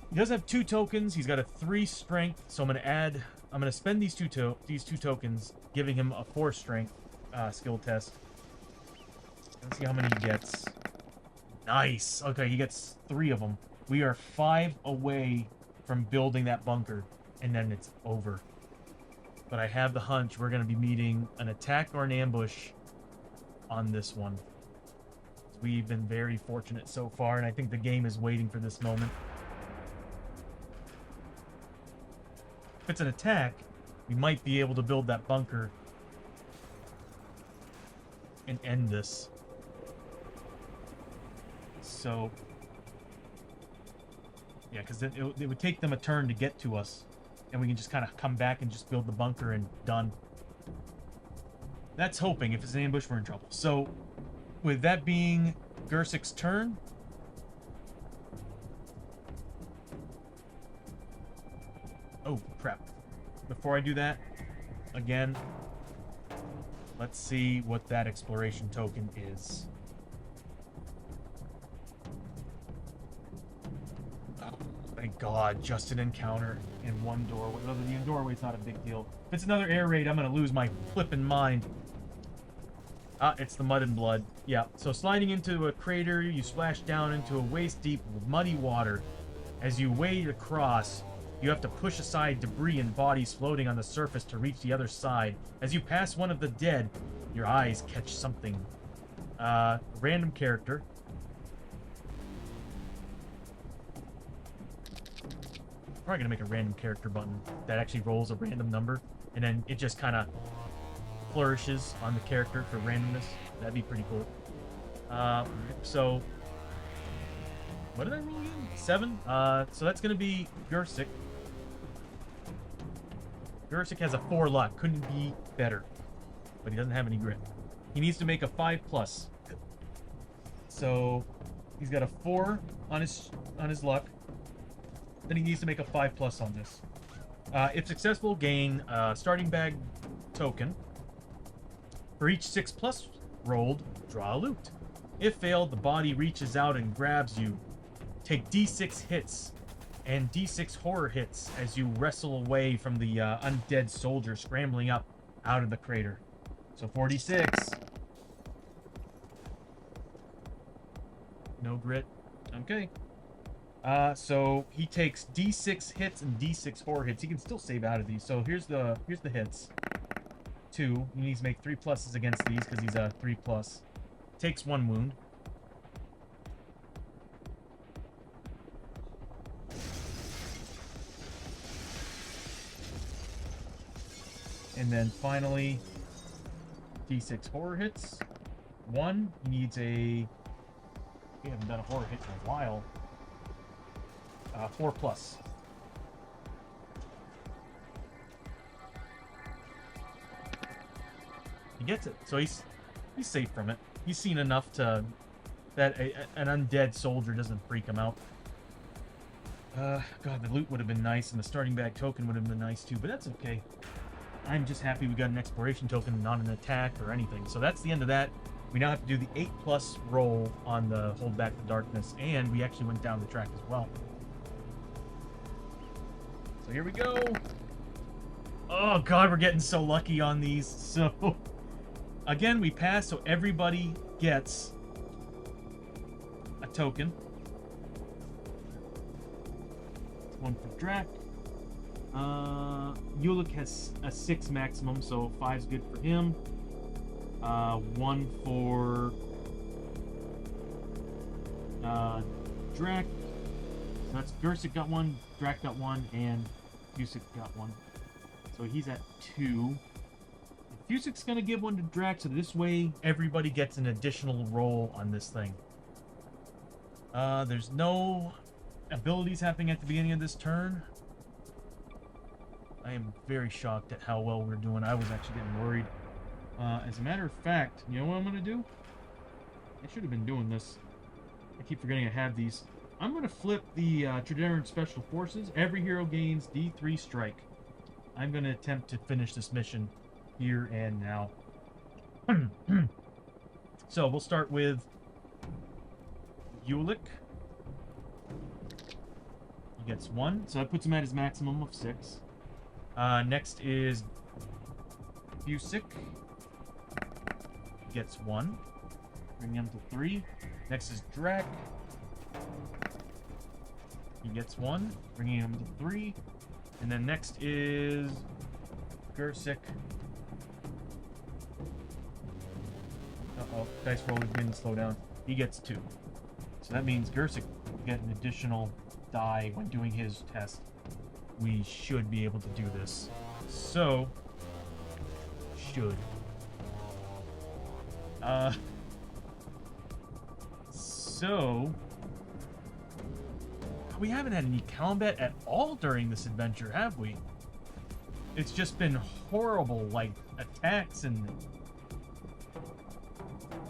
He does have 2 tokens. He's got a 3 strength. So I'm going to spend these two tokens, giving him a 4 strength skill test. Let's see how many he gets. Nice. Okay, he gets 3 of them. We are 5 away from building that bunker, and then it's over. But I have the hunch we're going to be meeting an attack or an ambush on this one. We've been very fortunate so far, and I think the game is waiting for this moment. If it's an attack, we might be able to build that bunker and end this. So, yeah, because it would take them a turn to get to us, and we can just kind of come back and just build the bunker and done. That's hoping. If it's an ambush, we're in trouble. So, with that being Gersic's turn, oh, crap. Before I do that, again, let's see what that exploration token is. Oh, thank God, just an encounter in 1 doorway. Well, the doorway's not a big deal. If it's another air raid, I'm going to lose my flippin' mind. Ah, it's the mud and blood. Yeah, so sliding into a crater, you splash down into a waist-deep muddy water. As you wade across, you have to push aside debris and bodies floating on the surface to reach the other side. As you pass one of the dead, your eyes catch something. Random character. Probably gonna make a random character button that actually rolls a random number, and then it just kind of flourishes on the character for randomness. That'd be pretty cool. So what did I roll again? 7. So that's gonna be Gersic. Gersic has a 4 luck. Couldn't be better. but he doesn't have any grit. He needs to make a 5+. So he's got a 4 on his luck. Then he needs to make a 5+ on this. If successful, gain starting bag token. For each 6+ rolled, draw a loot. If failed, the body reaches out and grabs you. Take D6 hits and D6 horror hits as you wrestle away from the undead soldier scrambling up out of the crater. So 46. No grit. Okay. So he takes D6 hits and D6 horror hits. He can still save out of these. So here's the hits. 2. He needs to make 3+ against these because he's a 3+. Takes 1 wound. And then finally, D6 horror hits. 1. He needs a... We haven't done a horror hit in a while. 4+. He gets it. So he's safe from it. He's seen enough to... that an undead soldier doesn't freak him out. God, the loot would have been nice, and the starting bag token would have been nice too, but that's okay. I'm just happy we got an exploration token, not an attack or anything. So that's the end of that. We now have to do the 8+ roll on the Hold Back the Darkness, and we actually went down the track as well. So here we go. Oh God, we're getting so lucky on these. So again, we pass, so everybody gets a token. One for Drac. Ulick has a 6 maximum, so 5's good for him. 1 for Drac. So that's Gersic got 1, Drac got 1, and Fusic got 1. So he's at 2. Fusic's gonna give 1 to Drac, so this way everybody gets an additional roll on this thing. There's no abilities happening at the beginning of this turn. I am very shocked at how well we're doing. I was actually getting worried. As a matter of fact, you know what I'm going to do? I should have been doing this. I keep forgetting I have these. I'm going to flip the Trederran Special Forces. Every hero gains D3 strike. I'm going to attempt to finish this mission here and now. So we'll start with Ulick. He gets 1, so that puts him at his maximum of 6. Next is Fusic. Gets 1. Bringing him to 3. Next is Drac. He gets 1. Bringing him to 3. And then next is Gersic. Uh-oh. Dice roll is beginning to slow down. He gets 2. So that means Gersic will get an additional die when doing his test. We should be able to do this. So, should. So, we haven't had any combat at all during this adventure, have we? It's just been horrible, like, attacks and...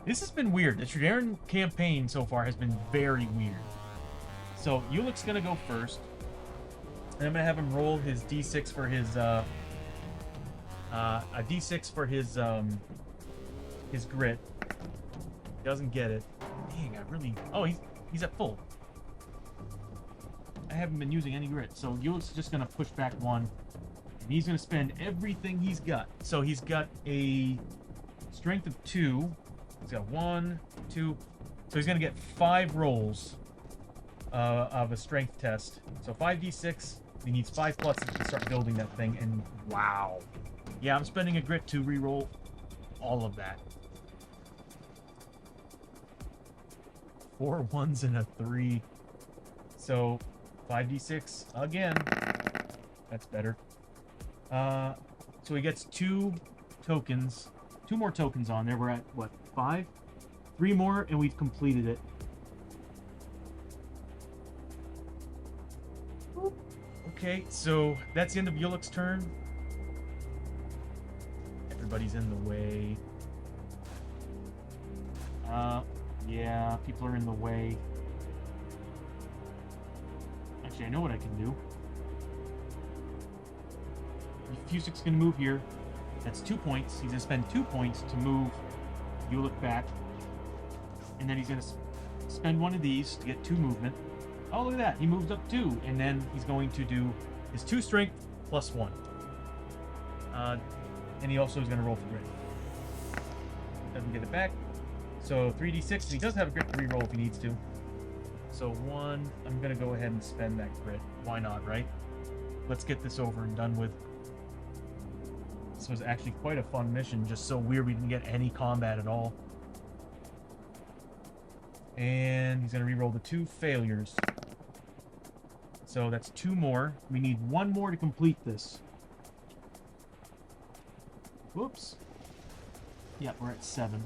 This has been weird. The Trederran campaign so far has been very weird. So, Ulick's gonna go first. And I'm gonna have him roll his D6 for his a D6 for his grit. He doesn't get it. Dang, I really... Oh, he's at full. I haven't been using any grit, so Ulick's just gonna push back 1, and he's gonna spend everything he's got. So he's got a strength of 2. He's got 1, 2. So he's gonna get 5 rolls of a strength test. So 5d6. He needs 5+ to start building that thing, and wow. Yeah, I'm spending a grit to reroll all of that. 4 1s and a 3. So 5d6 again. That's better. So he gets 2 tokens. 2 more tokens on there. We're at, what, 5? 3 more, and we've completed it. Okay, so that's the end of Ulick's turn. everybody's in the way. Yeah, people are in the way. Actually, I know what I can do. Fusic's gonna move here. That's 2 points. He's gonna spend 2 points to move Ulick back. And then he's gonna spend one of these to get 2 movement. Oh, look at that. He moves up 2. And then he's going to do his 2 strength plus 1. And he also is gonna roll for grit. Doesn't get it back. So 3d6, and he does have a grit to reroll if he needs to. So 1, I'm gonna go ahead and spend that grit. Why not, right? Let's get this over and done with. This was actually quite a fun mission, just so weird we didn't get any combat at all. And he's gonna reroll the 2 failures. So that's 2 more. We need 1 more to complete this. Whoops. Yeah, we're at 7.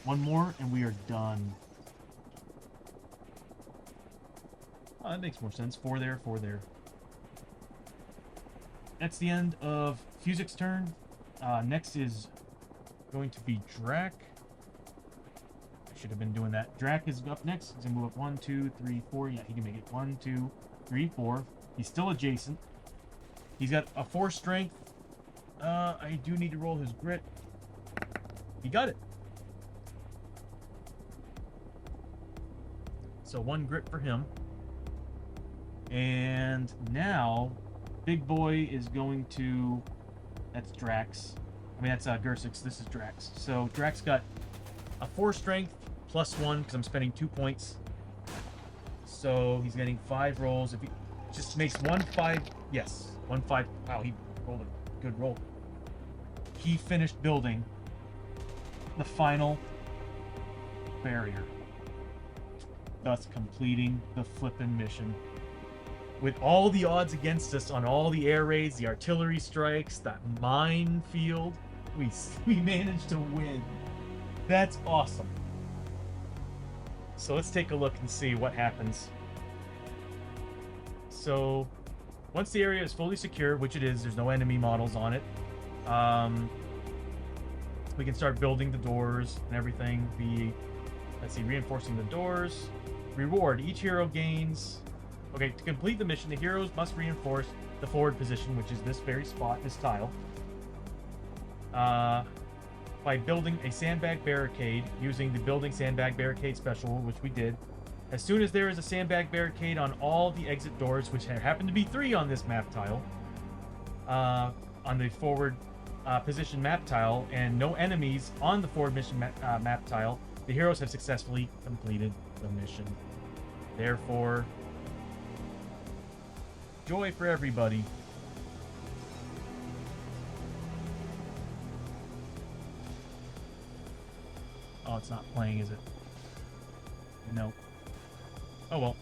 1 more, and we are done. Oh, that makes more sense. 4 there, 4 there. That's the end of Fusic's turn. Next is going to be Drac. I should have been doing that. Drac is up next. He's going to move up 1, 2, 3, 4. Yeah, he can make it 1, 2, 3, 4. He's still adjacent. He's got a 4 strength. I do need to roll his grit. He got it. So 1 grit for him. And now, Big Boy is going to... That's Drax. I mean, that's Gersix. This is Drax. So Drax got a 4 strength plus 1 because I'm spending 2 points. So he's getting 5 rolls. If he just makes 1 5... Yes, 1 5... Wow, he rolled a good roll. He finished building the final barrier, thus completing the flippin' mission. With all the odds against us on all the air raids, the artillery strikes, that minefield, we managed to win. That's awesome. So let's take a look and see what happens. So once the area is fully secure, which it is, there's no enemy models on it, we can start building the doors and everything. Let's see, reinforcing the doors. Reward, each hero gains... Okay, to complete the mission, the heroes must reinforce the forward position, which is this very spot, this tile, by building a sandbag barricade using the building sandbag barricade special, which we did. As soon as there is a sandbag barricade on all the exit doors, which happen to be 3 on this map tile, on the forward position map tile, and no enemies on the forward mission map tile, the heroes have successfully completed the mission. Therefore, joy for everybody. Oh, it's not playing, is it? No. Oh well.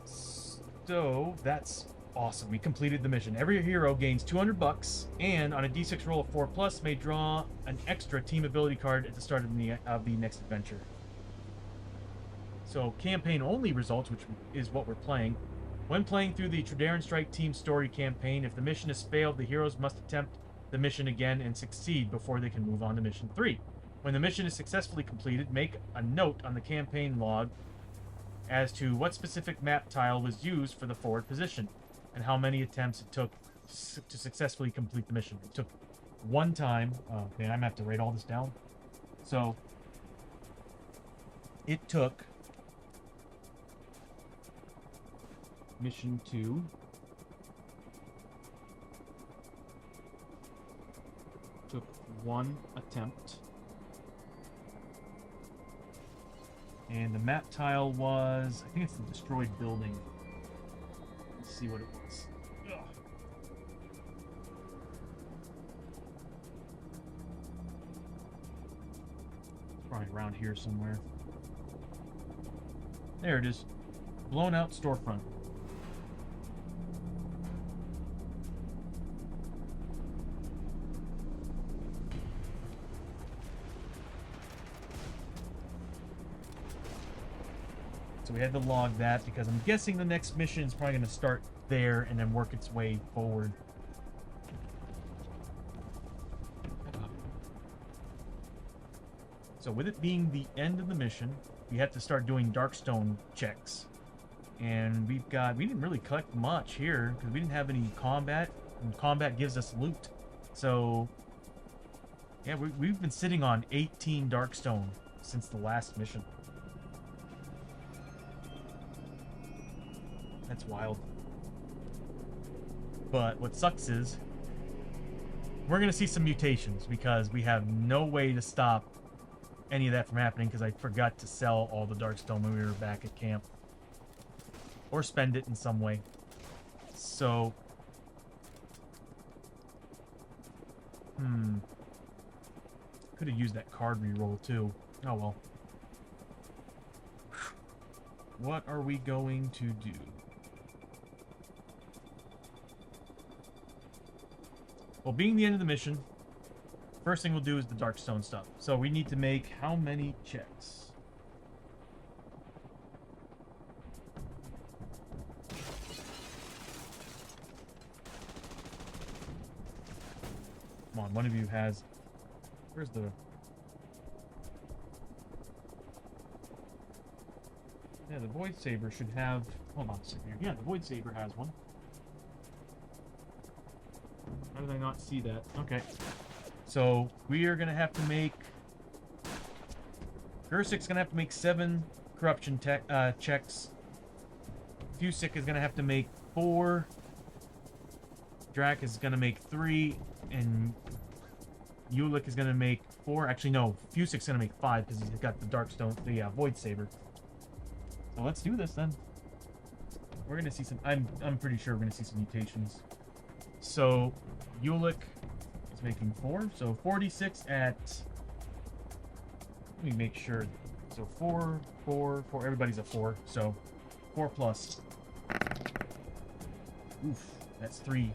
So, that's awesome. We completed the mission. Every hero gains 200 bucks, and on a d6 roll of 4+, may draw an extra team ability card at the start of the next adventure. So, campaign-only results, which is what we're playing. When playing through the Trederran Strike Team story campaign, if the mission has failed, the heroes must attempt the mission again and succeed before they can move on to Mission 3. When the mission is successfully completed, make a note on the campaign log as to what specific map tile was used for the forward position, and how many attempts it took to successfully complete the mission. It took 1 time. Oh, man, I'm going to have to write all this down. So, it took... Mission 2. Took 1 attempt. And the map tile was... I think it's the destroyed building. Let's see what it was. Ugh. It's probably around here somewhere. There it is. Blown out storefront. So we had to log that because I'm guessing the next mission is probably going to start there and then work its way forward. So with it being the end of the mission, we have to start doing Darkstone checks. And we didn't really collect much here because we didn't have any combat, and combat gives us loot. So yeah, we've been sitting on 18 Darkstone since the last mission. That's wild. But what sucks is we're going to see some mutations because we have no way to stop any of that from happening because I forgot to sell all the Darkstone when we were back at camp. Or spend it in some way. So... could have used that card reroll too. Oh well. What are we going to do? Well, being the end of the mission, first thing we'll do is the Darkstone stuff. So we need to make how many checks? Come on, one of you has... Where's the... Yeah, the Void Saber should have... Hold on a second here. Yeah, the Void Saber has one. How did I not see that? Okay. So, we are going to have to make... Gersik's going to have to make 7 corruption checks. Fusick is going to have to make 4. Drac is going to make 3. And... Ulick is going to make 4. Actually, no. Fusick's going to make 5 because he's got the Darkstone, the Void Saber. So let's do this then. We're going to see some... I'm pretty sure we're going to see some mutations. So, Ulick is making 4. So, 46 at... Let me make sure. So, 4, 4, 4. Everybody's a 4. So, 4 plus. Oof. That's 3.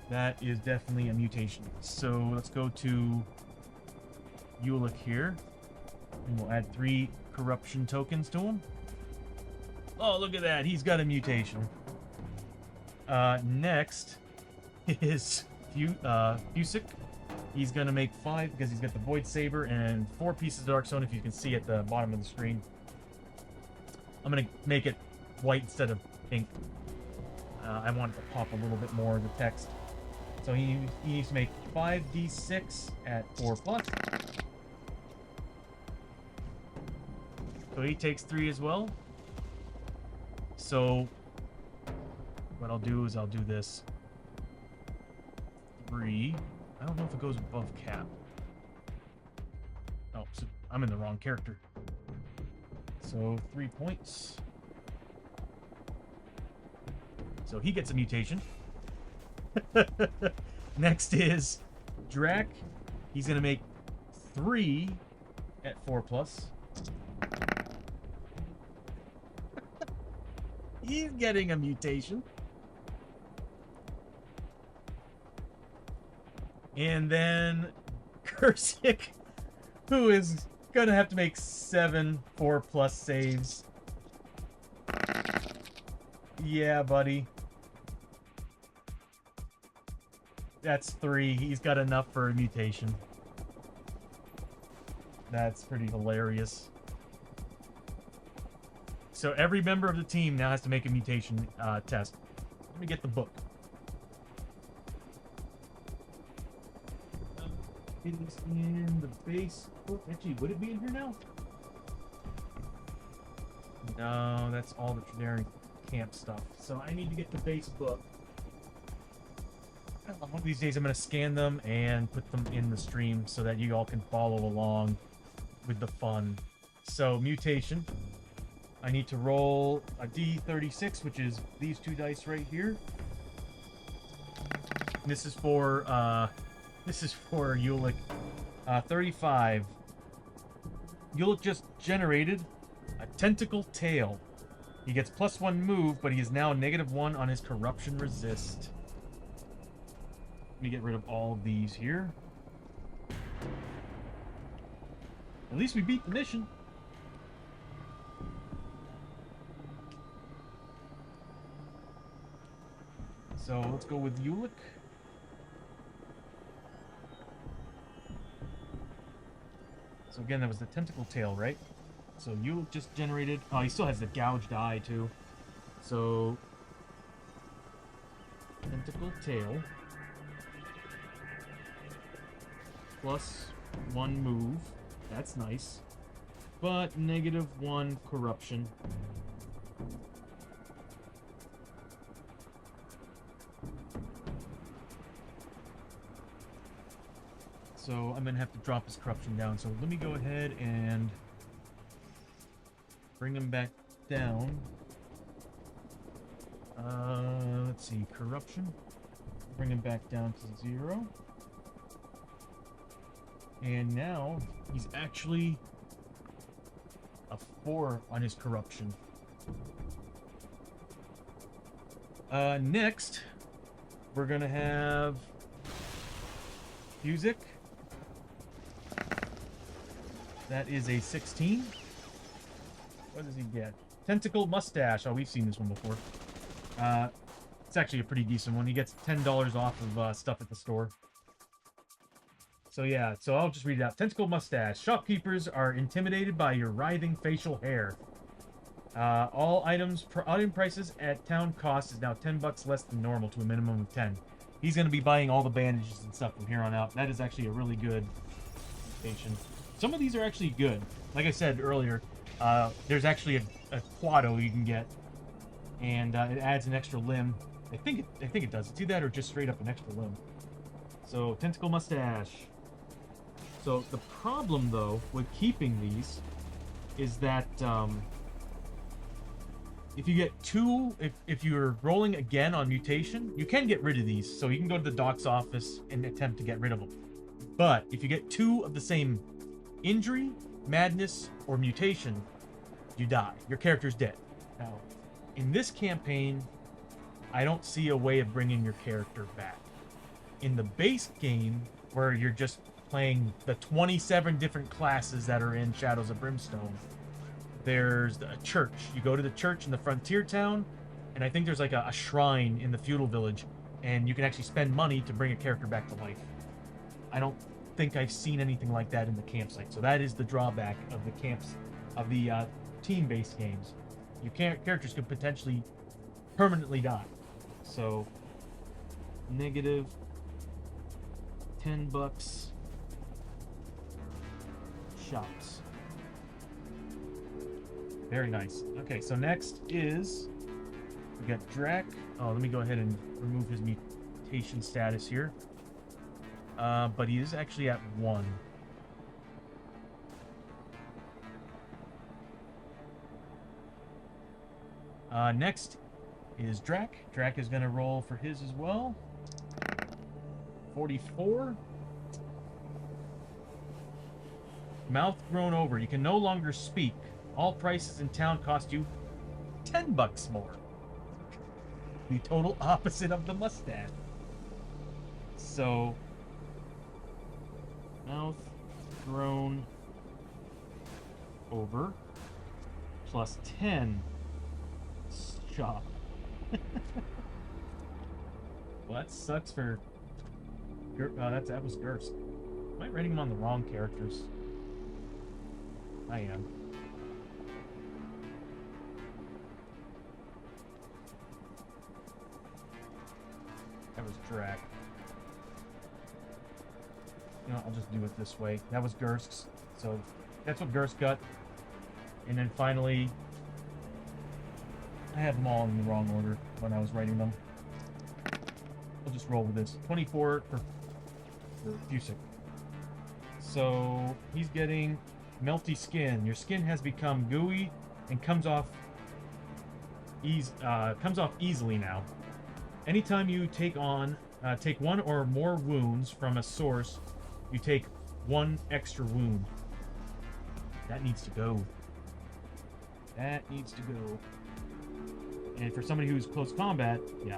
That is definitely a mutation. So let's go to Ulick here. And we'll add 3 corruption tokens to him. Oh, look at that. He's got a mutation. Next is Fusick. He's going to make 5 because he's got the Void Saber and 4 pieces of Darkstone, if you can see at the bottom of the screen. I'm going to make it white instead of pink. I want it to pop a little bit more of the text. So he needs to make 5d6 at 4 plus. So he takes 3 as well. So what I'll do is I'll do this. 3. I don't know if it goes above cap. Oh, so I'm in the wrong character. So 3 points. So he gets a mutation. Next is Drac. He's going to make 3 at 4 plus. He's getting a mutation. And then Gersick, who is going to have to make 7 4 plus saves. Yeah, buddy. That's 3. He's got enough for a mutation. That's pretty hilarious. So every member of the team now has to make a mutation test. Let me get the book. It is in the base book. Actually, would it be in here now? No, that's all the Trederran camp stuff. So I need to get the base book. One of these days I'm going to scan them and put them in the stream so that you all can follow along with the fun. So, mutation. I need to roll a D36, which is these 2 dice right here. This is for Ulick. 35. Ulick just generated a tentacle tail. He gets +1 move, but he is now -1 on his corruption resist. Let me get rid of all of these here. At least we beat the mission. So let's go with Ulick. So again, that was the tentacle tail, right? So you just generated... Oh, he still has the gouged eye, too. So... Tentacle tail. Plus 1 move. That's nice. But -1 corruption. So I'm going to have to drop his corruption down. So let me go ahead and bring him back down. Let's see, corruption. Bring him back down to 0. And now he's actually a 4 on his corruption. Next, we're gonna have Fusic. That is a 16. What does he get? Tentacle Mustache. Oh, we've seen this one before. It's actually a pretty decent one. He gets $10 off of stuff at the store. So yeah, so I'll just read it out. Tentacle Mustache. Shopkeepers are intimidated by your writhing facial hair. All item prices at town cost is now $10 less than normal to a minimum of 10. He's going to be buying all the bandages and stuff from here on out. That is actually a really good station. Some of these are actually good. Like I said earlier, there's actually a Quado you can get, and it adds an extra limb. I think it does. It's either that or just straight up an extra limb. So Tentacle Mustache. So the problem though with keeping these is that if you get 2, if you're rolling again on mutation, you can get rid of these. So you can go to the doc's office and attempt to get rid of them. But if you get 2 of the same injury, madness, or mutation, you die. Your character's dead. Now, in this campaign, I don't see a way of bringing your character back. In the base game, where you're just playing the 27 different classes that are in Shadows of Brimstone, there's a church. You go to the church in the frontier town, and I think there's like a shrine in the feudal village, and you can actually spend money to bring a character back to life. I don't think I've seen anything like that in the campsite, so that is the drawback of the camps, of the team-based games. Your characters could potentially permanently die. So, -10 bucks. Shops. Very nice. Okay, so next is we got Drac. Oh, let me go ahead and remove his mutation status here. But he is actually at 1. Next is Drac. Drac is going to roll for his as well. 44. Mouth grown over. You can no longer speak. All prices in town cost you $10 more. The total opposite of the mustache. So, mouth grown over plus 10 shop. Well, that sucks for... that was Gerst. Am I writing them on the wrong characters? I am. That was Drac. You know, I'll just do it this way. That was Gerst's. So that's what Gerst got. And then finally, I had them all in the wrong order when I was writing them. We'll just roll with this. 24 for Fusic. So he's getting melty skin. Your skin has become gooey and comes off easily now. Anytime you take 1 or more wounds from a source, you take 1 extra wound. That needs to go. That needs to go. And for somebody who's close combat, yeah.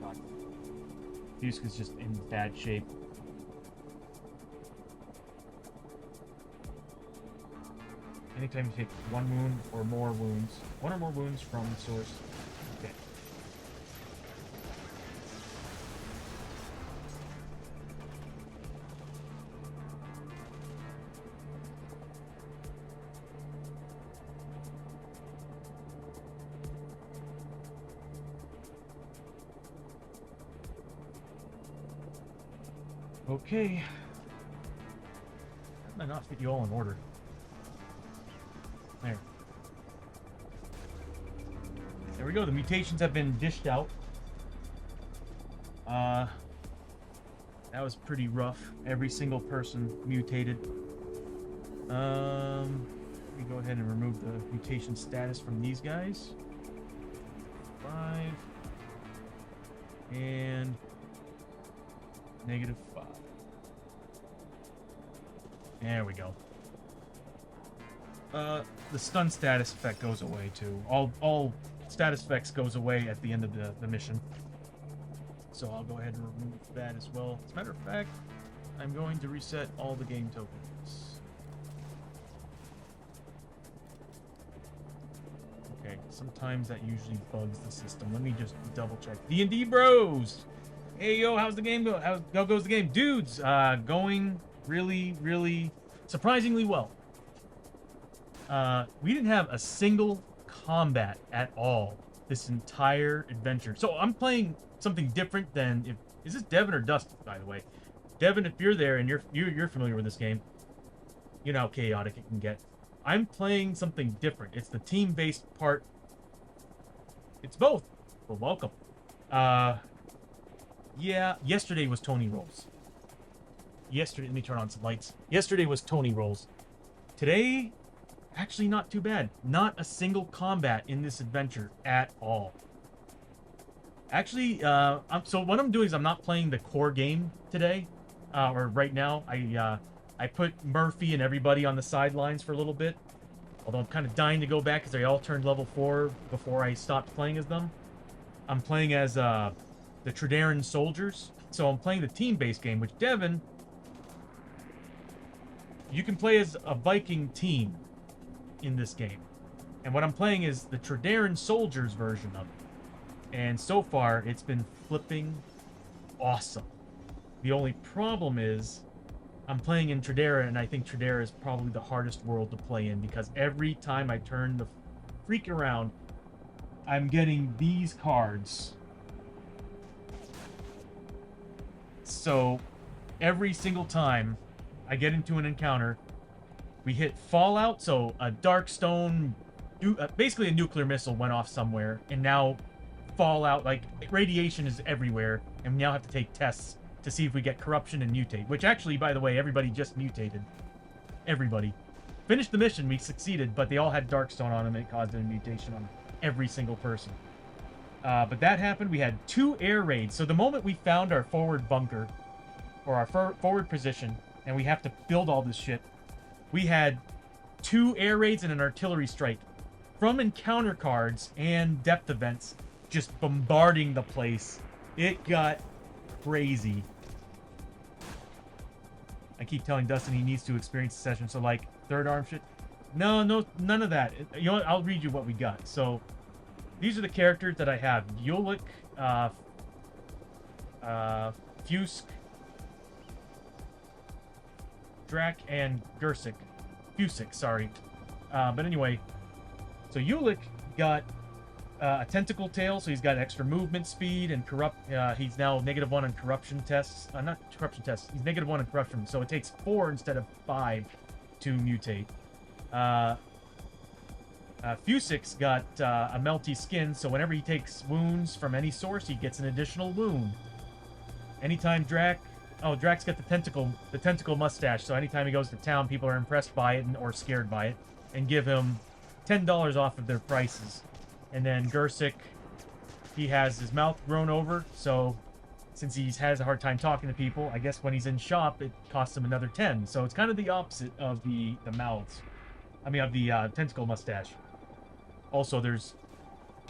God. Fusk is just in bad shape. Anytime you take 1 wound or more wounds, 1 or more wounds from source. Okay. Okay. How did I not fit you all in order? There. There we go. The mutations have been dished out. That was pretty rough. Every single person mutated. Let me go ahead and remove the mutation status from these guys. 5 and -5. There we go. The stun status effect goes away too. All status effects goes away at the end of the mission. So I'll go ahead and remove that as well. As a matter of fact, I'm going to reset all the game tokens. Okay, sometimes that usually bugs the system. Let me just double check. D&D bros! Hey, yo, how's the game go? How goes the game? Dudes, going really surprisingly well. We didn't have a single combat at all this entire adventure. So I'm playing something different than is this Devin or Dustin, by the way? Devin, if you're there and you're familiar with this game, you know how chaotic it can get. I'm playing something different. It's the team-based part. It's both. Well, welcome. Yeah, yesterday was Tony Rolls. Yesterday, let me turn on some lights. Yesterday was Tony Rolls. Today, actually not too bad. Not a single combat in this adventure at all. Actually, so what I'm doing is I'm not playing the core game today, or right now. I put Murphy and everybody on the sidelines for a little bit. Although I'm kind of dying to go back because they all turned level 4 before I stopped playing as them. I'm playing as the Trederran soldiers. So I'm playing the team-based game, which Devin, you can play as a Viking team in this game. And what I'm playing is the Trederran soldiers version of it. And so far, it's been flipping awesome. The only problem is I'm playing in Trederran, and I think Trederran is probably the hardest world to play in because every time I turn the freak around, I'm getting these cards. So every single time I get into an encounter, we hit fallout, so a dark stone, basically a nuclear missile went off somewhere, and now fallout, like radiation is everywhere, and we now have to take tests to see if we get corruption and mutate, which actually, by the way, everybody just mutated. Everybody. Finished the mission, we succeeded, but they all had darkstone on them, and it caused a mutation on every single person. But that happened. We had 2 air raids. So the moment we found our forward bunker, or our forward position, and we have to build all this shit, we had 2 air raids and an artillery strike from encounter cards and depth events just bombarding the place. It got crazy. I keep telling Dustin he needs to experience the session, so like third arm shit. No, none of that. You know what? I'll read you what we got. So these are the characters that I have. Yulik, Fusk, Drak, and Gursik. Fusick, sorry. But anyway, so Yulik got a tentacle tail, so he's got extra movement speed and he's now -1 on corruption tests. Not corruption tests. He's -1 on corruption, so it takes 4 instead of 5 to mutate. Fusick's got a melty skin, so whenever he takes wounds from any source, he gets an additional wound. Anytime Drak's got the tentacle mustache, so anytime he goes to town, people are impressed by it or scared by it, and give him $10 off of their prices. And then Gursik, he has his mouth grown over, so since he has a hard time talking to people, I guess when he's in shop, it costs him another 10. So it's kind of the opposite of the mouths. I mean, of the tentacle mustache. Also, there's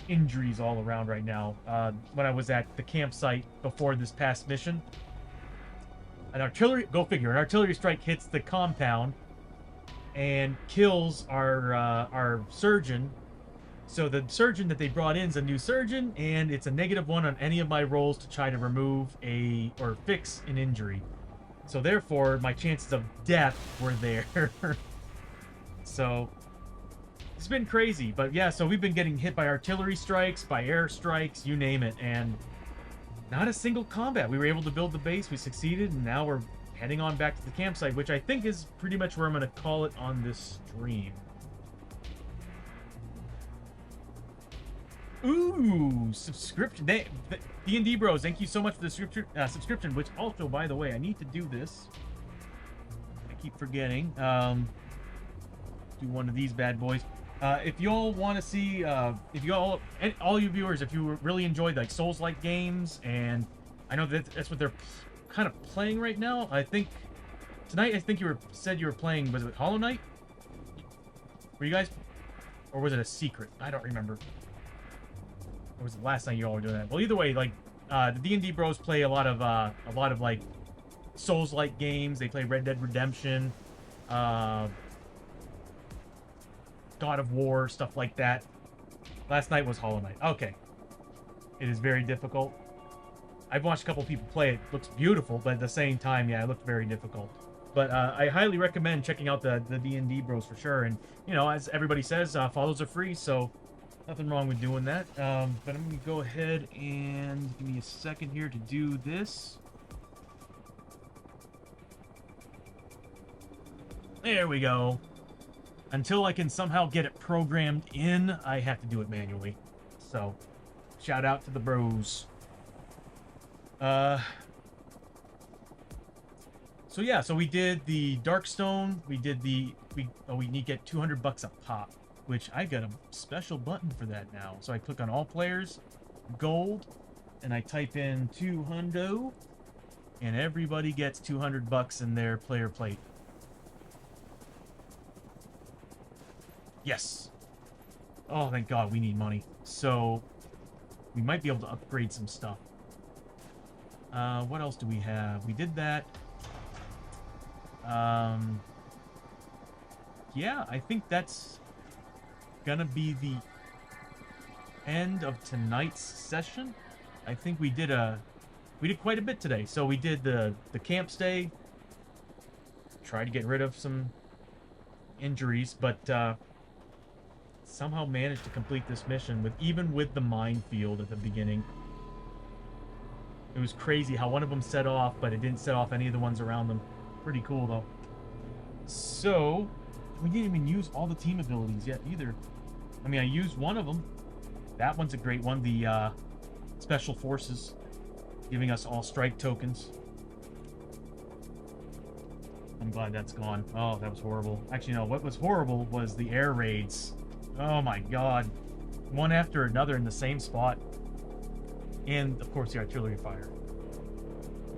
injuries all around right now. When I was at the campsite before this past mission, an artillery strike hits the compound and kills our surgeon. So the surgeon that they brought in is a new surgeon, and it's a -1 on any of my rolls to try to remove or fix an injury. So therefore, my chances of death were there. So it's been crazy, but yeah, so we've been getting hit by artillery strikes, by air strikes, you name it, and Not a single combat. We were able to build the base. We succeeded, and now we're heading on back to the campsite, which I think is pretty much where I'm going to call it on this stream. Ooh, subscription. D&D Bros, thank you so much for the subscription, which also, by the way, I need to do this. I keep forgetting. Do one of these bad boys. If y'all want to see, if y'all, all you viewers, if you really enjoyed like Souls-like games, and I know that's what they're kind of playing right now. I think tonight, I think said you were playing, was it Hollow Knight? Were you guys, or was it a secret? I don't remember. Or was it last night you all were doing that? Well, either way, like the D&D Bros play a lot of like Souls-like games. They play Red Dead Redemption, God of War, stuff like that. Last night was Hollow Knight. Okay. It is very difficult. I've watched a couple people play it. Looks beautiful, but at the same time, yeah, it looked very difficult. But I highly recommend checking out the D&D Bros for sure. And, you know, as everybody says, follows are free, so nothing wrong with doing that. But I'm going to go ahead and give me a second here to do this. There we go. Until I can somehow get it programmed in, I have to do it manually. So, shout out to the bros. So yeah, so we did the Darkstone. We did we need to get 200 bucks a pop, which I got a special button for that now. So I click on all players, gold, and I type in 200, and everybody gets 200 bucks in their player plate. Yes. Oh, thank God, we need money. So, we might be able to upgrade some stuff. What else do we have? We did that. Yeah, I think that's gonna be the end of tonight's session. I think we did quite a bit today. So we did the camp stay. Tried to get rid of some injuries, but somehow managed to complete this mission even with the minefield at the beginning. It was crazy how one of them set off, but it didn't set off any of the ones around them. Pretty cool though. So we didn't even use all the team abilities yet either. I mean, I used one of them. That one's a great one. The Special Forces, giving us all strike tokens. I'm glad that's gone. Oh, that was horrible. Actually, no, what was horrible was the air raids. Oh my God. One after another in the same spot. And, of course, the artillery fire.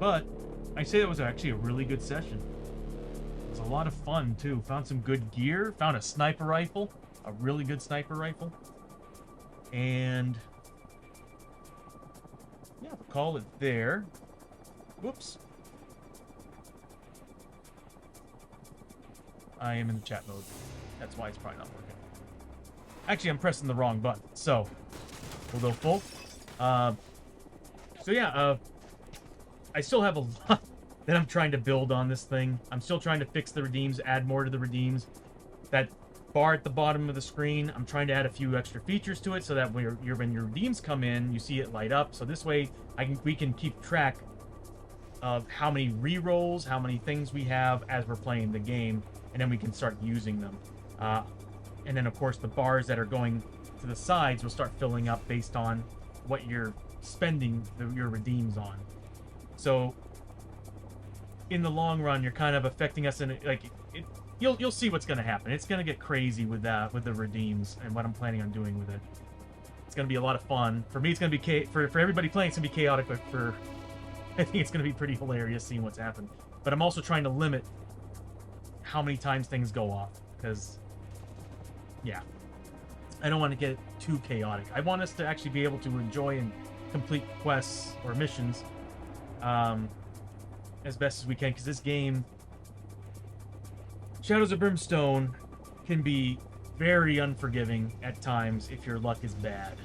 But I say that was actually a really good session. It was a lot of fun, too. Found some good gear. Found a sniper rifle. A really good sniper rifle. And yeah, we'll call it there. Whoops. I am in the chat mode. That's why it's probably not working. Actually, I'm pressing the wrong button. So, we'll go full. So yeah, I still have a lot that I'm trying to build on this thing. I'm still trying to fix the redeems, add more to the redeems. That bar at the bottom of the screen, I'm trying to add a few extra features to it so that when your redeems come in, you see it light up. So this way, we can keep track of how many re-rolls, how many things we have as we're playing the game, and then we can start using them. And then, of course, the bars that are going to the sides will start filling up based on what you're spending your redeems on. So, in the long run, you're kind of affecting us in you'll see what's going to happen. It's going to get crazy with the redeems and what I'm planning on doing with it. It's going to be a lot of fun. For me, it's going to be for everybody playing, it's going to be chaotic, but I think it's going to be pretty hilarious seeing what's happened. But I'm also trying to limit how many times things go off, because yeah, I don't want to get too chaotic. I want us to actually be able to enjoy and complete quests or missions as best as we can, because this game, Shadows of Brimstone, can be very unforgiving at times if your luck is bad.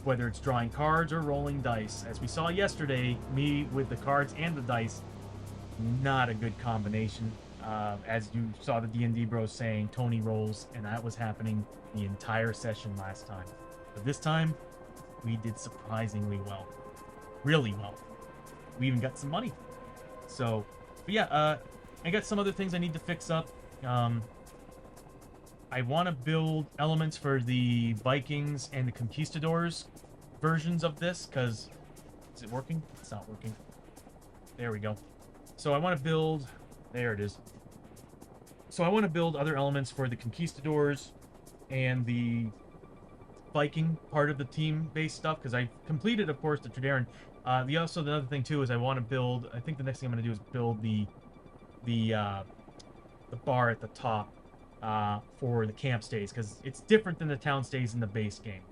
Whether it's drawing cards or rolling dice. As we saw yesterday, me with the cards and the dice, not a good combination. As you saw the D&D Bros saying, Tony rolls, and that was happening the entire session last time. But this time, we did surprisingly well. really well. We even got some money. So, but yeah, I got some other things I need to fix up. I want to build elements for the Vikings and the Conquistadors versions of this, because... Is it working? It's not working. There we go. So I want to build... There it is. So I want to build other elements for the Conquistadors and the Viking part of the team-based stuff, because I completed, of course, the Trederran. The other thing, too, is I want to build... I think the next thing I'm going to do is build the bar at the top for the camp stays, because it's different than the town stays in the base game.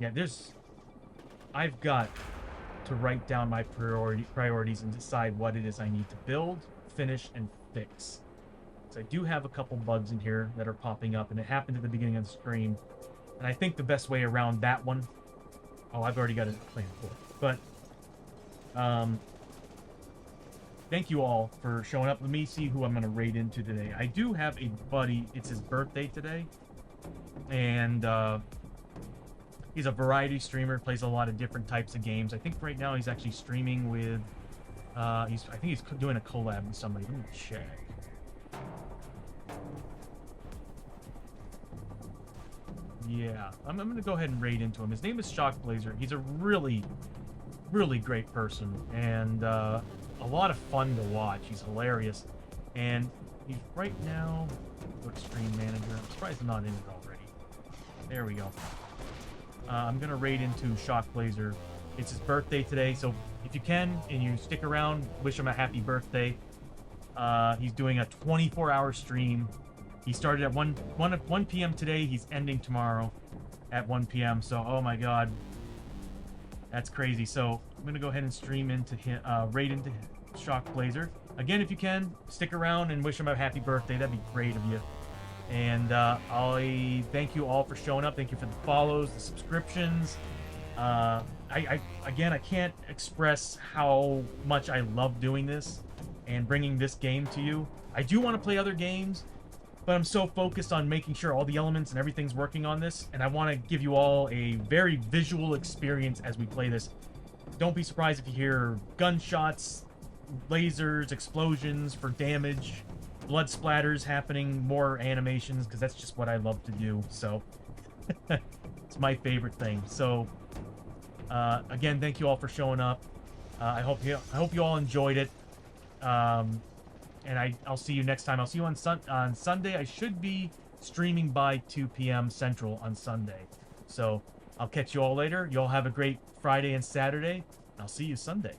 Yeah, I've got to write down my priorities and decide what it is I need to build, finish, and fix. So I do have a couple bugs in here that are popping up, and it happened at the beginning of the stream. And I think the best way around that one... Oh, I've already got a plan for it. But, thank you all for showing up. Let me see who I'm going to raid into today. I do have a buddy. It's his birthday today. And, he's a variety streamer, plays a lot of different types of games. I think right now he's actually streaming with... I think he's doing a collab with somebody. Let me check. Yeah, I'm going to go ahead and raid into him. His name is Shockblazer. He's a really, really great person, and a lot of fun to watch. He's hilarious, and he's right now... Look, stream manager. I'm surprised he's not in it already. There we go. I'm going to raid into Shockblazer. It's his birthday today, so if you can, and you stick around, wish him a happy birthday. He's doing a 24-hour stream. He started at 1 p.m. today. He's ending tomorrow at 1 p.m. So, oh my god. That's crazy. So, I'm going to go ahead and stream into him, raid into Shockblazer. Again, if you can, stick around and wish him a happy birthday. That'd be great of you. And I thank you all for showing up. Thank you for the follows, the subscriptions. Again, I can't express how much I love doing this and bringing this game to you. I do want to play other games, but I'm so focused on making sure all the elements and everything's working on this, and I want to give you all a very visual experience as we play this. Don't be surprised if you hear gunshots, lasers, explosions for damage, blood splatters happening, more animations, because that's just what I love to do. So it's my favorite thing. So again, thank you all for showing up. I hope you all enjoyed it. And I'll see you next time. I'll see you on Sunday. I should be streaming by 2 p.m. Central on Sunday. So I'll catch you all later. You all have a great Friday and Saturday. I'll see you Sunday.